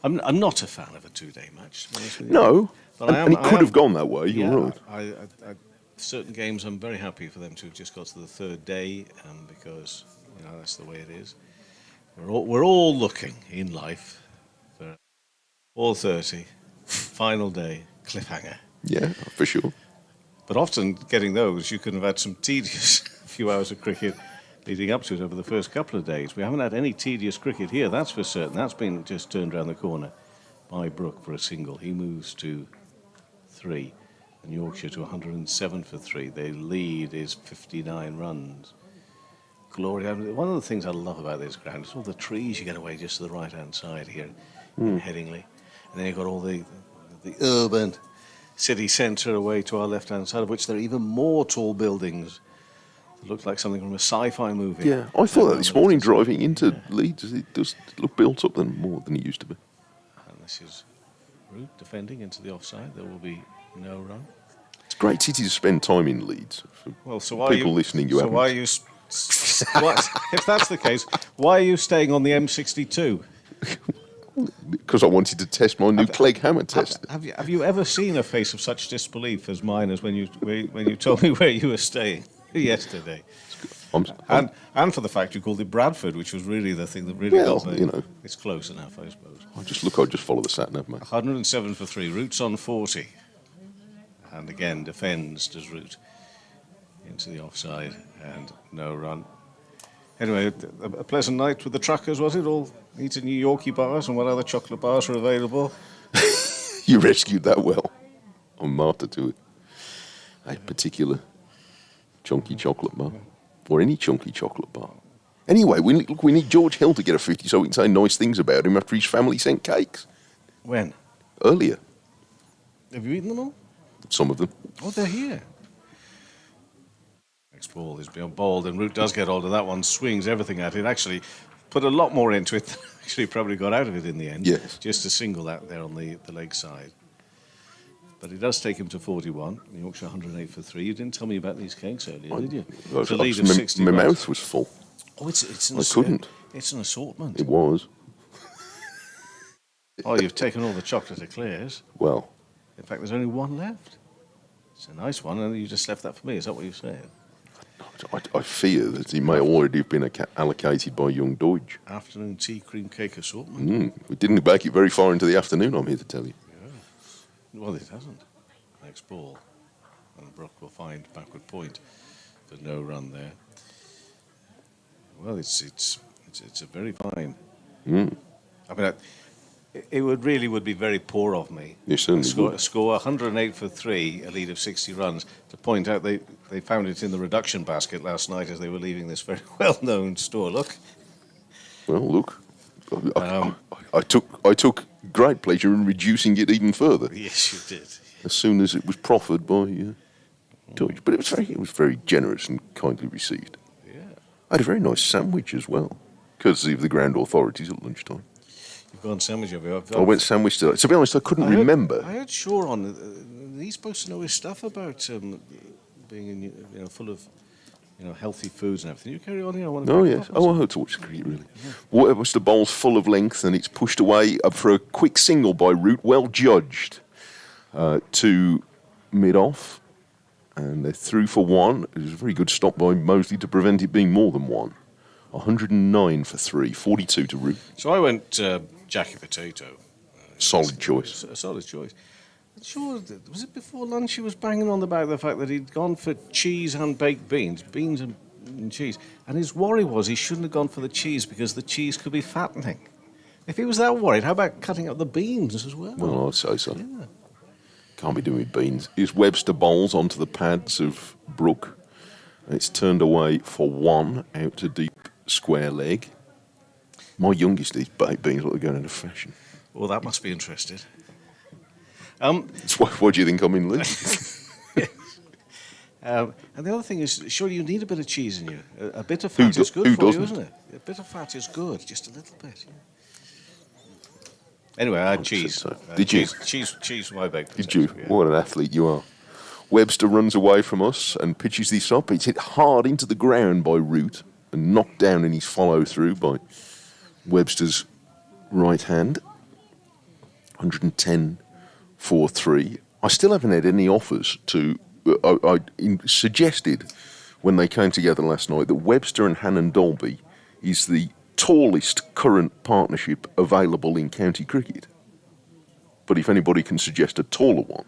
I'm not a fan of a 2-day match. To be honest with you. No, But and it could have gone that way. You're right. I certain games I'm very happy for them to have just got to the 3rd day, because that's the way it is. We're all looking in life for 4:30, final day, cliffhanger. Yeah, for sure. But often getting those, you could have had some tedious few hours of cricket leading up to it over the first couple of days. We haven't had any tedious cricket here, that's for certain. That's been just turned around the corner by Brook for a single. He moves to 3, and Yorkshire to 107 for 3. Their lead is 59 runs. Glory. One of the things I love about this ground is all the trees you get away just to the right-hand side here in Headingley. And then you've got all the urban city centre away to our left-hand side, of which there are even more tall buildings. It looks like something from a sci-fi movie. Yeah, I thought that this morning driving into Leeds. It does look built up more than it used to be. And this is Root defending into the offside. There will be no run. Great city to spend time in, Leeds. For Well, so why people are you, listening, you so haven't. why are you? If that's the case, why are you staying on the M62? Because I wanted to test my new Clegg hammer test. Have you ever seen a face of such disbelief as mine as when you told me where you were staying yesterday? And for the fact you called it Bradford, which was really the thing that really got me. It's close enough, I suppose. I just follow the sat nav, mate. 107 for 3, Root's on 40. And again, defends, does Root, into the offside, and no run. Anyway, a pleasant night with the truckers, was it? All eating New Yorkie bars, and what other chocolate bars are available? You rescued that well. I'm martyr to it. A particular chunky chocolate bar. Or any chunky chocolate bar. Anyway, we need George Hill to get a 50 so we can say nice things about him after his family sent cakes. When? Earlier. Have you eaten them all? Some of them. Oh, they're here. Next ball is beyond bowled, and Root does get hold of that one, swings everything at it. Actually, put a lot more into it than actually probably got out of it in the end. Yes. Just a single out there on the leg side. But it does take him to 41. Yorkshire 108 for 3. You didn't tell me about these cakes earlier, did you? It's a lead of 60 my runs. mouth was full. Oh, it's an I couldn't. It's an assortment. It was. Oh, you've taken all the chocolate eclairs. Well, In fact, there's only one left. It's a nice one, and you just left that for me. Is that what you're saying? I fear that he may already have been allocated by young Deutsch. Afternoon tea cream cake assortment. We didn't make it very far into the afternoon, I'm here to tell you. Well, it hasn't. Next ball. And Brook will find backward point. But no run there. Well, it's a very fine. I mean, it would be very poor of me. You certainly would. Score 108 for 3, a lead of 60 runs. To point out, they found it in the reduction basket last night as they were leaving this very well-known store. Look. Well, look, I took great pleasure in reducing it even further. Yes, you did. As soon as it was proffered by Deutsch, but it was very generous and kindly received. Yeah. I had a very nice sandwich as well, courtesy of the ground authorities at lunchtime. You've gone sandwich, have you? I went sandwich today. To be honest, I couldn't remember. I heard Shaw on. He's supposed to know his stuff about being full of healthy foods and everything. You carry on here. Oh yes. Oh, I heard to watch cricket really. What was the bowl's full of length and it's pushed away for a quick single by Root, well judged, to mid off, and they're through for 1. It was a very good stop by Mosley to prevent it being more than 1. 109 for 3, 42 to Root. So I went Jackie Potato. Solid choice. A solid choice. Sure, was it before lunch he was banging on about the fact that he'd gone for cheese and baked beans and cheese, and his worry was he shouldn't have gone for the cheese because the cheese could be fattening. If he was that worried, how about cutting up the beans as well? Well, I'd say so. Yeah. Can't be doing with beans. Is Webster bowls onto the pads of Brook. It's turned away for 1 out to deep square leg. My youngest eats baked beans like they're going into fashion. Well, that must be interesting. What do you think I'm in, Lee? And the other thing is, sure, you need a bit of cheese in you. A bit of fat is good for you, isn't it? A bit of fat is good, just a little bit. Yeah. Anyway, I had cheese. So. Did you? Cheese for my baked potatoes. Did you? Yeah. What an athlete you are. Webster runs away from us and pitches this up. It's hit hard into the ground by Root and knocked down in his follow-through by Webster's right hand. 110 for 3. I still haven't had any offers to... I suggested when they came together last night that Webster and Hannon Dolby is the tallest current partnership available in county cricket. But if anybody can suggest a taller one,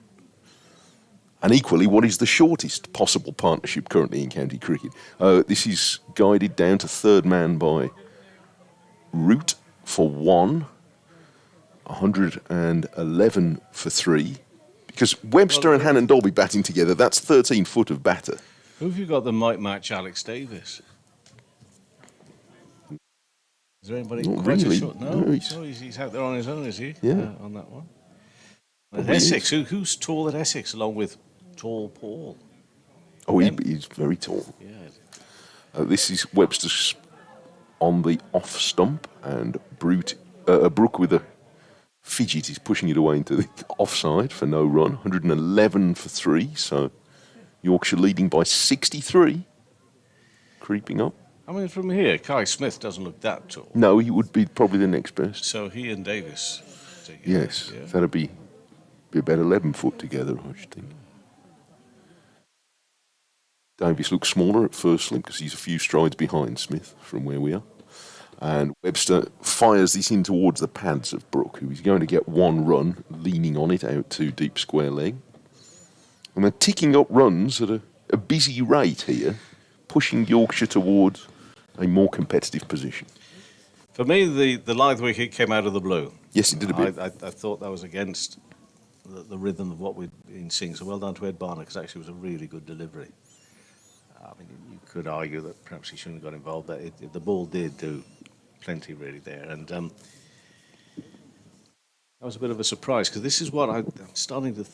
and equally, what is the shortest possible partnership currently in county cricket? This is guided down to third man by Root for 1, 111 for 3. Because Webster and Hannon Dolby batting together, that's 13 foot of batter. Who have you got that might match Alex Davis? Is there anybody Not quite really. a short? No, No, he's out there on his own, is he? Yeah. On that one. Probably Essex, who's tall at Essex along with Tall Paul? Oh, he's very tall. Yeah. This is Webster's on the off stump, and Brook with a Fidget is pushing it away into the offside for no run. 111 for 3, so Yorkshire leading by 63. Creeping up. I mean, from here, Kai Smith doesn't look that tall. No, he would be probably the next best. So he and Davis together. Yes, Yeah. that'd be about 11 foot together, I should think. Davis looks smaller at first slip because he's a few strides behind Smith from where we are. And Webster fires this in towards the pads of Brook, who is going to get one run, leaning on it out to deep square leg. And they're ticking up runs at a busy rate here, pushing Yorkshire towards a more competitive position. For me, the lithe wicket came out of the blue. Yes, it did a bit. I thought that was against the rhythm of what we'd been seeing. So well done to Ed Barner, because actually it was a really good delivery. I mean, you could argue that perhaps he shouldn't have got involved, but the ball did do plenty really there. And that was a bit of a surprise, because this is what I'm starting to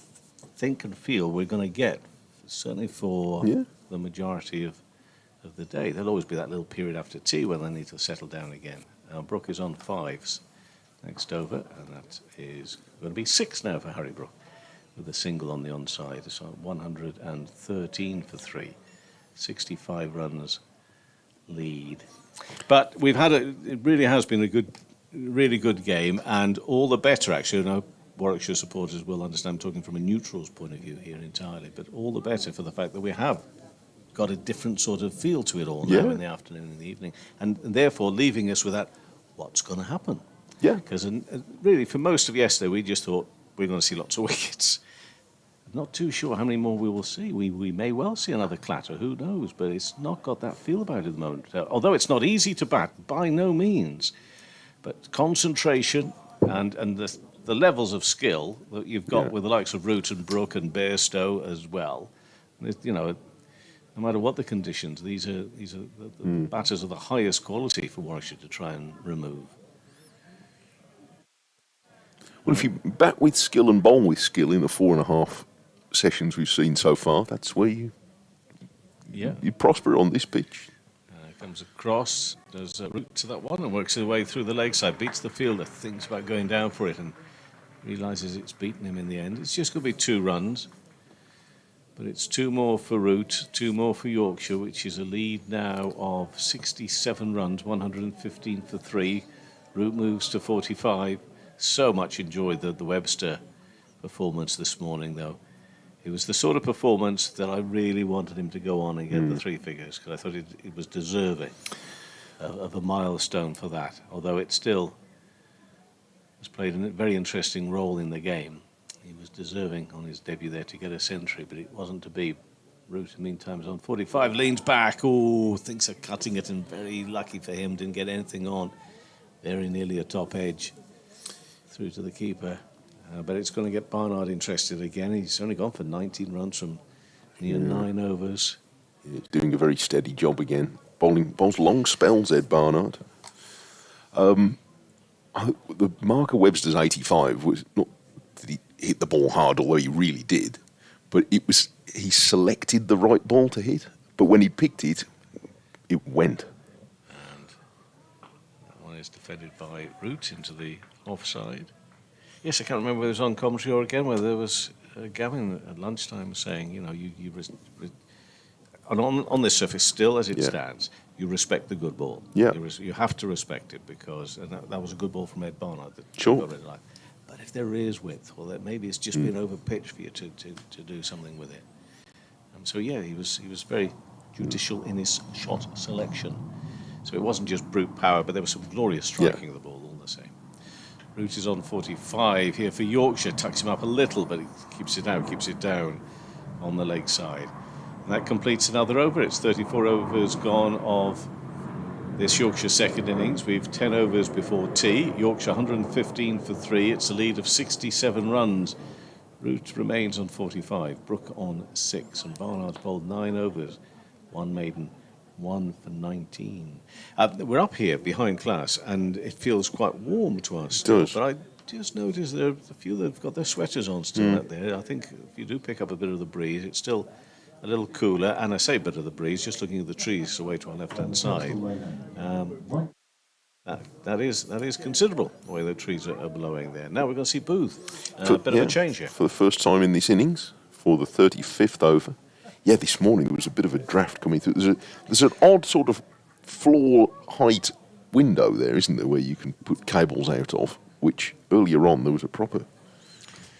think and feel we're going to get, certainly for the majority of the day. There'll always be that little period after tea when they need to settle down again. Brook is on 5s next over, and that is going to be 6 now for Harry Brook, with a single on the onside. So 113 for 3, 65 runs lead. But we've had it really has been a really good game, and all the better actually. I know Warwickshire supporters will understand I'm talking from a neutral's point of view here entirely, but all the better for the fact that we have got a different sort of feel to it all now in the afternoon and the evening, and therefore leaving us with that, what's going to happen? Yeah. Because really for most of yesterday we just thought we're going to see lots of wickets. I'm not too sure how many more we will see. We may well see another clatter, who knows, but it's not got that feel about it at the moment. Although it's not easy to bat, by no means, but concentration and the levels of skill that you've got with the likes of Root and Brook and Bairstow as well, you know, no matter what the conditions, these are the batters of the highest quality for Warwickshire to try and remove. Well, if you bat with skill and bowl with skill in the 4.5 sessions we've seen so far, that's where you prosper on this pitch. Comes across, does a route to that one and works his way through the leg side, beats the fielder, thinks about going down for it and realises it's beaten him in the end. It's just going to be 2 runs. But it's 2 more for Root, 2 more for Yorkshire, which is a lead now of 67 runs, 115 for 3. Root moves to 45. So much enjoyed the Webster performance this morning, though. It was the sort of performance that I really wanted him to go on and get the 3 figures, because I thought it was deserving of a milestone for that, although it still has played a very interesting role in the game. He was deserving on his debut there to get a century, but it wasn't to be. Root, in the meantime, is on 45, leans back. Oh, thinks of cutting it, and very lucky for him, didn't get anything on. Very nearly a top edge through to the keeper. But it's going to get Barnard interested again. He's only gone for 19 runs from near 9 overs. He's doing a very steady job again. Bowls long spells, Ed Barnard. The marker Webster's 85 was not that he hit the ball hard, although he really did, but it was he selected the right ball to hit. But when he picked it, it went. And that one is defended by Root into the offside. Yes, I can't remember whether it was on commentary or again whether there was Gavin at lunchtime saying, you know, on this surface, still as it stands, you respect the good ball. Yeah. You have to respect it, because that was a good ball from Ed Barnard. That Sure. got rid of life. But if there is width, well, that maybe it's just been over-pitched for you to do something with it. And so, yeah, he was very judicial in his shot selection. So it wasn't just brute power, but there was some glorious striking of the ball all the same. Root is on 45 here for Yorkshire, tucks him up a little, but he keeps it down on the leg side. And that completes another over. It's 34 overs gone of this Yorkshire second innings. We've 10 overs before tea. Yorkshire 115 for 3. It's a lead of 67 runs. Root remains on 45. Brook on 6. And Barnard's bowled 9 overs. 1 maiden, 1 for 19. We're up here behind class, and it feels quite warm to us. It does. But I just noticed there are a few that have got their sweaters on still out there. I think if you do pick up a bit of the breeze, it's still a little cooler, and I say a bit of the breeze, just looking at the trees away to our left-hand side. That is considerable, the way the trees are blowing there. Now we're going to see Booth. A bit of a change here. For the first time in this innings, for the 35th over. Yeah, this morning there was a bit of a draft coming through. There's an odd sort of floor height window there, isn't there, where you can put cables out of, which earlier on there was a proper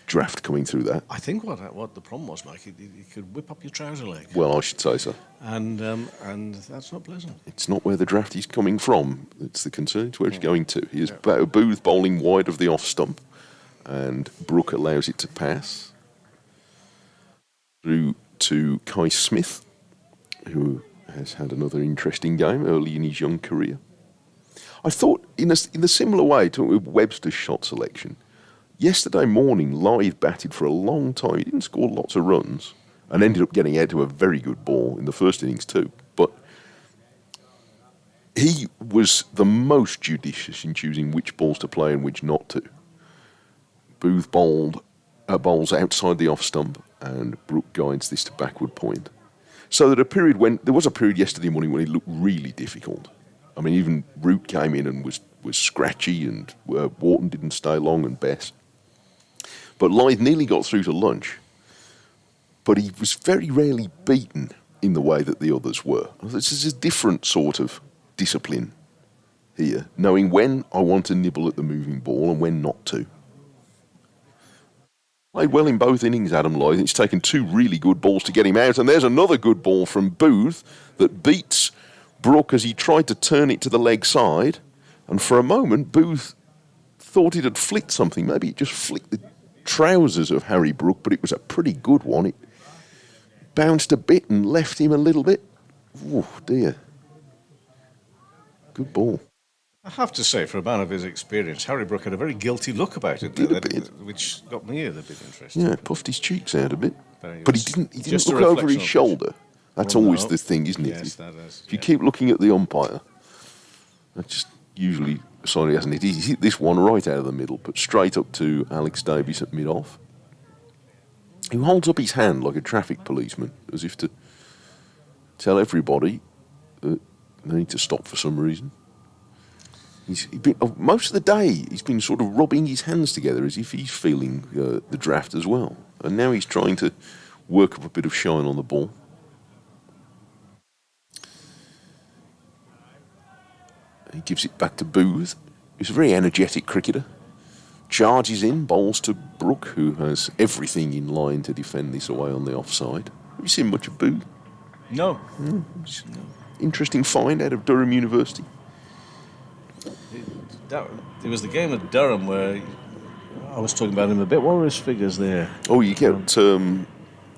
draft coming through that. I think what the problem was, Mike, you could whip up your trouser leg. Well, I should say so. And that's not pleasant. It's not where the draft is coming from. It's the concern. It's where it's going to. Here's Booth bowling wide of the off stump, and Brook allows it to pass through to Kai Smith, who has had another interesting game early in his young career. I thought, in a similar way to Webster's shot selection, yesterday morning, Lythe batted for a long time. He didn't score lots of runs and ended up getting out to a very good ball in the first innings too. But he was the most judicious in choosing which balls to play and which not to. Booth bowls outside the off stump, and Brook guides this to backward point. So that there was a period yesterday morning when it looked really difficult. I mean, even Root came in and was scratchy, and Wharton didn't stay long, and Bess. But Lythe nearly got through to lunch, but he was very rarely beaten in the way that the others were. This is a different sort of discipline here, knowing when I want to nibble at the moving ball and when not to. Played well in both innings, Adam Lythe. It's taken two really good balls to get him out, and there's another good ball from Booth that beats Brook as he tried to turn it to the leg side, and for a moment Booth thought it had flicked something. Maybe it just flicked the trousers of Harry Brook, but it was a pretty good one. It bounced a bit and left him a little bit. Oh dear. Good ball. I have to say, for a man of his experience, Harry Brook had a very guilty look about it, which got me a bit interested. Yeah, puffed his cheeks out a bit. But he didn't look over his shoulder. That's always the thing, isn't it? Yes, that is. If you keep looking at the umpire, that's just usually a sign he hasn't hit. He's hit this one right out of the middle, but straight up to Alex Davies at mid-off, who holds up his hand like a traffic policeman, as if to tell everybody that they need to stop for some reason. Most of the day, he's been sort of rubbing his hands together as if he's feeling the draft as well. And now he's trying to work up a bit of shine on the ball. He gives it back to Booth. He's a very energetic cricketer. Charges in, bowls to Brook, who has everything in line to defend this away on the offside. Have you seen much of Booth? No. Interesting find out of Durham University. It was the game at Durham where I was talking about him a bit. What were his figures there? Oh, you get...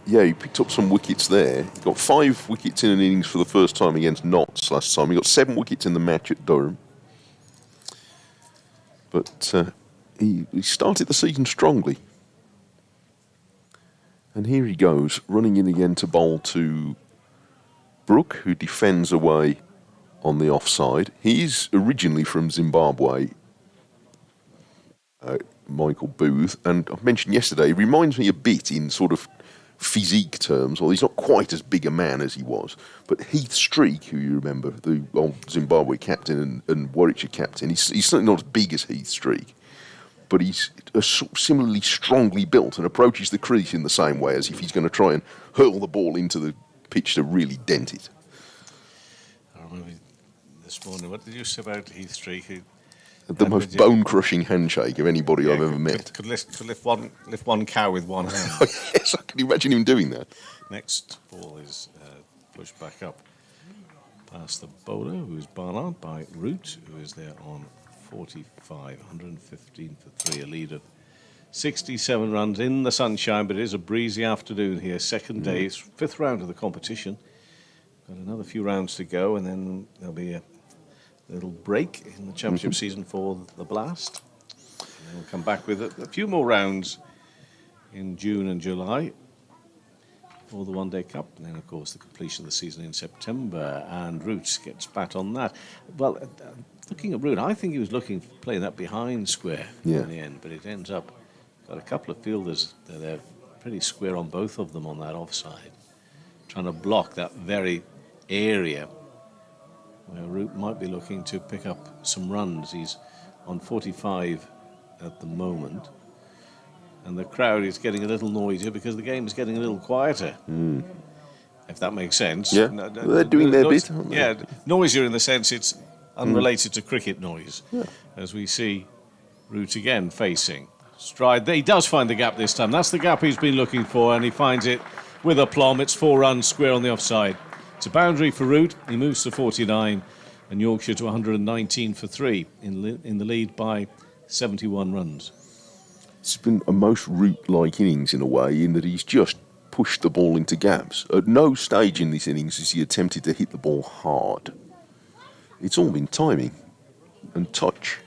he picked up some wickets there. He got 5 wickets in an innings for the first time against Notts last time. He got 7 wickets in the match at Durham. But he started the season strongly. And here he goes, running in again to bowl to Brook, who defends away on the offside. He's originally from Zimbabwe, Michael Booth, and I mentioned yesterday, he reminds me a bit in sort of physique terms, although he's not quite as big a man as he was. But Heath Streak, who you remember, the old Zimbabwe captain and Warwickshire captain, he's certainly not as big as Heath Streak, but he's similarly strongly built and approaches the crease in the same way as if he's going to try and hurl the ball into the pitch to really dent it. I remember this morning, what did you say about Heath Streak? The most bone-crushing handshake of anybody I've ever met. Could lift one cow with one hand. Oh, yes, I can imagine him doing that. Next ball is pushed back up past the bowler, who is Barnard by Root, who is there on 45, 115 for 3, a lead of 67 runs in the sunshine, but it is a breezy afternoon here. Second day, it's 5th round of the competition. Got another few rounds to go, and then there'll be a little break in the championship season for the Blast. And then we'll come back with a few more rounds in June and July for the One Day Cup. And then, of course, the completion of the season in September. And Root gets bat on that. Well, looking at Root, I think he was playing that behind square in the end, but it ends up got a couple of fielders that are pretty square on both of them on that offside, trying to block that very area where Root might be looking to pick up some runs. He's on 45 at the moment. And the crowd is getting a little noisier because the game is getting a little quieter. If that makes sense. Yeah, they're doing their bit, aren't they? Yeah, noisier in the sense it's unrelated to cricket noise. Yeah. As we see Root again facing. Stride, he does find the gap this time. That's the gap he's been looking for, and he finds it with aplomb. It's 4 runs square on the offside. It's a boundary for Root. He moves to 49, and Yorkshire to 119 for 3 in the lead by 71 runs. It's been a most Root-like innings in a way, in that he's just pushed the ball into gaps. At no stage in this innings has he attempted to hit the ball hard. It's all been timing and touch.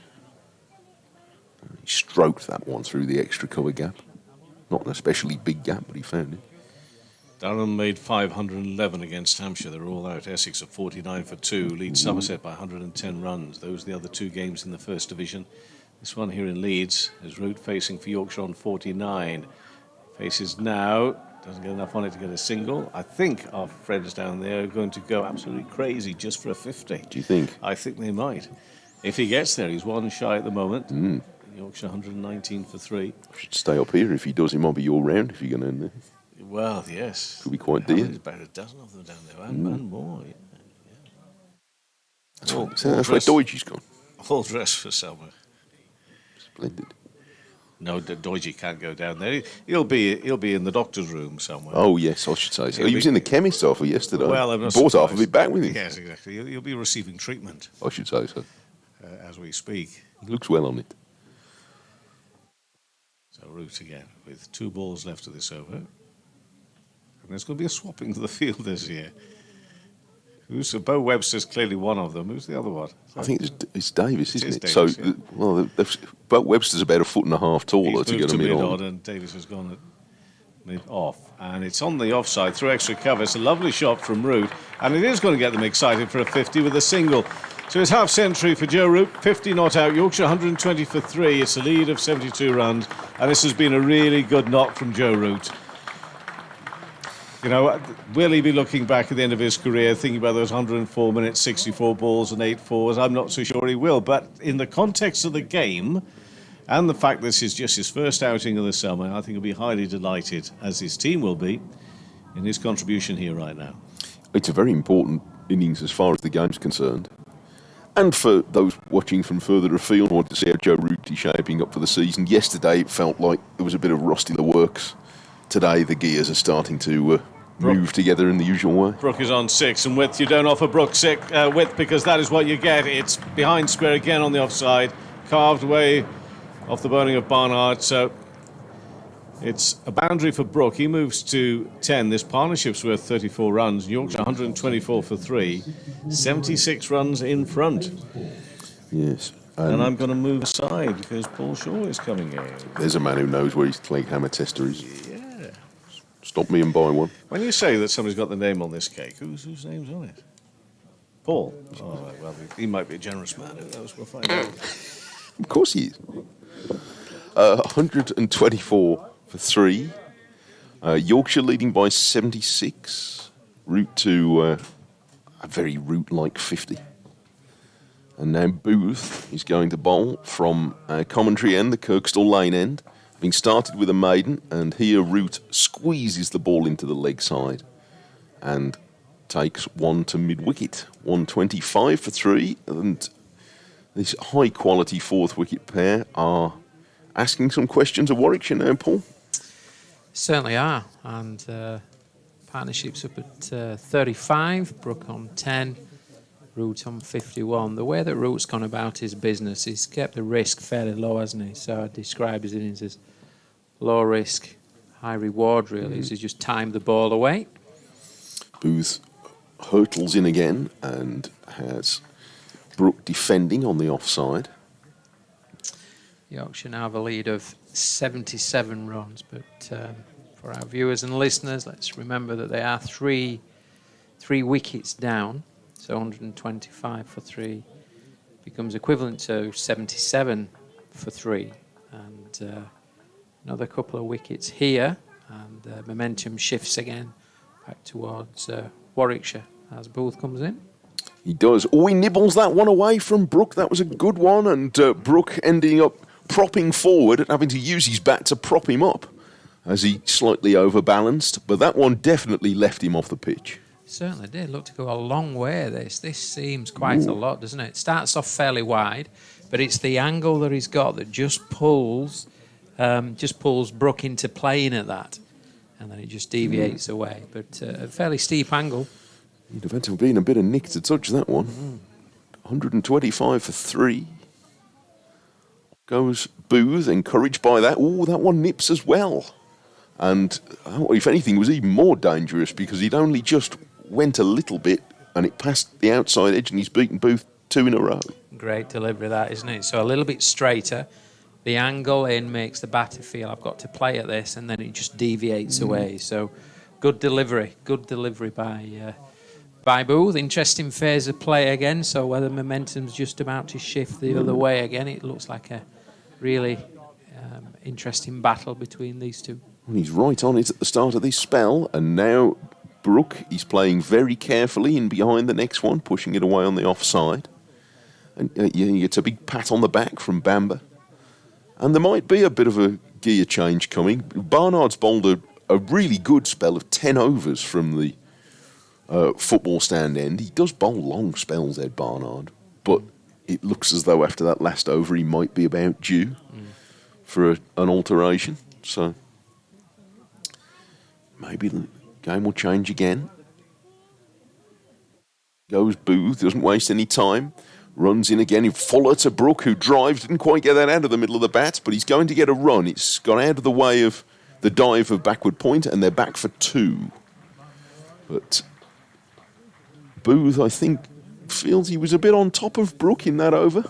He stroked that one through the extra cover gap. Not an especially big gap, but he found it. Durham made 511 against Hampshire. They're all out. Essex at 49 for 2. Leeds Somerset by 110 runs. Those are the other 2 games in the First Division. This one here in Leeds is Root facing for Yorkshire on 49. Faces now, doesn't get enough on it to get a single. I think our friends down there are going to go absolutely crazy just for a 50. Do you think? I think they might. If he gets there, he's 1 shy at the moment. Yorkshire 119 for 3. Should stay up here. If he does, it might be your round if you're going to end there. Well, yes. Could be quite dear. There's about a dozen of them down there, and more. Yeah. That's where Doidge's gone. All dressed for summer. Splendid. No, Doidge can't go down there. He'll be in the doctor's room somewhere. Oh yes, I should say so. He was in the chemist's offer yesterday. Well, I'm not bought surprised. half of it back with him. Yes, exactly. He'll be receiving treatment. I should say so. As we speak. He looks well on it. So Root again with 2 balls left of this over. And there's going to be a swapping to the field this year. Bo Webster's clearly one of them. Who's the other one? I think it's Davis, isn't it? Davis, so, Bo Webster's about 1.5 foot taller to get him in on. And Davis has gone at mid-off. And it's on the offside through extra cover. It's a lovely shot from Root. And it is going to get them excited for a 50 with a single. So it's half century for Joe Root, 50 not out. Yorkshire 120 for 3. It's a lead of 72 runs. And this has been a really good knock from Joe Root. You know, will he be looking back at the end of his career thinking about those 104 minutes, 64 balls and 8 fours? I'm not so sure he will. But in the context of the game and the fact this is just his first outing of the summer, I think he'll be highly delighted, as his team will be, in his contribution here right now. It's a very important innings as far as the game's concerned. And for those watching from further afield, want to see how Joe Root is shaping up for the season. Yesterday, it felt like there was a bit of rust in the works. Today, the gears are starting to move together in the usual way. Brook is on 6, and width. You don't offer Brook width because that is what you get. It's behind square again on the offside, carved away off the bowling of Barnard. So it's a boundary for Brook. He moves to 10. This partnership's worth 34 runs. Yorkshire 124 for 3. 76 runs in front. Yes. And I'm going to move aside because Paul Shaw is coming in. There's a man who knows where his clay hammer tester is. Yeah. Stop me and buy one. When you say that somebody's got the name on this cake, whose name's on it? Paul. Oh, well, he might be a generous man. Who knows? We'll find out. Of course he is. 124 for 3. Yorkshire leading by 76. Route to a very Root-like 50. And now Booth is going to bowl from commentary end, the Kirkstall Lane end. Having started with a maiden, and here Root squeezes the ball into the leg side and takes one to mid-wicket. 125 for 3, and this high-quality fourth wicket pair are asking some questions of Warwickshire now, Paul. Certainly are, and partnerships up at 35, Brook on 10, Root on 51. The way that Root's gone about his business, he's kept the risk fairly low, hasn't he? So I'd describe his innings as low risk, high reward, really. He's just timed the ball away. Booth hurtles in again and has Brook defending on the offside. Yorkshire now have a lead of 77 runs, but for our viewers and listeners, let's remember that they are three wickets down, so 125 for 3 becomes equivalent to 77 for 3, and another couple of wickets here, and momentum shifts again back towards Warwickshire as Booth comes in. He does. Oh, he nibbles that one away from Brook. That was a good one. And Brook ending up propping forward and having to use his bat to prop him up as he slightly overbalanced. But that one definitely left him off the pitch. Certainly did. Look to go a long way, this. This seems quite a lot, doesn't it? It starts off fairly wide, but it's the angle that he's got that just pulls Brook into playing at that. And then it just deviates away. But a fairly steep angle. He'd have had to have been a bit of nick to touch that one. 125 for 3. Goes Booth, encouraged by that. Oh, that one nips as well. And if anything, was even more dangerous because he'd only just went a little bit and it passed the outside edge and he's beaten Booth 2 in a row. Great delivery, that, isn't it? So a little bit straighter. The angle in makes the batter feel I've got to play at this, and then it just deviates away. So good delivery by Booth. Interesting phase of play again. So whether momentum's just about to shift the other way again, it looks like a really interesting battle between these two. And he's right on it at the start of this spell, and now Brook is playing very carefully in behind the next one, pushing it away on the offside. And he gets a big pat on the back from Bamber. And there might be a bit of a gear change coming. Barnard's bowled a really good spell of 10 overs from the football stand end. He does bowl long spells, Ed Barnard, but it looks as though after that last over he might be about due for an alteration. So maybe the game will change again. Goes Booth, doesn't waste any time. Runs in again, Fuller to Brook, who drives, didn't quite get that out of the middle of the bat, but he's going to get a run. It's gone out of the way of the dive of backward point, and they're back for 2. But Booth, I think, feels he was a bit on top of Brook in that over.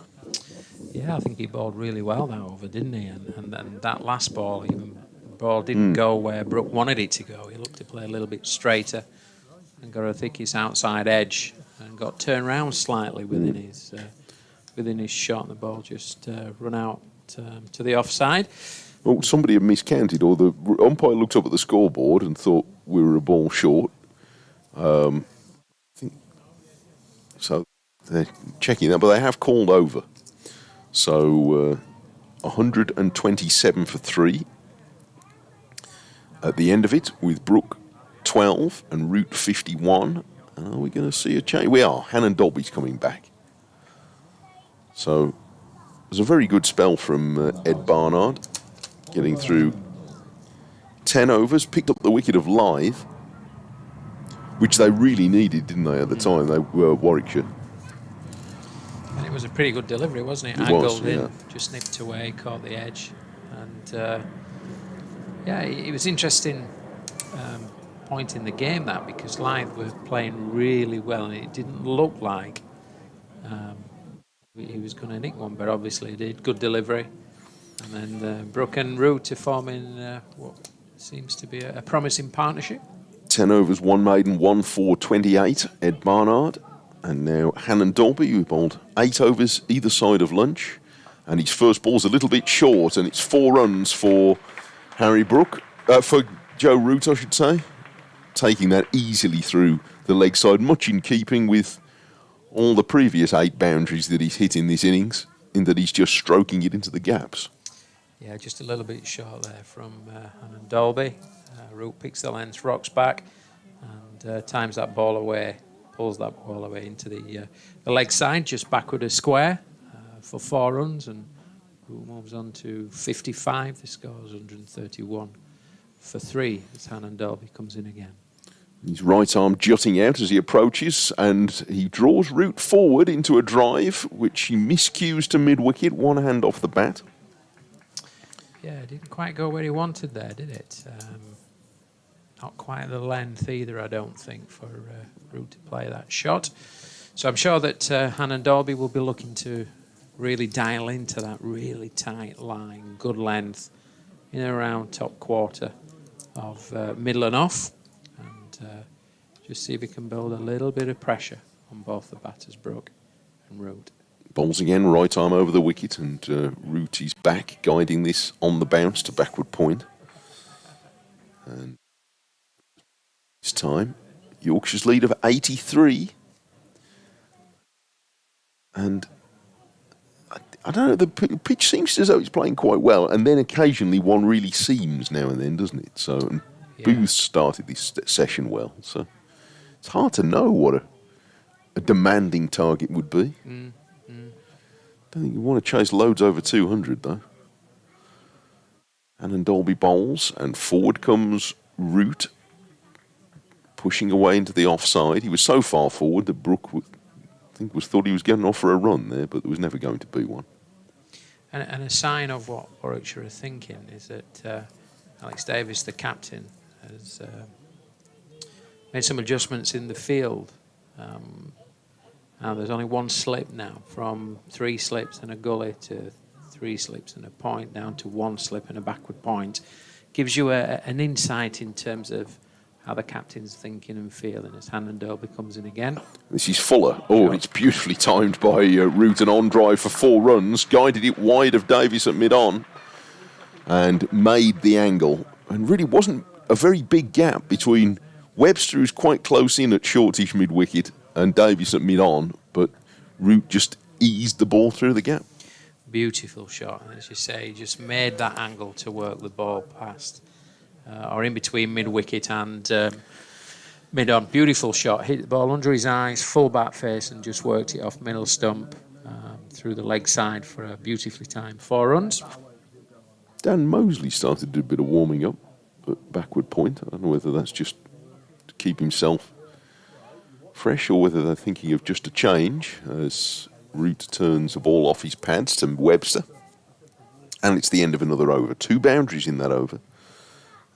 Yeah, I think he bowled really well that over, didn't he? And that last ball, even the ball didn't go where Brook wanted it to go. He looked to play a little bit straighter and got, I think, his outside edge and got turned round slightly within his shot, and the ball just run out to the offside. Well, somebody had miscounted, or the umpire looked up at the scoreboard and thought we were a ball short. I think so. They're checking that, but they have called over. So 127 for 3 at the end of it, with Brook 12 and Root 51. Are we going to see a change? We are. Hannon Dolby's coming back. So it was a very good spell from Ed Barnard, getting through 10 overs, picked up the wicket of Live, which they really needed, didn't they, at the time? They were Warwickshire. And it was a pretty good delivery, wasn't it? It Angled was, yeah. in, just nipped away, caught the edge. And it was interesting point in the game, that, because Live were playing really well and it didn't look like he was going to nick one, but obviously he did. Good delivery. And then Brook and Root are forming what seems to be a promising partnership. 10 overs, 1 maiden, 1 for 28, Ed Barnard. And now Hannon Dolby, who bowled 8 overs either side of lunch. And his first ball's a little bit short, and it's 4 runs for Harry Brook, for Joe Root, I should say. Taking that easily through the leg side, much in keeping with all the previous 8 boundaries that he's hit in this innings, in that he's just stroking it into the gaps. Yeah, just a little bit short there from Hannon Dolby. Root picks the length, rocks back, and times that ball away, pulls that ball away into the leg side, just backward a square for 4 runs, and Root moves on to 55. The score's 131 for 3 as Hannon Dolby comes in again. His right arm jutting out as he approaches, and he draws Root forward into a drive, which he miscues to mid-wicket, one hand off the bat. Yeah, it didn't quite go where he wanted there, did it? Not quite the length either, I don't think, for Root to play that shot. So I'm sure that Hannon Dolby will be looking to really dial into that really tight line, good length, in and around top quarter of middle and off, and just see if he can build a little bit of pressure on both the batters, Brook and Root. Bowls again, right arm over the wicket, and Root is back, guiding this on the bounce to backward point. And this time, Yorkshire's lead of 83. And I don't know, the pitch seems as though it's playing quite well, and then occasionally one really seems now and then, doesn't it? So, and Booth started this session well, so it's hard to know what a demanding target would be. Don't think you want to chase loads over 200, though. And Dolby bowls, and forward comes Root, pushing away into the offside. He was so far forward that Brook, thought he was getting off for a run there, but there was never going to be one. And a sign of what Warwickshire are thinking is that Alex Davis, the captain, has made some adjustments in the field. Now there's only one slip now, from 3 slips and a gully to 3 slips and a point, down to 1 slip and a backward point. Gives you an insight in terms of how the captain's thinking and feeling as Hannon Dolby comes in again. This is Fuller. Oh, it's beautifully timed by Root, and on drive for 4 runs. Guided it wide of Davis at mid-on and made the angle. And really wasn't a very big gap between Webster, who's quite close in at shortish mid-wicket, and Davis at mid-on, but Root just eased the ball through the gap. Beautiful shot, and as you say, just made that angle to work the ball past, or in between mid-wicket and mid-on. Beautiful shot, hit the ball under his eyes, full back face, and just worked it off middle stump through the leg side for a beautifully timed 4 runs. Dan Mosley started to do a bit of warming up at backward point. I don't know whether that's just to keep himself fresh or whether they're thinking of just a change as Root turns the ball off his pads to Webster. And it's the end of another over. 2 boundaries in that over.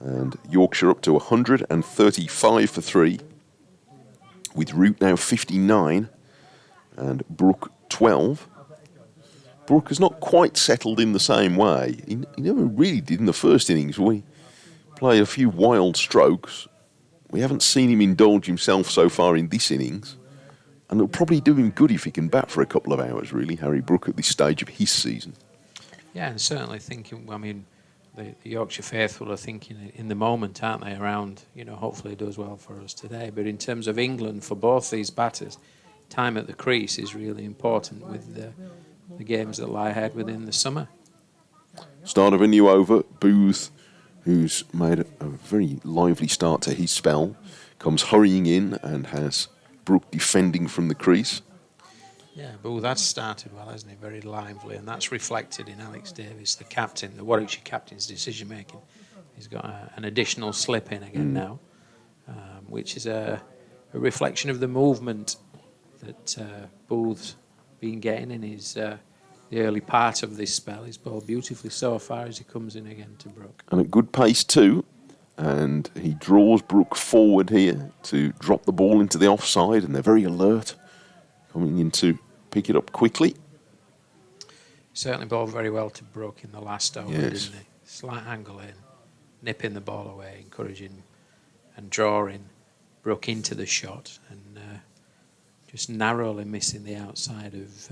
And Yorkshire up to 135 for 3, with Root now 59 and Brook 12. Brook has not quite settled in the same way. He never really did in the first innings. We played a few wild strokes. We haven't seen him indulge himself so far in this innings. And it'll probably do him good if he can bat for a couple of hours, really, Harry Brook, at this stage of his season. Yeah, and certainly thinking, I mean, the Yorkshire faithful are thinking in the moment, aren't they, around, hopefully it does well for us today. But in terms of England, for both these batters, time at the crease is really important with the games that lie ahead within the summer. Start of a new over. Booth, who's made a very lively start to his spell, comes hurrying in and has Brook defending from the crease. Yeah, but that's started well, hasn't it? Very lively, and that's reflected in Alex Davis, the captain, the Warwickshire captain's decision making. He's got an additional slip in again now, which is a reflection of the movement that Booth's been getting in his the early part of this spell. He's bowled beautifully so far as he comes in again to Brook. And at good pace too. And he draws Brook forward here to drop the ball into the offside, and they're very alert, coming in to pick it up quickly. Certainly bowled very well to Brook in the last over, Yes. didn't he? Slight angle in, nipping the ball away, encouraging and drawing Brook into the shot, and just narrowly missing the outside of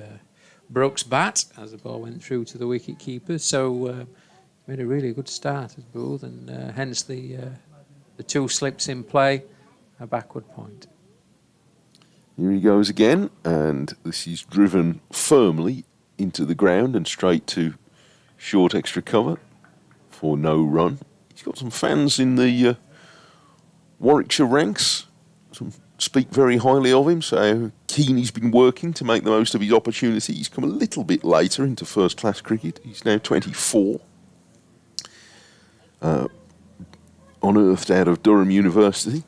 Brook's bat as the ball went through to the wicket keeper. So made a really good start as Booth, and hence the 2 slips in play, a backward point. Here he goes again, and this is driven firmly into the ground and straight to short extra cover for no run. He's got some fans in the Warwickshire ranks. Some speak very highly of him, so how keen he's been working to make the most of his opportunity. He's come a little bit later into first-class cricket. He's now 24. Unearthed out of Durham University.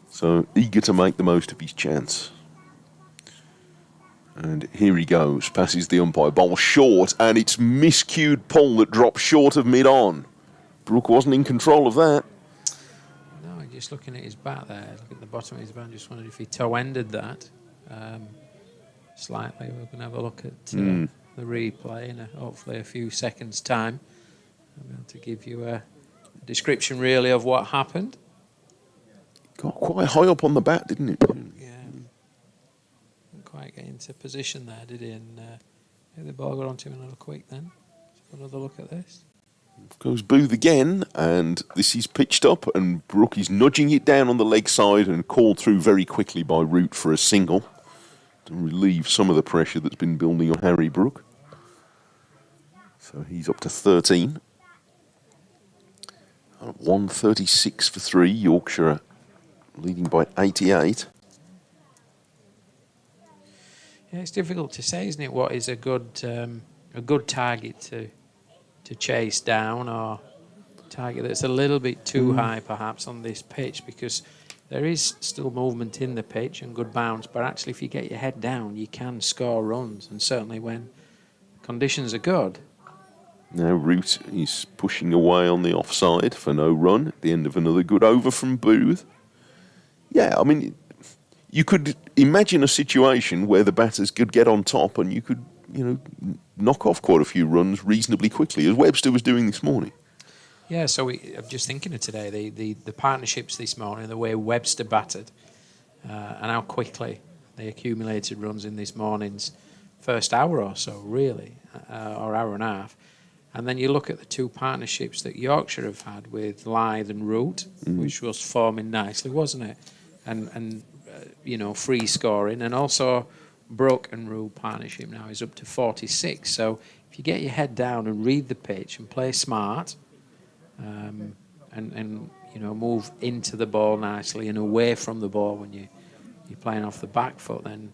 So eager to make the most of his chance. And here he goes, passes the umpire, ball short, and it's miscued pull that drops short of mid-on. Brook wasn't in control of that. No, just looking at his bat there, looking at the bottom of his bat, just wondered if he toe-ended that slightly. We're going to have a look at the replay in hopefully a few seconds' time. I'll be able to give you a description really of what happened. Got quite high up on the bat, didn't it? Yeah. Didn't quite get into position there, did he? And the ball got onto him a little quick then. Let's have another look at this. Goes Booth again, and this is pitched up, and Brook is nudging it down on the leg side and called through very quickly by Root for a single to relieve some of the pressure that's been building on Harry Brook. So he's up to 13. 136 for 3, Yorkshire leading by 88. Yeah, it's difficult to say, isn't it? What is a good target to chase down, or a target that's a little bit too high perhaps on this pitch, because there is still movement in the pitch and good bounce, but actually if you get your head down you can score runs, and certainly when conditions are good. Now Root is pushing away on the offside for no run at the end of another good over from Booth. Yeah, I mean, you could imagine a situation where the batters could get on top and you could, knock off quite a few runs reasonably quickly, as Webster was doing this morning. Yeah, so I'm just thinking of today, the partnerships this morning, the way Webster battered, and how quickly they accumulated runs in this morning's first hour or so, really, or hour and a half. And then you look at the two partnerships that Yorkshire have had with Lythe and Root, which was forming nicely, wasn't it? And free scoring. And also Brook and Root partnership now is up to 46. So if you get your head down and read the pitch and play smart, and move into the ball nicely and away from the ball when you're playing off the back foot, then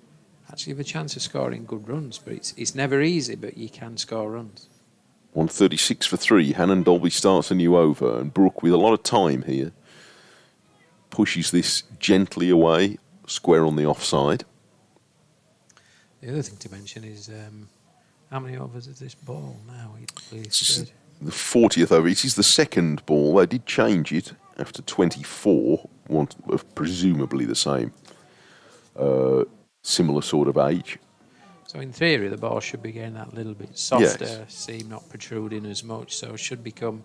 actually you have a chance of scoring good runs. But it's never easy, but you can score runs. 136 for 3. Hannon Dolby starts a new over, and Brook, with a lot of time here, pushes this gently away, square on the offside. The other thing to mention is how many overs is this ball now? It's the 40th over. It is the second ball. They did change it after 24, presumably the same, similar sort of age. So in theory, the ball should be getting that little bit softer, Yes. seam not protruding as much, so it should become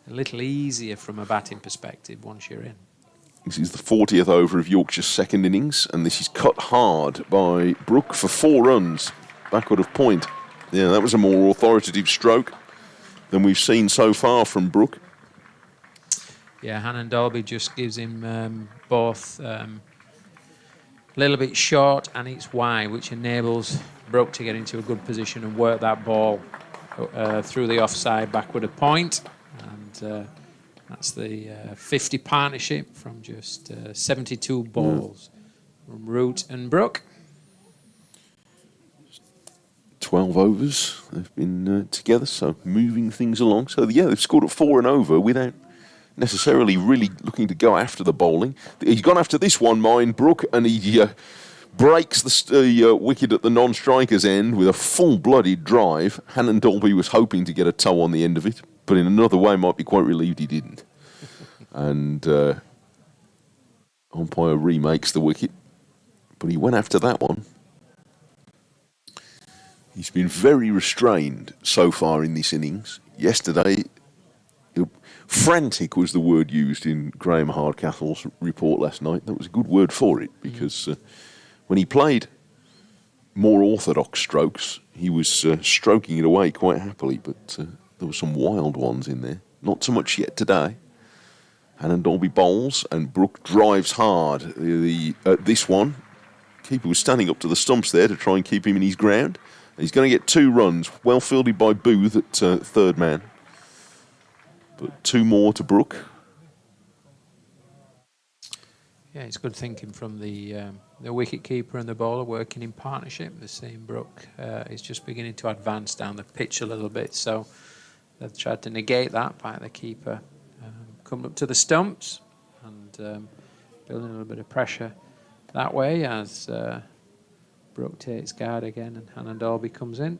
a little easier from a batting perspective once you're in. This is the 40th over of Yorkshire's second innings, and this is cut hard by Brook for 4 runs, backward of point. Yeah, that was a more authoritative stroke than we've seen so far from Brook. Yeah, Hannon Dolby just gives him both a little bit short and it's wide, which enables Brook to get into a good position and work that ball through the offside backward of point. And that's the 50 partnership from just 72 balls from Root and Brook. 12 overs they've been together, so moving things along. So, yeah, they've scored at 4 and over without necessarily really looking to go after the bowling. He's gone after this one, Brook, and he breaks the wicket at the non-striker's end with a full-blooded drive. Hannon Dolby was hoping to get a toe on the end of it, but in another way might be quite relieved he didn't. And umpire remakes the wicket, but he went after that one. He's been very restrained so far in this innings. Yesterday, frantic was the word used in Graham Hardcastle's report last night. That was a good word for it, because when he played more orthodox strokes, he was stroking it away quite happily, but there were some wild ones in there. Not so much yet today. Hannon Dolby bowls, and Brook drives hard. This one, keeper was standing up to the stumps there to try and keep him in his ground. He's going to get 2 runs, well fielded by Booth at third man. But 2 more to Brook. Yeah, it's good thinking from the wicket keeper and the bowler working in partnership. The same Brook is just beginning to advance down the pitch a little bit, so they've tried to negate that by the keeper coming up to the stumps and building a little bit of pressure that way as Brook takes guard again and Hannon Dolby comes in.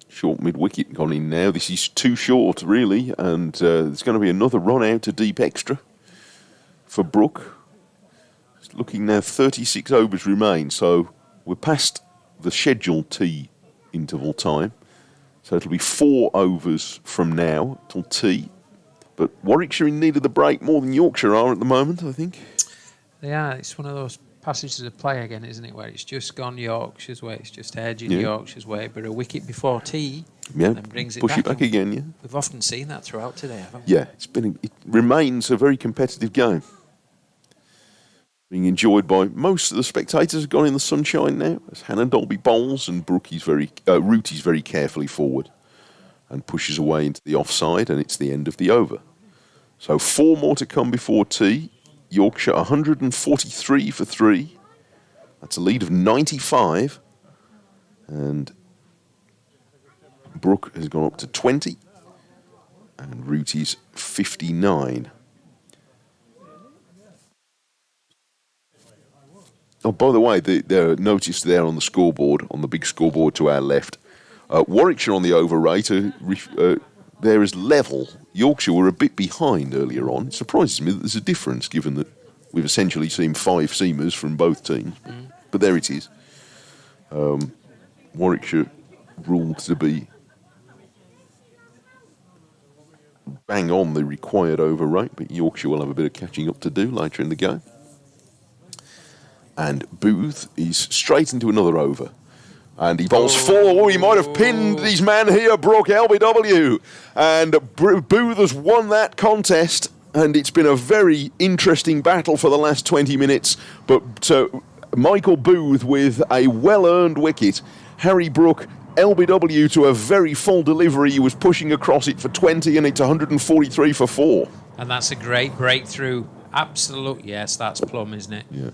Short mid-wicket gone in now. This is too short, really, and there's going to be another run out to deep extra for Brook. It's looking now 36 overs remain, so we're past the scheduled tea interval time. So it'll be 4 overs from now till tea. But Warwickshire in need of the break more than Yorkshire are at the moment, I think. They are. It's one of those passages of play again, isn't it, where it's just gone Yorkshire's way, it's just edging Yorkshire's way, but a wicket before tea then brings it push back. it back again, yeah. We've often seen that throughout today, haven't we? Yeah, it remains a very competitive game. being enjoyed by most of the spectators. Have gone in the sunshine now as Hannah Dolby bowls and Rooty's very carefully forward and pushes away into the offside, and it's the end of the over. So 4 more to come before tea. Yorkshire 143 for 3. That's a lead of 95. And Brook has gone up to 20. And Rooty's 59. Oh, by the way, there noticed there on the scoreboard, on the big scoreboard to our left, Warwickshire on the over rate, there is level. Yorkshire were a bit behind earlier on. It surprises me that there's a difference, given that we've essentially seen 5 seamers from both teams. But there it is. Warwickshire ruled to be bang on the required over rate, but Yorkshire will have a bit of catching up to do later in the game. And Booth is straight into another over. And he bowls 4. Oh, he might have pinned his man here, Brook, LBW. And Booth has won that contest. And it's been a very interesting battle for the last 20 minutes. But Michael Booth with a well-earned wicket. Harry Brook, LBW, to a very full delivery. He was pushing across it for 20, and it's 143 for 4. And that's a great breakthrough. Absolute, yes, that's plumb, isn't it? Yeah.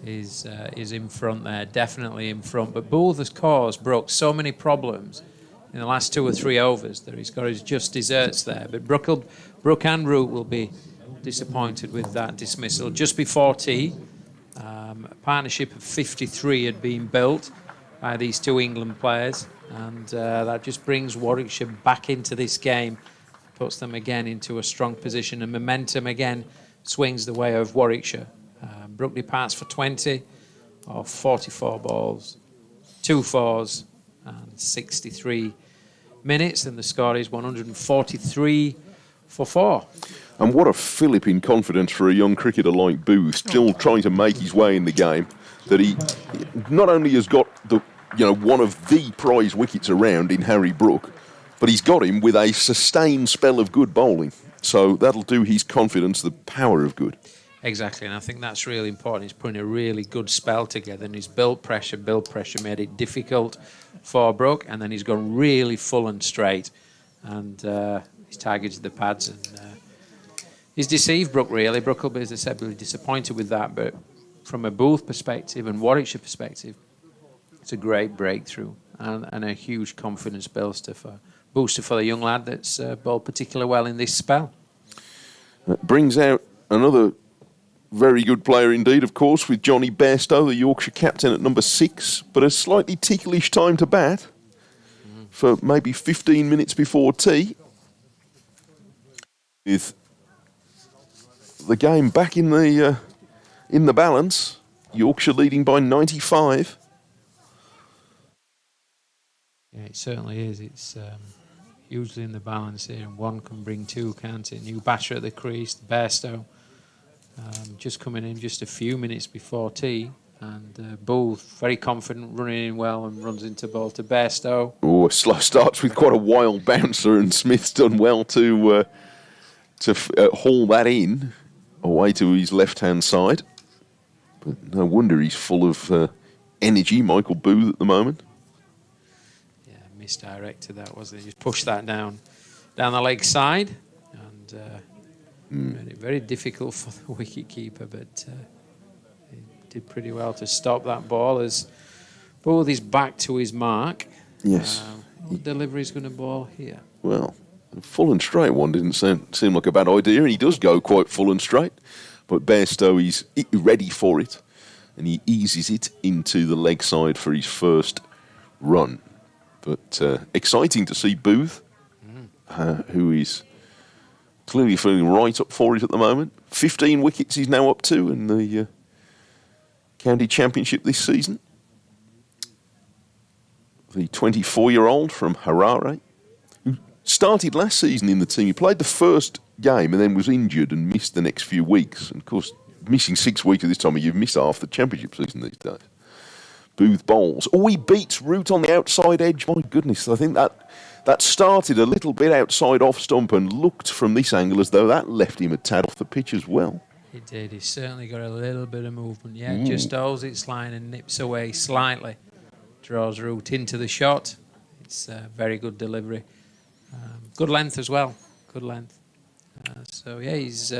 Is in front there, definitely in front. But Booth has caused Brook so many problems in the last 2 or 3 overs that he's got his just desserts there. But Brook and Root will be disappointed with that dismissal. Just before tea, a partnership of 53 had been built by these 2 England players, and that just brings Warwickshire back into this game, puts them again into a strong position, and momentum again swings the way of Warwickshire. Brook departs for 20 off 44 balls, 2 fours and 63 minutes, and the score is 143 for 4. And what a fillip in confidence for a young cricketer like Booth, still trying to make his way in the game, that he not only has got one of the prize wickets around in Harry Brook, but he's got him with a sustained spell of good bowling. So that'll do his confidence the power of good. Exactly, and I think that's really important. He's putting a really good spell together, and he's built pressure made it difficult for Brook, and then he's gone really full and straight, and he's targeted the pads, and he's deceived Brook, really. Brook will be, as I said, really disappointed with that, but from a Booth perspective and Warwickshire perspective, it's a great breakthrough and a huge confidence booster for the young lad that's bowled particularly well in this spell. That brings out another very good player indeed, of course, with Johnny Bairstow, the Yorkshire captain, at number 6, but a slightly ticklish time to bat for maybe 15 minutes before tea. With the game back in the balance, Yorkshire leading by 95. Yeah, it certainly is. It's hugely in the balance here, and 1 can bring 2, can't it? New batter at the crease, Bairstow. Just coming in just a few minutes before tea, and Booth very confident, running in well, and runs into ball to Bairstow. Oh, slow starts with quite a wild bouncer, and Smith's done well to haul that in away to his left-hand side. But no wonder he's full of energy, Michael Booth, at the moment. Yeah, misdirected that, wasn't it? Just pushed that down the leg side, and made it very difficult for the wicket keeper, but he did pretty well to stop that ball as Booth is back to his mark. Yes. What delivery is going to ball here? Well, a full and straight one didn't seem like a bad idea, and he does go quite full and straight, but Bairstow is ready for it, and he eases it into the leg side for his first run. But exciting to see Booth, who is clearly feeling right up for it at the moment. 15 wickets he's now up to in the County Championship this season. The 24-year-old from Harare, who started last season in the team. He played the first game and then was injured and missed the next few weeks. And of course, missing 6 weeks at this time, you've missed half the championship season these days. Booth bowls. Oh, he beats Root on the outside edge. My goodness, I think that started a little bit outside off stump and looked from this angle as though that left him a tad off the pitch as well. He did. He certainly got a little bit of movement. Yeah, just holds its line and nips away slightly. Draws Root into the shot. It's a very good delivery. Good length as well. Good length. So, yeah, he's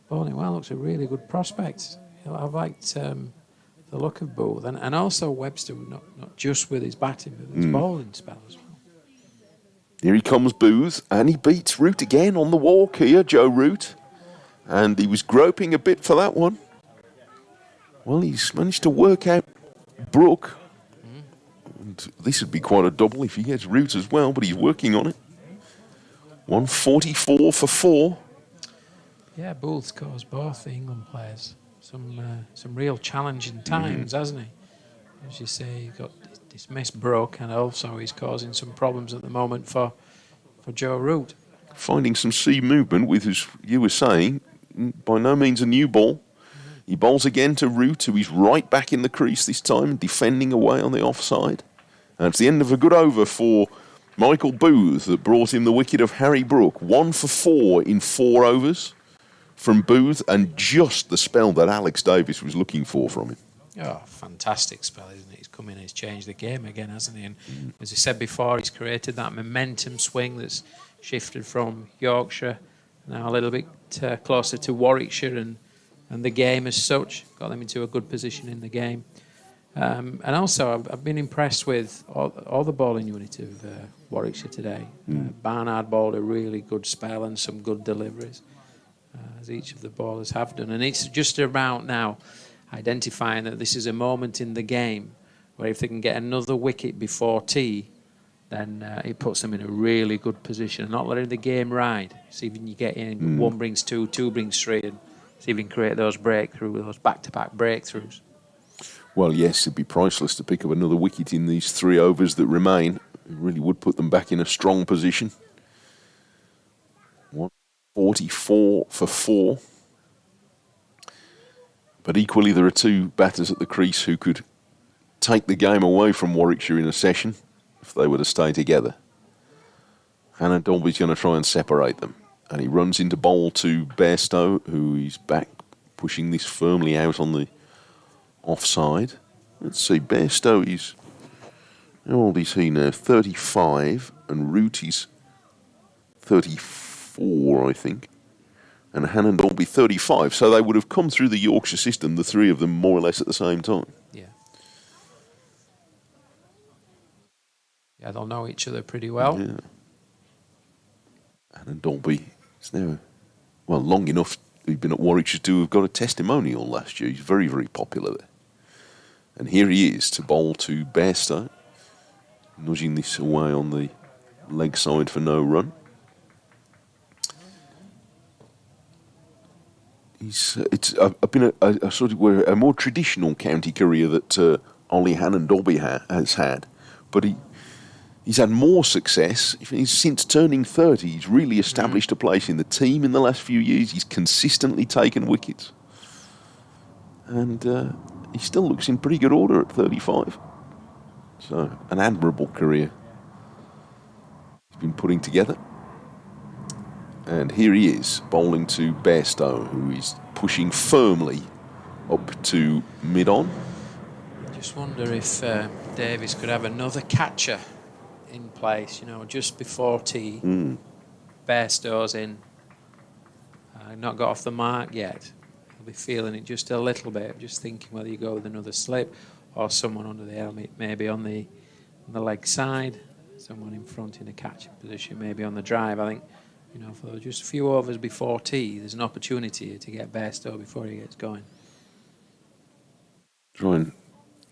bowling well. Looks a really good prospect. I've liked the look of Booth. And also Webster, not just with his batting, but his bowling spell as well. Here he comes, Booth, and he beats Root again on the walk here, Joe Root. And he was groping a bit for that one. Well, he's managed to work out Brook. And this would be quite a double if he gets Root as well, but he's working on it. 144 for 4. Yeah, Booth scores both the England players. Some real challenging times, hasn't he? As you say, he got dismissed Brook, and also he's causing some problems at the moment for Joe Root. Finding some sea movement with, as you were saying, by no means a new ball. He bowls again to Root, who is right back in the crease this time, defending away on the offside. And it's the end of a good over for Michael Booth that brought in the wicket of Harry Brook. 1 for 4 in 4 overs from Booth, and just the spell that Alex Davis was looking for from him. Oh, fantastic spell, isn't it? He's come in, he's changed the game again, hasn't he? And as I said before, he's created that momentum swing that's shifted from Yorkshire now a little bit closer to Warwickshire and the game as such. Got them into a good position in the game. And also, I've been impressed with all the bowling unit of Warwickshire today. Barnard bowled a really good spell and some good deliveries, as each of the bowlers have done. And it's just about now identifying that this is a moment in the game where if they can get another wicket before tea, then it puts them in a really good position and not letting the game ride. See if you get in, one brings two, two brings three, and see if you can create those breakthroughs, those back-to-back breakthroughs. Well, yes, it'd be priceless to pick up another wicket in these 3 overs that remain. It really would put them back in a strong position. 144 for 4. But equally, there are 2 batters at the crease who could take the game away from Warwickshire in a session if they were to stay together. Hannah Dolby's going to try and separate them. And he runs into bowl to Bairstow, who is back pushing this firmly out on the offside. Let's see, Bairstow is, how old is he now? 35, and Root is 34, I think. And Hannah Dolby 35, so they would have come through the Yorkshire system, the 3 of them, more or less at the same time. Yeah, they'll know each other pretty well. Yeah. Hannah Dolby is now, well, long enough he'd been at Warwickshire to have got a testimonial last year. He's very, very popular there. And here he is to bowl to Bairstow, nudging this away on the leg side for no run. It's been a sort of a more traditional county career that Ollie Hannon Dolby has had, but he's had more success. Since turning 30, he's really established a place in the team in the last few years. He's consistently taken wickets. And he still looks in pretty good order at 35. So, an admirable career he's been putting together. And here he is, bowling to Bairstow, who is pushing firmly up to mid-on. I just wonder if Davis could have another catcher in place, just before tea. Bairstow's in. Not got off the mark yet. He'll be feeling it just a little bit, just thinking whether you go with another slip or someone under the helmet, maybe on the leg side, someone in front in a catching position, maybe on the drive. I think, for just a few overs before tea, there's an opportunity to get Bairstow before he gets going. Try and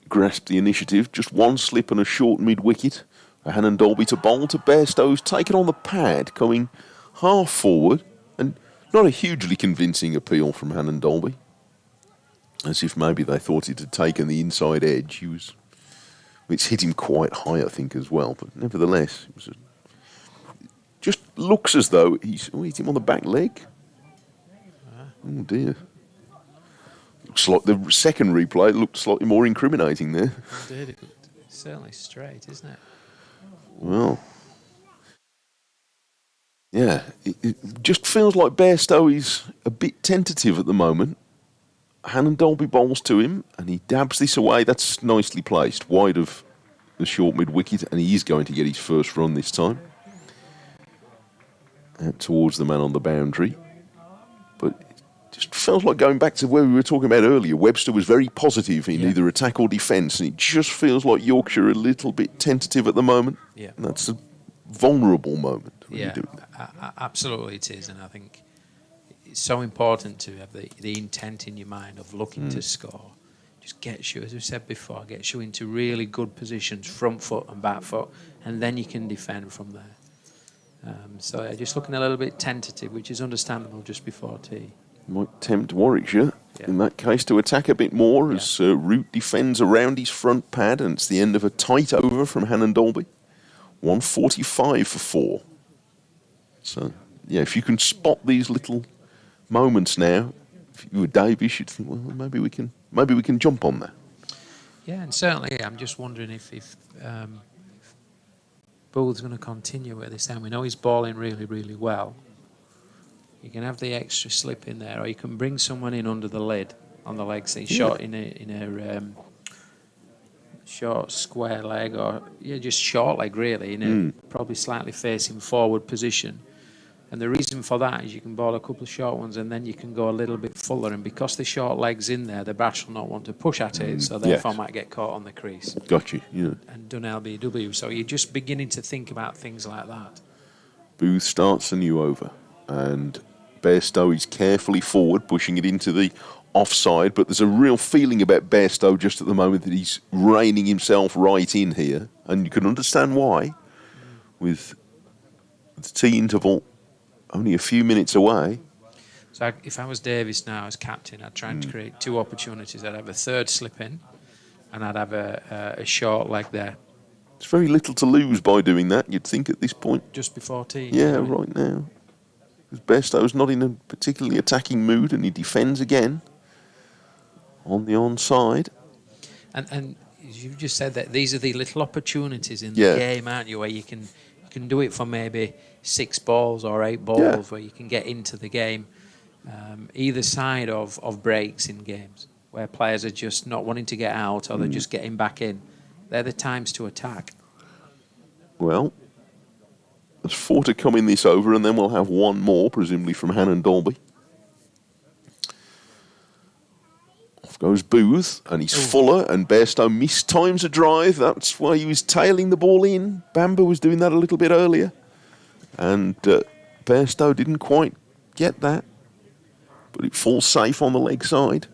grasp the initiative. Just one slip and a short mid-wicket. Hannon Dolby to bowl to Bairstow, who's taken on the pad, coming half forward, and not a hugely convincing appeal from Hannon Dolby. As if maybe they thought it had taken the inside edge. It's hit him quite high, I think, as well. But nevertheless, just looks as though he's hit him on the back leg. Oh dear. Looks like the second replay looked slightly more incriminating there. It did. It looked certainly straight, isn't it? Well, Yeah, it just feels like Bairstow is a bit tentative at the moment. Hannon Dolby bowls to him, and he dabs this away. That's nicely placed, wide of the short mid-wicket, and he is going to get his first run this time. Out towards the man on the boundary. But it just feels like going back to where we were talking about earlier. Webster was very positive in either attack or defence, and it just feels like Yorkshire are a little bit tentative at the moment. Yeah. And that's a vulnerable moment when you do that. Absolutely it is, and I think it's so important to have the intent in your mind of looking to score. Just gets you, as we said before, gets you into really good positions, front foot and back foot, and then you can defend from there. So just looking a little bit tentative, which is understandable just before tea. Might tempt Warwickshire, in that case, to attack a bit more as Root defends around his front pad, and it's the end of a tight over from Hannon Dolby. 145 for 4. So, yeah, if you can spot these little moments now, if you were Davies, you'd think, well, maybe we can jump on that. Yeah, and certainly I'm just wondering if Booth's going to continue with this. And we know he's balling really, really well. You can have the extra slip in there, or you can bring someone in under the lid on the leg, say short in a short square leg, or just short leg really, in a probably slightly facing forward position. And the reason for that is you can bowl a couple of short ones, and then you can go a little bit fuller. And because the short leg's in there, the batter will not want to push at it, so therefore might get caught on the crease. Got you. Yeah. And done LBW. So you're just beginning to think about things like that. Booth starts a new over, and Bairstow is carefully forward, pushing it into the offside. But there's a real feeling about Bairstow just at the moment that he's reining himself right in here, and you can understand why, with the tea interval only a few minutes away. So if I was Davies now as captain, I'd try and create two opportunities. I'd have a third slip in, and I'd have a short leg there. There's very little to lose by doing that, you'd think, at this point. Just before tea. Yeah, right now. Because Bairstow's not in a particularly attacking mood, and he defends again on the onside. And you've just said that these are the little opportunities in the game, aren't you, where you can do it for maybe 6 balls or 8 balls, where you can get into the game either side of breaks in games, where players are just not wanting to get out, or they're just getting back in. They're the times to attack. Well, there's 4 to come in this over, and then we'll have 1 more, presumably from Hannon Dolby. Off goes Booth, and he's fuller, and Bairstow mistimes a drive. That's why he was tailing the ball in. Bamber was doing that a little bit earlier, and Bairstow didn't quite get that, but it falls safe on the leg side.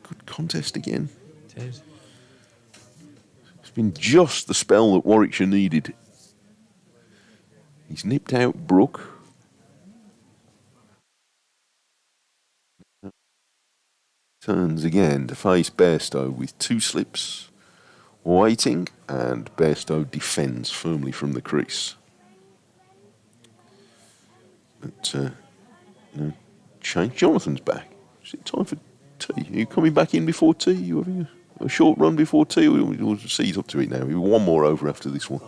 Good contest again. It is. It's been just the spell that Warwickshire needed. He's nipped out Brook. Turns again to face Bairstow with 2 slips waiting, and Bairstow defends firmly from the crease. But change. Jonathan's back. Is it time for tea? Are you coming back in before tea? You having a short run before tea? We'll see, he's up to it now. We've 1 more over after this one.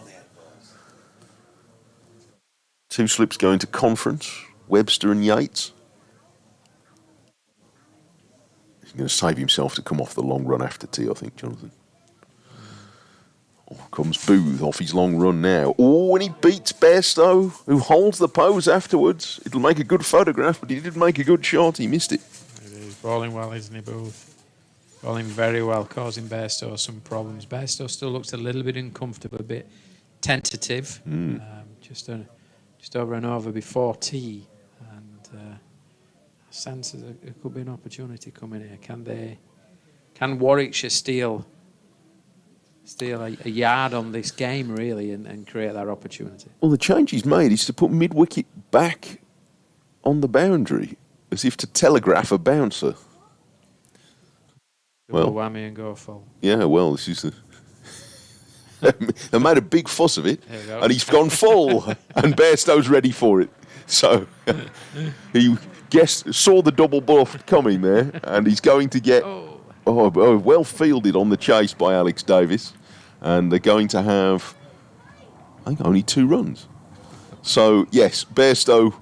2 slips going to conference. Webster and Yates. He's going to save himself to come off the long run after tea, I think, Jonathan. Off comes Booth off his long run now. Oh, and he beats Bairstow, who holds the pose afterwards. It'll make a good photograph, but he did make a good shot. He missed it. He's bowling well, isn't he, Booth? Bowling very well, causing Bairstow some problems. Bairstow still looks a little bit uncomfortable, a bit tentative. Just over and over before tea, and senses there could be an opportunity coming here. Can Warwickshire steal a yard on this game really, and create that opportunity? Well, the change he's made is to put mid-wicket back on the boundary, as if to telegraph a bouncer. Double whammy and go full. Yeah, well, this is they made a big fuss of it, and he's gone full, and Bairstow's ready for it. So he saw the double bluff coming there, and he's going to get well fielded on the chase by Alex Davis, and they're going to have, I think, only 2 runs. So, yes, Bairstow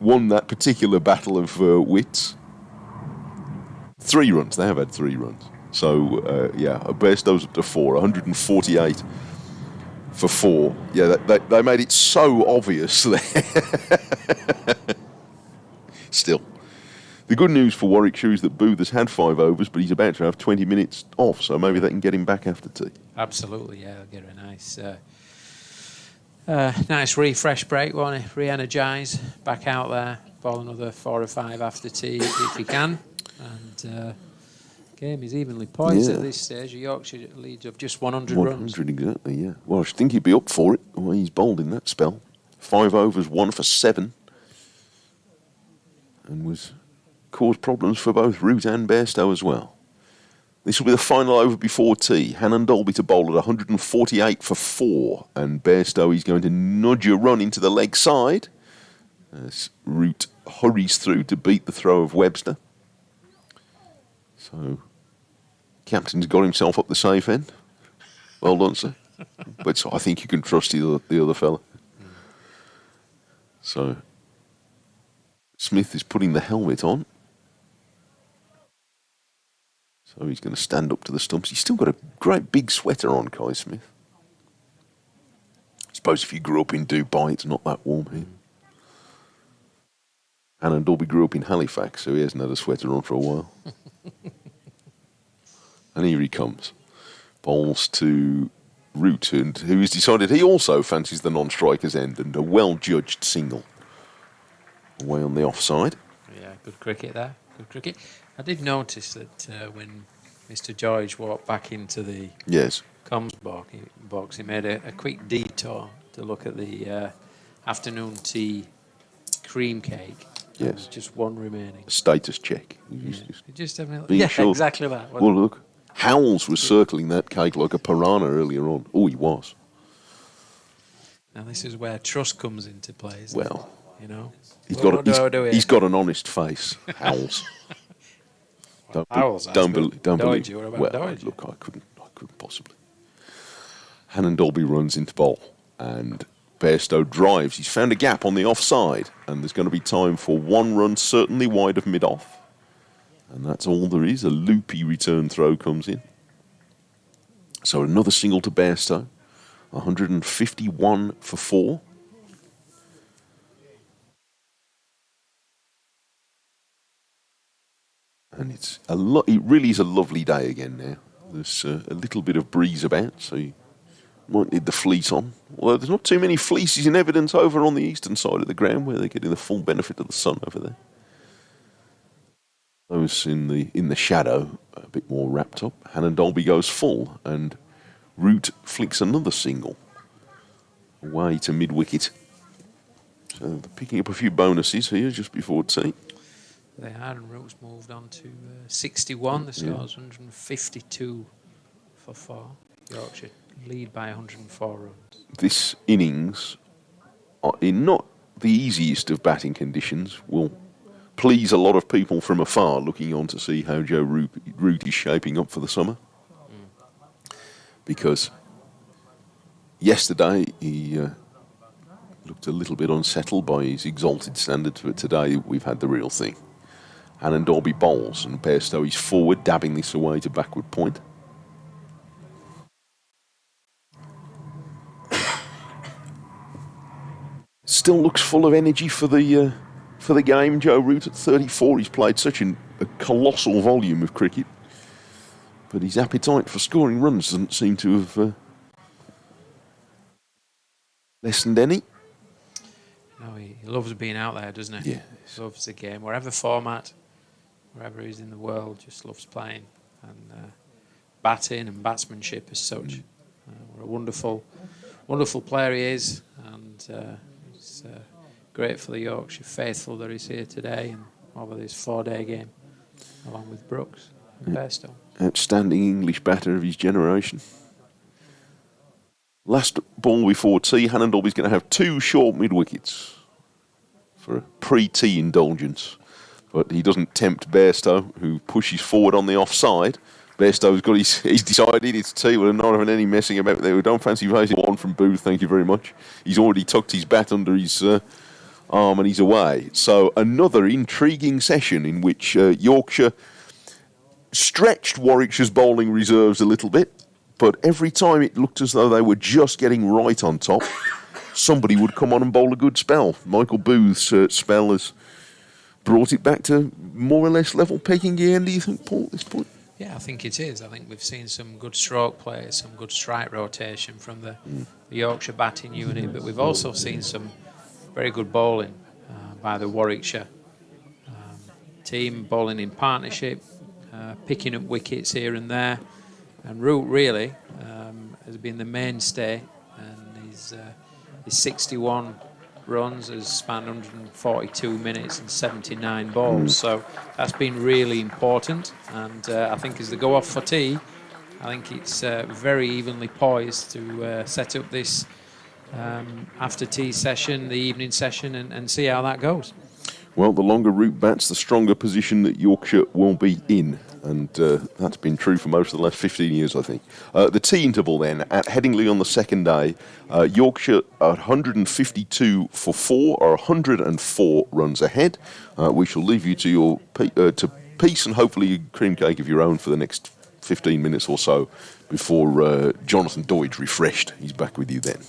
won that particular battle of wits. 3 runs. They have had 3 runs. So, Bairstow's up to 4, 148 for 4. Yeah, they made it so obvious there. Still. The good news for Warwickshire is that Booth has had 5 overs, but he's about to have 20 minutes off, so maybe they can get him back after tea. Absolutely, yeah. They'll get a nice refresh break, won't it? Re-energise, back out there, ball another 4 or 5 after tea if you can. And game is evenly poised at this stage. Yorkshire leads of just 100 runs. 100 exactly, yeah. Well, I think he'd be up for it the way he's bowled in that spell. 5 overs, 1 for 7. And was caused problems for both Root and Bairstow as well. This will be the final over before tea. Hannon Dolby to bowl at 148 for 4. And Bairstow is going to nudge a run into the leg side as Root hurries through to beat the throw of Webster. So, captain's got himself up the safe end. Well done, sir. But I think you can trust the other fella. So, Smith is putting the helmet on. So he's going to stand up to the stumps. He's still got a great big sweater on, Kai Smith. I suppose if you grew up in Dubai, it's not that warm here. Hannon Dolby grew up in Halifax, so he hasn't had a sweater on for a while. And here he comes. Bowls to Root, and who has decided he also fancies the non-striker's end, and a well-judged single away on the offside. Yeah, good cricket there. Good cricket. I did notice that when Mr. George walked back into the comms box, he made a quick detour to look at the afternoon tea cream cake. Yes. Just one remaining. Status check. Just having a being sure. Exactly that. Well, look. Howells was circling that cake like a piranha earlier on. Oh, he was. Now, this is where trust comes into play, isn't well, it? You know? He's got an honest face, Howells. Don't believe. Look, I couldn't possibly. Hannon Dolby runs into bowl, and Bairstow drives. He's found a gap on the offside, and there's going to be time for 1 run, certainly wide of mid-off. And that's all there is. A loopy return throw comes in. So another single to Bairstow. 151 for 4. And it really is a lovely day again now. There's a little bit of breeze about, so you might need the fleece on. Although there's not too many fleeces in evidence over on the eastern side of the ground where they're getting the full benefit of the sun over there. Those in the shadow, a bit more wrapped up. Hannon Dolby goes full, and Root flicks another single away to mid-wicket. So they're picking up a few bonuses here just before tea. They are, and Root's moved on to 61. The score's 152 for 4. Yorkshire lead by 104 runs. This innings, in not the easiest of batting conditions, will please a lot of people from afar looking on to see how Joe Root is shaping up for the summer. Because yesterday he looked a little bit unsettled by his exalted standards, but today we've had the real thing. Hannon Dolby bowls, and Bairstow is forward, dabbing this away to backward point. Still looks full of energy for the game. Joe Root at 34, he's played such a colossal volume of cricket, but his appetite for scoring runs doesn't seem to have lessened any. No, he loves being out there, doesn't he? Yeah. He loves the game, wherever format, wherever he's in the world, just loves playing and batting and batsmanship as such. What a wonderful player he is, and it's great for the Yorkshire faithful that he's here today and over this 4-day game, along with Brooks and Bairstow. Outstanding English batter of his generation. Last ball before tea, Hannon Dolby's going to have 2 short mid-wickets for a pre-tea indulgence. But he doesn't tempt Bairstow, who pushes forward on the offside. Bairstow's got he's decided it's tea. We're not having any messing about there. We don't fancy facing one from Booth, thank you very much. He's already tucked his bat under his arm and he's away. So another intriguing session in which Yorkshire stretched Warwickshire's bowling reserves a little bit, but every time it looked as though they were just getting right on top, somebody would come on and bowl a good spell. Michael Booth's spell has brought it back to more or less level pegging again, do you think, Paul, at this point? Yeah, I think it is. I think we've seen some good stroke play, some good strike rotation from the Yorkshire batting unit, but we've also seen some very good bowling by the Warwickshire team, bowling in partnership, picking up wickets here and there. And Root really has been the mainstay, and his 61 runs has spanned 142 minutes and 79 balls. So that's been really important. And I think as they go off for tea, I think it's very evenly poised to set up this after tea session, the evening session, and see how that goes. Well, the longer Root bats, the stronger position that Yorkshire will be in. And that's been true for most of the last 15 years, I think. The tea interval then, at Headingley on the second day, Yorkshire at 152 for 4, or 104 runs ahead. We shall leave you to your to peace and hopefully a cream cake of your own for the next 15 minutes or so before Jonathan Doidge refreshed. He's back with you then.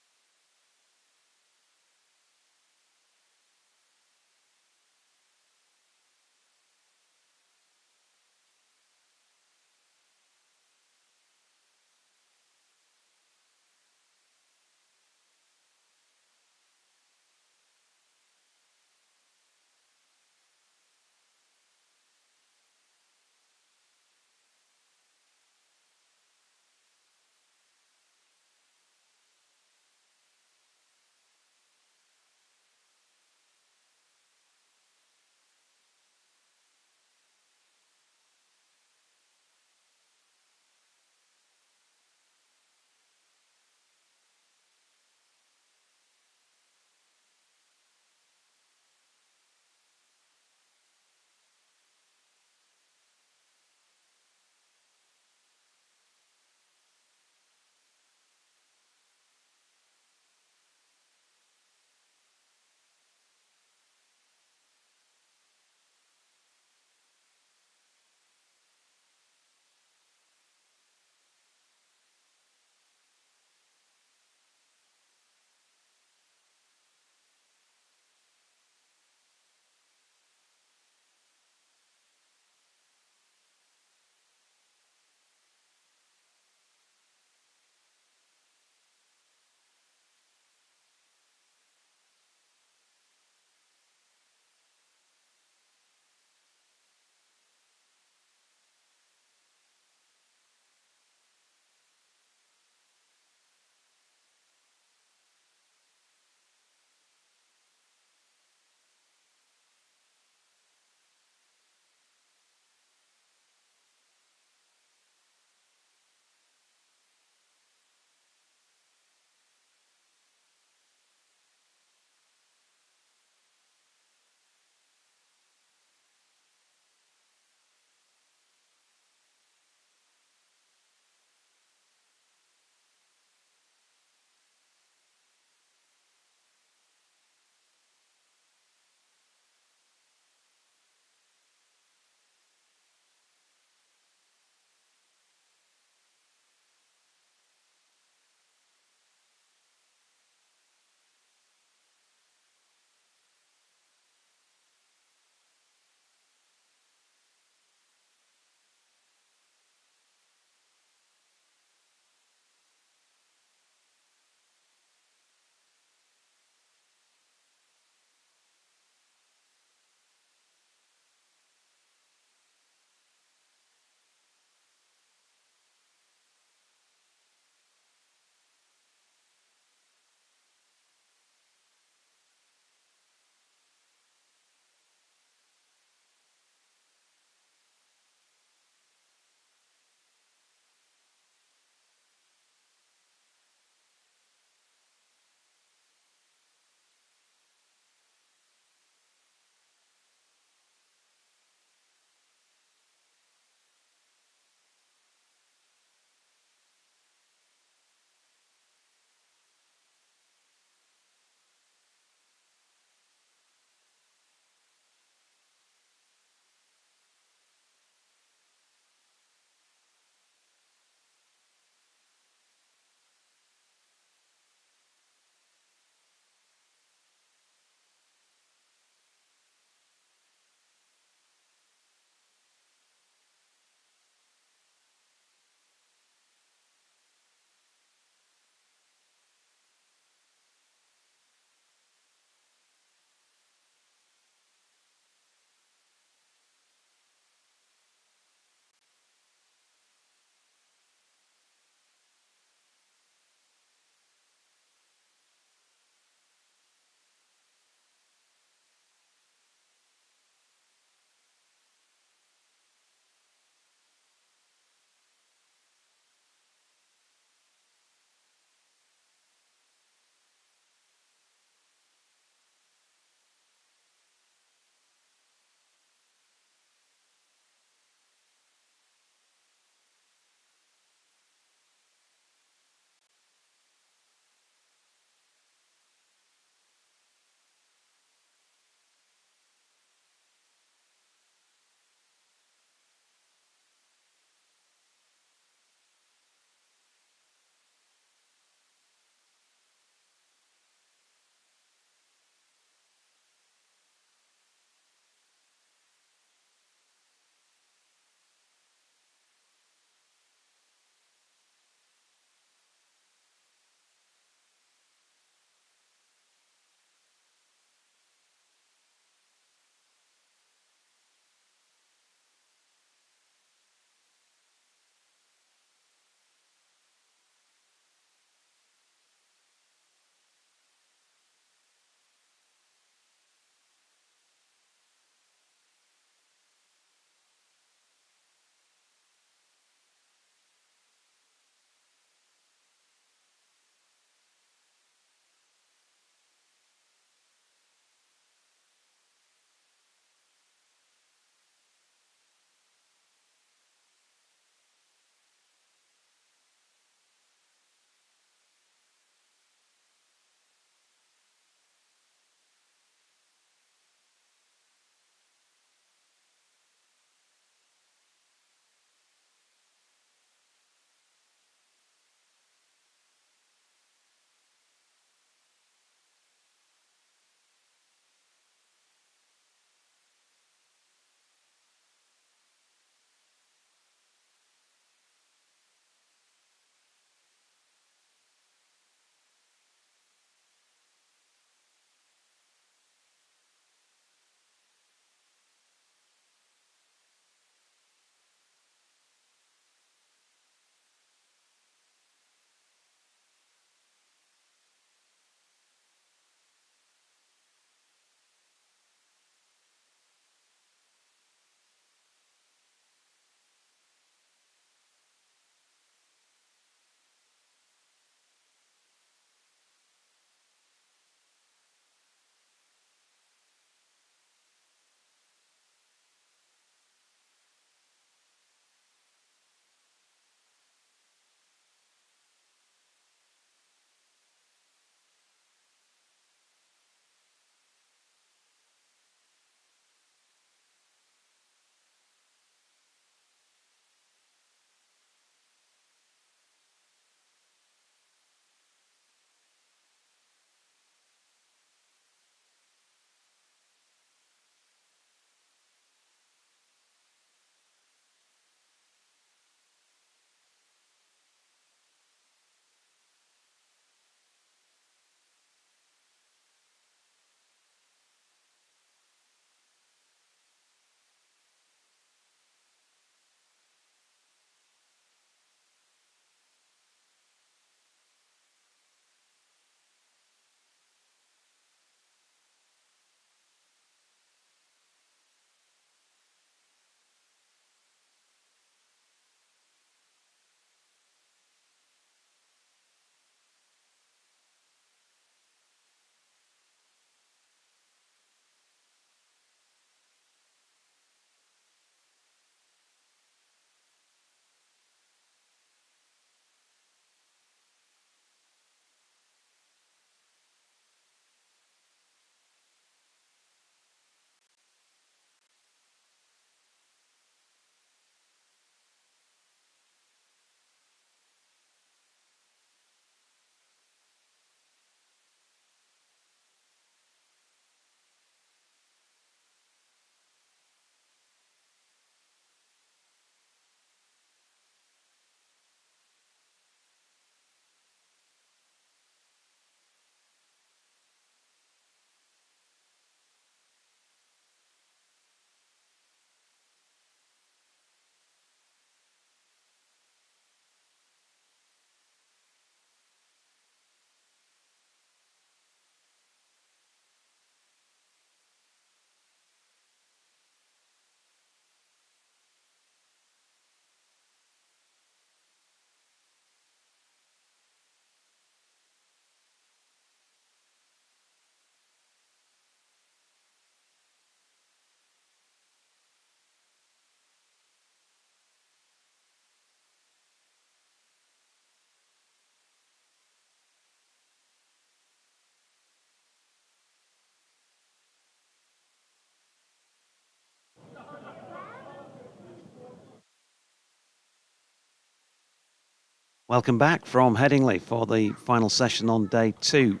Welcome back from Headingley for the final session on day 2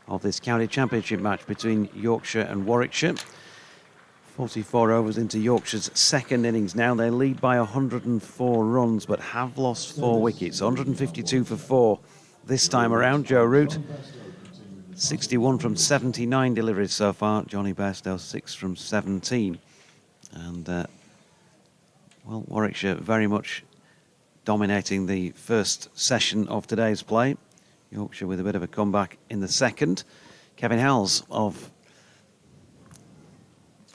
of this county championship match between Yorkshire and Warwickshire. 44 overs into Yorkshire's second innings now. They lead by 104 runs but have lost 4 wickets. 152 for 4 this time around. Joe Root, 61 from 79 deliveries so far. Johnny Bairstow, 6 from 17. And, well, Warwickshire very much dominating the first session of today's play. Yorkshire with a bit of a comeback in the second. Kevin Howells of...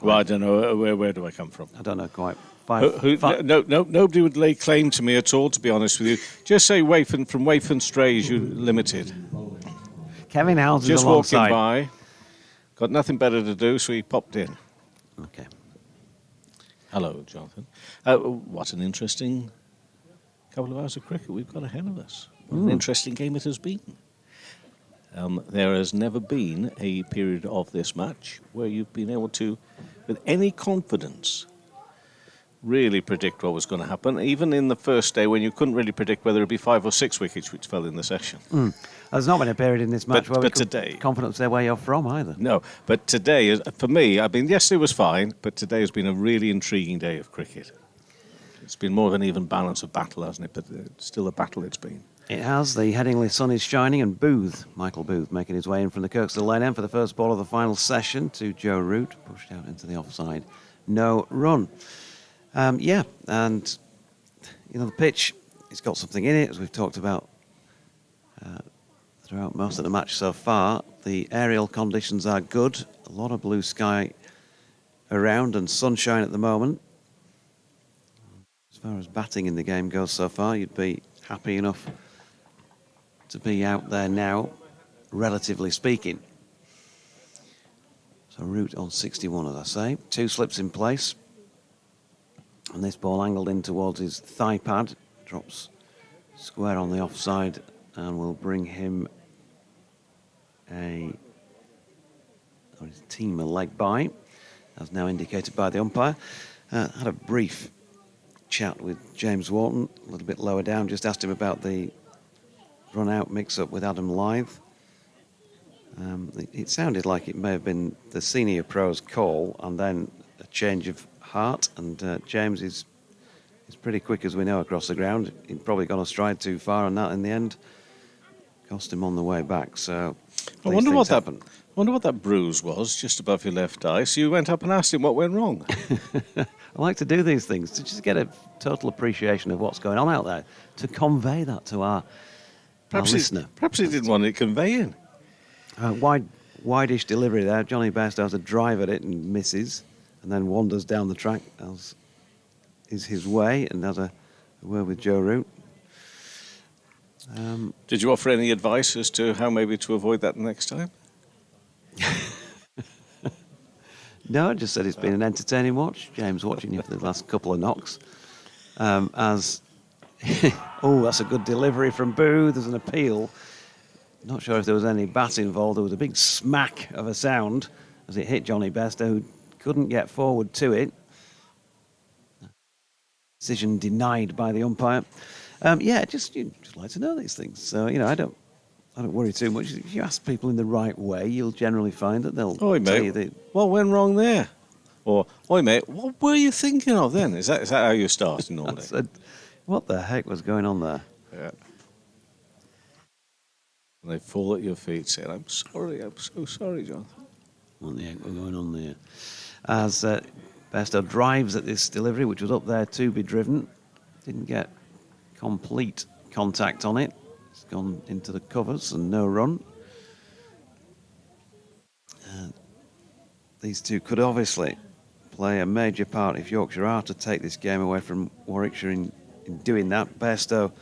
Well, I don't know. Where do I come from? I don't know quite. Nobody would lay claim to me at all, to be honest with you. Just say from Waif Strays, you limited. Kevin Howells just is alongside. Walking by, got nothing better to do, so he popped in. Okay. Hello, Jonathan. What an interesting couple of hours of cricket we've got ahead of us. What an interesting game it has been. There has never been a period of this match where you've been able to, with any confidence, really predict what was going to happen, even in the first day when you couldn't really predict whether it would be 5 or 6 wickets which fell in the session. There's not been a period in this match where we could today, confidence say where you're from either. No, but today, for me, I mean, yesterday was fine, but today has been a really intriguing day of cricket. It's been more of an even balance of battle, hasn't it? But still a battle it's been. It has. The Headingley sun is shining, and Michael Booth, making his way in from the Kirkstall lane end for the first ball of the final session to Joe Root, pushed out into the offside. No run. And, you know, the pitch, it's got something in it, as we've talked about throughout most of the match so far. The aerial conditions are good. A lot of blue sky around and sunshine at the moment. As far as batting in the game goes so far, you'd be happy enough to be out there now, relatively speaking. So Root on 61, as I say. 2 slips in place. And this ball angled in towards his thigh pad. Drops square on the offside and will bring him his team a leg by, as now indicated by the umpire. Had a brief chat with James Wharton a little bit lower down, just asked him about the run-out mix-up with Adam Lythe. It sounded like it may have been the senior pro's call and then a change of heart, and James is pretty quick, as we know, across the ground. He'd probably gone a stride too far, and that in the end cost him on the way back. So I wonder what that bruise was just above your left eye. So you went up and asked him what went wrong. I like to do these things to just get a total appreciation of what's going on out there, to convey that to our listener. Perhaps he didn't want it conveying. Wide-ish delivery there. Johnny Bairstow has a drive at it and misses, and then wanders down the track, as is his way, and has a word with Joe Root. Did you offer any advice as to how maybe to avoid that next time? No, I just said it's been an entertaining watch. James watching you for the last couple of knocks. That's a good delivery from Boo. There's an appeal. Not sure if there was any bat involved. There was a big smack of a sound as it hit Johnny Bairstow, who couldn't get forward to it. Decision denied by the umpire. You just like to know these things. So, you know, I don't worry too much. If you ask people in the right way, you'll generally find that they'll tell you that. What went wrong there? Or, oi mate, what were you thinking of then? Is that how you start normally? What the heck was going on there? Yeah. And they fall at your feet saying, I'm so sorry, Jonathan. What the heck was going on there? As Bairstow drives at this delivery, which was up there to be driven. Didn't get complete contact on it. It's gone into the covers and no run. These two could obviously play a major part if Yorkshire are to take this game away from Warwickshire in doing that. Bairstow,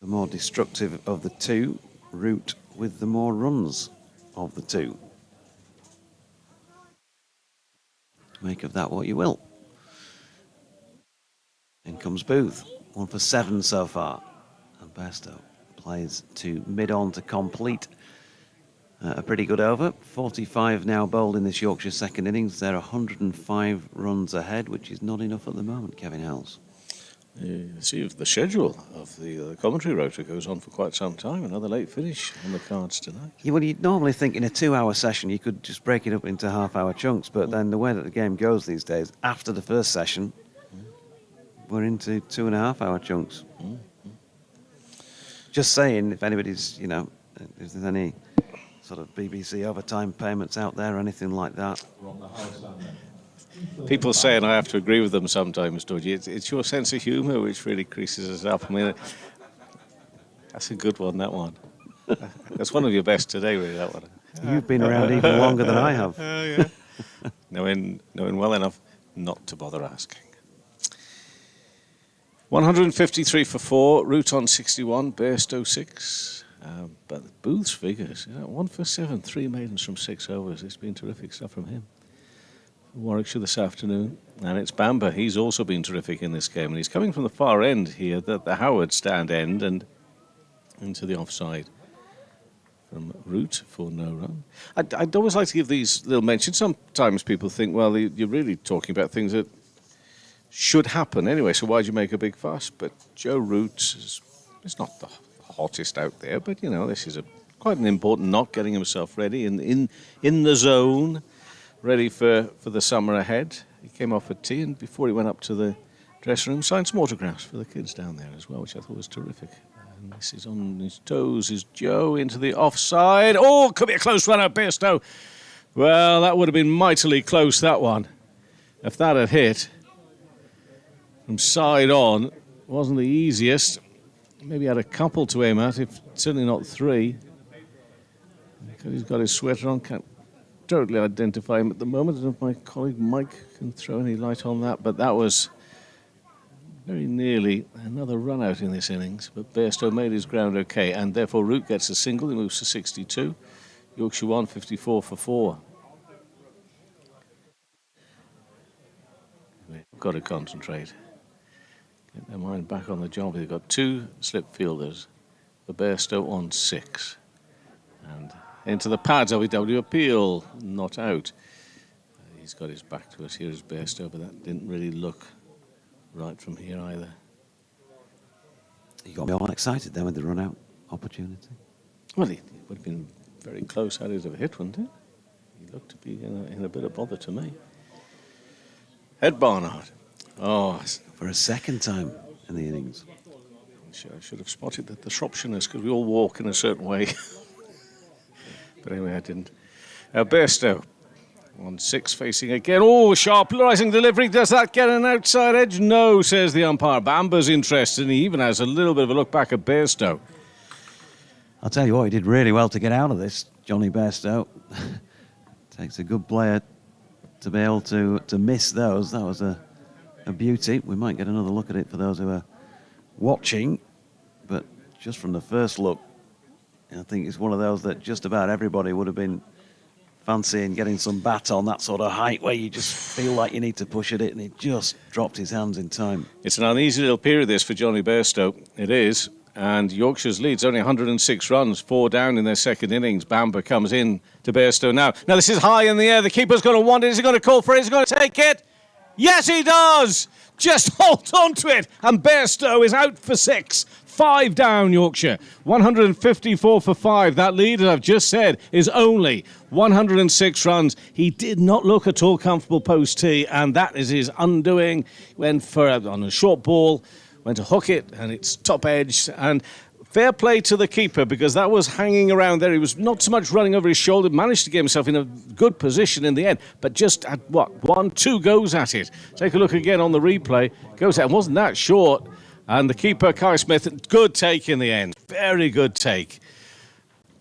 the more destructive of the two. Root with the more runs of the two. Make of that what you will. In comes Booth. 1 for 7 so far. And Bairstow plays to mid-on to complete a pretty good over. 45 now bowled in this Yorkshire second innings. They're 105 runs ahead, which is not enough at the moment, Kevin Howells. See if the schedule of the commentary rota goes on for quite some time. Another late finish on the cards tonight. Yeah, well, you'd normally think in a 2-hour session you could just break it up into half-hour chunks, but then the way that the game goes these days, after the first session, we're into 2.5-hour chunks. Just saying, if anybody's, if there's any sort of BBC overtime payments out there or anything like that. People say, and I have to agree with them sometimes, Dodgy, it's your sense of humour which really creases us up. I mean, that's a good one, that one. That's one of your best today, really, that one. You've been around even longer than I have. Yeah. knowing well enough not to bother asking. 153 for 4, Root on 61, Bairstow 6. But Booth's figures, 1 for 7, 3 maidens from 6 overs. It's been terrific stuff from him. Warwickshire this afternoon, and it's Bamber. He's also been terrific in this game, and he's coming from the far end here, the Howard stand end, and into the offside from Root for no run. I'd always like to give these little mentions. Sometimes people think, well, you're really talking about things that should happen anyway, so why'd you make a big fuss? But Joe Root is not the hottest out there, but this is quite an important knock, getting himself ready in the zone, ready for the summer ahead. He came off at tee, and before he went up to the dressing room, signed some autographs for the kids down there as well, which I thought was terrific. And this is on his toes, is Joe into the offside. Oh, could be a close run out, Bairstow. Well, that would have been mightily close, that one. If that had hit from side on, wasn't the easiest. Maybe had a couple to aim at, if certainly not 3. Because he's got his sweater on, can't totally identify him at the moment. I don't know if my colleague Mike can throw any light on that, but that was very nearly another run out in this innings. But Bairstow made his ground okay, and therefore Root gets a single. He moves to 62. Yorkshire 154 for 4. We've got to concentrate. Get their mind back on the job. They've got 2 slip fielders. The Bairstow on 6. And into the pads, OEW appeal, not out. He's got his back to us. Here is Bairstow, but that didn't really look right from here either. You got me all excited then with the run-out opportunity. Well, he would have been very close at it if a hit, wouldn't he? He looked to be in a bit of bother to me. Ed Barnard. Oh, for a second time in the innings. I should have spotted the Shropshireness, because we all walk in a certain way. But anyway, I didn't. Bairstow on 6 facing again. Oh, sharp rising delivery. Does that get an outside edge? No, says the umpire. Bamber's interested, and he even has a little bit of a look back at Bairstow. I'll tell you what, he did really well to get out of this, Johnny Bairstow. Takes a good player to be able to miss those. That was a beauty. We might get another look at it for those who are watching, but just from the first look, I think it's one of those that just about everybody would have been fancying getting some bat on, that sort of height where you just feel like you need to push at it, and he just dropped his hands in time. It's an uneasy little period, this, for Johnny Bairstow. It is. And Yorkshire's lead's only 106 runs, 4 down in their second innings. Bamber comes in to Bairstow now. Now, this is high in the air. The keeper's going to want it. Is he going to call for it? Is he going to take it? Yes, he does! Just hold on to it. And Bairstow is out for 6. 5 down, Yorkshire. 154 for 5. That lead, as I've just said, is only 106 runs. He did not look at all comfortable post-tee, and that is his undoing. Went for on a short ball, went to hook it, and it's top edge. And fair play to the keeper, because that was hanging around there. He was not so much running over his shoulder, managed to get himself in a good position in the end, but just had, 1-2 goes at it. Take a look again on the replay. Goes at it. Wasn't that short? And the keeper, Kai Smith, good take in the end. Very good take.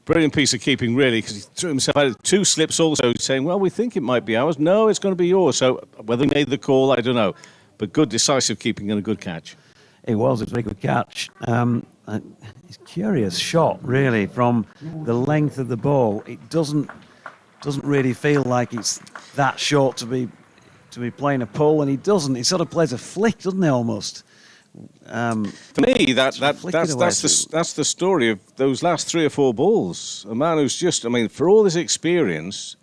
Brilliant piece of keeping, really, because he threw himself out of 2 slips also, saying, well, we think it might be ours. No, it's going to be yours. So whether he made the call, I don't know. But good decisive keeping and a good catch. It was a very good catch. It's a curious shot, really, from the length of the ball. It doesn't really feel like it's that short to be playing a pull, and he doesn't. He sort of plays a flick, doesn't he, almost? For me, that's the story of those last 3 or 4 balls. A man who's just, for all his experience,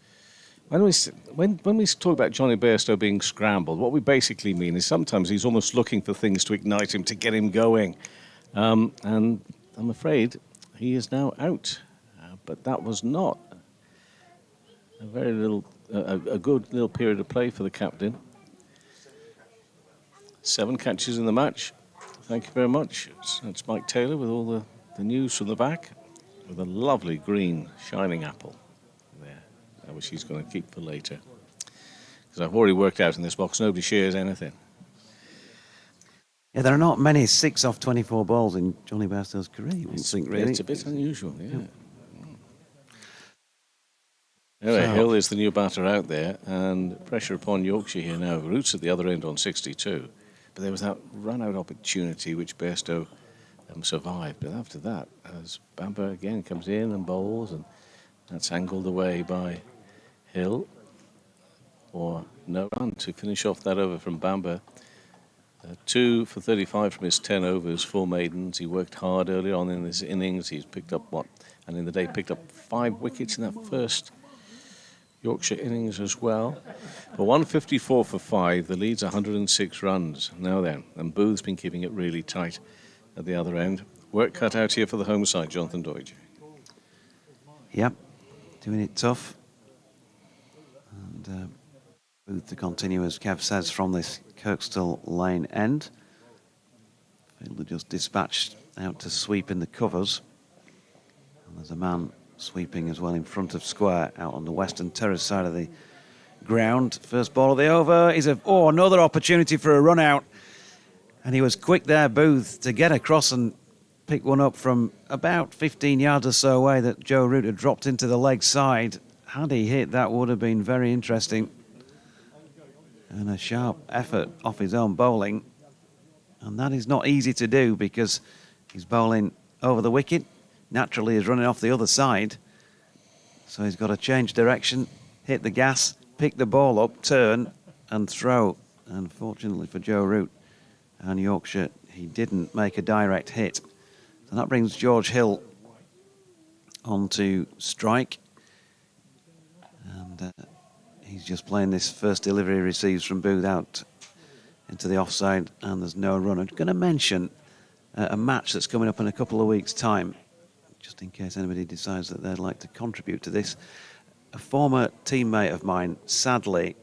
when we talk about Johnny Bairstow being scrambled, what we basically mean is sometimes he's almost looking for things to ignite him, to get him going. And I'm afraid he is now out. But that was not a good little period of play for the captain. 7 catches in the match. Thank you very much. It's Mike Taylor with all the news from the back, with a lovely green shining apple there, which he's going to keep for later. Because I've already worked out in this box, nobody shares anything. Yeah, there are not many 6 off 24 balls in Johnny Bairstow's career. It's a bit unusual, yeah. Anyway, Hill is the new batter out there, and pressure upon Yorkshire here now. Roots at the other end on 62. But there was that run-out opportunity which Bairstow survived. But after that, as Bamber again comes in and bowls, and that's angled away by Hill for no run to finish off that over from Bamber. 2 for 35 from his 10 overs, 4 maidens. He worked hard earlier on in this innings. He's picked up and in the day picked up 5 wickets in that first Yorkshire innings as well. For 154 for 5, the lead's 106 runs. Now then, and Booth's been keeping it really tight at the other end. Work cut out here for the home side, Jonathan Doidge. Yep, doing it tough. And Booth to continue, as Kev says, from this Kirkstall Lane end. Fielder just dispatched out to sweep in the covers. And there's a man sweeping as well in front of square out on the western terrace side of the ground. First ball of the over is another opportunity for a run out. And he was quick there, Booth, to get across and pick one up from about 15 yards or so away that Joe Root had dropped into the leg side. Had he hit, that would have been very interesting. And a sharp effort off his own bowling. And that is not easy to do because he's bowling over the wicket. Naturally, he's running off the other side. So he's got to change direction, hit the gas, pick the ball up, turn and throw. Unfortunately for Joe Root and Yorkshire, he didn't make a direct hit. So that brings George Hill on to strike. And he's just playing this first delivery he receives from Booth out into the offside, and there's no run. I'm going to mention a match that's coming up in a couple of weeks' time, just in case anybody decides that they'd like to contribute to this. A former teammate of mine sadly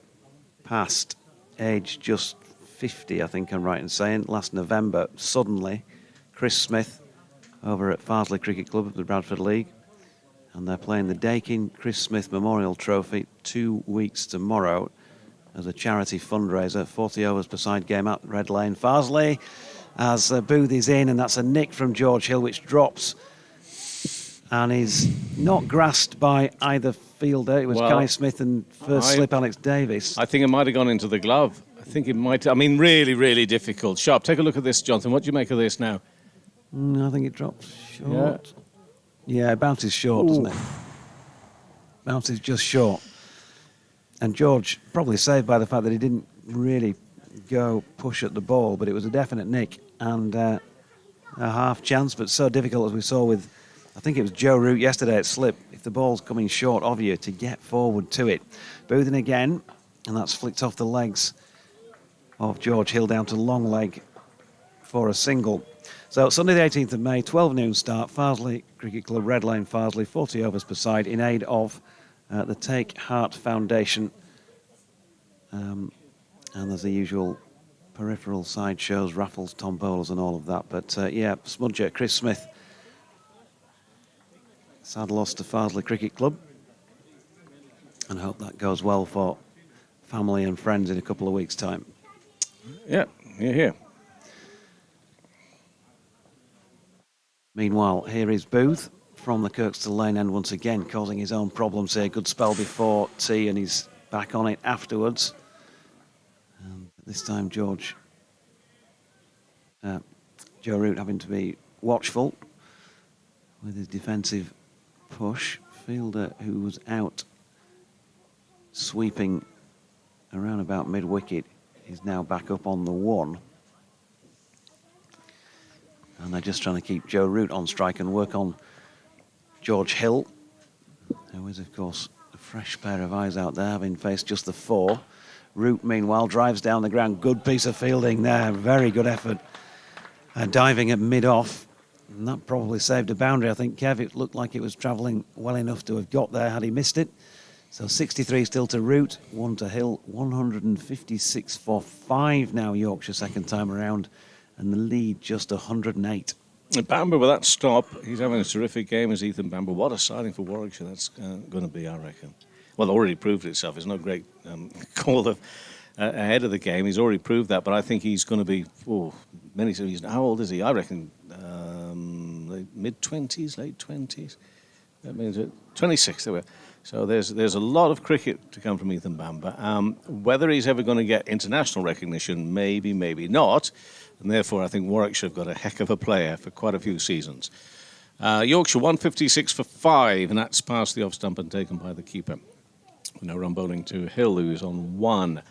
passed, aged just 50, I think I'm right in saying, last November, suddenly. Chris Smith over at Farsley Cricket Club of the Bradford League. And they're playing the Dakin Chris Smith Memorial Trophy 2 weeks tomorrow as a charity fundraiser. 40 overs per side game at Red Lane, Farsley, as Booth is in, and that's a nick from George Hill, which drops and is not grasped by either fielder. It was Guy Smith and first slip Alex Davis. I think it might have gone into the glove. I think it might. I mean, really, really difficult. Sharp, take a look at this, Jonathan. What do you make of this now? I think it drops short. Yeah, it bounces short, doesn't it? Bounces just short. And George probably saved by the fact that he didn't really go push at the ball, but it was a definite nick and a half chance, but so difficult, as we saw with, I think it was Joe Root yesterday at slip, if the ball's coming short of you, to get forward to it. Boothing again, and that's flicked off the legs of George Hill down to long leg for a single. So Sunday the 18th of May, 12 noon start, Farsley Cricket Club, Red Lane, Farsley, 40 overs per side in aid of the Take Heart Foundation. And there's the usual peripheral side shows, raffles, tombolas and all of that. But yeah, smudger Chris Smith, sad loss to Farsley Cricket Club. And I hope that goes well for family and friends in a couple of weeks' time. Yeah, here. Meanwhile, here is Booth from the Kirkstall Lane end once again, causing his own problems here. Good spell before tea, and he's back on it afterwards. And this time, Joe Root having to be watchful with his defensive push. Fielder who was out sweeping around about mid-wicket is now back up on the one. And they're just trying to keep Joe Root on strike and work on George Hill, who is, of course, a fresh pair of eyes out there, having faced just the 4. Root, meanwhile, drives down the ground. Good piece of fielding there. Very good effort. Diving at mid-off. And that probably saved a boundary, I think, Kev. It looked like it was travelling well enough to have got there had he missed it. So 63 still to Root, 1 to Hill, 156 for 5 now, Yorkshire second time around, and the lead just 108. Bamber with that stop, he's having a terrific game as Ethan Bamber. What a signing for Warwickshire that's going to be, I reckon. Well, already proved itself. It's no great call ahead of the game. He's already proved that, but I think he's going to be, how old is he? I reckon mid-20s, late 20s. That means 26, there we are. So there's a lot of cricket to come from Ethan Bamber. Whether he's ever going to get international recognition, maybe, maybe not. And therefore, I think Warwickshire have got a heck of a player for quite a few seasons. Yorkshire 156 for 5, and that's past the off stump and taken by the keeper. No run bowling to Hill, who is on 1.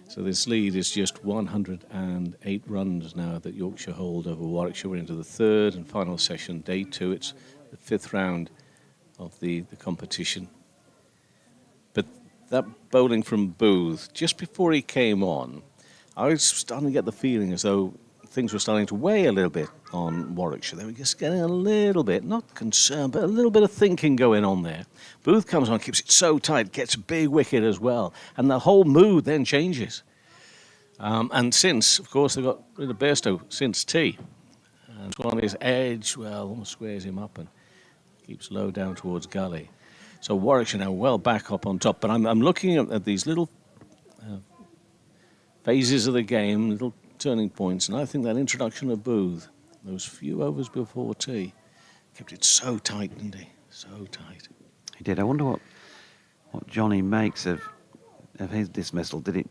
So this lead is just 108 runs now that Yorkshire hold over Warwickshire. We're into the third and final session, day 2. It's the 5th round of the competition. But that bowling from Booth, just before he came on, I was starting to get the feeling as though things were starting to weigh a little bit on Warwickshire. They were just getting a little bit, not concerned, but a little bit of thinking going on there. Booth comes on, keeps it so tight, gets a big wicket as well, and the whole mood then changes. And since, of course, they got rid of Bairstow since tea. And on his edge, well, almost squares him up and keeps low down towards gully. So Warwickshire now well back up on top. But I'm looking at these little phases of the game, little turning points, and I think that introduction of Booth, those few overs before tea, kept it so tight, didn't he? So tight. He did. I wonder what Johnny makes of his dismissal. Did it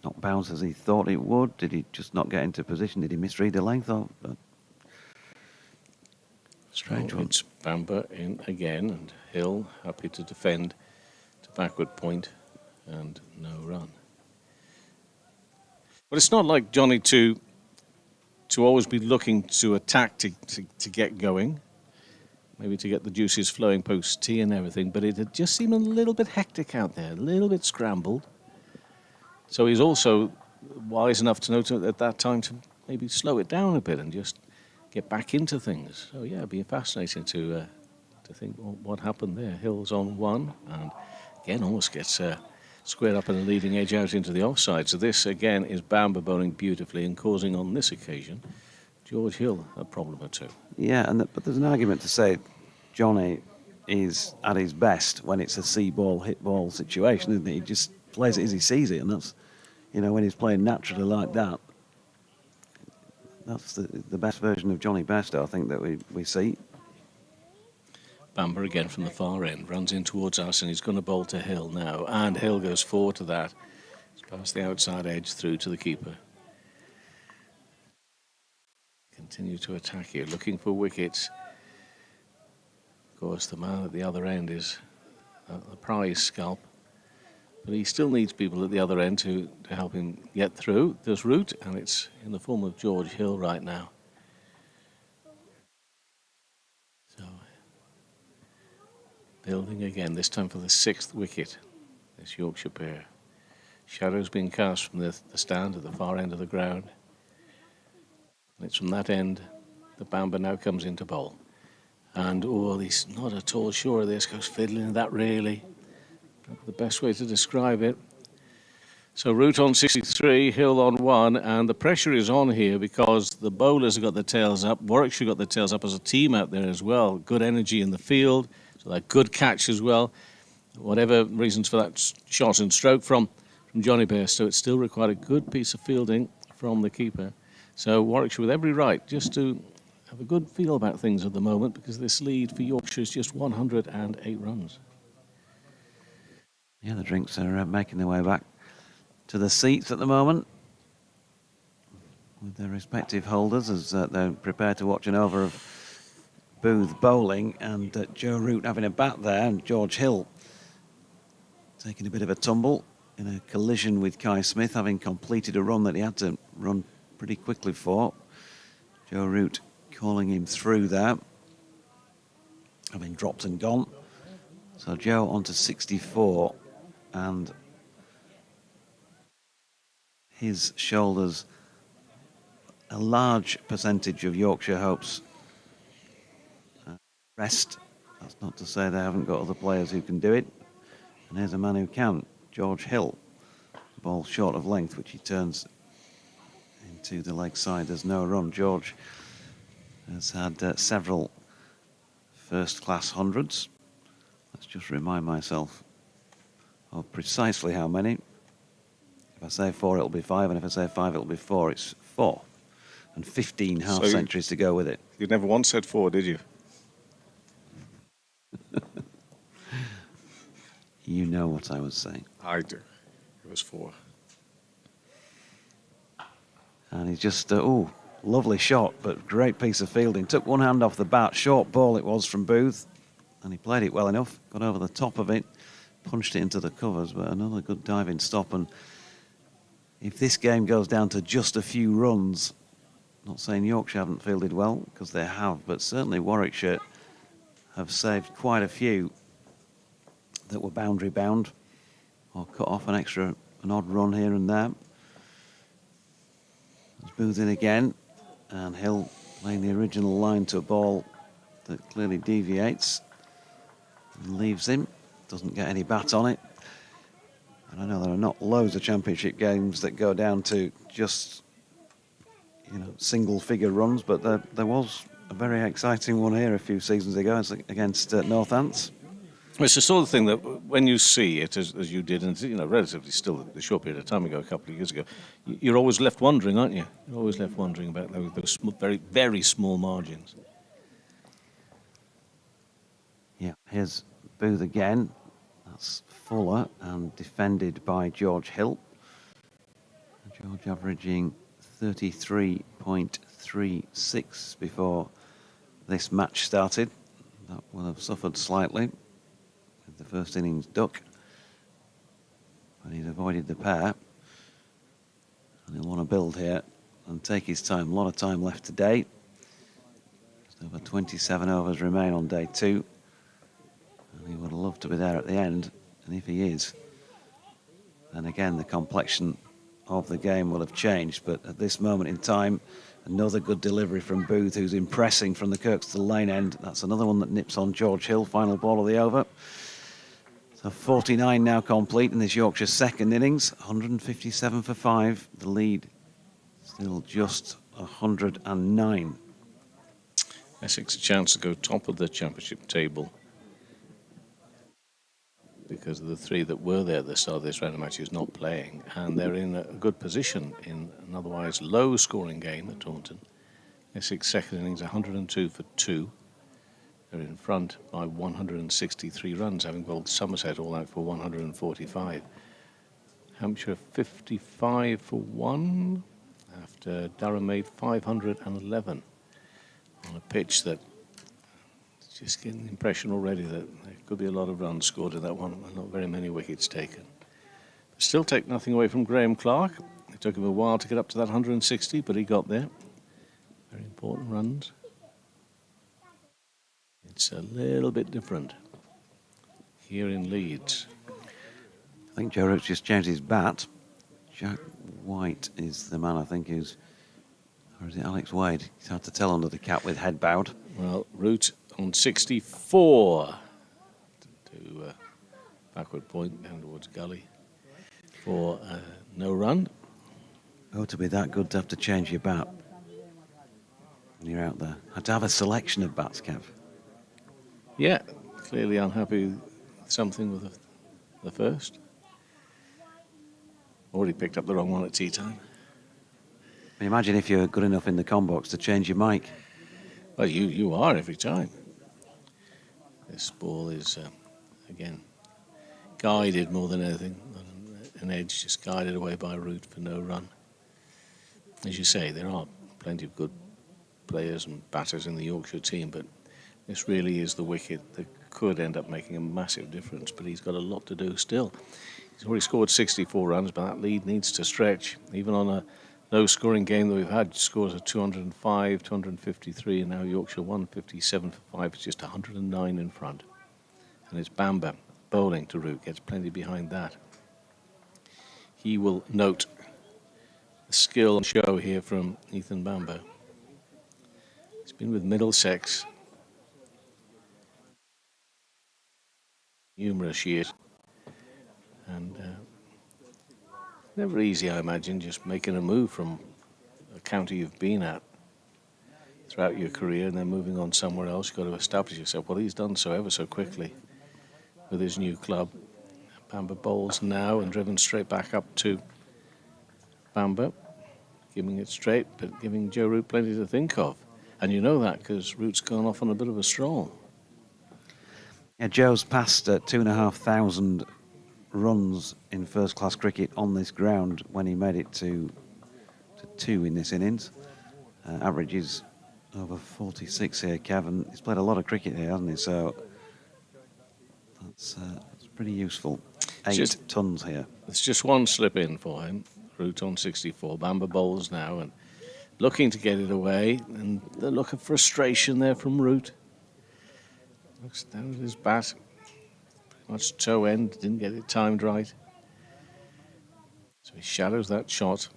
not bounce as he thought it would? Did he just not get into position? Did he misread the length? Strange one. It's Bamber in again, and Hill happy to defend to backward point, and no run. But it's not like Johnny to always be looking to attack to get going, maybe to get the juices flowing post tea and everything, but it had just seemed a little bit hectic out there, a little bit scrambled. So he's also wise enough to know at that time to maybe slow it down a bit and just get back into things. So yeah, it'd be fascinating to think what happened there. Hill's on 1, and again almost gets squared up in the leading edge out into the offside. So this again is Bamber bowling beautifully and causing on this occasion George Hill a problem or two. Yeah, but there's an argument to say Johnny is at his best when it's a see ball, hit ball situation, isn't it? He just plays it as he sees it, and that's, when he's playing naturally like that, that's the best version of Johnny Bairstow, I think, that we see. Bamber again from the far end, runs in towards us, and he's going to bowl to Hill now, and Hill goes forward to that. It's past the outside edge through to the keeper. Continue to attack here, looking for wickets. Of course, the man at the other end is the prize scalp, but he still needs people at the other end to help him get through. There's Root, and it's in the form of George Hill right now. So, building again, this time for the 6th wicket, this Yorkshire pair. Shadows being cast from the stand at the far end of the ground. And it's from that end that Bamber now comes into bowl. And, he's not at all sure of this, goes fiddling with that really. The best way to describe it. So Root on 63, Hill on 1, and the pressure is on here because the bowlers have got their tails up. Warwickshire got their tails up as a team out there as well. Good energy in the field, so that good catch as well. Whatever reasons for that shot and stroke from Johnny Bairstow, it still required a good piece of fielding from the keeper. So Warwickshire with every right just to have a good feel about things at the moment, because this lead for Yorkshire is just 108 runs. Yeah, the drinks are making their way back to the seats at the moment with their respective holders as they're prepared to watch an over of Booth bowling, and Joe Root having a bat there, and George Hill taking a bit of a tumble in a collision with Kai Smith, having completed a run that he had to run pretty quickly for. Joe Root calling him through there, having dropped and gone. So Joe on to 64, and his shoulders a large percentage of Yorkshire hopes rest. That's not to say they haven't got other players who can do it. And here's a man who can, George Hill. Ball short of length, which he turns into the leg side. There's no run. George has had several first-class hundreds. Let's just remind myself of precisely how many. If I say 4, it'll be 5, and if I say 5, it'll be 4. It's 4. And 15 half-centuries to go with it. You never once said 4, did you? You know what I was saying. I do. It was 4. And he's just, lovely shot, but great piece of fielding. Took one hand off the bat, short ball it was from Booth, and he played it well enough, got over the top of it, punched it into the covers, but another good diving stop. And if this game goes down to just a few runs, not saying Yorkshire haven't fielded well, because they have, but certainly Warwickshire have saved quite a few that were boundary bound or cut off an odd run here and there. There's Booth in again, and Hill playing the original line to a ball that clearly deviates and leaves him. Doesn't get any bat on it. And I know there are not loads of championship games that go down to just, single figure runs, but there was a very exciting one here a few seasons ago against Northants. Well, it's the sort of thing that when you see it, as you did, and relatively still a short period of time ago, a couple of years ago, you're always left wondering, aren't you? You're always left wondering about those very, very small margins. Yeah, here's Booth again. That's Fuller and defended by George Hill. George averaging 33.36 before this match started. That will have suffered slightly with the first innings duck, but he's avoided the pair, and he'll want to build here and take his time. A lot of time left today. Just over 27 overs remain on day 2, and he would love to be there at the end, and if he is, then again the complexion of the game will have changed. But at this moment in time, another good delivery from Booth, who's impressing from the Kirkstall lane end. That's another one that nips on George Hill, final ball of the over. So 49 now complete in this Yorkshire second innings, 157 for 5. The lead still just 109. Essex a chance to go top of the championship table because of the 3 that were there at the start of this round of matches not playing, and they're in a good position in an otherwise low-scoring game at Taunton. Essex second innings 102 for 2. They're in front by 163 runs, having bowled Somerset all out for 145. Hampshire 55 for 1 after Durham made 511 on a pitch that just getting the impression already that there could be a lot of runs scored in that one, and not very many wickets taken. But still take nothing away from Graham Clark. It took him a while to get up to that 160, but he got there. Very important runs. It's a little bit different here in Leeds. I think Joe Root's just changed his bat. Jack White is the man, I think, or is it Alex Wade? It's hard to tell under the cap with head bowed. Well, Root on 64 to backward point down towards Gully for no run. Oh, to be that good to have to change your bat when you're out there. Had to have a selection of bats, Kev. Yeah, clearly unhappy with something with the first. Already picked up the wrong one at tea time. Imagine if you're good enough in the combox to change your mic. Well, you are every time. This ball is, again, guided more than anything. An edge just guided away by Root for no run. As you say, there are plenty of good players and batters in the Yorkshire team, but this really is the wicket that could end up making a massive difference, but he's got a lot to do still. He's already scored 64 runs, but that lead needs to stretch. Even on a low-scoring game that we've had, scores of 205, 253, and now Yorkshire 157 for 5. It's just 109 in front. And it's Bamber bowling to Root, gets plenty behind that. He will note the skill and show here from Ethan Bamber. He's been with Middlesex numerous years. And never easy, I imagine, just making a move from a county you've been at throughout your career and then moving on somewhere else. You've got to establish yourself. Well, he's done so ever so quickly with his new club. Bamber bowls now and driven straight back up to Bamber, giving it straight, but giving Joe Root plenty to think of. And you know that because Root's gone off on a bit of a stroll. Yeah, Joe's passed 2,500 runs in first-class cricket on this ground when he made it to 2 in this innings. Averages over 46 here, Kevin. He's played a lot of cricket here, hasn't he? So that's pretty useful. 8 tons here. It's just one slip in for him. Root on 64. Bamber bowls now and looking to get it away. And the look of frustration there from Root. Looks down at his bat. Much toe end, didn't get it timed right. So he shadows that shot.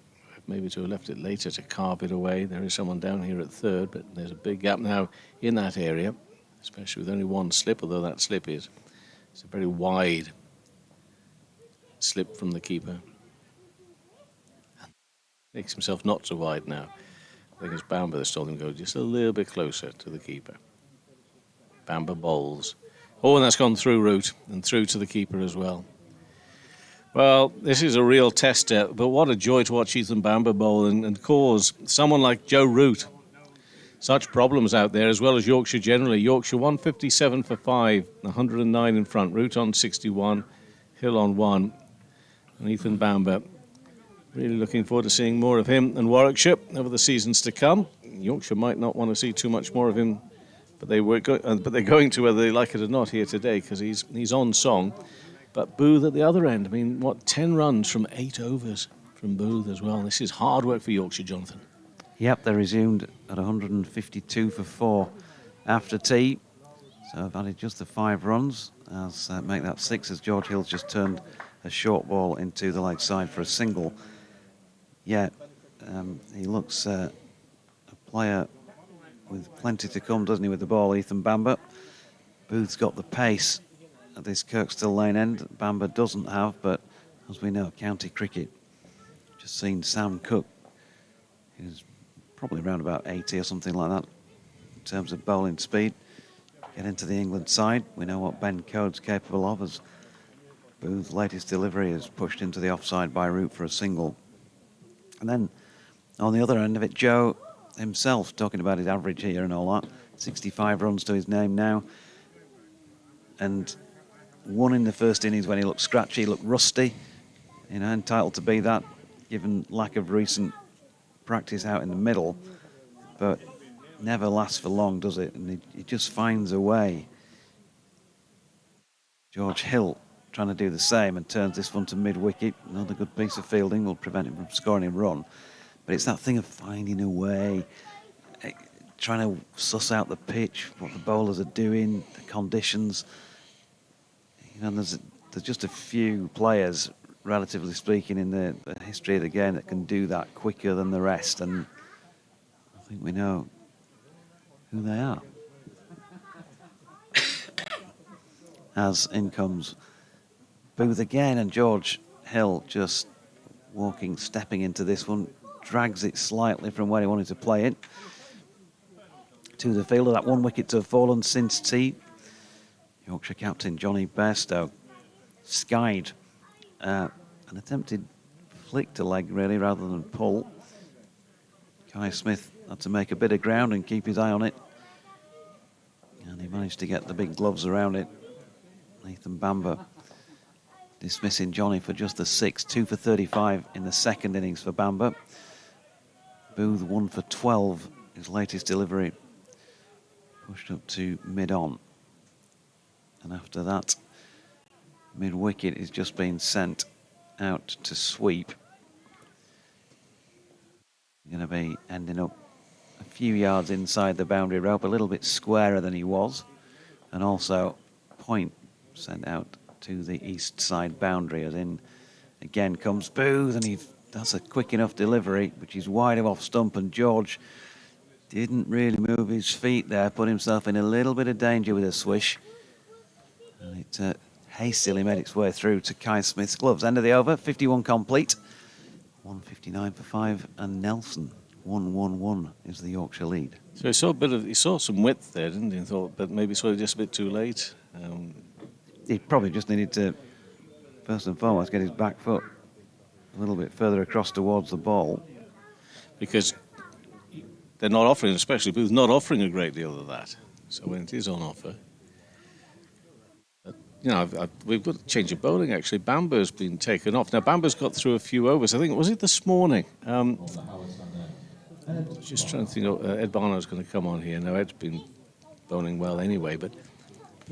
Maybe to have left it later to carve it away. There is someone down here at third, but there's a big gap now in that area, especially with only one slip, although that slip is it's a very wide slip from the keeper. Makes himself not so wide now. I think it's Bamber that's told him to go just a little bit closer to the keeper. Bamber bowls. Oh, and that's gone through Root and through to the keeper as well. Well, this is a real tester, but what a joy to watch Ethan Bamber bowl and cause someone like Joe Root such problems out there, as well as Yorkshire generally. Yorkshire 157 for 5, 109 in front. Root on 61, Hill on 1, and Ethan Bamber. Really looking forward to seeing more of him and Warwickshire over the seasons to come. Yorkshire might not want to see too much more of him, but they're going to, whether they like it or not, here today, because he's on song. But Booth at the other end, I mean, 10 runs from 8 overs from Booth as well. This is hard work for Yorkshire, Jonathan. Yep, they resumed at 152 for 4 after tea. So I've added just the 5 runs, as make that 6 as George Hill's just turned a short ball into the leg side for a single. Yeah, he looks a player with plenty to come, doesn't he, with the ball, Ethan Bamber. Booth's got the pace at this Kirkstall Lane end. Bamber doesn't have, but as we know, county cricket. Just seen Sam Cook, who's probably around about 80 or something like that in terms of bowling speed, get into the England side. We know what Ben Code's capable of, as Booth's latest delivery is pushed into the offside by Root for a single. And then on the other end of it, Joe himself, talking about his average here and all that, 65 runs to his name now, and 1 in the first innings when he looked scratchy, looked rusty, entitled to be that given lack of recent practice out in the middle, but never lasts for long, does it? And he just finds a way. George Hill trying to do the same and turns this one to mid-wicket. Another good piece of fielding will prevent him from scoring a run. But it's that thing of finding a way, trying to suss out the pitch, what the bowlers are doing, the conditions. There's just a few players, relatively speaking, in the history of the game that can do that quicker than the rest, and I think we know who they are. As in comes Booth again, and George Hill just stepping into this one, drags it slightly from where he wanted to play it to the fielder. That 1 wicket to have fallen since tea. Yorkshire captain Johnny Bairstow skied an attempted flick to leg, really, rather than pull. Kai Smith had to make a bit of ground and keep his eye on it, and he managed to get the big gloves around it. Ethan Bamber dismissing Johnny for just the 6, 2 for 35 in the second innings for Bamber. Booth 1 for 12, his latest delivery, pushed up to mid-on. And after that, mid-wicket is just being sent out to sweep. Going to be ending up a few yards inside the boundary rope, a little bit squarer than he was, and also point sent out to the east side boundary, as in again comes Booth, and that's a quick enough delivery, which is wide of off stump, and George didn't really move his feet there, put himself in a little bit of danger with a swish, and it hastily made its way through to Kai Smith's gloves. End of the over, 51 complete, 159 for 5, and Nelson 1-1-1 is the Yorkshire lead. So he saw some width there, didn't he? Thought, but maybe sort of just a bit too late. He probably just needed to, first and foremost, get his back foot a little bit further across towards the ball. Because they're not offering, especially Booth, not offering a great deal of that. So when it is on offer, we've got a change of bowling, actually. Bamber's been taken off. Now, Bamber's got through a few overs. I think, was it this morning? Just trying to think, Ed Barnard's going to come on here. Now, Ed's been bowling well anyway, but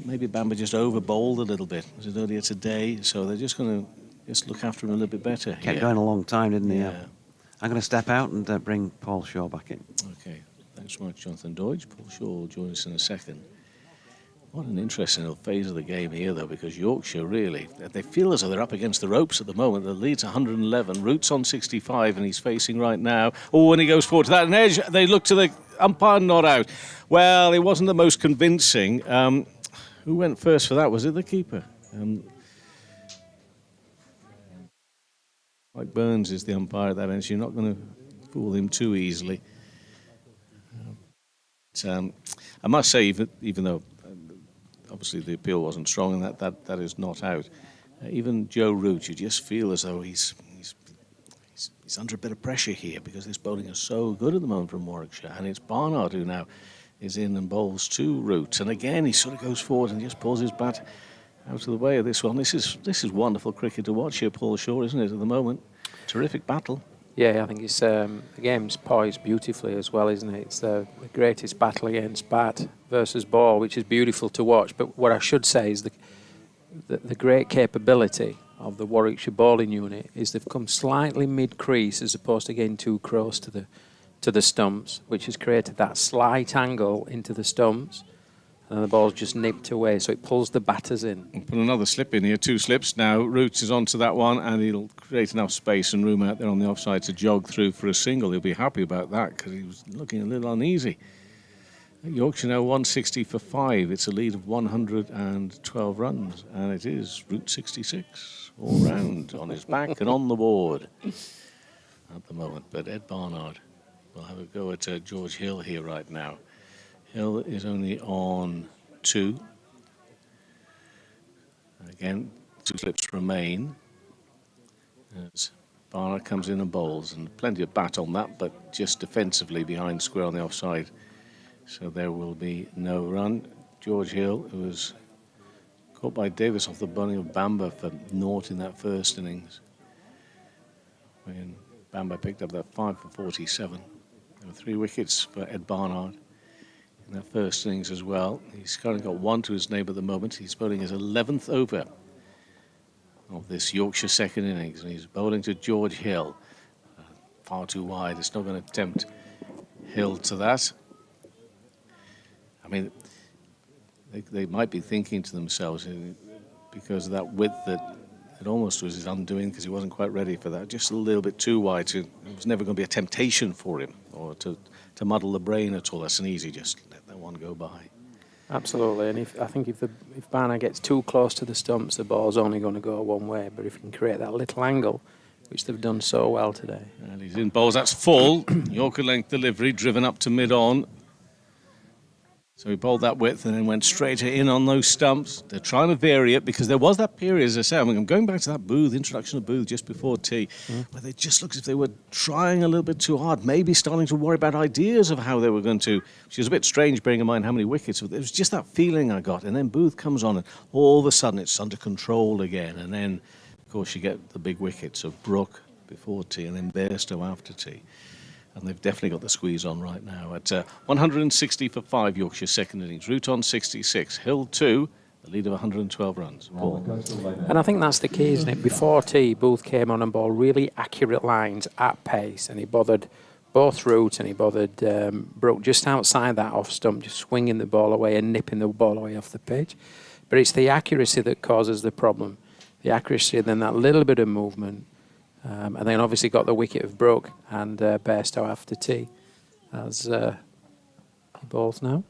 maybe Bamber just over-bowled a little bit. Was it earlier today? So they're just going to just look after him a little bit better. Kept going a long time, didn't he? Yeah. I'm going to step out and bring Paul Shaw back in. Okay, thanks very much, Jonathan Deutsch. Paul Shaw will join us in a second. What an interesting little phase of the game here, though, because Yorkshire really, they feel as though they're up against the ropes at the moment. The lead's 111, Root's on 65, and he's facing right now. Oh, and he goes forward to that, and edge. They look to the umpire, not out. Well, it wasn't the most convincing. Who went first for that? Was it the keeper? Mike Burns is the umpire at that end, so you're not going to fool him too easily. I must say, even though obviously the appeal wasn't strong, and that is not out, even Joe Root, you just feel as though he's under a bit of pressure here, because this bowling is so good at the moment from Warwickshire, and it's Barnard who now is in and bowls to Root, and again he sort of goes forward and just pulls his bat out of the way of this one. This is wonderful cricket to watch here, Paul Shaw, isn't it, at the moment? Terrific battle. Yeah, I think it's the game's poised beautifully as well, isn't it? It's the greatest battle against bat versus ball, which is beautiful to watch. But what I should say is the great capability of the Warwickshire bowling unit is they've come slightly mid-crease as opposed to getting too close to the stumps, which has created that slight angle into the stumps, and the ball's just nipped away, so it pulls the batters in. We'll put another slip in here, 2 slips now. Roots is onto that one, and he'll create enough space and room out there on the offside to jog through for a single. He'll be happy about that, because he was looking a little uneasy. Yorkshire now 160 for 5. It's a lead of 112 runs, and it is Route 66 all round on his back and on the board at the moment. But Ed Barnard will have a go at George Hill here right now. Hill is only on 2. Again, 2 slips remain as Barnard comes in and bowls, and plenty of bat on that, but just defensively behind square on the offside. So there will be no run. George Hill, who was caught by Davis off the bowling of Bamber for naught in that first innings, when Bamber picked up that 5 for 47. There were 3 wickets for Ed Barnard in that first innings as well. He's currently got 1 to his name at the moment. He's bowling his 11th over of this Yorkshire second innings, and he's bowling to George Hill. Far too wide. It's not going to tempt Hill to that. I mean, they might be thinking to themselves, because of that width, that it almost was his undoing, because he wasn't quite ready for that. Just a little bit too wide. It was never going to be a temptation for him, or to muddle the brain at all. That's an easy, just let that one go by. Absolutely, and I think if Barnard gets too close to the stumps, the ball's only going to go one way. But if he can create that little angle, which they've done so well today. And he's in bowls. That's full. Yorker length delivery, driven up to mid-on. So he bowled that width and then went straight in on those stumps. They're trying to vary it, because there was that period, as I say, I'm going back to that Booth, introduction of Booth just before tea, where they just looked as if they were trying a little bit too hard, maybe starting to worry about ideas of how they were going to, which is a bit strange bearing in mind how many wickets. It was just that feeling I got. And then Booth comes on and all of a sudden it's under control again. And then, of course, you get the big wickets of Brook before tea and then Bairstow after tea. And they've definitely got the squeeze on right now at 160 for 5, Yorkshire second innings. Root on 66, Hill 2, the lead of 112 runs. Paul. And I think that's the key, isn't it? Before tea, Booth came on and bowled really accurate lines at pace, and he bothered both Root and he bothered Brook just outside that off stump, just swinging the ball away and nipping the ball away off the pitch. But it's the accuracy that causes the problem. The accuracy, then that little bit of movement, and then obviously got the wicket of Brook and Bairstow after tee as he bowls now.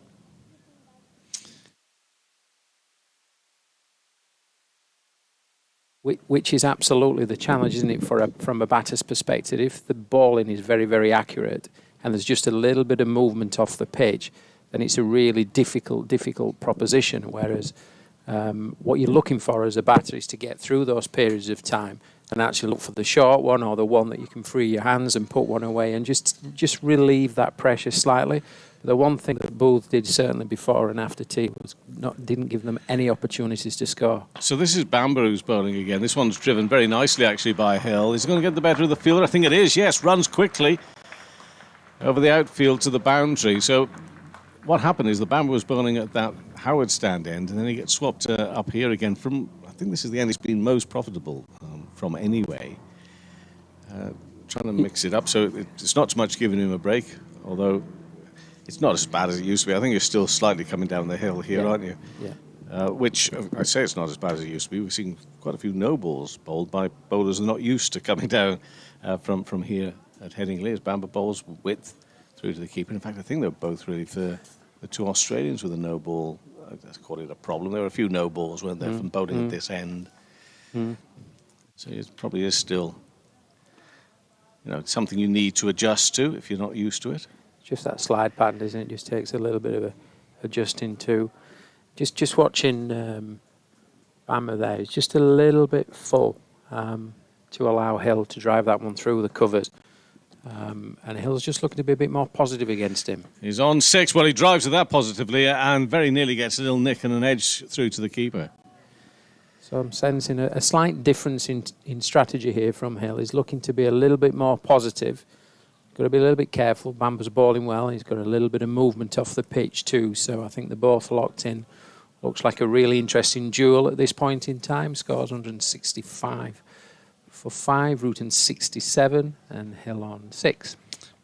Which is absolutely the challenge, isn't it, from a batter's perspective? If the bowling is very, very accurate and there's just a little bit of movement off the pitch, then it's a really difficult proposition. Whereas what you're looking for as a batter is to get through those periods of time and actually look for the short one or the one that you can free your hands and put one away and just relieve that pressure slightly. The one thing that Booth did certainly before and after tea was didn't give them any opportunities to score. So this is Bamber who's bowling again. This one's driven very nicely actually by Hill. Is he going to get the better of the fielder? I think it is, yes. Runs quickly over the outfield to the boundary. So what happened is the Bamber was bowling at that Howard stand end and then he gets swapped up here again from, I think this is the end he's been most profitable from anyway. Trying to mix it up so it's not so much giving him a break, although it's not as bad as it used to be. I think you're still slightly coming down the hill here, aren't you? Yeah. Which, I say it's not as bad as it used to be. We've seen quite a few no balls bowled by bowlers who are not used to coming down from here at Headingley as Bamber bowls width through to the keeper. In fact, I think they're both really for the two Australians with a no ball. I'd call it a problem. There were a few no balls, weren't there, from bowling at this end. So it probably is still, something you need to adjust to if you're not used to it. Just that slide pattern, isn't it? Just takes a little bit of adjusting to. Just watching Bamber there, it's just a little bit full to allow Hill to drive that one through the covers. And Hill's just looking to be a bit more positive against him. He's on 6. Well, he drives to that positively and very nearly gets a little nick and an edge through to the keeper. So I'm sensing a slight difference in strategy here from Hill. He's looking to be a little bit more positive. Got to be a little bit careful. Bamber's bowling well. He's got a little bit of movement off the pitch too. So I think they're both locked in. Looks like a really interesting duel at this point in time. Scores 165 for 5, Root on 67 and Hill on 6.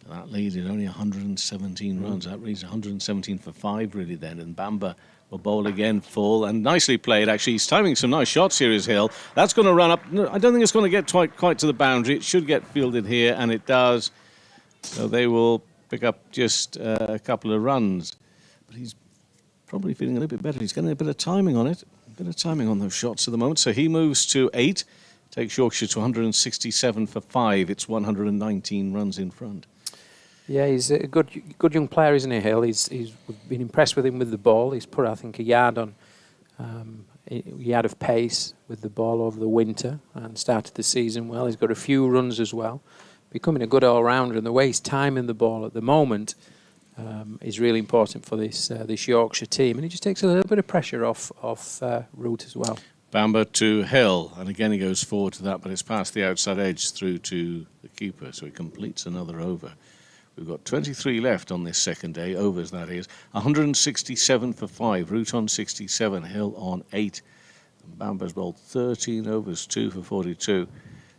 That lead is only 117 runs. That reads 117 for 5 really then. And Bamber will bowl again full and nicely played actually. He's timing some nice shots here is Hill. That's going to run up. I don't think it's going to get quite to the boundary. It should get fielded here and it does. So they will pick up just a couple of runs. But he's probably feeling a little bit better. He's getting a bit of timing on it. A bit of timing on those shots at the moment. So he moves to 8. Takes Yorkshire to 167 for 5. It's 119 runs in front. Yeah, he's a good young player, isn't he, Hill? We've been impressed with him with the ball. He's put, I think, a yard of pace with the ball over the winter and started the season well. He's got a few runs as well. Becoming a good all-rounder, and the way he's timing the ball at the moment is really important for this Yorkshire team. And he just takes a little bit of pressure off Root as well. Bamber to Hill, and again he goes forward to that, but it's past the outside edge through to the keeper, so he completes another over. We've got 23 left on this second day, overs that is. 167 for 5, Root on 67, Hill on 8. And Bamber's bowled 13 overs, 2 for 42,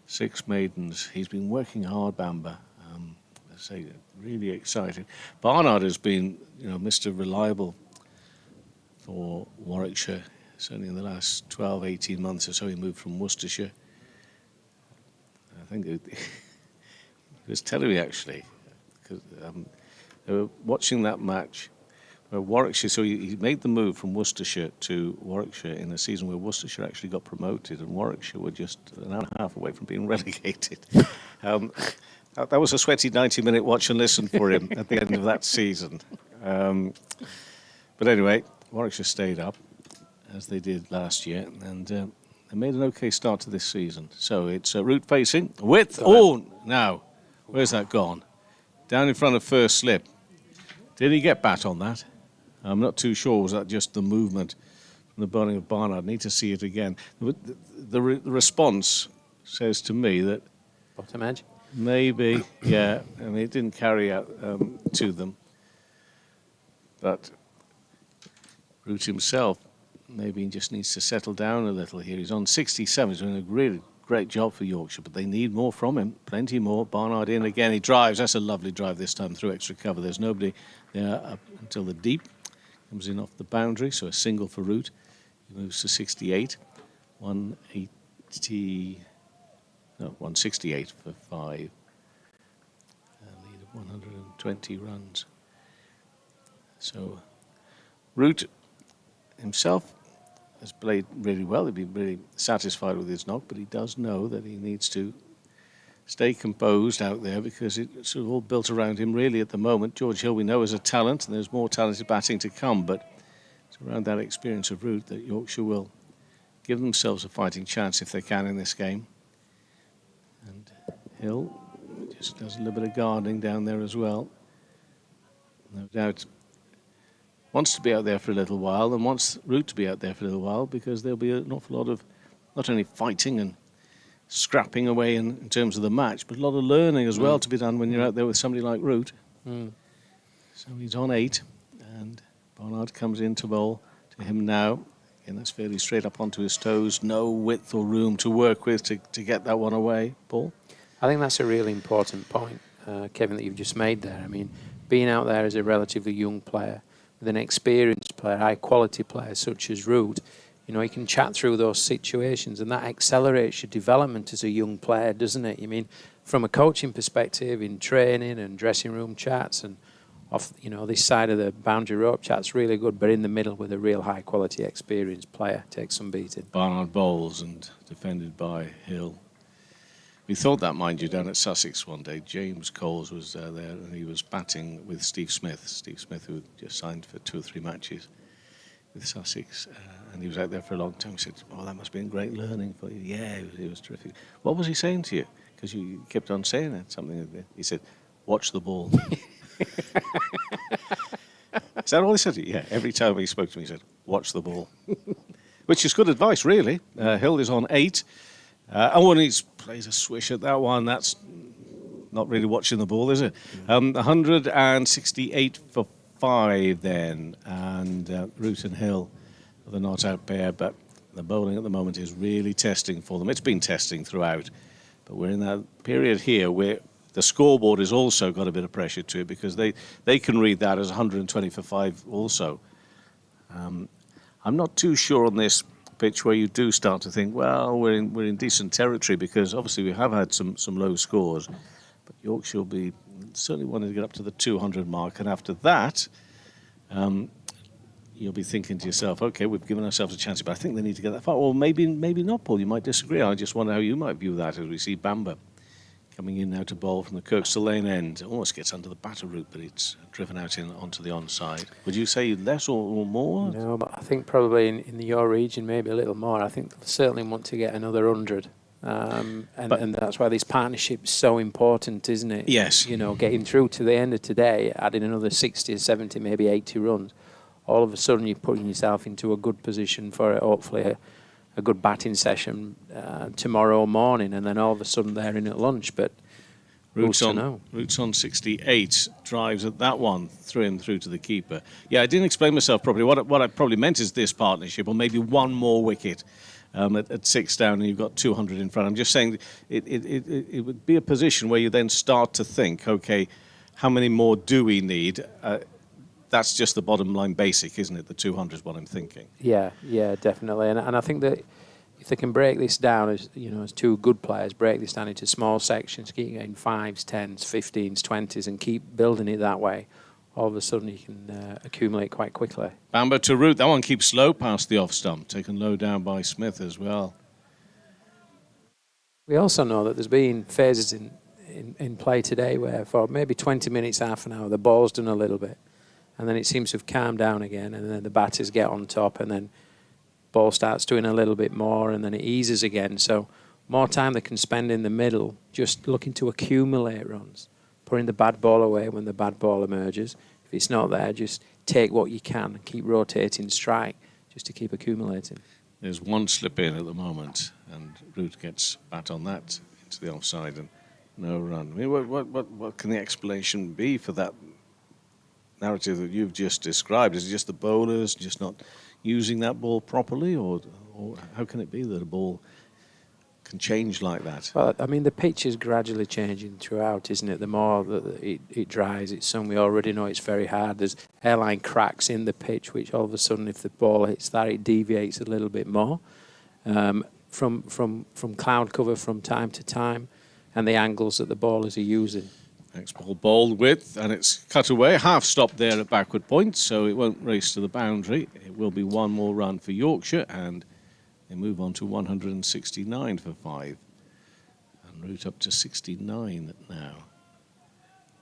6 maidens. He's been working hard, Bamber. I say, really excited. Barnard has been, Mr. Reliable for Warwickshire. Certainly in the last 12, 18 months or so, he moved from Worcestershire. I think he was telling me, actually, because they were watching that match where Warwickshire, so he made the move from Worcestershire to Warwickshire in a season where Worcestershire actually got promoted and Warwickshire were just an hour and a half away from being relegated. That was a sweaty 90-minute watch and listen for him at the end of that season. But anyway, Warwickshire stayed up, as they did last year, and they made an okay start to this season. So it's Root facing with... Oh, now, where's that gone? Down in front of first slip. Did he get bat on that? I'm not too sure. Was that just the movement from the bowling of Barnard? I need to see it again. The response says to me that... Bottom edge? Maybe, yeah. I mean, it didn't carry out to them. But Root himself maybe he just needs to settle down a little here. He's on 67. He's doing a really great job for Yorkshire, but they need more from him. Plenty more. Barnard in again. He drives. That's a lovely drive this time through extra cover. There's nobody there up until the deep. Comes in off the boundary, so a single for Root. He moves to 68. 168 for 5. A lead of 120 runs. So Root himself has played really well. He'd be really satisfied with his knock, but he does know that he needs to stay composed out there because it's sort of all built around him really at the moment. George Hill we know is a talent, and there's more talented batting to come, but it's around that experience of Root that Yorkshire will give themselves a fighting chance if they can in this game. And Hill just does a little bit of gardening down there as well. No doubt wants to be out there for a little while and wants Root to be out there for a little while because there'll be an awful lot of not only fighting and scrapping away in terms of the match, but a lot of learning as well to be done when you're out there with somebody like Root. So he's on 8 and Barnard comes in to bowl to him now. And that's fairly straight up onto his toes. No width or room to work with to get that one away. Paul? I think that's a really important point, Kevin, that you've just made there. I mean, being out there as a relatively young player, with an experienced player, high-quality player such as Root, you know, he can chat through those situations, and that accelerates your development as a young player, doesn't it? I mean, from a coaching perspective, in training and dressing room chats and off, you know, this side of the boundary rope chat's really good, but in the middle with a real high-quality, experienced player takes some beating. Barnard bowls and defended by Hill. We thought that, mind you, down at Sussex one day. James Coles was there and he was batting with Steve Smith. Steve Smith, who had just signed for 2 or 3 matches with Sussex. And he was out there for a long time. He said, "Oh, that must have been great learning for you." Yeah, it was terrific. What was he saying to you? Because you kept on saying that, something. He said, "Watch the ball." Is that all he said? Yeah, every time he spoke to me, he said, "Watch the ball." Which is good advice, really. Hill is on 8. And when he plays a swish at that one, that's not really watching the ball, is it? 168 for 5 then. And Root and Hill are the not-out pair, but the bowling at the moment is really testing for them. It's been testing throughout, but we're in that period here where the scoreboard has also got a bit of pressure to it because they can read that as 120 for 5 also. I'm not too sure on this pitch where you do start to think, well, we're in decent territory because obviously we have had some low scores, but Yorkshire will be certainly wanting to get up to the 200 mark, and after that, you'll be thinking to yourself, okay, we've given ourselves a chance, but I think they need to get that far. Well, maybe not, Paul. You might disagree. I just wonder how you might view that as we see Bamber coming in now to bowl from the Kirkstall Lane end. Almost gets under the batter route, but it's driven out onto the onside. Would you say less or more? No, but I think probably in your region maybe a little more. I think they'll certainly want to get another 100. And that's why this partnership's so important, isn't it? Yes. You know, getting through to the end of today, adding another 60, 70, maybe 80 runs, all of a sudden you're putting yourself into a good position for hopefully a good batting session tomorrow morning, and then all of a sudden they're in at lunch. But Root's on 68, drives at that one, through to the keeper. Yeah, I didn't explain myself properly. What I probably meant is this partnership, or maybe one more wicket at 6 down, and you've got 200 in front. I'm just saying it would be a position where you then start to think, okay, how many more do we need? That's just the bottom line basic, isn't it? The 200 is what I'm thinking. Yeah, definitely. And I think that if they can break this down as two good players, break this down into small sections, keep getting 5s, 10s, 15s, 20s, and keep building it that way, all of a sudden you can accumulate quite quickly. Bamber to Root. That one keeps slow past the off stump, taken low down by Smith as well. We also know that there's been phases in play today where for maybe 20 minutes, half an hour, the ball's done a little bit. And then it seems to have calmed down again, and then the batters get on top, and then ball starts doing a little bit more, and then it eases again. So more time they can spend in the middle just looking to accumulate runs, putting the bad ball away when the bad ball emerges. If it's not there, just take what you can and keep rotating strike just to keep accumulating. There's one slip in at the moment, and Root gets bat on that into the offside and no run. I mean, what can the explanation be for that narrative that you've just described? Is it just the bowlers just not using that ball properly, or how can it be that a ball can change like that? Well, I mean, the pitch is gradually changing throughout, isn't it? The more that it dries, it's some we already know it's very hard. There's hairline cracks in the pitch, which all of a sudden, if the ball hits that, it deviates a little bit more from cloud cover from time to time, and the angles that the ballers are using. Next ball bowled with, and it's cut away. Half stop there at backward point, so it won't race to the boundary. It will be one more run for Yorkshire, and they move on to 169 for 5. And route up to 69 now.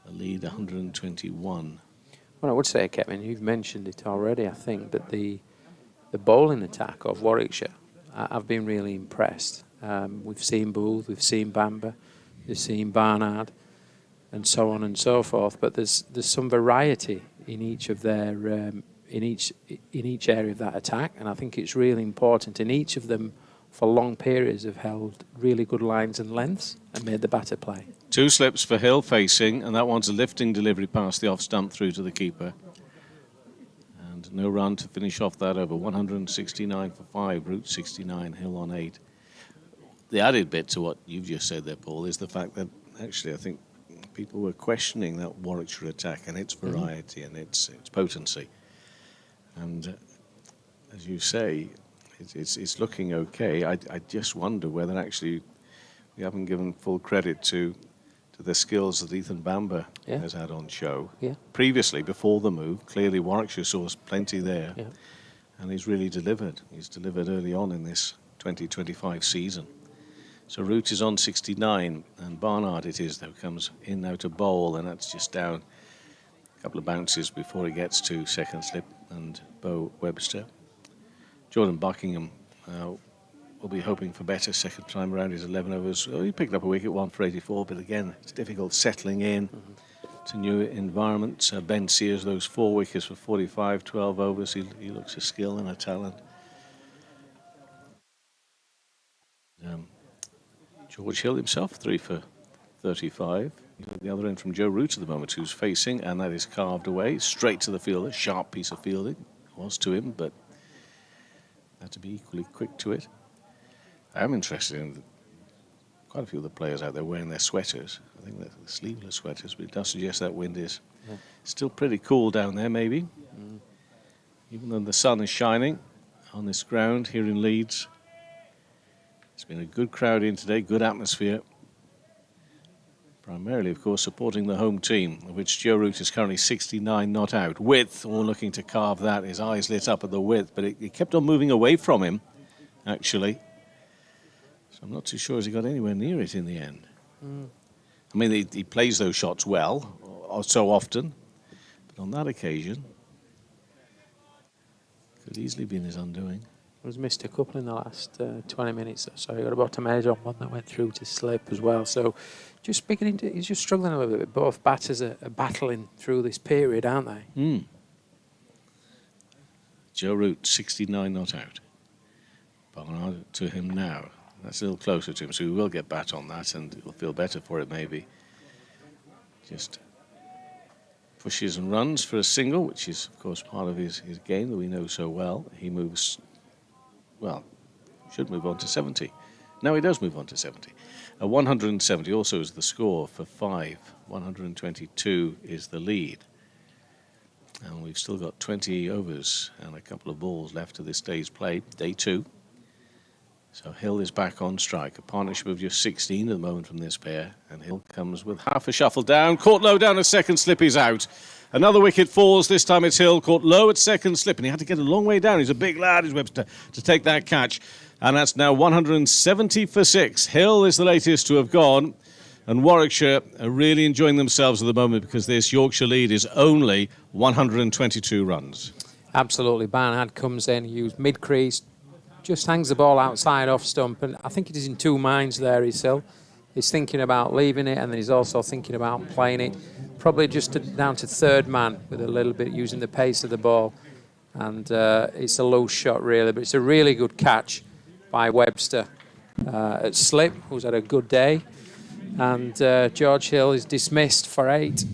The lead 121. Well, I would say, Kevin, you've mentioned it already, I think, but the bowling attack of Warwickshire, I've been really impressed. We've seen Booth, we've seen Bamber, we've seen Barnard, and so on and so forth. But there's some variety in each of their in each area of that attack, and I think it's really important. And each of them, for long periods, have held really good lines and lengths and made the batter play. 2 slips for Hill facing, and that one's a lifting delivery past the off stump through to the keeper. And no run to finish off that over. 169 for 5. Route 69, Hill on 8. The added bit to what you've just said there, Paul, is the fact that actually I think people were questioning that Warwickshire attack and its variety and its potency. And as you say, it's looking okay. I just wonder whether actually we haven't given full credit to the skills that Ethan Bamber has had on show. Yeah. Previously, before the move, clearly Warwickshire saw plenty there, and he's really delivered. He's delivered early on in this 2025 season. So route is on 69, and Barnard it is, though, comes in now to bowl, and that's just down a couple of bounces before he gets to second slip and Bo Webster. Jordan Buckingham will be hoping for better second time around his 11 overs. Well, he picked up a wicket, 1 for 84, but again, it's difficult settling in to new environment. Ben Sears, those 4 wickets for 45, 12 overs. He looks a skill and a talent. George Hill himself, 3 for 35. The other end from Joe Root at the moment, who's facing, and that is carved away straight to the fielder. Sharp piece of fielding. It was to him, but had to be equally quick to it. I am interested in quite a few of the players out there wearing their sweaters. I think they're sleeveless sweaters, but it does suggest that wind is still pretty cool down there, maybe. Even though the sun is shining on this ground here in Leeds. It's been a good crowd in today, good atmosphere. Primarily, of course, supporting the home team, of which Joe Root is currently 69 not out. Width, all looking to carve that. His eyes lit up at the width, but it kept on moving away from him, actually. So I'm not too sure as he got anywhere near it in the end. I mean, he plays those shots well, so often, but on that occasion, could easily been his undoing. He's missed a couple in the last 20 minutes or so. He got a bottom edge on one that went through to slip as well. So just beginning to, he's just struggling a little bit. Both batters are battling through this period, aren't they? Joe Root, 69 not out. Barnard to him now. That's a little closer to him, so he will get bat on that and he'll feel better for it maybe. Just pushes and runs for a single, which is, of course, part of his game that we know so well. He moves, well, should move on to 70. No, he does move on to 70. 170 also is the score for 5. 122 is the lead. And we've still got 20 overs and a couple of balls left to this day's play, day 2. So Hill is back on strike. A partnership of just 16 at the moment from this pair. And Hill comes with half a shuffle down. Caught low down at second slip, he's out. Another wicket falls. This time it's Hill. Caught low at second slip. And he had to get a long way down. He's a big lad, is Webster, to take that catch. And that's now 170 for 6. Hill is the latest to have gone. And Warwickshire are really enjoying themselves at the moment because this Yorkshire lead is only 122 runs. Absolutely. Barnard comes in, he used mid-crease, just hangs the ball outside off stump, and I think it is in two minds there, Hill. He's thinking about leaving it, and then he's also thinking about playing it. Probably just down to third man with a little bit using the pace of the ball. And it's a low shot, really, but it's a really good catch by Webster at slip, who's had a good day. And George Hill is dismissed for 8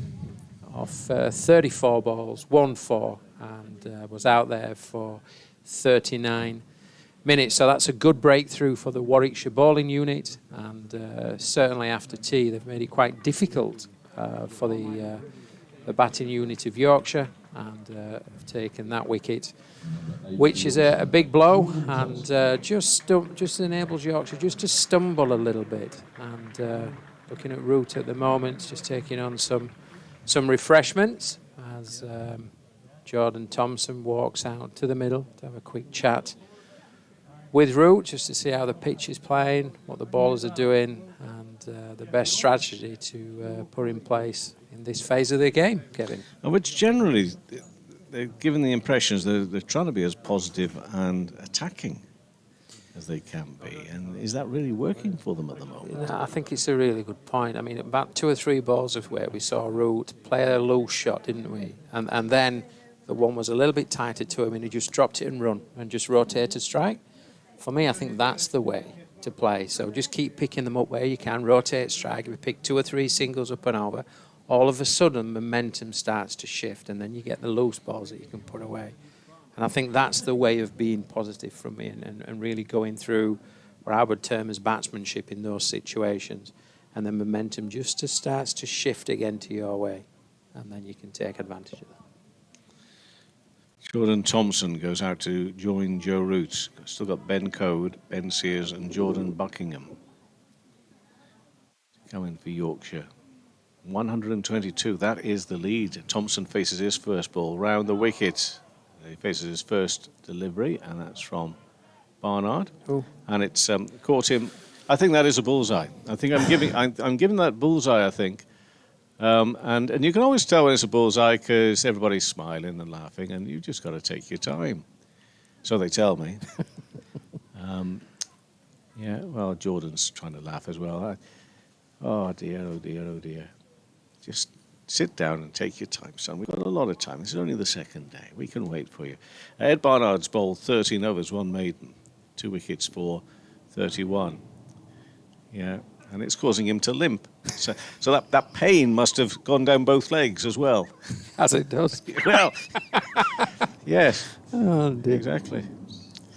off 34 balls, 1-4, and was out there for 39 minutes. So that's a good breakthrough for the Warwickshire bowling unit, and certainly after tea they've made it quite difficult for the batting unit of Yorkshire, and have taken that wicket, which is a big blow, and just enables Yorkshire just to stumble a little bit. And looking at Root at the moment, just taking on some refreshments as Jordan Thompson walks out to the middle to have a quick chat with Root, just to see how the pitch is playing, what the bowlers are doing, and the best strategy to put in place in this phase of the game, Kevin. Which generally, they're given the impressions that they're trying to be as positive and attacking as they can be. And is that really working for them at the moment? I think it's a really good point. I mean, about 2 or 3 balls of where we saw Root play a loose shot, didn't we? And then the one was a little bit tighter to him, and he just dropped it and run and just rotated strike. For me, I think that's the way to play. So just keep picking them up where you can, rotate strike. If you pick 2 or 3 singles up and over, all of a sudden momentum starts to shift, and then you get the loose balls that you can put away. And I think that's the way of being positive from me, and really going through what I would term as batsmanship in those situations. And then momentum just starts to shift again to your way, and then you can take advantage of that. Jordan Thompson goes out to join Joe Root. Still got Ben Code, Ben Sears and Jordan Buckingham coming for Yorkshire. 122, that is the lead. Thompson faces his first ball round the wicket. He faces his first delivery, and that's from Barnard. Ooh. And it's caught him. I think that is a bullseye. I think I'm giving that bullseye, I think. And you can always tell when it's a bullseye because everybody's smiling and laughing, and you've just got to take your time. So they tell me. Yeah, well, Jordan's trying to laugh as well. Oh dear, oh dear, oh dear. Just sit down and take your time, son. We've got a lot of time. This is only the second day. We can wait for you. Ed Barnard's bowled 13 overs, 1 maiden, 2 wickets for 31. Yeah, and it's causing him to limp. So that pain must have gone down both legs as well. As it does. Well, yes. Oh, dear. Exactly.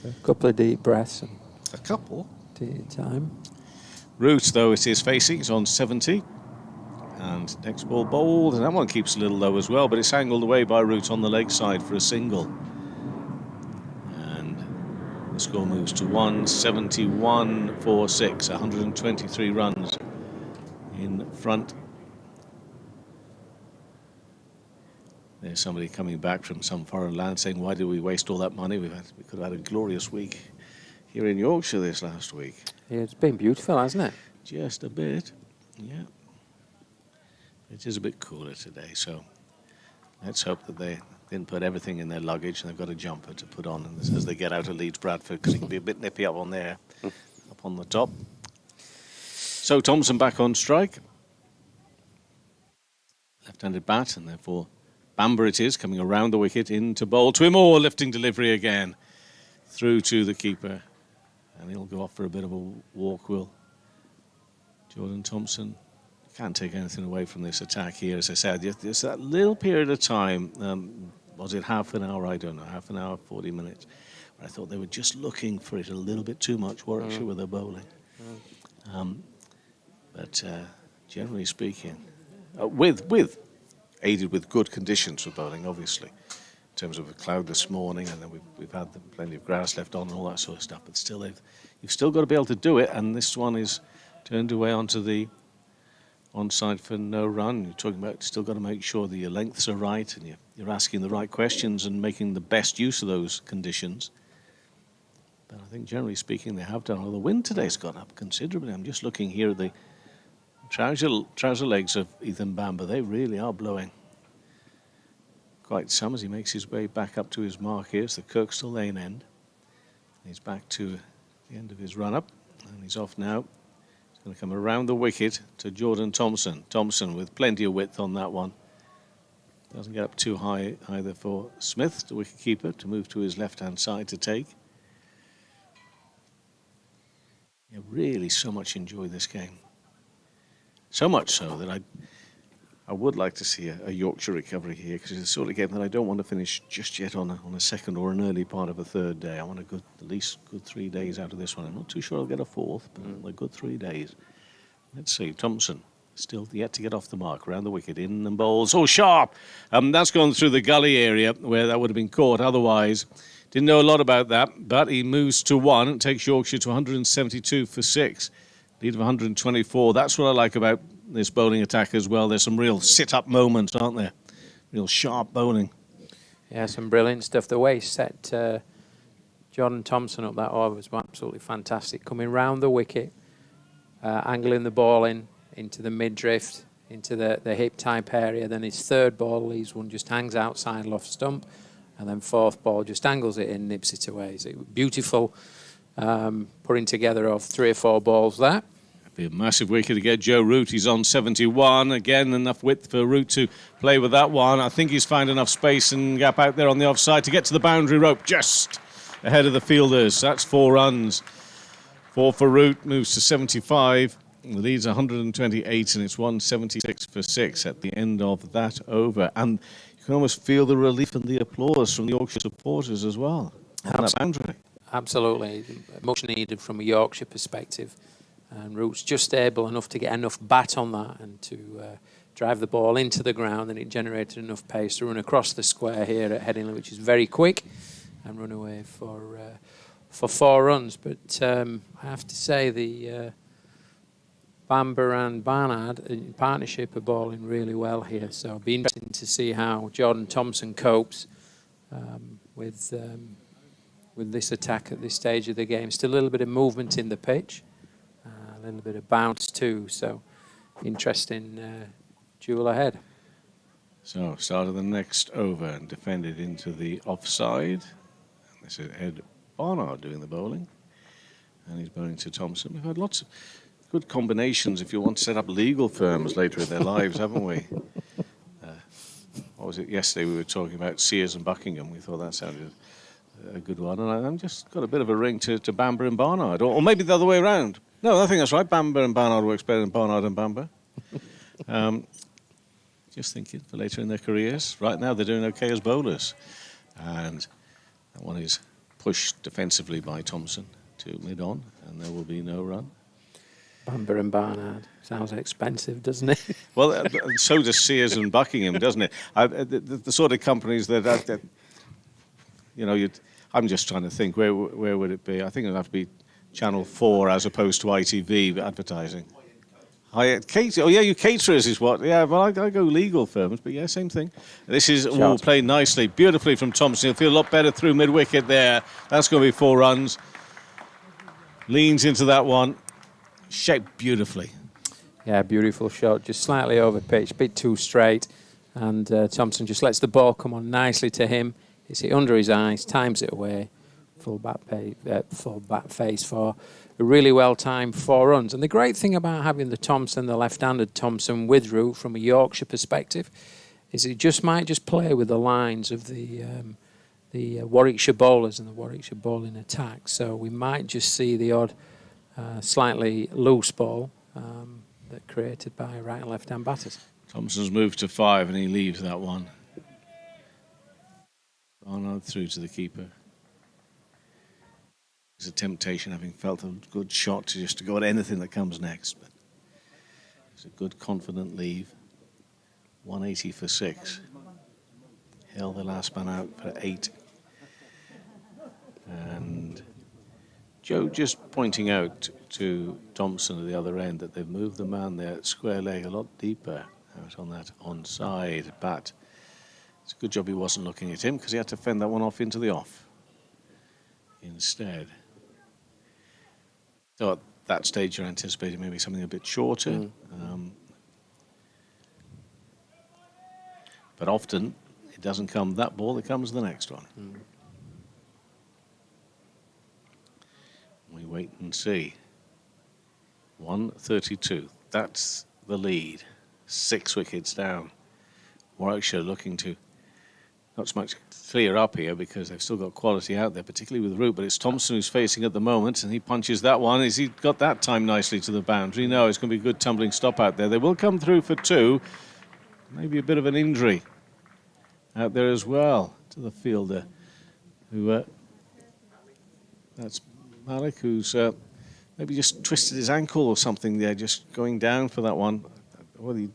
A couple of deep breaths. And A couple. take your time. Root, though, it is facing. He's on 70. And next ball bowled. And that one keeps a little low as well, but it's angled away by Root on the leg side for a single. And the score moves to 171 for 6. 123 runs in front. There's somebody coming back from some foreign land saying, why did we waste all that money? We could have had a glorious week here in Yorkshire this last week. Yeah, it's been beautiful, hasn't it? Just a bit, yeah. It is a bit cooler today, so let's hope that they didn't put everything in their luggage and they've got a jumper to put on as they get out of Leeds Bradford, because it can be a bit nippy up on there, up on the top. So Thompson back on strike. Left-handed bat, and therefore Bamber it is, coming around the wicket into bowl to him, or lifting delivery again through to the keeper, and he'll go off for a bit of a walk, will Jordan Thompson. Can't take anything away from this attack here, as I said. Just that little period of time, was it half an hour? I don't know, half an hour, 40 minutes. But I thought they were just looking for it a little bit too much, Warwickshire, with their bowling. But generally speaking, aided with good conditions for bowling, obviously, in terms of a cloud this morning, and then we've had plenty of grass left on and all that sort of stuff. But still, you've still got to be able to do it, and this one is turned away onto the onside for no run. You're talking about still got to make sure that your lengths are right, and you're asking the right questions and making the best use of those conditions. But I think generally speaking they have done. Although the wind today's gone up considerably. I'm just looking here at the trouser legs of Ethan Bamber. They really are blowing quite some as he makes his way back up to his mark here. It's the Kirkstall Lane end. He's back to the end of his run-up, and he's off now. Going to come around the wicket to Jordan Thompson. Thompson with plenty of width on that one. Doesn't get up too high either for Smith, the wicket-keeper, to move to his left-hand side to take. You really so much enjoy this game. So much so that I I would like to see a Yorkshire recovery here, because it's the sort of game that I don't want to finish just yet on a second or an early part of a third day. I want at least good 3 days out of this one. I'm not too sure I'll get a fourth, but a good 3 days. Let's see, Thompson still yet to get off the mark, around the wicket, in and bowls. Oh, sharp! That's gone through the gully area where that would have been caught otherwise. Didn't know a lot about that, but he moves to 1 and takes Yorkshire to 172 for 6. Lead of 124. That's what I like about this bowling attack as well. There's some real sit-up moments, aren't there? Real sharp bowling. Yeah, some brilliant stuff. The way he set Jordan Thompson up that over was absolutely fantastic. Coming round the wicket, angling the ball into the mid-drift, into the hip type area. Then his third ball leaves one, just hangs outside off stump. And then fourth ball just angles it in, nips it away. So beautiful putting together of 3 or 4 balls there. Be a massive wicket to get Joe Root. He's on 71. Again, enough width for Root to play with that one. I think he's found enough space and gap out there on the offside to get to the boundary rope just ahead of the fielders. That's 4 runs. 4 for Root, moves to 75. The lead's 128 and it's 176 for 6 at the end of that over. And you can almost feel the relief and the applause from the Yorkshire supporters as well. On that boundary. Absolutely. Much needed from a Yorkshire perspective. And Root's just able enough to get enough bat on that and to drive the ball into the ground, and it generated enough pace to run across the square here at Headingley, which is very quick, and run away for 4 runs. But I have to say the Bamber and Barnard in partnership are bowling really well here, so it'll be interesting to see how Jordan Thompson copes with this attack at this stage of the game. Still a little bit of movement in the pitch, a little bit of bounce too, so interesting duel ahead. So, start of the next over and defended into the offside. And this is Ed Barnard doing the bowling, and he's bowling to Thompson. We've had lots of good combinations if you want to set up legal firms later in their lives, haven't we? What was it yesterday? We were talking about Sears and Buckingham. We thought that sounded a good one, and I've just got a bit of a ring to Bamber and Barnard, or maybe the other way around. No, I think that's right. Bamber and Barnard works better than Barnard and Bamber. Just thinking for later in their careers. Right now they're doing okay as bowlers, and that one is pushed defensively by Thompson to mid-on, and there will be no run. Bamber and Barnard. Sounds expensive, doesn't it? Well, so does Sears and Buckingham, doesn't it? The sort of companies that you know, I'm just trying to think, where would it be? I think it'd have to be Channel 4 as opposed to ITV advertising. You caterers is what? Yeah, well, I go legal firms, but yeah, same thing. This is all played nicely, beautifully from Thompson. He'll feel a lot better through mid-wicket there. That's going to be 4 runs. Leans into that one. Shaped beautifully. Yeah, beautiful shot. Just slightly over pitch, a bit too straight. And Thompson just lets the ball come on nicely to him. Hits it under his eyes, times it away. Full bat face for a really well-timed 4 runs. And the great thing about having the Thompson, the left-handed Thompson with Root from a Yorkshire perspective, is it might just play with the lines of the Warwickshire bowlers and the Warwickshire bowling attack. So we might just see the odd slightly loose ball that created by right and left-hand batters. Thompson's moved to 5 and he leaves that one. Barnard through to the keeper. It's a temptation, having felt a good shot, to go at anything that comes next. But it's a good, confident leave. 180 for 6. Hill, the last man out, for 8. And Joe just pointing out to Thompson at the other end that they've moved the man there, square leg, a lot deeper out on that onside bat. It's a good job he wasn't looking at him, because he had to fend that one off into the off instead. So at that stage you're anticipating maybe something a bit shorter. But often it doesn't come that ball, it comes the next one. We wait and see. 132. That's the lead. 6 wickets down. Warwickshire looking to not so much clear up here, because they've still got quality out there, particularly with Root, but it's Thompson who's facing at the moment, and he punches that one. Has he got that time nicely to the boundary? No, it's going to be a good tumbling stop out there. They will come through for 2. maybe a bit of an injury out there as well to the fielder, who that's Malik, who's maybe just twisted his ankle or something there, just going down for that one. Well,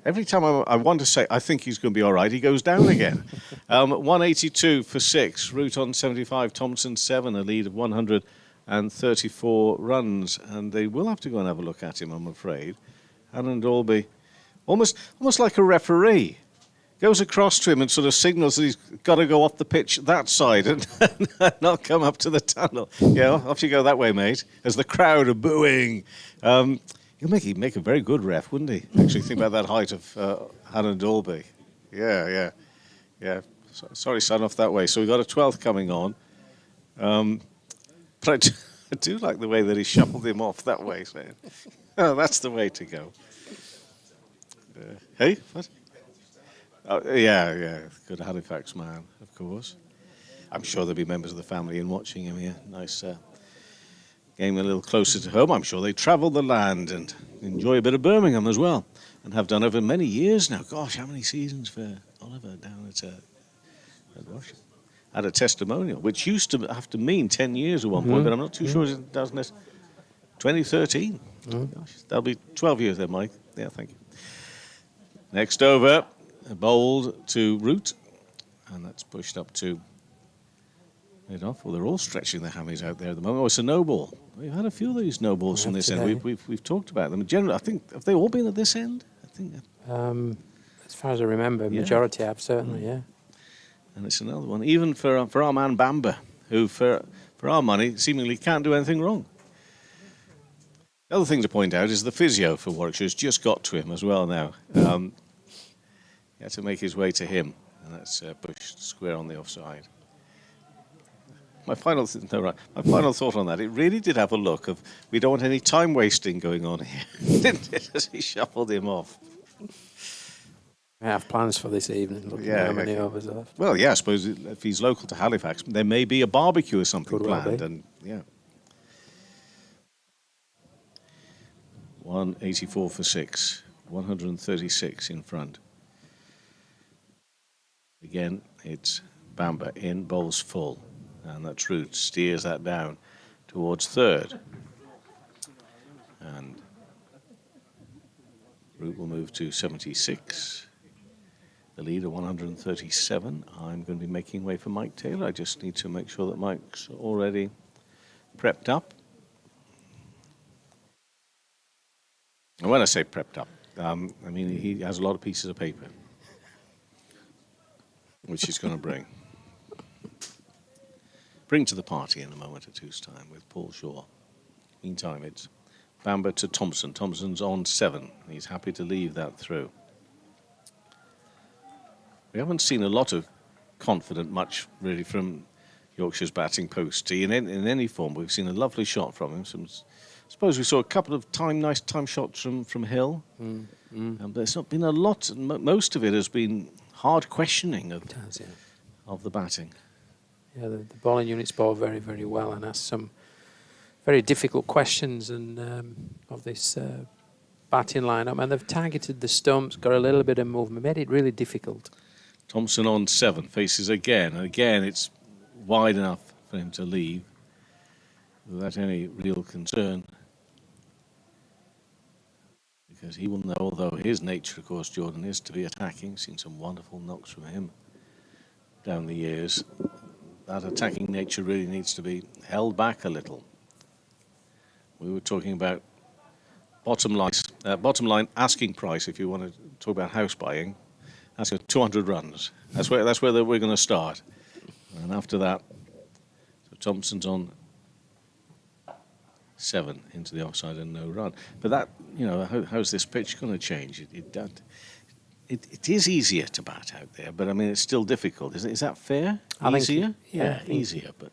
every time I want to say I think he's going to be all right, he goes down again. 182 for 6, Root on 75, Thompson 7, a lead of 134 runs, and they will have to go and have a look at him, I'm afraid. Alan Dalby, almost like a referee, goes across to him and sort of signals that he's got to go off the pitch that side and not come up to the tunnel. Yeah, off you go that way, mate, as the crowd are booing. He'd make a very good ref, wouldn't he? Actually, think about that height of Alan Dalby. Yeah. Sorry, son, off that way. So we've got a 12th coming on. But I do like the way that he shuffled him off that way, saying, oh, that's the way to go. Hey, what? Oh, yeah, good Halifax man, of course. I'm sure there'll be members of the family in watching him here. Nice game a little closer to home. I'm sure they travel the land and enjoy a bit of Birmingham as well, and have done over many years now. Gosh, how many seasons for Oliver down at Warwickshire? Had a testimonial, which used to have to mean 10 years at one point, but I'm not too sure it does. 2013. Gosh, that'll be 12 years there, Mike. Yeah, thank you. Next over, bowled to Root, and that's pushed up to mid-off. Well, they're all stretching their hammies out there at the moment. Oh, it's a no ball. We've had a few of these no balls from this end. We've talked about them. Generally, I think, have they all been at this end? I think. As far as I remember, majority have, certainly, yeah. And it's another one, even for our man Bamba, who, for our money, seemingly can't do anything wrong. The other thing to point out is the physio for Warwickshire has just got to him as well now. He had to make his way to him, and that's pushed square on the offside. My final thought on that, it really did have a look of, we don't want any time wasting going on here, didn't it, as he shuffled him off. I have plans for this evening, looking at how many overs left. Well, yeah, I suppose if he's local to Halifax, there may be a barbecue or something planned. And yeah. 184 for 6, 136 in front. Again, it's Bamba in, bowls full. And that's Root, steers that down towards third. And Root will move to 76. The lead of 137. I'm going to be making way for Mike Taylor. I just need to make sure that Mike's already prepped up. And when I say prepped up, I mean he has a lot of pieces of paper, which he's going to bring to the party in a moment or two's time with Paul Shaw. Meantime, it's Bamba to Thompson. Thompson's on 7. He's happy to leave that through. We haven't seen a lot of confident much really from Yorkshire's batting post in any form. We've seen a lovely shot from him. I suppose we saw a couple of nice time shots from Hill. But there's not been a lot. Most of it has been hard questioning of the batting. Yeah, the bowling units bowl very, very well and asked some very difficult questions and of this batting lineup. And they've targeted the stumps, got a little bit of movement, made it really difficult. Thompson on 7, faces again. And again, it's wide enough for him to leave without any real concern. Because he will know, although his nature, of course, Jordan, is to be attacking. Seen some wonderful knocks from him down the years. That attacking nature really needs to be held back a little. We were talking about bottom line asking price, if you want to talk about house buying. That's 200 runs. That's where we're going to start. And after that, so Thompson's on 7 into the offside and no run. But that, how's this pitch going to change? It is easier to bat out there, but I mean it's still difficult. Is that fair? Easier? Easier. But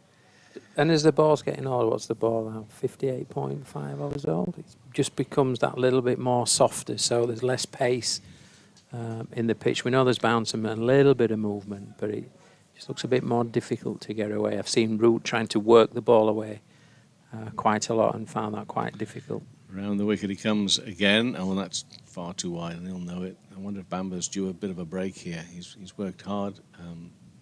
and as the ball's getting older, what's the ball now? 58.5 hours old. It just becomes that little bit more softer, so there's less pace in the pitch. We know there's bounce and a little bit of movement, but it just looks a bit more difficult to get away. I've seen Root trying to work the ball away quite a lot and found that quite difficult. Around the wicket he comes again, and that's far too wide, and he'll know it. I wonder if Bamber's due a bit of a break here. He's worked hard.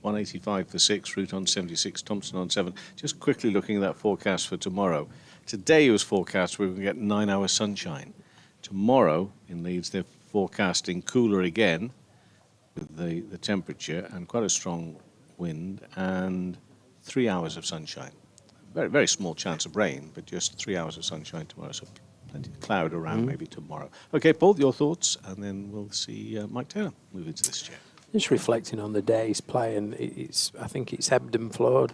185 for 6, Root on 76, Thompson on 7. Just quickly looking at that forecast for tomorrow. Today was forecast we're going to get 9 hours sunshine. Tomorrow in Leeds they're forecasting cooler again with the temperature and quite a strong wind and 3 hours of sunshine. Very, very small chance of rain, but just 3 hours of sunshine tomorrow. So plenty of cloud around maybe tomorrow. Okay, Paul, your thoughts, and then we'll see Mike Taylor move into this chair. Just reflecting on the day's play, and I think it's ebbed and flowed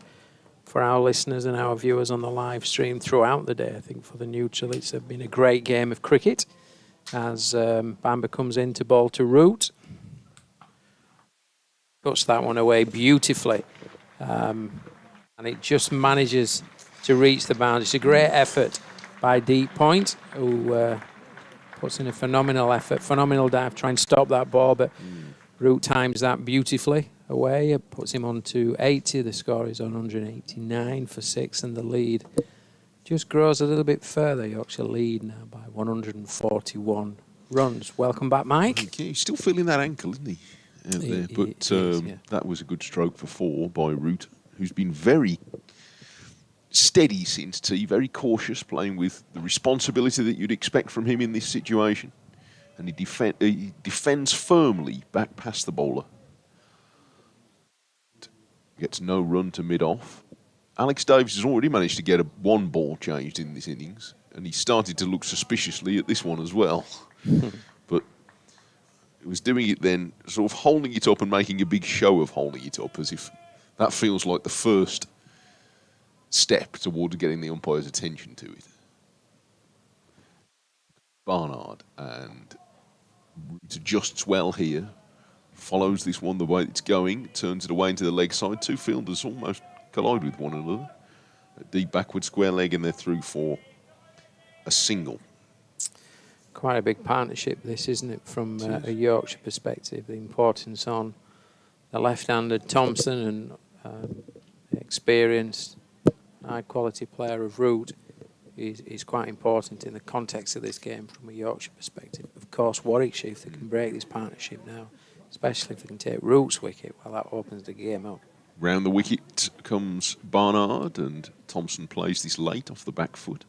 for our listeners and our viewers on the live stream throughout the day. I think for the neutral, it's been a great game of cricket as Bamber comes in to bowl to Root. Puts that one away beautifully. And it just manages to reach the boundary. It's a great effort by Deep Point, who puts in a phenomenal effort, phenomenal dive, try and stop that ball, but Root times that beautifully away. It puts him on to 80. The score is on 189 for 6, and the lead just grows a little bit further. Yorkshire lead now by 141 runs. Welcome back, Mike. Okay, he's still feeling that ankle, isn't he? That was a good stroke for 4 by Root, who's been very steady since tee, very cautious, playing with the responsibility that you'd expect from him in this situation. And he defends firmly back past the bowler. Gets no run to mid-off. Alex Davis has already managed to get one ball changed in this innings, and he started to look suspiciously at this one as well. But he was doing it then, sort of holding it up and making a big show of holding it up, as if that feels like the first step towards getting the umpire's attention to it. Barnard, and Root adjusts well here, follows this one the way it's going, turns it away into the leg side. 2 fielders almost collide with one another. A deep backward square leg, and they're through for a single. Quite a big partnership this, isn't it, from a Yorkshire perspective. The importance on the left-handed Thompson and experienced, high-quality player of Root is quite important in the context of this game from a Yorkshire perspective. Of course, Warwickshire, if they can break this partnership now, especially if they can take Root's wicket, well, that opens the game up. Round the wicket comes Barnard, and Thompson plays this late off the back foot,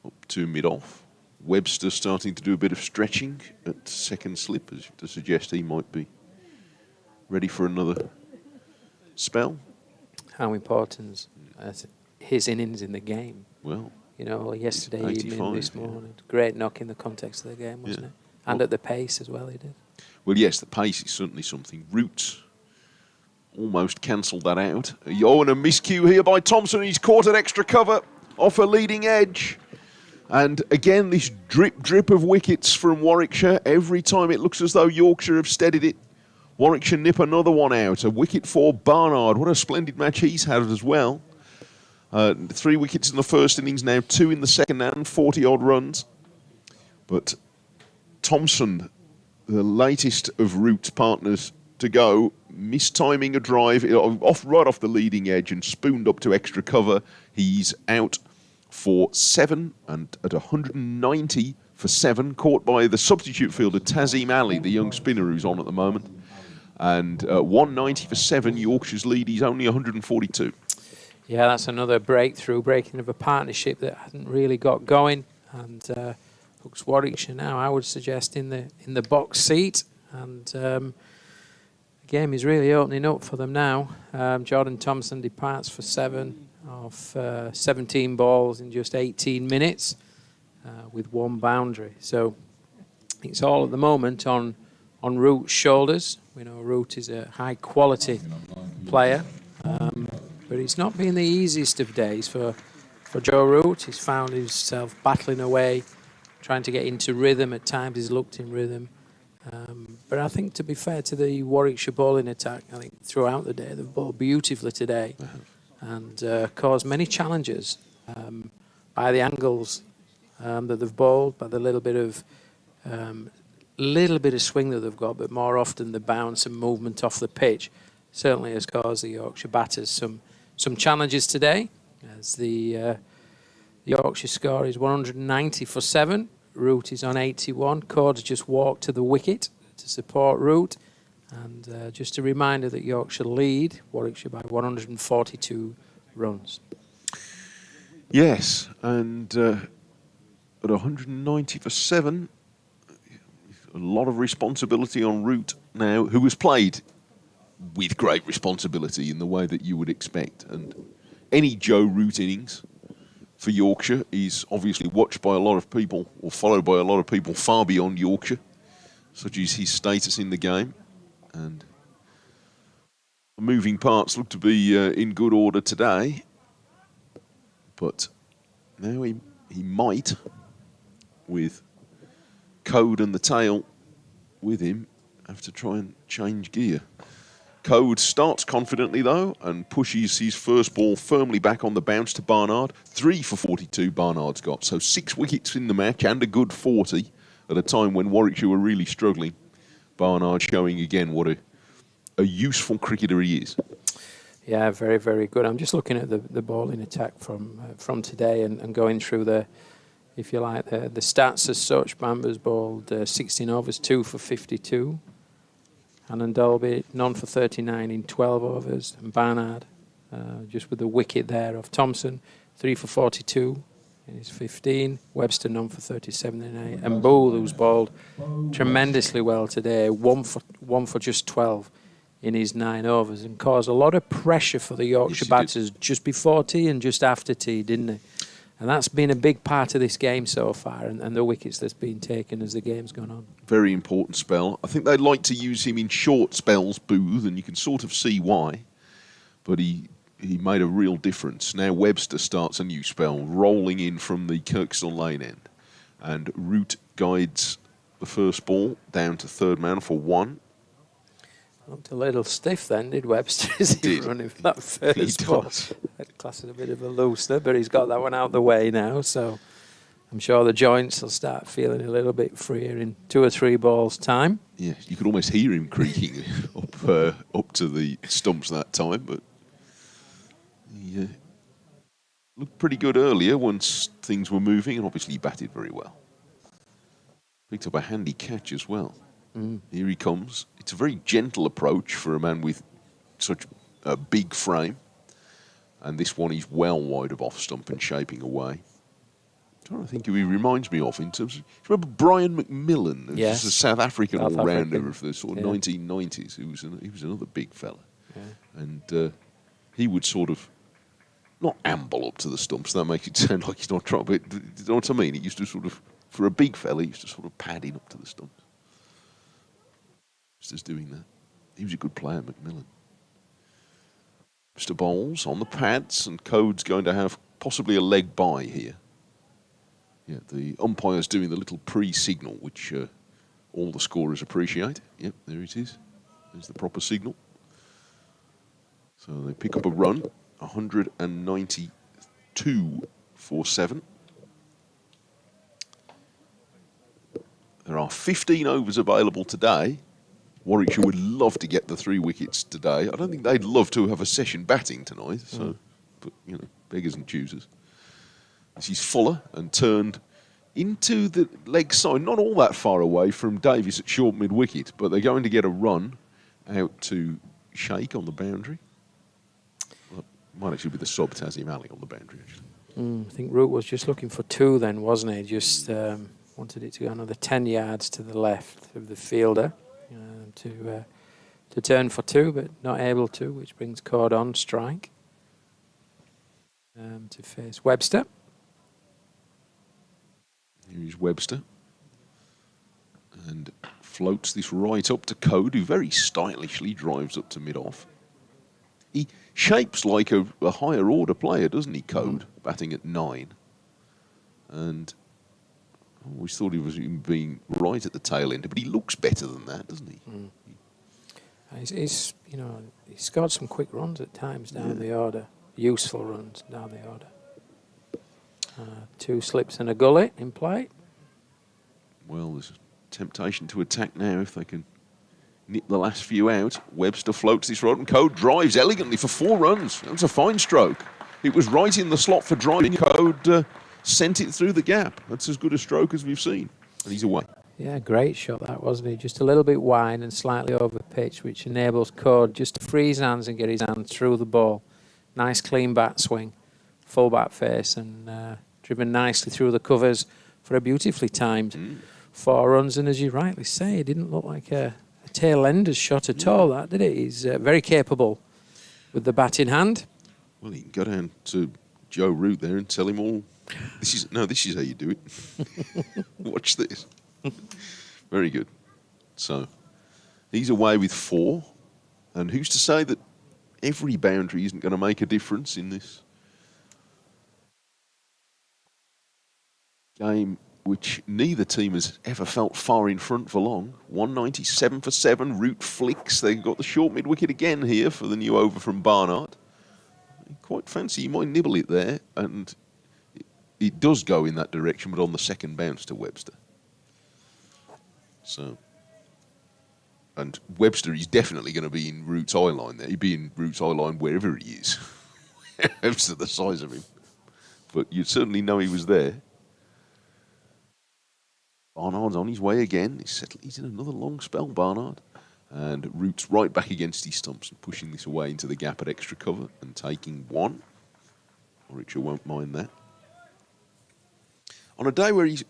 up to mid-off. Webster starting to do a bit of stretching at second slip, as to suggest he might be ready for another spell. How important his innings in the game. Well, you know, yesterday evening, this morning. Great knock in the context of the game, wasn't it? And at the pace as well, he did. Well, yes, the pace is certainly something. Root almost cancelled that out. Oh, and a miscue here by Thompson. He's caught at extra cover off a leading edge. And again, this drip of wickets from Warwickshire. Every time it looks as though Yorkshire have steadied it, Warwickshire nip another one out. A wicket for Barnard. What a splendid match he's had as well. 3 wickets in the first innings, now 2 in the second, and 40-odd runs. But Thompson, the latest of Root's partners to go, mistiming a drive right off the leading edge and spooned up to extra cover. He's out for 7 and at 190 for 7, caught by the substitute fielder Tazim Ali, the young spinner who's on at the moment. And 190 for 7, Yorkshire's lead. He's only 142. Yeah, that's another breaking of a partnership that hadn't really got going, and looks Warwickshire now, I would suggest, in the box seat, and the game is really opening up for them now. Jordan Thompson departs for 7 off 17 balls in just 18 minutes with 1 boundary. So it's all at the moment on Root's shoulders. We know Root is a high quality player. But it's not been the easiest of days for Joe Root. He's found himself battling away, trying to get into rhythm. At times he's looked in rhythm. But I think, to be fair to the Warwickshire bowling attack, I think throughout the day they've bowled beautifully today and caused many challenges by the angles that they've bowled, by the little bit of swing that they've got, but more often the bounce and movement off the pitch certainly has caused the Yorkshire batters some challenges today, as the Yorkshire score is 190 for 7. Root is on 81. Code's just walked to the wicket to support Root. And just a reminder that Yorkshire lead Warwickshire by 142 runs. Yes, and at 190 for 7, a lot of responsibility on Root now, who has played with great responsibility in the way that you would expect. And any Joe Root innings for Yorkshire is obviously watched by a lot of people, or followed by a lot of people far beyond Yorkshire, such as his status in the game. And the moving parts look to be in good order today. But now he might, with Code and the tail with him, have to try and change gear. Code starts confidently, though, and pushes his first ball firmly back on the bounce to Barnard. 3 for 42 Barnard's got, so 6 wickets in the match and a good 40 at a time when Warwickshire were really struggling. Barnard showing again what a useful cricketer he is. Yeah, very, very good. I'm just looking at the bowling attack from today and going through the, if you like, the stats as such. Bamber's bowled 16 overs, 2 for 52. Hannon Dolby, none for 39 in 12 overs. And Barnard, just with the wicket there of Thompson, 3 for 42 in his 15. Webster, none for 37 in 8. And Booth, who's bowled tremendously well today, one for just 12 in his 9 overs, and caused a lot of pressure for the Yorkshire batters just before tea and just after tea, didn't he? And that's been a big part of this game so far, and the wickets that's been taken as the game's gone on. Very important spell. I think they'd like to use him in short spells, Booth, and you can sort of see why. But he made a real difference. Now Webster starts a new spell, rolling in from the Kirkstall Lane end. And Root guides the first ball down to third man for 1. Looked a little stiff then, did Webster, as he running for that first ball. I'd class it a bit of a loosener, but he's got that one out the way now, so I'm sure the joints will start feeling a little bit freer in 2 or 3 balls' time. Yeah, you could almost hear him creaking up to the stumps that time, but he looked pretty good earlier once things were moving, and obviously he batted very well. Picked up a handy catch as well. Here he comes. It's a very gentle approach for a man with such a big frame. And this one is well wide of off stump and shaping away. I'm trying to think who he reminds me of in terms of... Remember Brian McMillan, who's Yes. a South African all-rounder African. of the sort of 1990s. He was another big fella. Yeah. And he would sort of not amble up to the stumps. That makes it sound like he's not trying. But you know what I mean? He used to sort of, for a big fella, he used to sort of pad in up to the stumps. Just doing that. He was a good player, McMillan. Mr. Bowles on the pads, and Code's going to have possibly a leg by here. Yeah, the umpire's doing the little pre-signal, which all the scorers appreciate. Yep, there it is. There's the proper signal. So they pick up a run, 192 for 7. There are 15 overs available today. Warwickshire would love to get the 3 wickets today. I don't think they'd love to have a session batting tonight. So, but you know, beggars and choosers. This is Fuller and turned into the leg side, not all that far away from Davies at short mid wicket, but they're going to get a run out to Sheikh on the boundary. Well, might actually be the sub Tazim Ali on the boundary. Actually, I think Root was just looking for 2 then, wasn't he? Just wanted it to go another 10 yards to the left of the fielder. To turn for 2, but not able to, which brings Cord on strike to face Webster. Here is Webster, and floats this right up to Code, who very stylishly drives up to mid-off. He shapes like a higher order player, doesn't he, Code, batting at 9. And I always thought he was being right at the tail end, but he looks better than that, doesn't he? He's scored some quick runs at times down the order, useful runs down the order. 2 slips and a gullet in play. Well, there's a temptation to attack now if they can nip the last few out. Webster floats this rod, and Code drives elegantly for 4 runs. That was a fine stroke. It was right in the slot for driving. Code sent it through the gap. That's as good a stroke as we've seen. And he's away. Yeah, great shot that, wasn't it? Just a little bit wide and slightly over pitch, which enables Code just to free his hands and get his hand through the ball. Nice clean bat swing, full back face, and driven nicely through the covers for a beautifully timed 4 runs. And as you rightly say, it didn't look like a tail ender's shot at all, that, did it? He's very capable with the bat in hand. Well, you can go down to Joe Root there and tell him all. This is how you do it. Watch this. Very good. So he's away with 4, and who's to say that every boundary isn't going to make a difference in this game, which neither team has ever felt far in front for long. 197 for 7. Root flicks. They've got the short mid wicket again here for the new over from Barnard. Quite fancy. You might nibble it there, and it does go in that direction, but on the second bounce to Webster. So, and Webster is definitely going to be in Root's eye line there. He'd be in Root's eye line wherever he is. Webster the size of him. But you'd certainly know he was there. Barnard's on his way again. He's in another long spell, Barnard. And Root's right back against his stumps and pushing this away into the gap at extra cover and taking 1. Warwickshire won't mind that. On a day where he's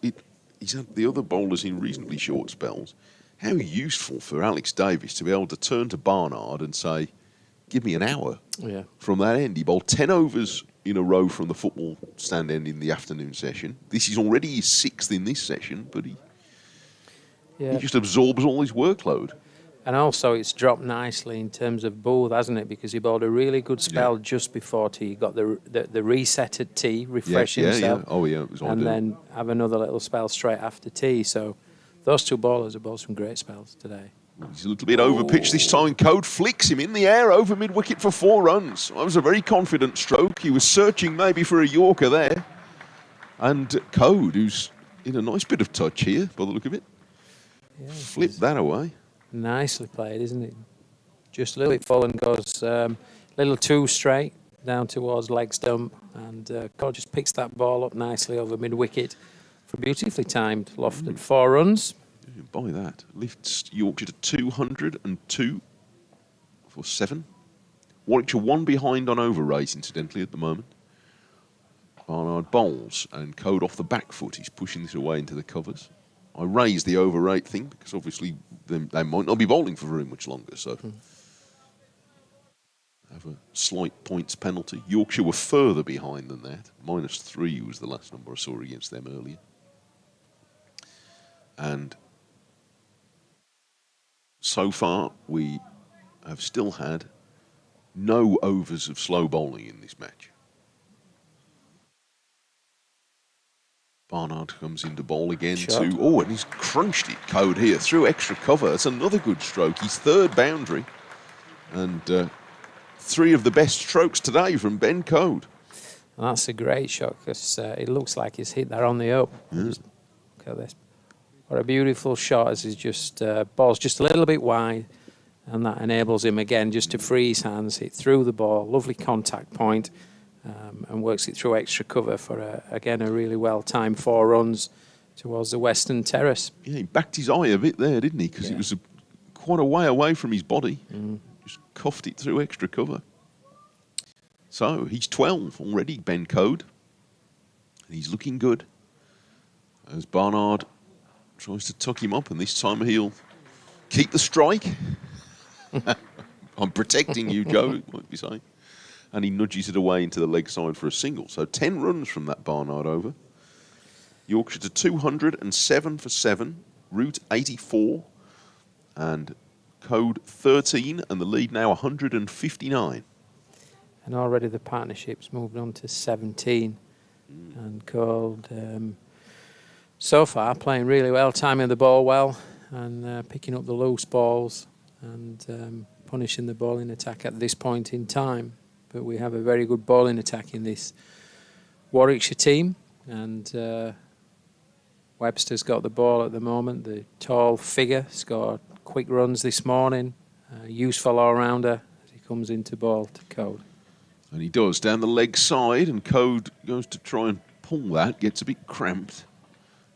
had the other bowlers in reasonably short spells, how useful for Alex Davis to be able to turn to Barnard and say, give me an hour from that end. He bowled 10 overs in a row from the football stand end in the afternoon session. This is already his 6th in this session, but he just absorbs all his workload. And also it's dropped nicely in terms of bowled, hasn't it? Because he bowled a really good spell just before tea. He got the reset at tea, refresh himself. Oh, yeah, it was and then have another little spell straight after tea. So those two bowlers have bowled some great spells today. He's a little bit over pitch this time. Code flicks him in the air over mid-wicket for 4 runs. That was a very confident stroke. He was searching maybe for a Yorker there. And Code, who's in a nice bit of touch here, by the look of it, flipped that away. Nicely played, isn't it? Just a little bit full and goes a little too straight down towards leg stump. And Code just picks that ball up nicely over mid-wicket for beautifully timed lofted 4 runs. By that, lifts Yorkshire to 202 for 7. Warwickshire 1 behind on over rate, incidentally, at the moment. Barnard bowls and Code off the back foot. He's pushing this away into the covers. I raised the over rate thing because obviously they might not be bowling for very much longer, so have a slight points penalty. Yorkshire were further behind than that. -3 was the last number I saw against them earlier. And so far, we have still had no overs of slow bowling in this match. Barnard comes into bowl again too. Oh, and he's crunched it, Code here, through extra cover. That's another good stroke. His 3rd boundary. And 3 of the best strokes today from Ben Code. And that's a great shot because it looks like he's hit that on the up. Just look at this. What a beautiful shot as he's just ball's just a little bit wide, and that enables him again just to free his hands, hit through the ball, lovely contact point, and works it through extra cover for again a really well timed 4 runs towards the western terrace. Yeah, he backed his eye a bit there, didn't he? Because it was quite a way away from his body. Just cuffed it through extra cover. So he's 12 already, Ben Code, and he's looking good as Barnard tries to tuck him up, and this time he'll keep the strike. I'm protecting you, Joe, you might be saying. And he nudges it away into the leg side for a single. So 10 runs from that Barnard over. Yorkshire to 207 for 7. Root 84. And Code 13. And the lead now 159. And already the partnership's moved on to 17. And Code... so far, playing really well, timing the ball well, and picking up the loose balls and punishing the bowling attack at this point in time. But we have a very good bowling attack in this Warwickshire team, and Webster's got the ball at the moment. The tall figure scored quick runs this morning, useful all-rounder as he comes into ball to Code. And he does, down the leg side, and Code goes to try and pull that, gets a bit cramped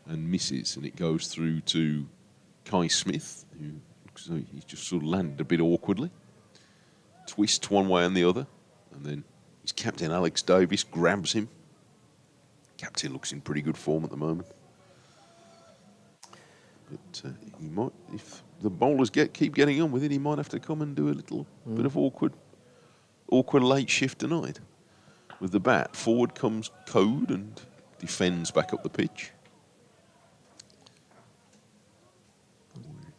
and misses, and it goes through to Kai Smith, who looks like he's just sort of landed a bit awkwardly. Twists one way and the other, and then his captain Alex Davis grabs him. Captain looks in pretty good form at the moment. But he might, if the bowlers keep getting on with it, he might have to come and do a little bit of awkward late shift tonight. With the bat, forward comes Code and defends back up the pitch.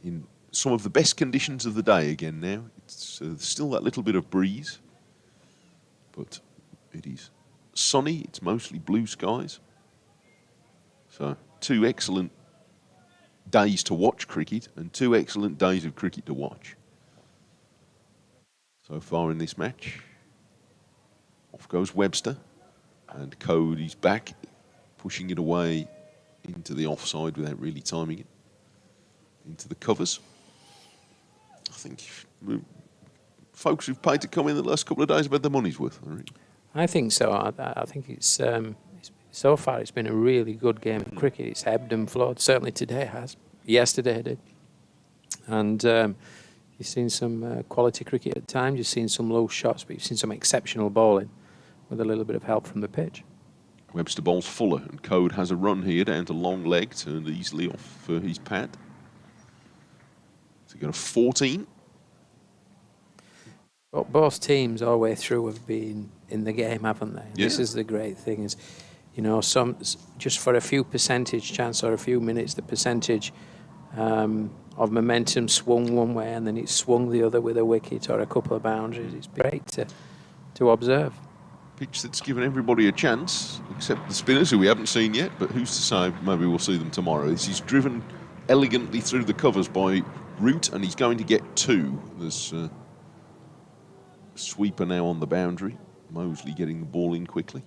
In some of the best conditions of the day again now. It's still that little bit of breeze, but it is sunny. It's mostly blue skies. So 2 excellent days to watch cricket and 2 excellent days of cricket to watch. So far in this match, off goes Webster, and Code is back, pushing it away into the offside without really timing it, into the covers. I think folks who've paid to come in the last couple of days have had their money's worth. I think so. I think it's so far it's been a really good game of cricket. It's ebbed and flowed. Certainly today has. Yesterday it did. And you've seen some quality cricket at times. You've seen some low shots, but you've seen some exceptional bowling with a little bit of help from the pitch. Webster bowls Fuller, and Code has a run here down to long leg, turned easily off for his pad. So got a 14. But both teams all the way through have been in the game, haven't they? Yeah. This is the great thing is, you know, some just for a few percentage chance or a few minutes, the percentage of momentum swung one way and then it swung the other with a wicket or a couple of boundaries. It's great to observe. Pitch that's given everybody a chance, except the spinners, who we haven't seen yet, but who's to say, maybe we'll see them tomorrow. This is driven elegantly through the covers by Root, and he's going to get 2. There's a sweeper now on the boundary. Mosley getting the ball in quickly.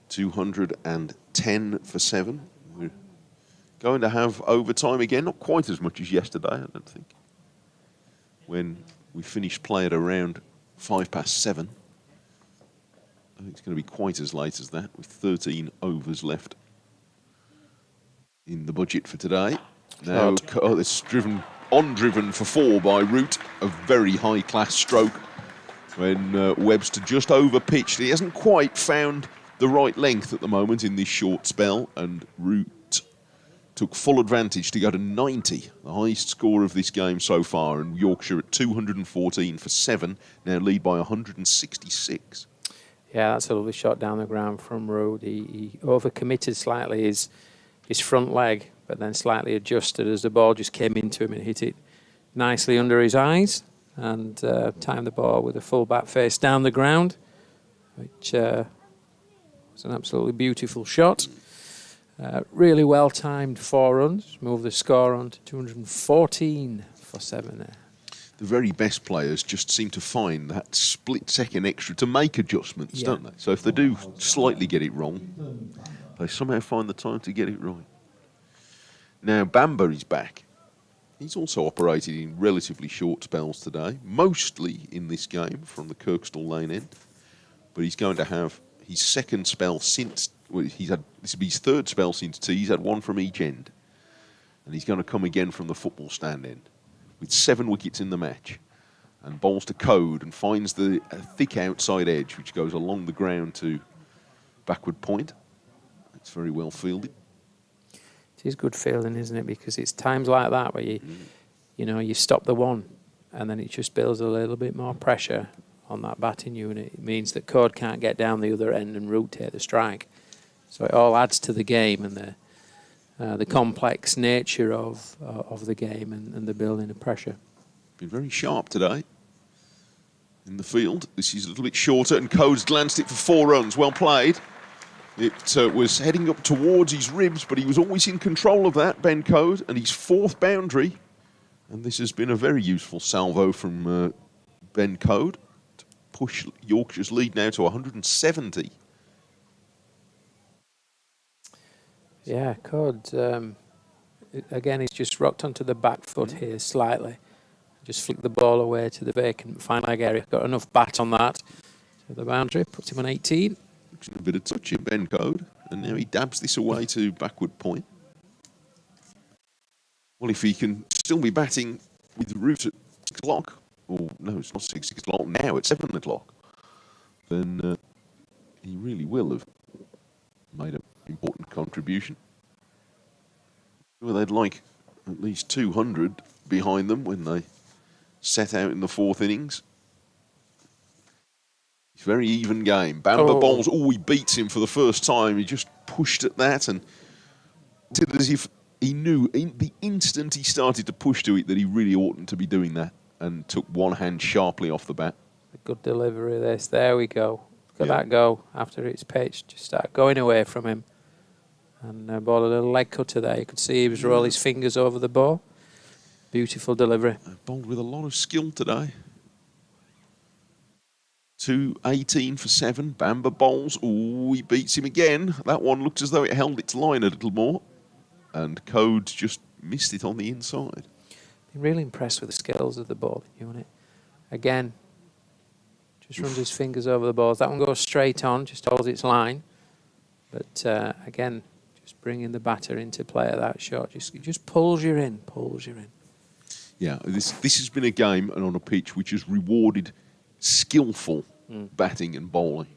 210 for 7. We're going to have overtime again, not quite as much as yesterday, I don't think. When we finished play at around 7:05. I don't think it's going to be quite as late as that, with 13 overs left in the budget for today. Now, it's driven for 4 by Root, a very high-class stroke when Webster just over-pitched. He hasn't quite found the right length at the moment in this short spell, and Root took full advantage to go to 90, the highest score of this game so far, and Yorkshire at 214 for 7, now lead by 166. Yeah, that's a lovely shot down the ground from Root. He overcommitted slightly his front leg, but then slightly adjusted as the ball just came into him and hit it nicely under his eyes, and timed the ball with a full bat face down the ground, which was an absolutely beautiful shot. Really well timed 4 runs, moved the score on to 214 for 7 there. The very best players just seem to find that split second extra to make adjustments, don't they? So if they do slightly get it wrong, they somehow find the time to get it right. Now Bamber is back. He's also operated in relatively short spells today, mostly in this game from the Kirkstall Lane end. But he's going to have his second spell since, well, this will be his 3rd spell since tea. He's had 1 from each end. And he's going to come again from the football stand end, with 7 wickets in the match, and bowls to Code and finds the thick outside edge, which goes along the ground to backward point. It's very well fielded. It is good fielding, isn't it? Because it's times like that where you stop the one, and then it just builds a little bit more pressure on that batting unit. It means that Code can't get down the other end and Root take the strike. So it all adds to the game and the complex nature of the game and the building of pressure. Been very sharp today in the field. This is a little bit shorter, and Code's glanced it for 4 runs. Well played. It was heading up towards his ribs, but he was always in control of that, Ben Code, and his 4th boundary. And this has been a very useful salvo from Ben Code to push Yorkshire's lead now to 170. Yeah, Code, again, he's just rocked onto the back foot here slightly. Just flicked the ball away to the vacant fine leg area. Got enough bat on that. So the boundary puts him on 18. Brook's in a bit of touch here, Ben Code, and now he dabs this away to backward point. Well, if he can still be batting with Root at 6 o'clock, or no, it's not 6 o'clock now, it's 7 o'clock, then he really will have made an important contribution. Well, they'd like at least 200 behind them when they set out in the 4th innings. It's a very even game. Bamber Bowles, he beats him for the first time. He just pushed at that and did as if he knew in the instant he started to push to it that he really oughtn't to be doing that, and took one hand sharply off the bat. A good delivery of this. There we go. Look at that go after it's pitched. Just start going away from him. And ball a little leg cutter there. You could see he was rolling his fingers over the ball. Beautiful delivery. Bowled with a lot of skill today. 2-18 for 7. Bamber Bowles. He beats him again. That one looked as though it held its line a little more. And Code just missed it on the inside. Been really impressed with the skills of the ball unit. Again, just runs his fingers over the balls. That one goes straight on, just holds its line. But again, just bringing the batter into play at that shot. Just pulls you in, Yeah, this has been a game and on a pitch which has rewarded skillful batting and bowling.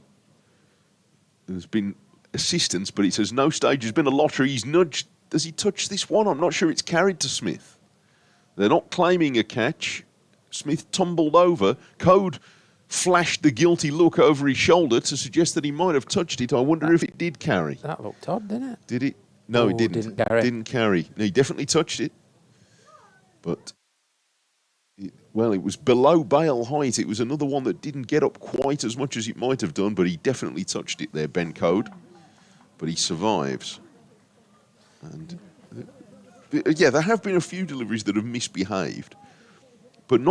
There's been assistance, but it says no stage has been a lottery. He's nudged. Does he touch this one? I'm not sure it's carried to Smith. They're not claiming a catch. Smith tumbled over. Code flashed the guilty look over his shoulder to suggest that he might have touched it. I wonder if it did carry. That looked odd, didn't it? Did it? No, it didn't. Didn't carry. No, he definitely touched it. But, it was below bail height. It was another one that didn't get up quite as much as it might have done, but he definitely touched it there, Ben Code. But he survives. And, there have been a few deliveries that have misbehaved, but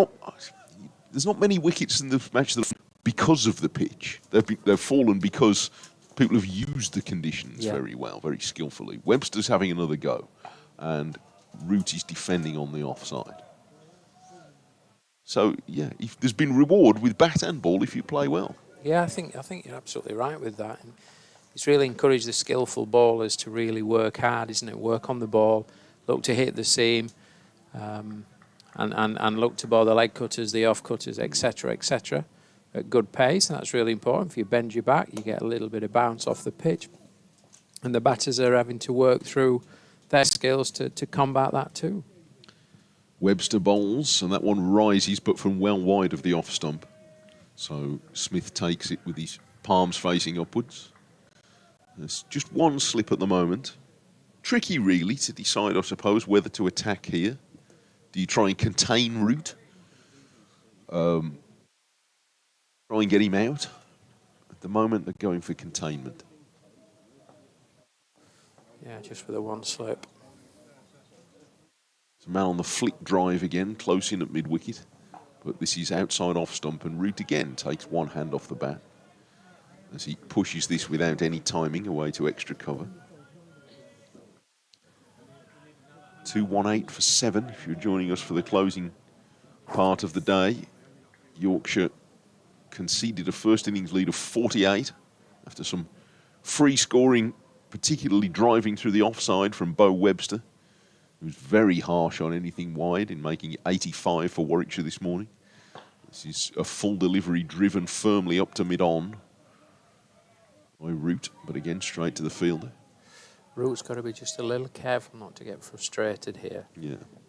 there's not many wickets in the match that because of the pitch. They've fallen because people have used the conditions very well, very skillfully. Webster's having another go, and Root is defending on the offside. So there's been reward with bat and ball if you play well. Yeah, I think you're absolutely right with that. And it's really encouraged the skillful bowlers to really work hard, isn't it? Work on the ball, look to hit the seam, and look to bowl the leg cutters, the off cutters, etc., at good pace. And that's really important. If you bend your back, you get a little bit of bounce off the pitch. And the batters are having to work through their skills to combat that too. Webster bowls, and that one rises, but from well wide of the off stump. So Smith takes it with his palms facing upwards. There's just one slip at the moment. Tricky, really, to decide, I suppose, whether to attack here. Do you try and contain Root? Try and get him out? At the moment, they're going for containment. Yeah, just for the one slip. It's a man on the flick drive again, close in at mid-wicket. But this is outside off stump, and Root again takes one hand off the bat as he pushes this without any timing away to extra cover. 2-1-8 for 7 if you're joining us for the closing part of the day. Yorkshire conceded a first innings lead of 48 after some free scoring, particularly driving through the offside from Bo Webster. He was very harsh on anything wide in making it 85 for Warwickshire this morning. This is a full delivery driven firmly up to mid-on by Root, but again straight to the fielder. Root's got to be just a little careful not to get frustrated here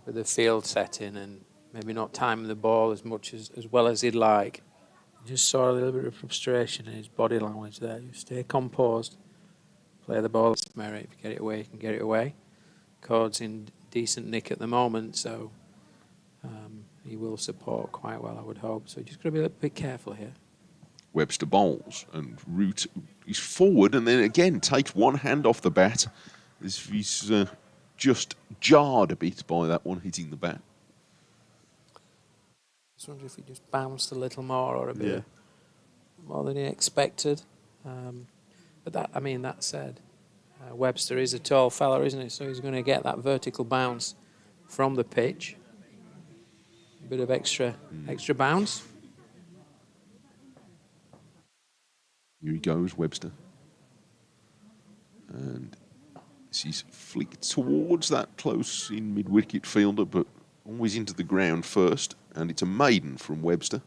with the field setting and maybe not timing the ball as much as well as he'd like. Just saw a little bit of frustration in his body language there. You stay composed, play the ball. Merit, if you get it away, you can get it away. Code's in decent nick at the moment, so he will support quite well, I would hope. So just got to be a little bit careful here. Webster bowls, and Root is forward and then again takes one hand off the bat. He's just jarred a bit by that one hitting the bat. I was wondering if he just bounced a little more or a bit more than he expected. But that said, Webster is a tall fella, isn't he? So he's going to get that vertical bounce from the pitch. A bit of extra bounce. Here he goes, Webster. And this is flicked towards that close in mid-wicket fielder, but always into the ground first. And it's a maiden from Webster.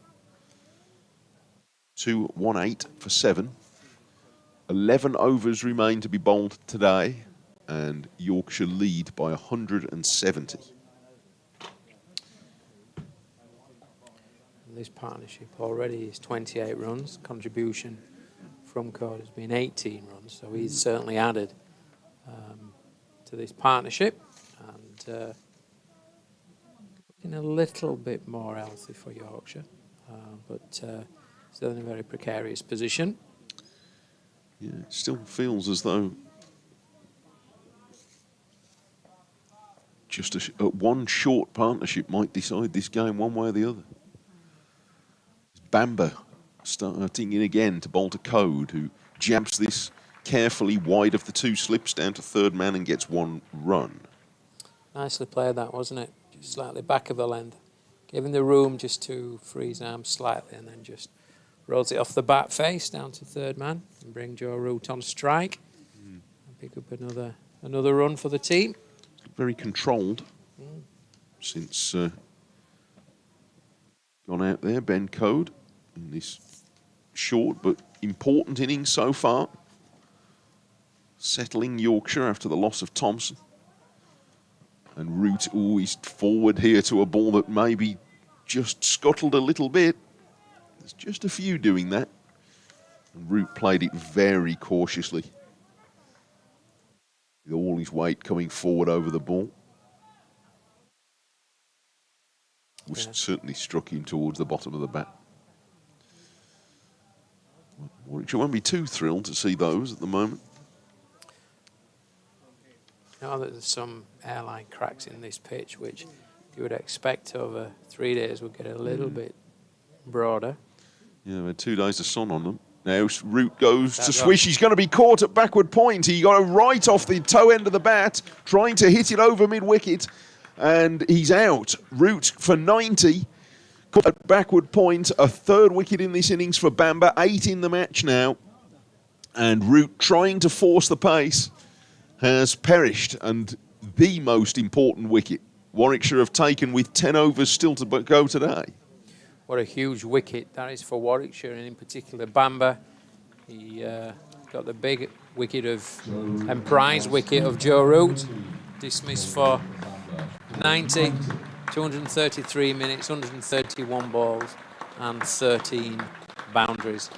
2-1-8 for 7. 11 overs remain to be bowled today, and Yorkshire lead by 170. This partnership already is 28 runs. Contribution from Code has been 18 runs, so he's certainly added to this partnership, and looking a little bit more healthy for Yorkshire, but still in a very precarious position. Yeah, it still feels as though just one short partnership might decide this game one way or the other. Bamber starting in again to bowl to Code, who jabs this carefully wide of the 2 slips down to third man and gets 1 run. Nicely played that, wasn't it? Just slightly back of the length. Giving the room just to free his arms slightly and then just rolls it off the bat face down to third man and bring Joe Root on strike. And pick up another run for the team. Very controlled since gone out there, Ben Code, in this short but important innings so far. Settling Yorkshire after the loss of Thompson. And Root always forward here to a ball that maybe just scuttled a little bit. There's just a few doing that. And Root played it very cautiously, with all his weight coming forward over the ball. Which certainly struck him towards the bottom of the bat. Warwickshire won't be too thrilled to see those at the moment. Now that there's some airline cracks in this pitch, which you would expect over 3 days would get a little bit broader. Yeah, we had 2 days of sun on them. Now Root goes to swish. He's going to be caught at backward point. He got it right off the toe end of the bat, trying to hit it over mid-wicket, and he's out. Root for 90. Caught at backward point. A 3rd wicket in this innings for Bamber. 8 in the match now. And Root, trying to force the pace, has perished. And the most important wicket Warwickshire have taken with 10 overs still to go today. What a huge wicket that is for Warwickshire, and in particular Bamber. He got the big wicket and prize wicket of Joe Root, dismissed for 90, 233 minutes, 131 balls and 13 boundaries.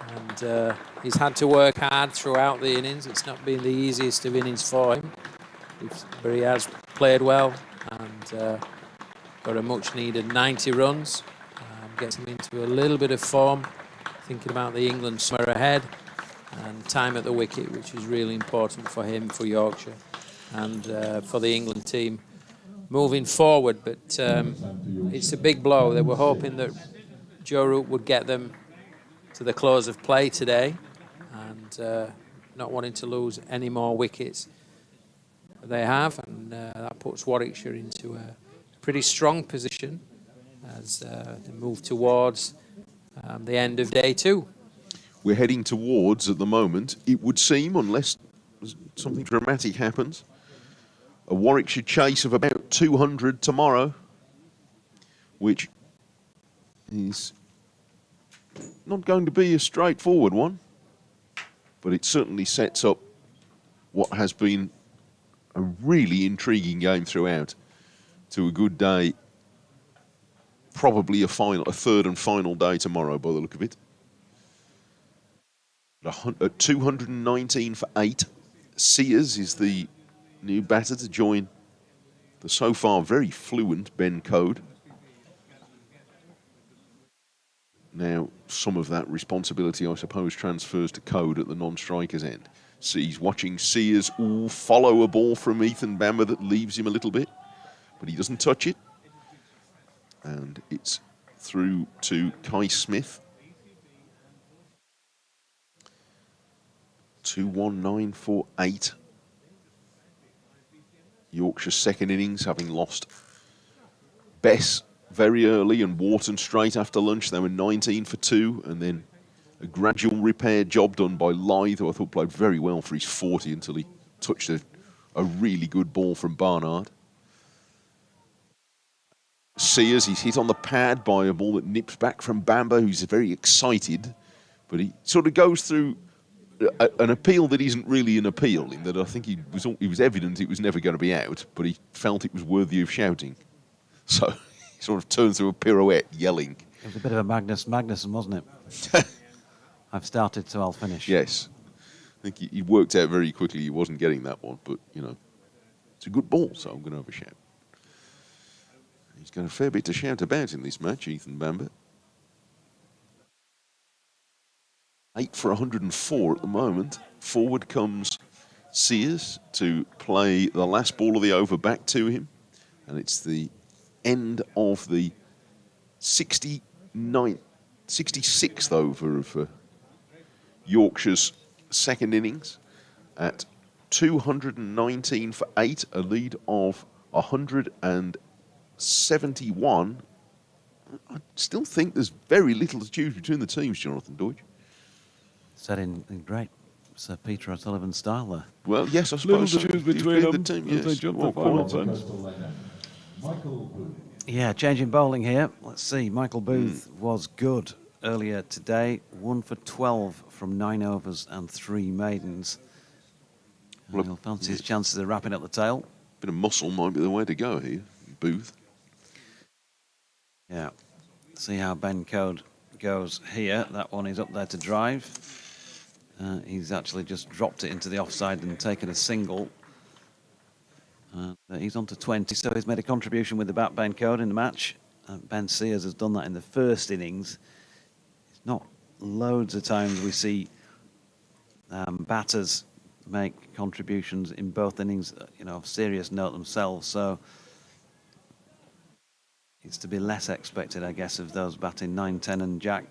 And he's had to work hard throughout the innings. It's not been the easiest of innings for him, but he has played well and got a much needed 90 runs. Gets him into a little bit of form, thinking about the England summer ahead and time at the wicket, which is really important for him, for Yorkshire, and for the England team moving forward. But it's a big blow. They were hoping that Joe Root would get them to the close of play today, and not wanting to lose any more wickets. They have, and that puts Warwickshire into a pretty strong position as they move towards the end of day 2. We're heading towards, at the moment, it would seem, unless something dramatic happens, a Warwickshire chase of about 200 tomorrow, which is not going to be a straightforward one, but it certainly sets up what has been a really intriguing game throughout to a good day. Probably a 3rd and final day tomorrow by the look of it. At 219 for 8. Sears is the new batter to join the so far very fluent Ben Code. Now, some of that responsibility, I suppose, transfers to Code at the non-striker's end. So he's watching Sears follow a ball from Ethan Bamber that leaves him a little bit, but he doesn't touch it. And it's through to Kai Smith. 219 for 8. Yorkshire's second innings, having lost Bess very early and Wharton straight after lunch. They were 19 for 2, and then A gradual repair job done by Lythe, who I thought played very well for his 40 until he touched a really good ball from Barnard. Sears, he's hit on the pad by a ball that nips back from Bamber, who's very excited, but he sort of goes through an appeal that isn't really an appeal, in that I think it was evident it was never going to be out, but he felt it was worthy of shouting. So he sort of turned through a pirouette, yelling. It was a bit of a Magnussen, wasn't it? I've started, so I'll finish. Yes. I think he worked out very quickly he wasn't getting that one, but, you know, it's a good ball, so I'm going to have a shout. He's got a fair bit to shout about in this match, Ethan Bamber. 8 for 104 at the moment. Forward comes Sears to play the last ball of the over back to him. And it's the end of the 66th over of Yorkshire's second innings at 219 for 8, a lead of 171. I still think there's very little to choose between the teams, Jonathan Deutsch. Said in great Sir Peter O'Sullivan style there. Well, yes, I suppose. Little to choose between them the team, as yes. they jump Well, the final quite. Michael Booth. Yeah, changing bowling here. Let's see. Michael Booth was good earlier today. 1 for 12 from 9 overs and 3 maidens. Well, He'll fancy his chances of wrapping up the tail. Bit of muscle might be the way to go here, Booth. Yeah. See how Ben Code goes here. That one is up there to drive. He's actually just dropped it into the offside and taken a single. He's on to 20, so he's made a contribution with the bat, Ben Code, in the match. Ben Sears has done that in the first innings. It's not loads of times we see batters make contributions in both innings, you know, of serious note themselves. So it's to be less expected, I guess, of those batting 9, 10 and Jack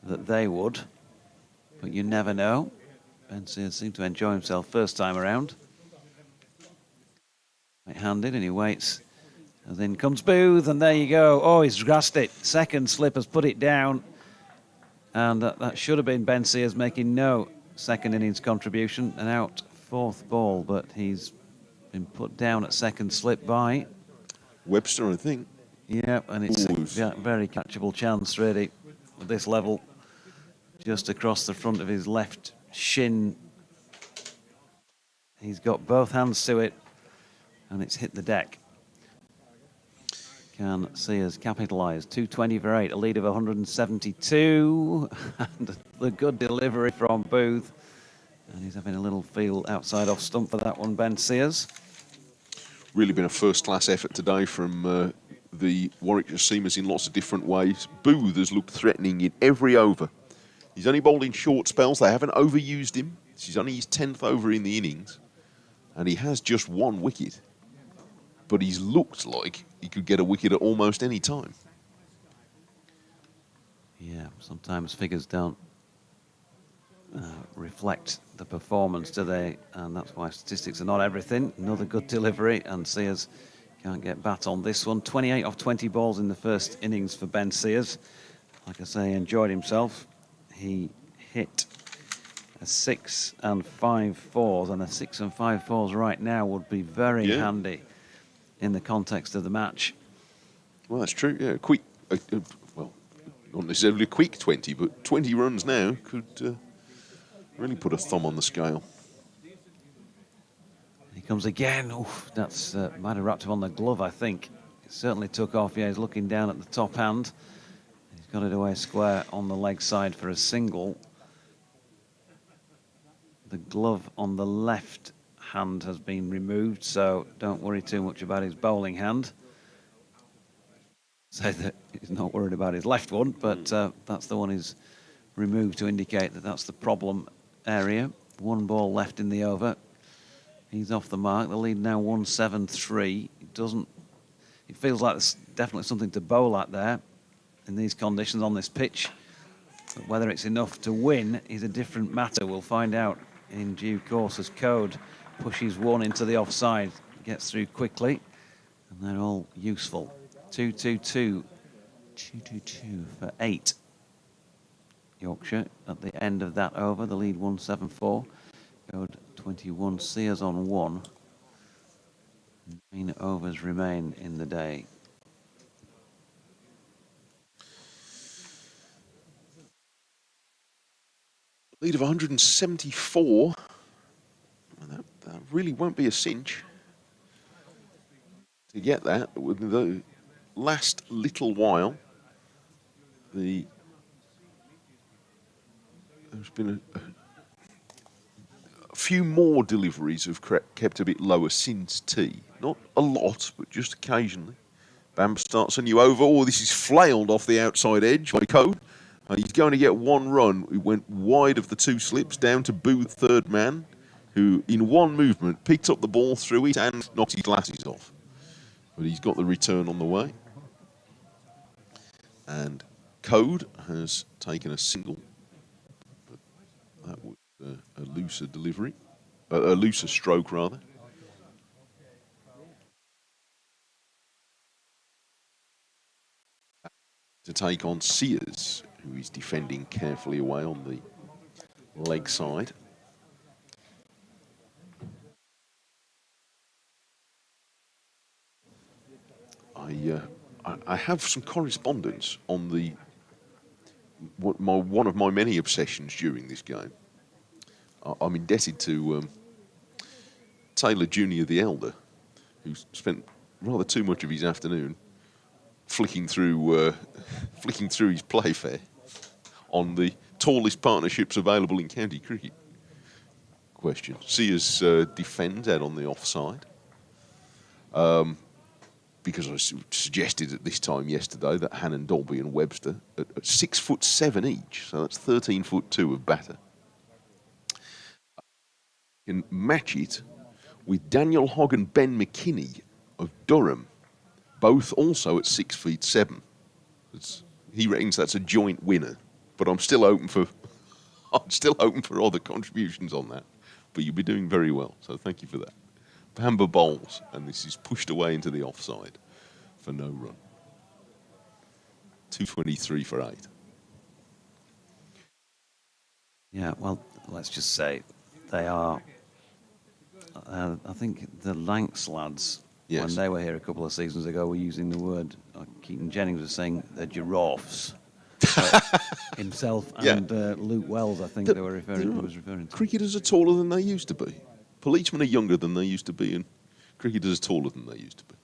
that they would. But you never know. Ben Sears seemed to enjoy himself first time around. Right-handed, and he waits. And then comes Booth, and there you go. Oh, he's grasped it. Second slip has put it down. And that should have been Ben Sears making no second innings contribution. An out fourth ball, but he's been put down at second slip by Webster, I think. Yeah, and it's a very catchable chance, really, at this level. Just across the front of his left shin. He's got both hands to it, and it's hit the deck. Can Sears capitalise? 220 for 8, a lead of 172. And the good delivery from Booth. And he's having a little feel outside off stump for that one, Ben Sears. Really been a first-class effort today from the Warwickshire seamers in lots of different ways. Booth has looked threatening in every over. He's only bowled in short spells. They haven't overused him. This is only his 10th over in the innings. And he has just 1 wicket. But he's looked like he could get a wicket at almost any time. Yeah, sometimes figures don't reflect the performance, do they? And that's why statistics are not everything. Another good delivery, and Sears can't get bat on this one. 28 off 20 balls in the first innings for Ben Sears. Like I say, enjoyed himself. He hit a 6 and 5 fours, and a 6 and 5 fours right now would be very handy in the context of the match. Well, that's true. Yeah, quick. Well, not necessarily a quick 20, but 20 runs now could really put a thumb on the scale. He comes again. Oof, that's might have wrapped him on the glove, I think. It certainly took off. Yeah, he's looking down at the top hand. He's got it away square on the leg side for a single. The glove on the left hand has been removed, so don't worry too much about his bowling hand. Say that he's not worried about his left one, but that's the one he's removed to indicate that that's the problem area. 1 ball left in the over. He's off the mark. The lead now 173. It feels like there's definitely something to bowl at there in these conditions on this pitch. But whether it's enough to win is a different matter. We'll find out in due course as Code pushes 1 into the offside, gets through quickly, and they're all useful. 2-2-2 for 8 Yorkshire. At the end of that over, the lead 174. Code 21, Sears on 1. 9 overs remain in the day. Lead of 174. That really won't be a cinch to get that. With the last little while, there's been a few more deliveries have kept a bit lower since tea. Not a lot, but just occasionally. Bam starts a new over. Oh, this is flailed off the outside edge by Code. He's going to get one run. He went wide of the two slips, down to Booth, third man, who in one movement picked up the ball, threw it, and knocked his glasses off. But he's got the return on the way. And Code has taken a single. But that was a looser delivery. A looser stroke, rather. To take on Sears, who is defending carefully away on the leg side. I have some correspondence on one of my many obsessions during this game. I'm indebted to Taylor Jr. the Elder, who spent rather too much of his afternoon flicking through his playfair on the tallest partnerships available in county cricket. Question. Sears defends out on the offside. Because I suggested at this time yesterday that Hannon, Dolby and Webster at 6'7" each, so that's 13'2" of batter, can match it with Daniel Hogg and Ben McKinney of Durham, both also at 6'7". He reckons that's a joint winner, but I'm still open for other contributions on that. But you'll be doing very well, so thank you for that. Bamber bowls, and this is pushed away into the offside for no run. 223 for 8. Yeah, well, let's just say they are. I think the Lancs lads, Yes. when they were here a couple of seasons ago, were using the word. Keaton Jennings was saying they're giraffes. Himself and Luke Wells, I think they were referring to. Cricketers are taller than they used to be. Policemen are younger than they used to be, and cricketers are taller than they used to be.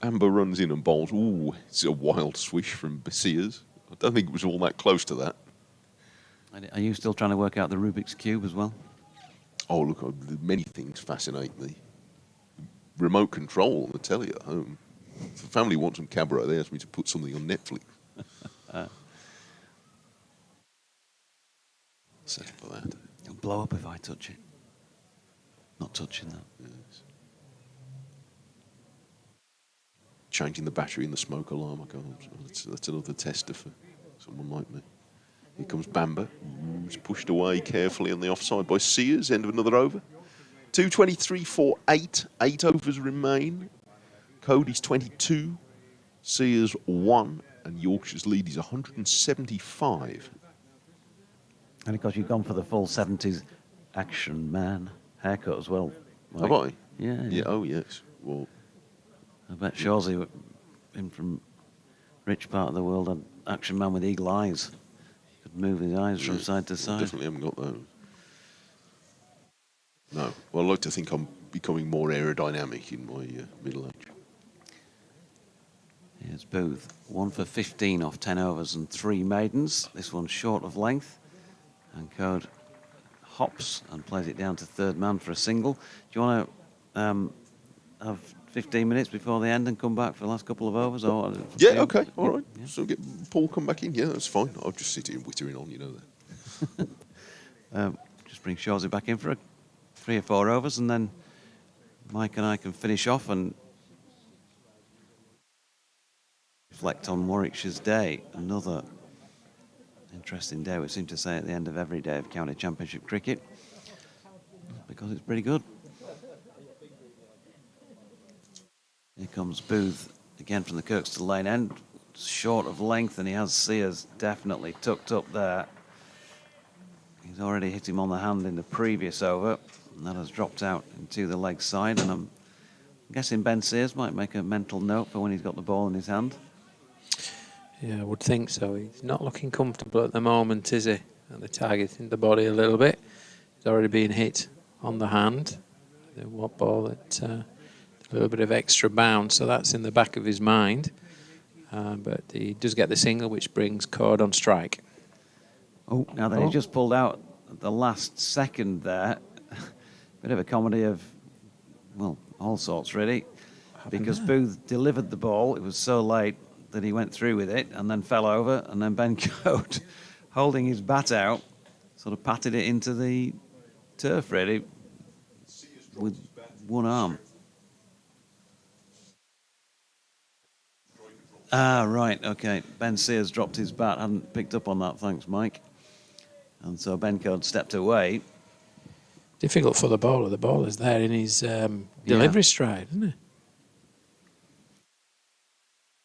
Bamber runs in and bowls. Ooh, it's a wild swish from Sears. I don't think it was all that close to that. Are you still trying to work out the Rubik's Cube as well? Oh, look, many things fascinate me. Remote control on the telly at home. If the family wants some cabaret, they ask me to put something on Netflix. Set for that. It'll blow up if I touch it. Not touching that. Yes. Changing the battery in the smoke alarm. I go, that's another tester for someone like me. Here comes Bamber. He's pushed away carefully on the offside by Sears. End of another over. 223 for 8. 8 overs remain. Cody's 22. Sears 1. And Yorkshire's lead is 175. And of course, you've gone for the full 70s action man haircut as well. Have I? Yeah. Oh, yes. Well, I bet Shawsey, in from rich part of the world, an action man with eagle eyes. Could move his eyes from side to side. Definitely haven't got those. No. Well, I like to think I'm becoming more aerodynamic in my middle age. Here's Booth. 1 for 15 off 10 overs and 3 maidens. This one's short of length. And Code hops and plays it down to third man for a single. Do you want to have 15 minutes before the end and come back for the last couple of overs? Or Yeah, okay, all right. Yeah. So get Paul come back in. Yeah, that's fine. I'll just sit here wittering on, you know that. Just bring Shawsey back in for 3 or 4 overs, and then Mike and I can finish off and reflect on Warwickshire's day. Another interesting day, we seem to say at the end of every day of county championship cricket, because it's pretty good. Here comes Booth again from the Kirkstall lane end, short of length, and he has Sears definitely tucked up there. He's already hit him on the hand in the previous over, and that has dropped out into the leg side. And I'm guessing Ben Sears might make a mental note for when he's got the ball in his hand. Yeah, I would think so. He's not looking comfortable at the moment, is he? And they're targeting the body a little bit. He's already been hit on the hand. The what ball at a little bit of extra bounce, so that's in the back of his mind. But he does get the single, which brings Cord on strike. Oh, now then, he just pulled out at the last second there. Bit of a comedy of, well, all sorts really. Because Booth delivered the ball. It was so late that he went through with it and then fell over. And then Ben Coate, holding his bat out, sort of patted it into the turf really with one arm. Ah, right, okay. Ben Sears dropped his bat. Hadn't picked up on that, thanks, Mike. And so Ben Coate stepped away. Difficult for the bowler. The bowler's there in his delivery stride, isn't it?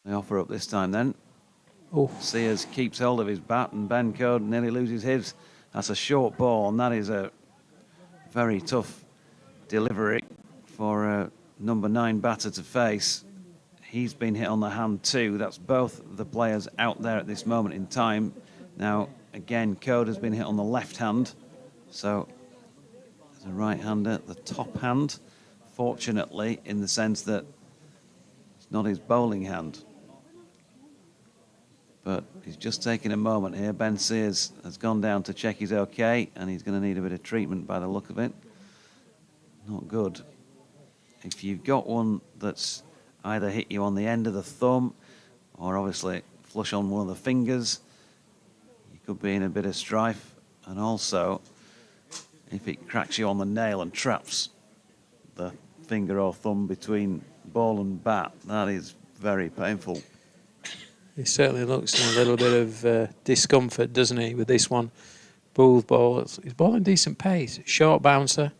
They offer up this time then. Oh. Sears keeps hold of his bat and Ben Coate nearly loses his. That's a short ball, and that is a very tough delivery for a number 9 batter to face. He's been hit on the hand too. That's both the players out there at this moment in time. Now, again, Coate has been hit on the left hand. So, there's a right-hander at the top hand. Fortunately, in the sense that it's not his bowling hand. But he's just taking a moment here. Ben Sears has gone down to check he's okay, and he's going to need a bit of treatment by the look of it. Not good. If you've got one that's either hit you on the end of the thumb or obviously flush on one of the fingers, you could be in a bit of strife. And also, if it cracks you on the nail and traps the finger or thumb between ball and bat, that is very painful. He certainly looks in a little bit of discomfort, doesn't he, with this one. Booth ball. He's bowling decent pace. Short bouncer.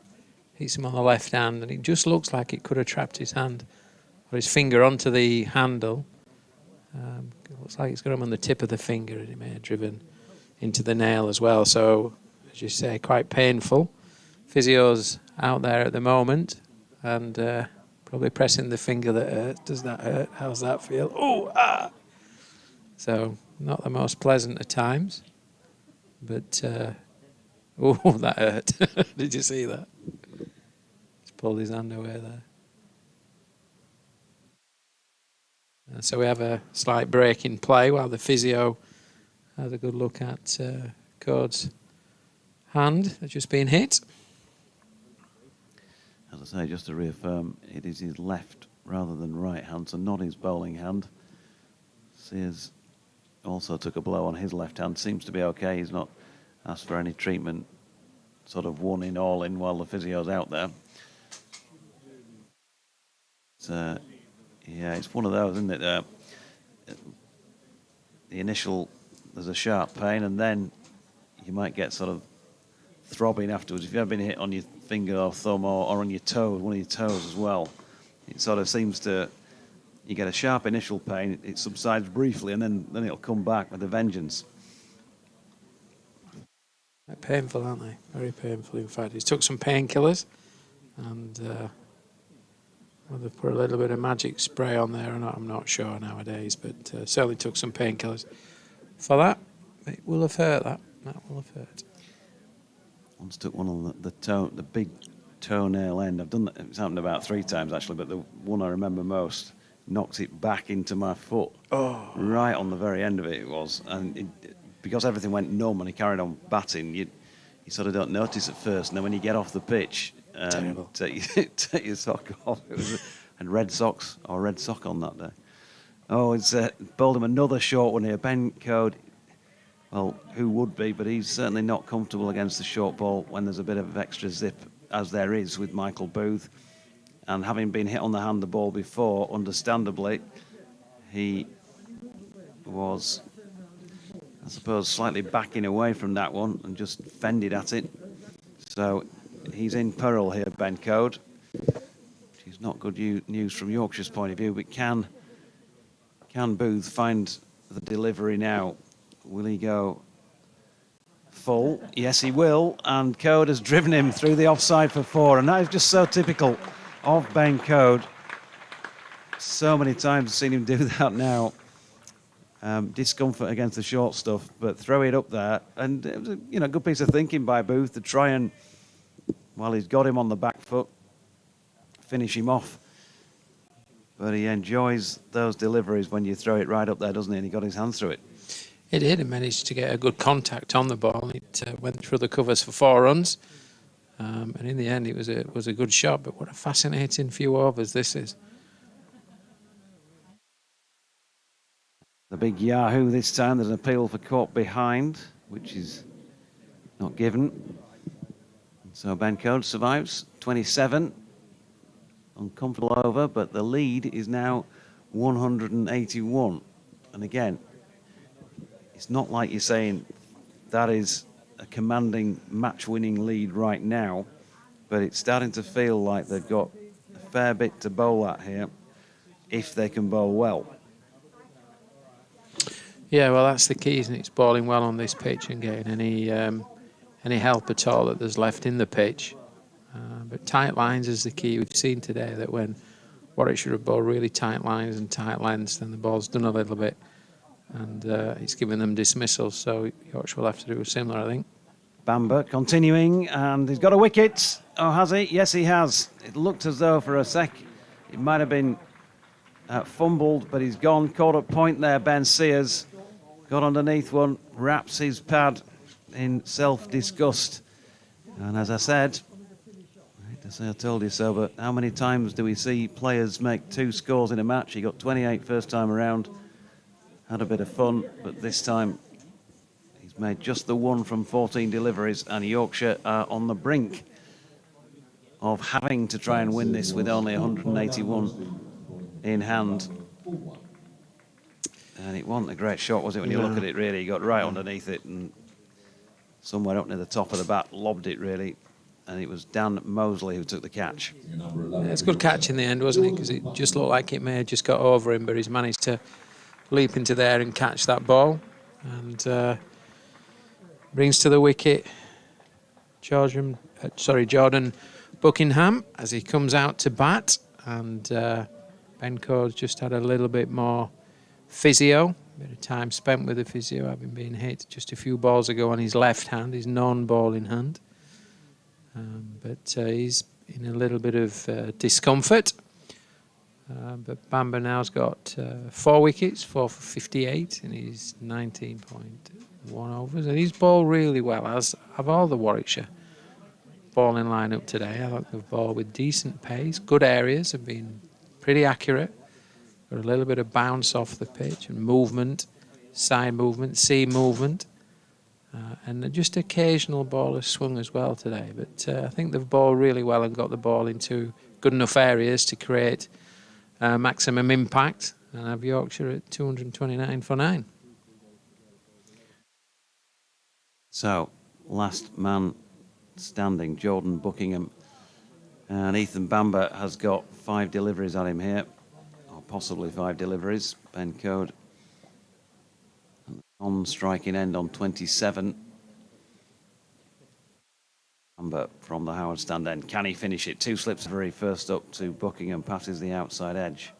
Hits him on the left hand, and it just looks like it could have trapped his hand or his finger onto the handle. It looks like it's got him on the tip of the finger, and it may have driven into the nail as well. So, as you say, quite painful. Physio's out there at the moment, and probably pressing the finger that hurts. Does that hurt? How's that feel? Oh, ah! So, not the most pleasant at times. But, oh, that hurt. Did you see that? Just pulled his hand away there. So we have a slight break in play while the physio has a good look at Coate's hand that's just been hit. As I say, just to reaffirm, it is his left rather than right hand, so not his bowling hand. Sears also took a blow on his left hand. Seems to be okay. He's not asked for any treatment. Sort of one in, all in while the physio's out there. Yeah, it's one of those, isn't it? The initial, there's a sharp pain, and then you might get sort of throbbing afterwards. If you've ever been hit on your finger or thumb or on your toes, one of your toes as well, it sort of seems to, you get a sharp initial pain, it subsides briefly, and then it'll come back with a vengeance. They're painful, aren't they? Very painful, in fact. He's took some painkillers, and whether they've put a little bit of magic spray on there or not, I'm not sure nowadays, but certainly took some painkillers for that. It will have hurt, that will have hurt. Once took one on the big toenail end. I've done that, it's happened about 3 times actually, but the one I remember most knocked it back into my foot. Oh. Right on the very end of it was. And because everything went numb and he carried on batting, you sort of don't notice at first, and then when you get off the pitch, take your sock off. It was and red socks or red sock on that day. Oh, it's bowled him another short one here. Ben Coate, well, who would be, but he's certainly not comfortable against the short ball when there's a bit of extra zip, as there is with Michael Booth. And having been hit on the hand the ball before, understandably, he was, I suppose, slightly backing away from that one and just fended at it. So he's in peril here, Ben Coate. Which is not good news from Yorkshire's point of view, but can Booth find the delivery now? Will he go full. Yes, he will. And Code has driven him through the offside for 4. And that is just so typical of Ben Code. So many times I've seen him do that now. Discomfort against the short stuff, but throw it up there. And it was a good piece of thinking by Booth to try and, well, he's got him on the back foot, finish him off. But he enjoys those deliveries when you throw it right up there, doesn't he? And he got his hands through it. It did. He managed to get a good contact on the ball. It went through the covers for 4 runs. And in the end, it was a good shot. But what a fascinating few overs this is. The big Yahoo this time. There's an appeal for caught behind, which is not given. So Ben Code survives. 27. Uncomfortable over, but the lead is now 181. And again, it's not like you're saying that is a commanding match-winning lead right now, but it's starting to feel like they've got a fair bit to bowl at here if they can bowl well. Yeah, well, that's the key, isn't it? It's bowling well on this pitch and getting any help at all that there's left in the pitch. But tight lines is the key. We've seen today that when Warwickshire have bowled really tight lines and tight lengths, then the ball's done a little bit. And it's given them dismissals, so Yorkshire will have to do similar, I think. Bamber continuing, and he's got a wicket. Oh, has he? Yes, he has. It looked as though for a sec it might have been fumbled, but he's gone. Caught at point there, Ben Sears. Got underneath one, wraps his pad in self-disgust. And as I said, I hate to say I told you so, but how many times do we see players make 2 scores in a match? He got 28 first time around, had a bit of fun, but this time he's made just the 1 from 14 deliveries, and Yorkshire are on the brink of having to try and win this with only 181 in hand. And it wasn't a great shot, was it, when you look at it, really? He got right underneath it and somewhere up near the top of the bat, lobbed it, really. And it was Dan Mosley who took the catch. Yeah, it's a good catch in the end, wasn't it? Because it just looked like it may have just got over him, but he's managed to leap into there and catch that ball. And brings to the wicket Jordan Buckingham as he comes out to bat. And Ben Code's just had a little bit more physio, a bit of time spent with the physio, having been hit just a few balls ago on his left hand, his non-bowling hand. But he's in a little bit of discomfort. But Bamber now's got 4 wickets, 4 for 58 in his 19.1 overs. And he's bowled really well, as have all the Warwickshire bowling lineup today. I think they've bowled with decent pace, good areas, have been pretty accurate. Got a little bit of bounce off the pitch and movement, side movement, seam movement. And just occasional bowler swung as well today. But I think they've bowled really well and got the ball into good enough areas to create maximum impact. And have Yorkshire at 229 for 9. So, last man standing, Jordan Buckingham. And Ethan Bamber has got 5 deliveries on him here. Possibly 5 deliveries. Ben Code on striking end on 27. Bamber from the Howard stand end. Can he finish it? 2 slips of very first up to Buckingham, passes the outside edge.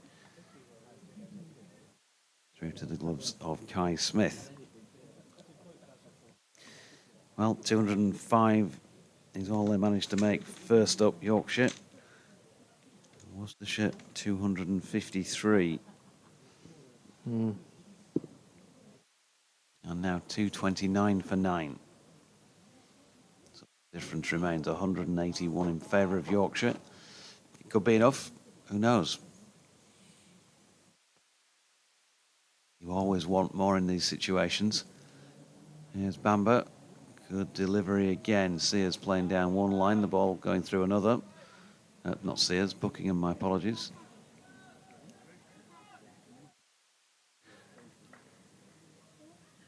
Through to the gloves of Kai Smith. Well, 205 is all they managed to make first up, Yorkshire. Worcestershire 253. And now 229 for 9. So the difference remains 181 in favour of Yorkshire. It could be enough. Who knows? You always want more in these situations. Here's Bamber. Good delivery again. Sears playing down one line, the ball going through another. Not Sears, Buckingham, my apologies.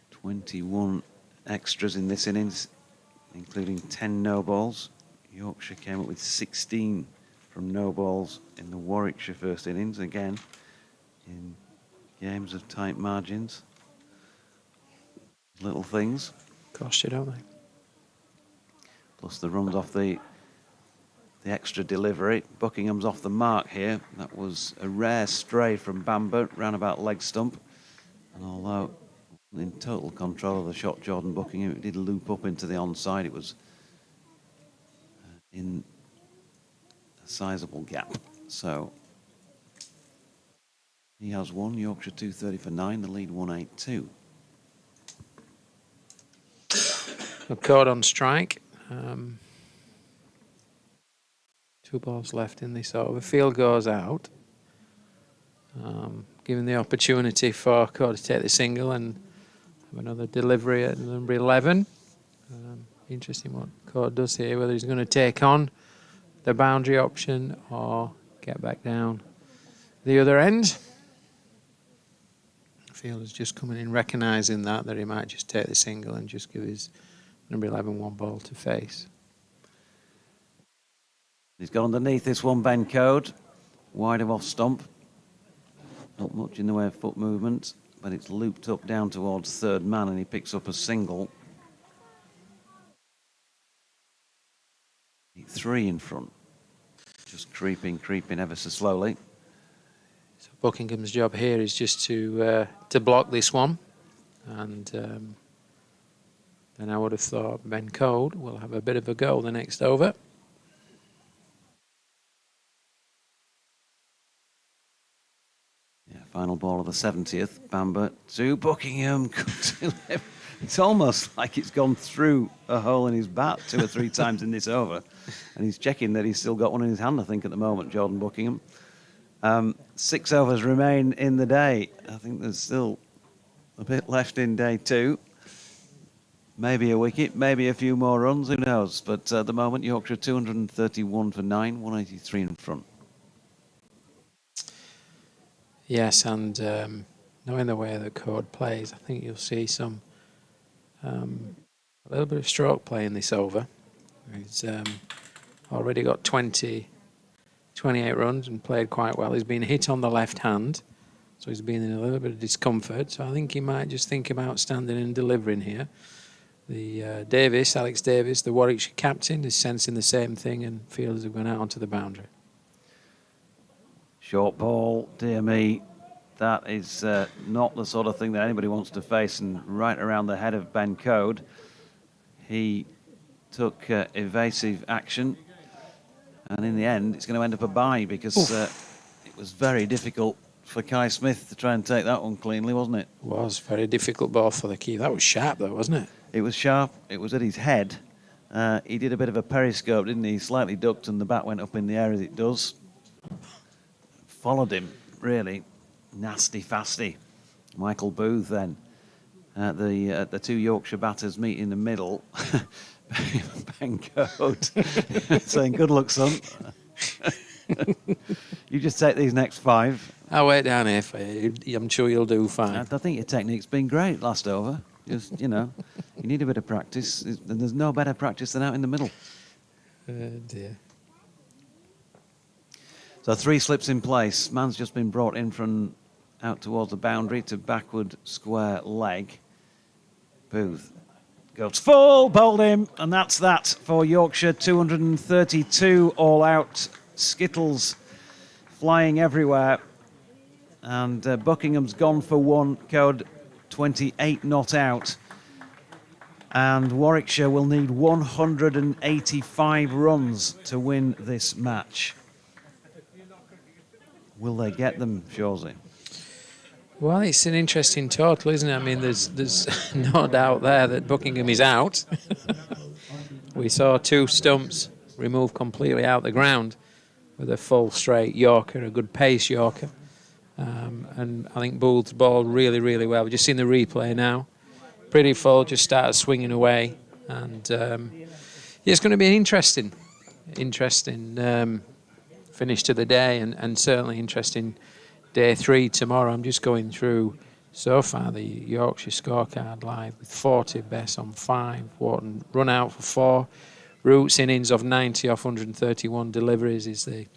"21 extras in this innings, including 10 no balls. Yorkshire came up with 16 from no balls in the Warwickshire first innings, again in games of tight margins. Little things. Cost you, don't they? plus the runs off the extra delivery. Buckingham's off the mark here. That was a rare stray from Bamber, round about leg stump. And although in total control of the shot, Jordan Buckingham, it did loop up into the onside. It was in a sizable gap. So he has one. Yorkshire 230 for 9. The lead 182. A card on strike. 2 balls left in this over. Field goes out. Giving the opportunity for Code to take the single and have another delivery at number 11. Interesting what Code does here, whether he's going to take on the boundary option or get back down the other end. Fielder's just coming in, recognising that he might just take the single and just give his number 11 1 ball to face. He's got underneath this one, Ben Code, wide of off stump. Not much in the way of foot movement, but it's looped up down towards third man and he picks up a single. 3 in front. Just creeping ever so slowly. So Buckingham's job here is just to block this one. And then I would have thought Ben Code will have a bit of a go the next over. Final ball of the 70th. Bamber to Buckingham. It's almost like it's gone through a hole in his bat 2 or 3 times in this over. And he's checking that he's still got one in his hand, I think, at the moment, Jordan Buckingham. 6 overs remain in the day. I think there's still a bit left in day 2. Maybe a wicket, maybe a few more runs, who knows. But at the moment, Yorkshire 231 for 9, 183 in front. Yes, and knowing the way that Code plays, I think you'll see some a little bit of stroke play in this over. He's already got 28 runs and played quite well. He's been hit on the left hand, so he's been in a little bit of discomfort. So I think he might just think about standing and delivering here. The Alex Davis, the Warwickshire captain, is sensing the same thing, and fielders have gone out onto the boundary. Short ball, dear me, that is not the sort of thing that anybody wants to face, and right around the head of Ben Code. He took evasive action, and in the end it's going to end up a bye because it was very difficult for Kai Smith to try and take that one cleanly, wasn't it? It was very difficult ball for the key. That was sharp though, wasn't it? It was sharp, it was at his head. He did a bit of a periscope, didn't he? Slightly ducked and the bat went up in the air as it does. Followed him, really. Nasty, fasty. Michael Booth then. The 2 Yorkshire batters meet in the middle. Ben Code saying, good luck, son. You just take these next 5. I'll wait down here for you. I'm sure you'll do fine. I think your technique's been great last over. Just, you need a bit of practice. And there's no better practice than out in the middle. Dear. So 3 slips in place. Man's just been brought in from out towards the boundary to backward square leg. Booth goes full, bowled him, and that's that for Yorkshire. 232 all out. Skittles flying everywhere. And Buckingham's gone for 1, Code 28 not out. And Warwickshire will need 185 runs to win this match. Will they get them, Shawsey? Well, it's an interesting total, isn't it? I mean, there's no doubt there that Buckingham is out. We saw 2 stumps removed completely out the ground with a full straight Yorker, a good pace Yorker. And I think Booth's ball really, really well. We've just seen the replay now. Pretty full, just started swinging away. And it's going to be an interesting finish to the day, and certainly interesting day 3 tomorrow. I'm just going through so far the Yorkshire scorecard live with 40, Bess on 5, Wharton run out for 4. Roots innings of 90 off 131 deliveries is the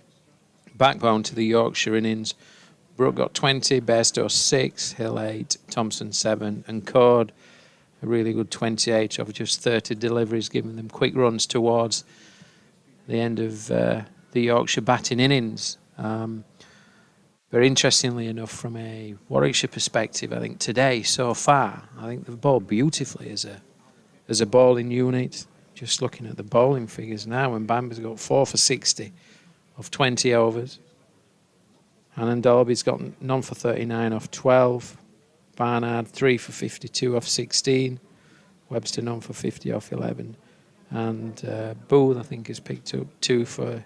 backbone to the Yorkshire innings. Brook got 20, Bairstow 6, Hill 8, Thompson 7, and Code a really good 28 of just 30 deliveries, giving them quick runs towards the end of the Yorkshire batting innings. Very interestingly enough, from a Warwickshire perspective, I think today, so far, I think they've bowled beautifully as a bowling unit. Just looking at the bowling figures now, and Bamber's got 4 for 60 of 20 overs. Anand Dolby's got none for 39 off 12. Barnard 3 for 52 off 16. Webster none for 50 off 11. And Booth, I think, has picked up 2 for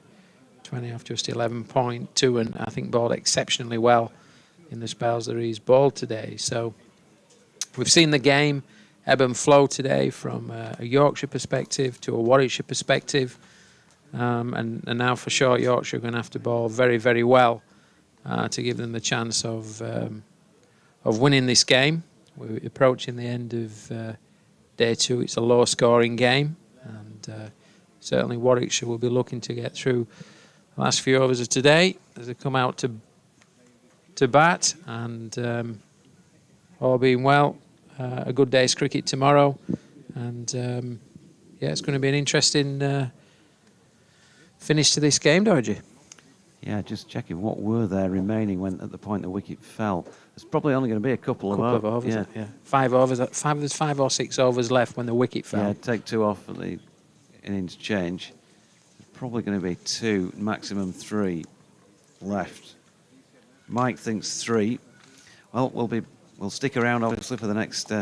20 off just 11.2, and I think bowled exceptionally well in the spells that he's bowled today. So we've seen the game ebb and flow today from a Yorkshire perspective to a Warwickshire perspective. And now for sure Yorkshire are going to have to bowl very, very well to give them the chance of winning this game. We're approaching the end of day 2. It's a low-scoring game, and certainly Warwickshire will be looking to get through the last few overs of today as they come out to bat, and all being well, a good day's cricket tomorrow, and yeah, it's going to be an interesting finish to this game, Dorji. Yeah, just checking what were there remaining when at the point the wicket fell. There's probably only going to be a couple of overs. Yeah. 5 overs. There's 5 or 6 overs left when the wicket fell. Yeah, take 2 off for the innings change. There's probably going to be 2, maximum 3 left. Mike thinks 3. Well, we'll stick around obviously for the next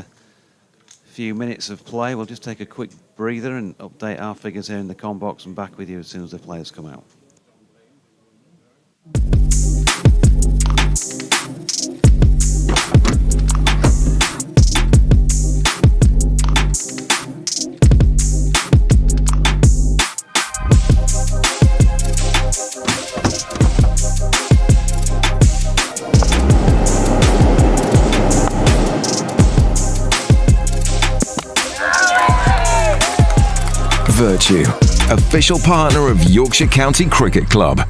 few minutes of play. We'll just take a quick breather and update our figures here in the comm box, and back with you as soon as the players come out. Vertu, official partner of Yorkshire County Cricket Club.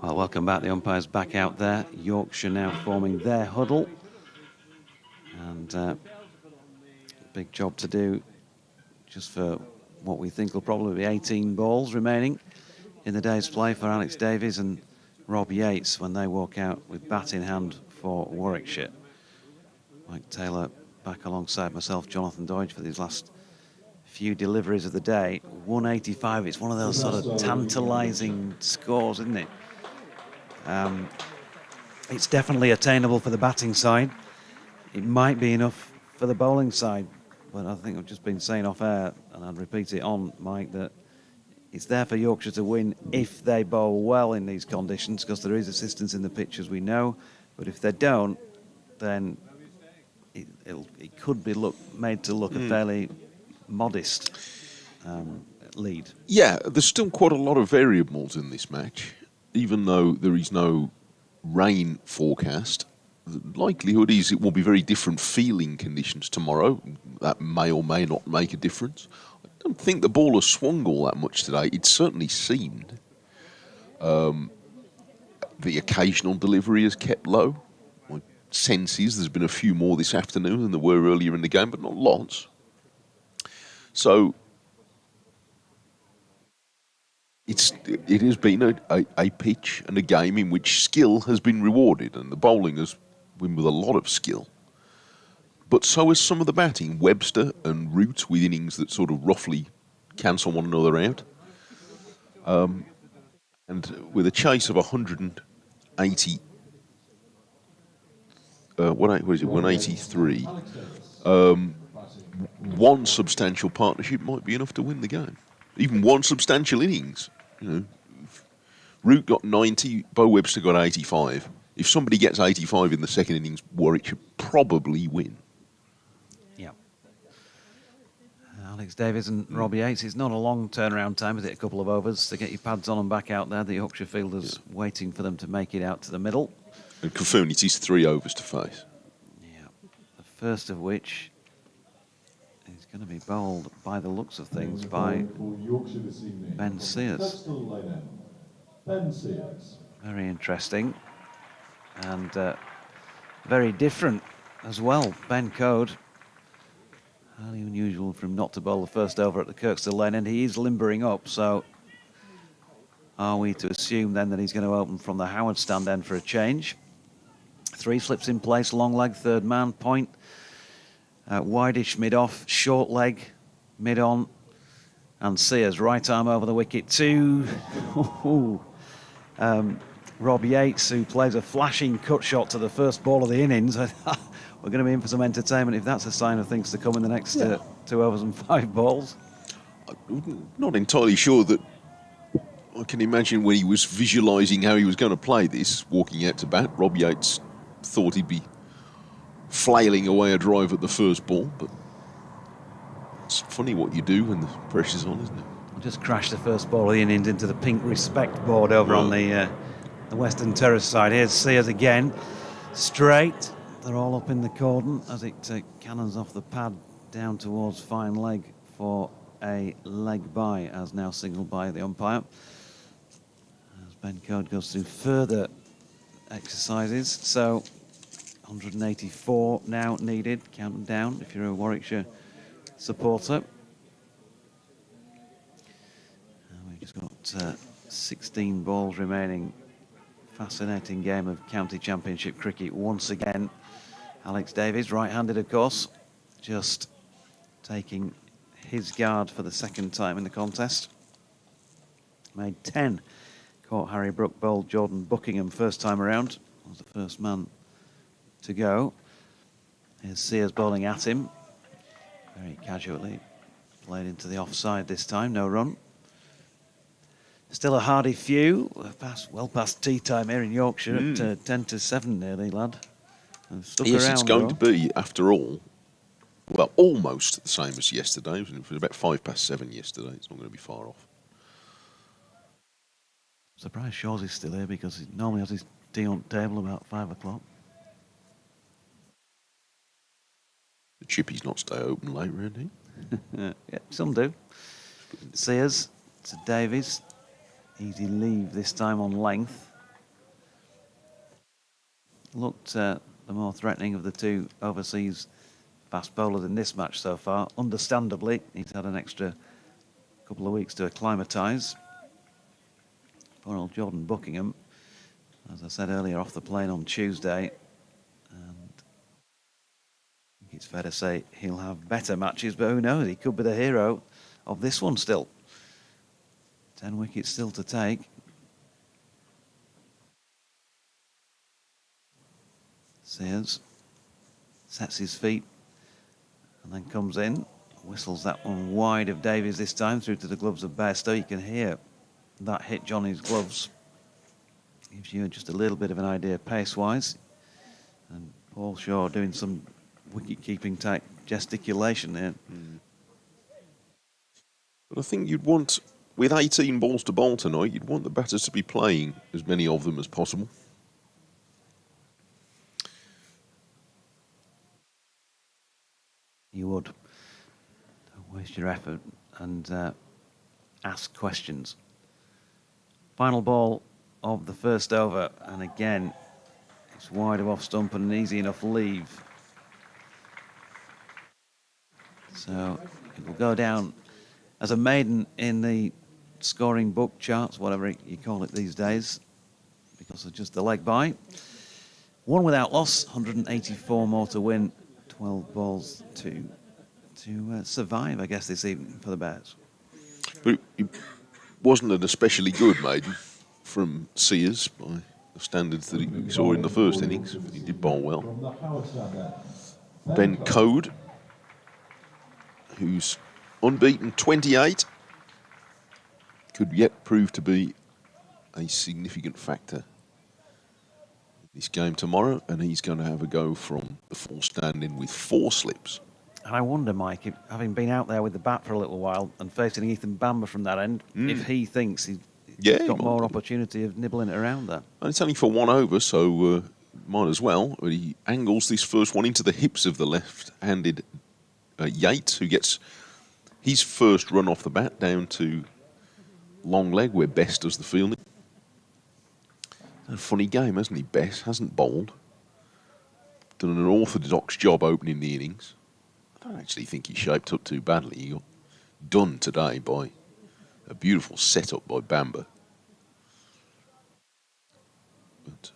Well, welcome back. The umpires back out there. Yorkshire now forming their huddle. And big job to do just for what we think will probably be 18 balls remaining in the day's play for Alex Davies and Rob Yates when they walk out with bat in hand for Warwickshire. Mike Taylor back alongside myself, Jonathan Dodge, for these last few deliveries of the day. 185, it's one of those sort of tantalising scores, isn't it? It's definitely attainable for the batting side. It might be enough for the bowling side, but I think I've just been saying off air, and I'd repeat it on, Mike, that it's there for Yorkshire to win if they bowl well in these conditions, because there is assistance in the pitch, as we know. But if they don't, then it could be made to look a fairly modest lead. Yeah, there's still quite a lot of variables in this match. Even though there is no rain forecast, the likelihood is it will be very different feeling conditions tomorrow. That may or may not make a difference. I don't think the ball has swung all that much today. It certainly seemed. The occasional delivery has kept low. My sense is there's been a few more this afternoon than there were earlier in the game, but not lots. So it has been a pitch and a game in which skill has been rewarded, and the bowling has been with a lot of skill. But so has some of the batting. Webster and Root with innings that sort of roughly cancel one another out. And with a chase of 180, what is it, 183, one substantial partnership might be enough to win the game. Even one substantial innings. You know, Root got 90, Bo Webster got 85. If somebody gets 85 in the second innings, Warwick should probably win. Yeah. Alex Davies and Robbie Yates. It's not a long turnaround time, is it? A couple of overs to get your pads on and back out there. The Yorkshire fielders waiting for them to make it out to the middle. And Kaffoon, it is 3 overs to face. Yeah. The first of which is going to be bowled, by the looks of things, by Ben Sears. Ben Sears. Very interesting. And very different as well. Ben Code, highly unusual for him not to bowl the first over at the Kirkstall Lane end. He is limbering up, so are we to assume then that he's going to open from the Howard stand end for a change? 3 slips in place, long leg, third man, point, wideish mid-off, short leg, mid-on, and Sears, right arm over the wicket to Rob Yates, who plays a flashing cut shot to the first ball of the innings. We're going to be in for some entertainment if that's a sign of things to come in the next 2 overs and 5 balls. I'm not entirely sure that I can imagine when he was visualising how he was going to play this, walking out to bat, Rob Yates thought he'd be flailing away a drive at the first ball, but it's funny what you do when the pressure's on, isn't it? I'll just crash the first ball of the innings into the pink respect board over on the Western Terrace side. Here's Sears again, straight. They're all up in the cordon as it cannons off the pad down towards fine leg for a leg by, as now signalled by the umpire. As Ben Code goes through further exercises, so 184 now needed, count them down if you're a Warwickshire supporter. And we've just got 16 balls remaining. Fascinating game of county championship cricket once again. Alex Davies, right-handed of course, just taking his guard for the second time in the contest. Made 10. Caught Harry Brook, bowled Jordan Buckingham first time around. Was the first man to go. Here's Sears bowling at him. Very casually. Played into the offside this time, no run. Still a hardy few. Well past tea time here in Yorkshire at 10 to 7 nearly, lad. Stuck Yes, around, it's going though. to be, after all, well, almost the same as yesterday. It was about 7:05 yesterday. It's not going to be far off. Surprised Shaw's is still here because he normally has his tea on table about 5 o'clock. The chippies not stay open late round here. Yeah, some do. Sears to Davies. easy leave this time on length. Looked the more threatening of the two overseas fast bowlers in this match so far. Understandably, he's had an extra couple of weeks to acclimatise. Poor old Jordan Buckingham, as I said earlier, off the plane on Tuesday. And I think it's fair to say he'll have better matches, but who knows? He could be the hero of this one still. 10 wickets still to take. Sears sets his feet and then comes in, whistles that one wide of Davies this time through to the gloves of Bairstow. You can hear that hit Johnny's gloves. Gives you just a little bit of an idea pace-wise. And Paul Shaw doing some wicket-keeping type gesticulation there. But I think you'd want, with 18 balls to bowl tonight, you'd want the batters to be playing as many of them as possible. You would. Don't waste your effort and ask questions. Final ball of the first over, and again, it's wide of off stump and an easy enough leave. So it will go down as a maiden in the scoring book charts, whatever you call it these days, because of just the leg by. One without loss, 184 more to win. 12 balls to survive, I guess, this evening for the Bears. But it wasn't an especially good maiden from Sears by the standards that he saw in the first innings. He did bowl well. Ben Code, who's unbeaten 28, could yet prove to be a significant factor this game tomorrow, and he's going to have a go from the full stand-in with 4 slips. And I wonder, Mike, if, having been out there with the bat for a little while and facing Ethan Bamber from that end, if he thinks he's got more opportunity of nibbling it around there. And it's only for 1 over, so might as well. But he angles this first one into the hips of the left-handed Yates, who gets his first run off the bat down to long leg, where Bess does the fielding. A funny game, hasn't he? Bess hasn't bowled. Done an orthodox job opening the innings. I don't actually think he shaped up too badly. He got done today by a beautiful setup by Bamber. But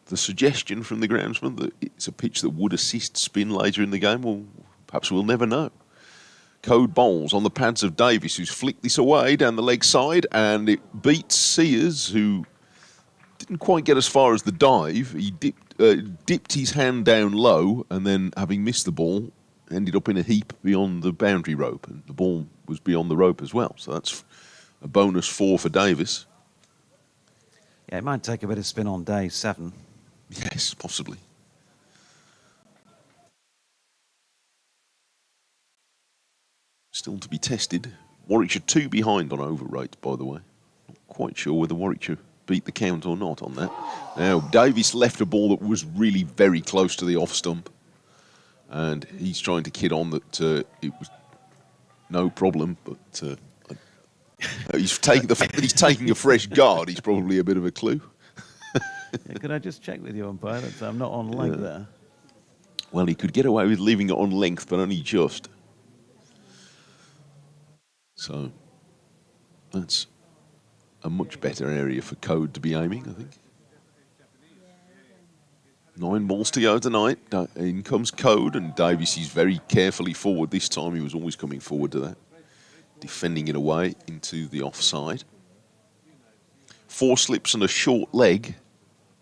the suggestion from the groundsman that it's a pitch that would assist spin later in the game, well, perhaps we'll never know. Code bowls on the pads of Davies, who's flicked this away down the leg side, and it beats Sears, who didn't quite get as far as the dive. He dipped his hand down low, and then, having missed the ball, ended up in a heap beyond the boundary rope, and the ball was beyond the rope as well. So that's a bonus 4 for Davis. Yeah, it might take a bit of spin on day 7. Yes, possibly. Still to be tested. Warwickshire 2 behind on over rates, by the way. Not quite sure whether Warwickshire beat the count or not on that. Now, Davies left a ball that was really very close to the off stump, and he's trying to kid on that it was no problem, but he's taking the fact that he's taking a fresh guard. He's probably a bit of a clue. Yeah, could I just check with you, umpire, that I'm not on leg there? Well, he could get away with leaving it on length, but only just. So that's a much better area for Code to be aiming, I think. 9 balls to go tonight. In comes Code, and Davies is very carefully forward this time. He was always coming forward to that, defending it away into the offside. 4 slips and a short leg.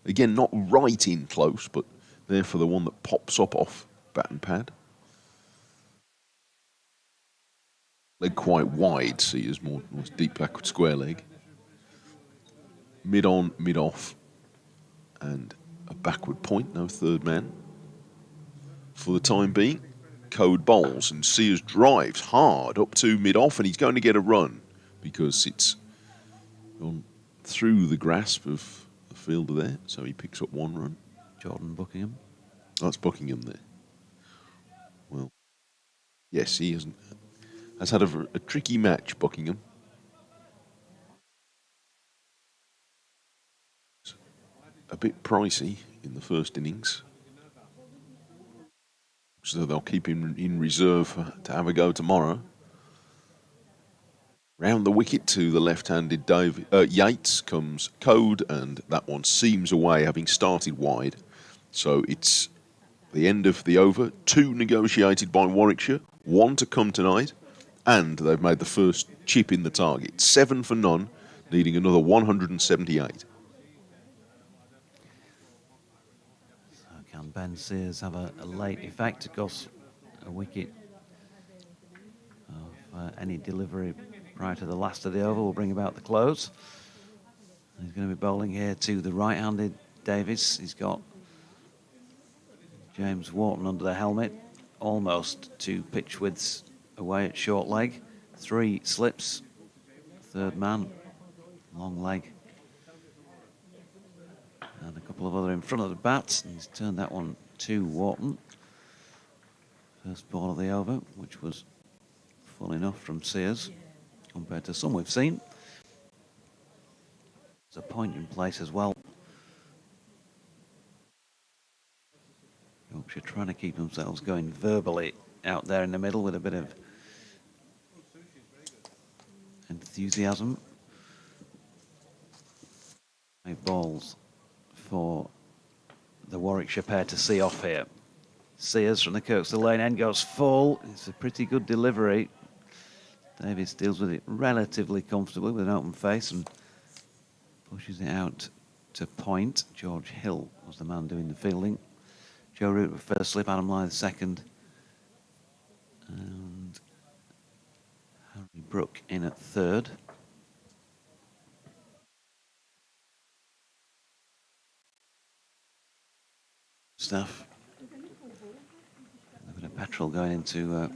Again, not right in close, but there for the one that pops up off bat and pad. Leg quite wide, see, is more deep backward square leg. Mid on, mid off, and a backward point, no third man. For the time being, Code bowls, and Sears drives hard up to mid off, and he's going to get a run because it's gone through the grasp of the fielder there, so he picks up 1 run. Jordan Buckingham. That's Buckingham there. Well, yes, he has had a tricky match, Buckingham. a bit pricey in the first innings. So they'll keep him in reserve to have a go tomorrow. Round the wicket to the left-handed Yates comes Code, and that one seams away, having started wide. So it's the end of the over. 2 negotiated by Warwickshire, 1 to come tonight, and they've made the first chip in the target. 7 for none, needing another 178. Can Ben Sears have a late effect? Of course, a wicket of any delivery prior to the last of the over will bring about the close. He's going to be bowling here to the right-handed Davies. He's got James Wharton under the helmet, almost 2 pitch widths away at short leg. 3 slips, third man, long leg. And a couple of other in front of the bat. And he's turned that one to Wharton. First ball of the over, which was full enough from Sears compared to some we've seen. There's a point in place as well. Yorkshire trying to keep themselves going verbally out there in the middle with a bit of enthusiasm. 5 balls for the Warwickshire pair to see off here. Sears from the Kirkstall Lane end goes full. It's a pretty good delivery. Davies deals with it relatively comfortably with an open face and pushes it out to point. George Hill was the man doing the fielding. Joe Root with first slip, Adam Lyth second, and Harry Brook in at third. Staff. A bit of petrol going into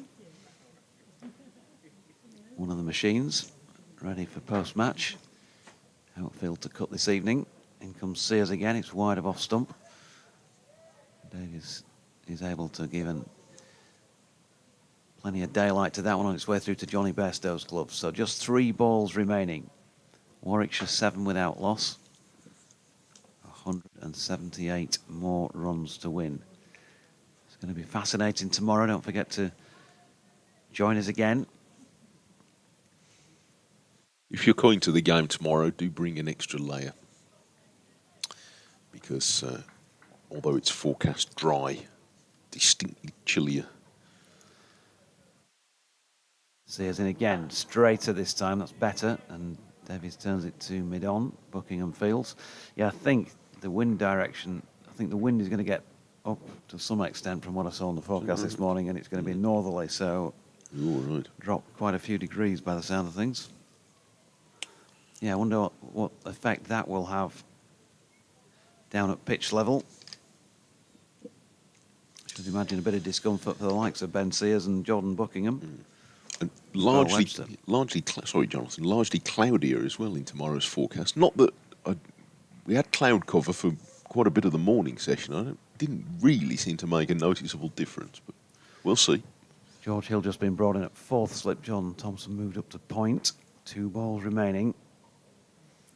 one of the machines, ready for post-match. Outfield to cut this evening. In comes Sears again, it's wide of off stump. Davies is able to give plenty of daylight to that one on its way through to Johnny Bairstow's gloves. So just 3 balls remaining. Warwickshire 7 without loss. 178 more runs to win. It's going to be fascinating tomorrow. Don't forget to join us again. If you're going to the game tomorrow, do bring an extra layer. Because although it's forecast dry, distinctly chillier. Sears in again, straighter this time, that's better. And Davies turns it to mid-on, Buckingham Fields. Yeah, I think the wind direction, I think the wind is going to get up to some extent from what I saw in the forecast this morning, and it's going to be northerly, so drop quite a few degrees by the sound of things. Yeah, I wonder what effect that will have down at pitch level. I should imagine a bit of discomfort for the likes of Ben Sears and Jordan Buckingham. And largely cloudier as well in tomorrow's forecast. Not that we had cloud cover for quite a bit of the morning session. It didn't really seem to make a noticeable difference, but we'll see. George Hill just been brought in at 4th slip. John Thompson moved up to point. 2 balls remaining.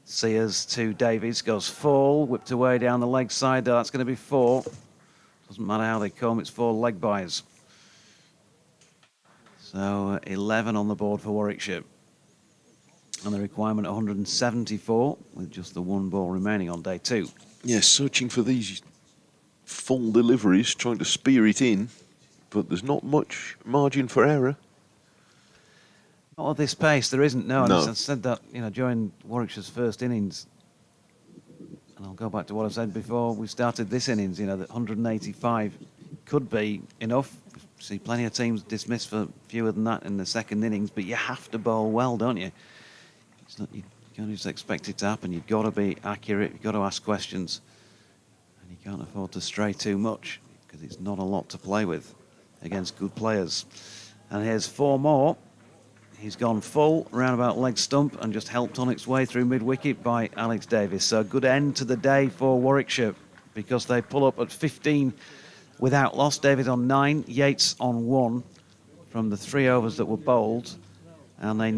Sears to Davies, goes full, whipped away down the leg side. That's going to be 4. Doesn't matter how they come, it's 4 leg byes. So 11 on the board for Warwickshire. And the requirement 174 with just the 1 ball remaining on day 2. Yes, searching for these full deliveries, trying to spear it in, but there's not much margin for error. Not at this pace, there isn't, no. No. I said that, during Warwickshire's first innings, and I'll go back to what I said before we started this innings, that 185 could be enough. See plenty of teams dismissed for fewer than that in the second innings, but you have to bowl well, don't you? It's not, you can't just expect it to happen. You've got to be accurate, you've got to ask questions, and you can't afford to stray too much because it's not a lot to play with against good players. And here's 4 more. He's gone full, roundabout leg stump, and just helped on its way through mid-wicket by Alex Davies. So a good end to the day for Warwickshire because they pull up at 15 without loss. Davies on 9, Yates on 1 from the 3 overs that were bowled. And they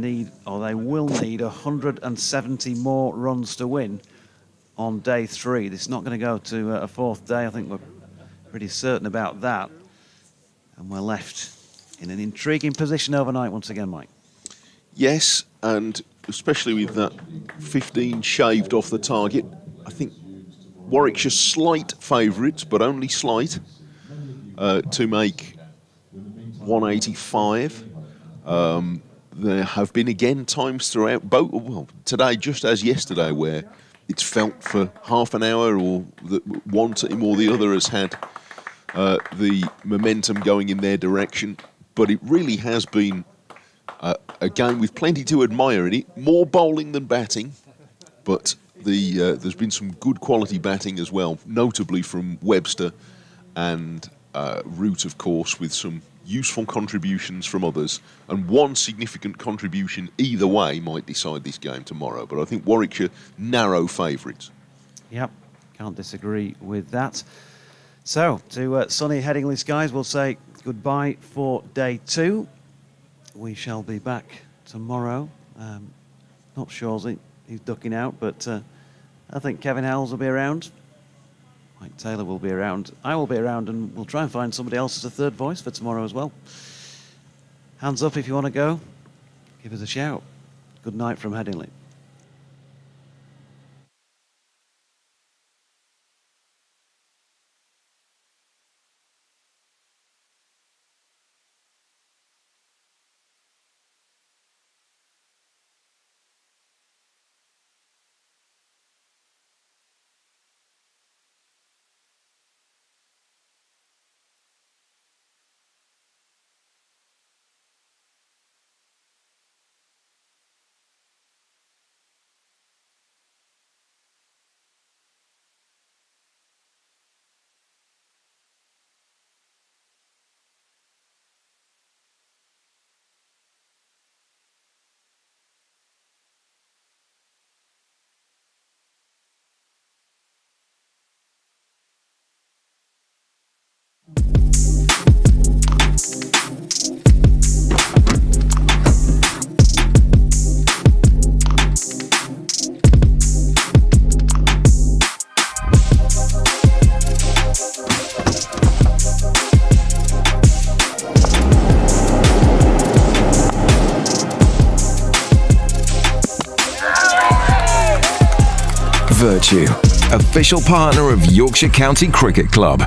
will need 170 more runs to win. on day 3. This is not going to go to a 4th day. I think we're pretty certain about that. And we're left in an intriguing position overnight once again, Mike. Yes, and especially with that 15 shaved off the target, I think Warwickshire slight favourites, but only slight, to make 185. There have been again times throughout both, well, today just as yesterday, where it's felt for half an hour or one team or the other has had the momentum going in their direction. But it really has been a game with plenty to admire in it. More bowling than batting, but there's been some good quality batting as well, notably from Webster and Root, of course, with some useful contributions from others. And one significant contribution either way might decide this game tomorrow. But I think Warwickshire, narrow favourites. Yep, can't disagree with that. So, to sunny Headingley skies, we'll say goodbye for day 2. We shall be back tomorrow. Not sure he's ducking out, but I think Kevin Howells will be around. Mike Taylor will be around. I will be around, and we'll try and find somebody else as a third voice for tomorrow as well. Hands up if you want to go. Give us a shout. Good night from Headingley. Vertu, official partner of Yorkshire County Cricket Club.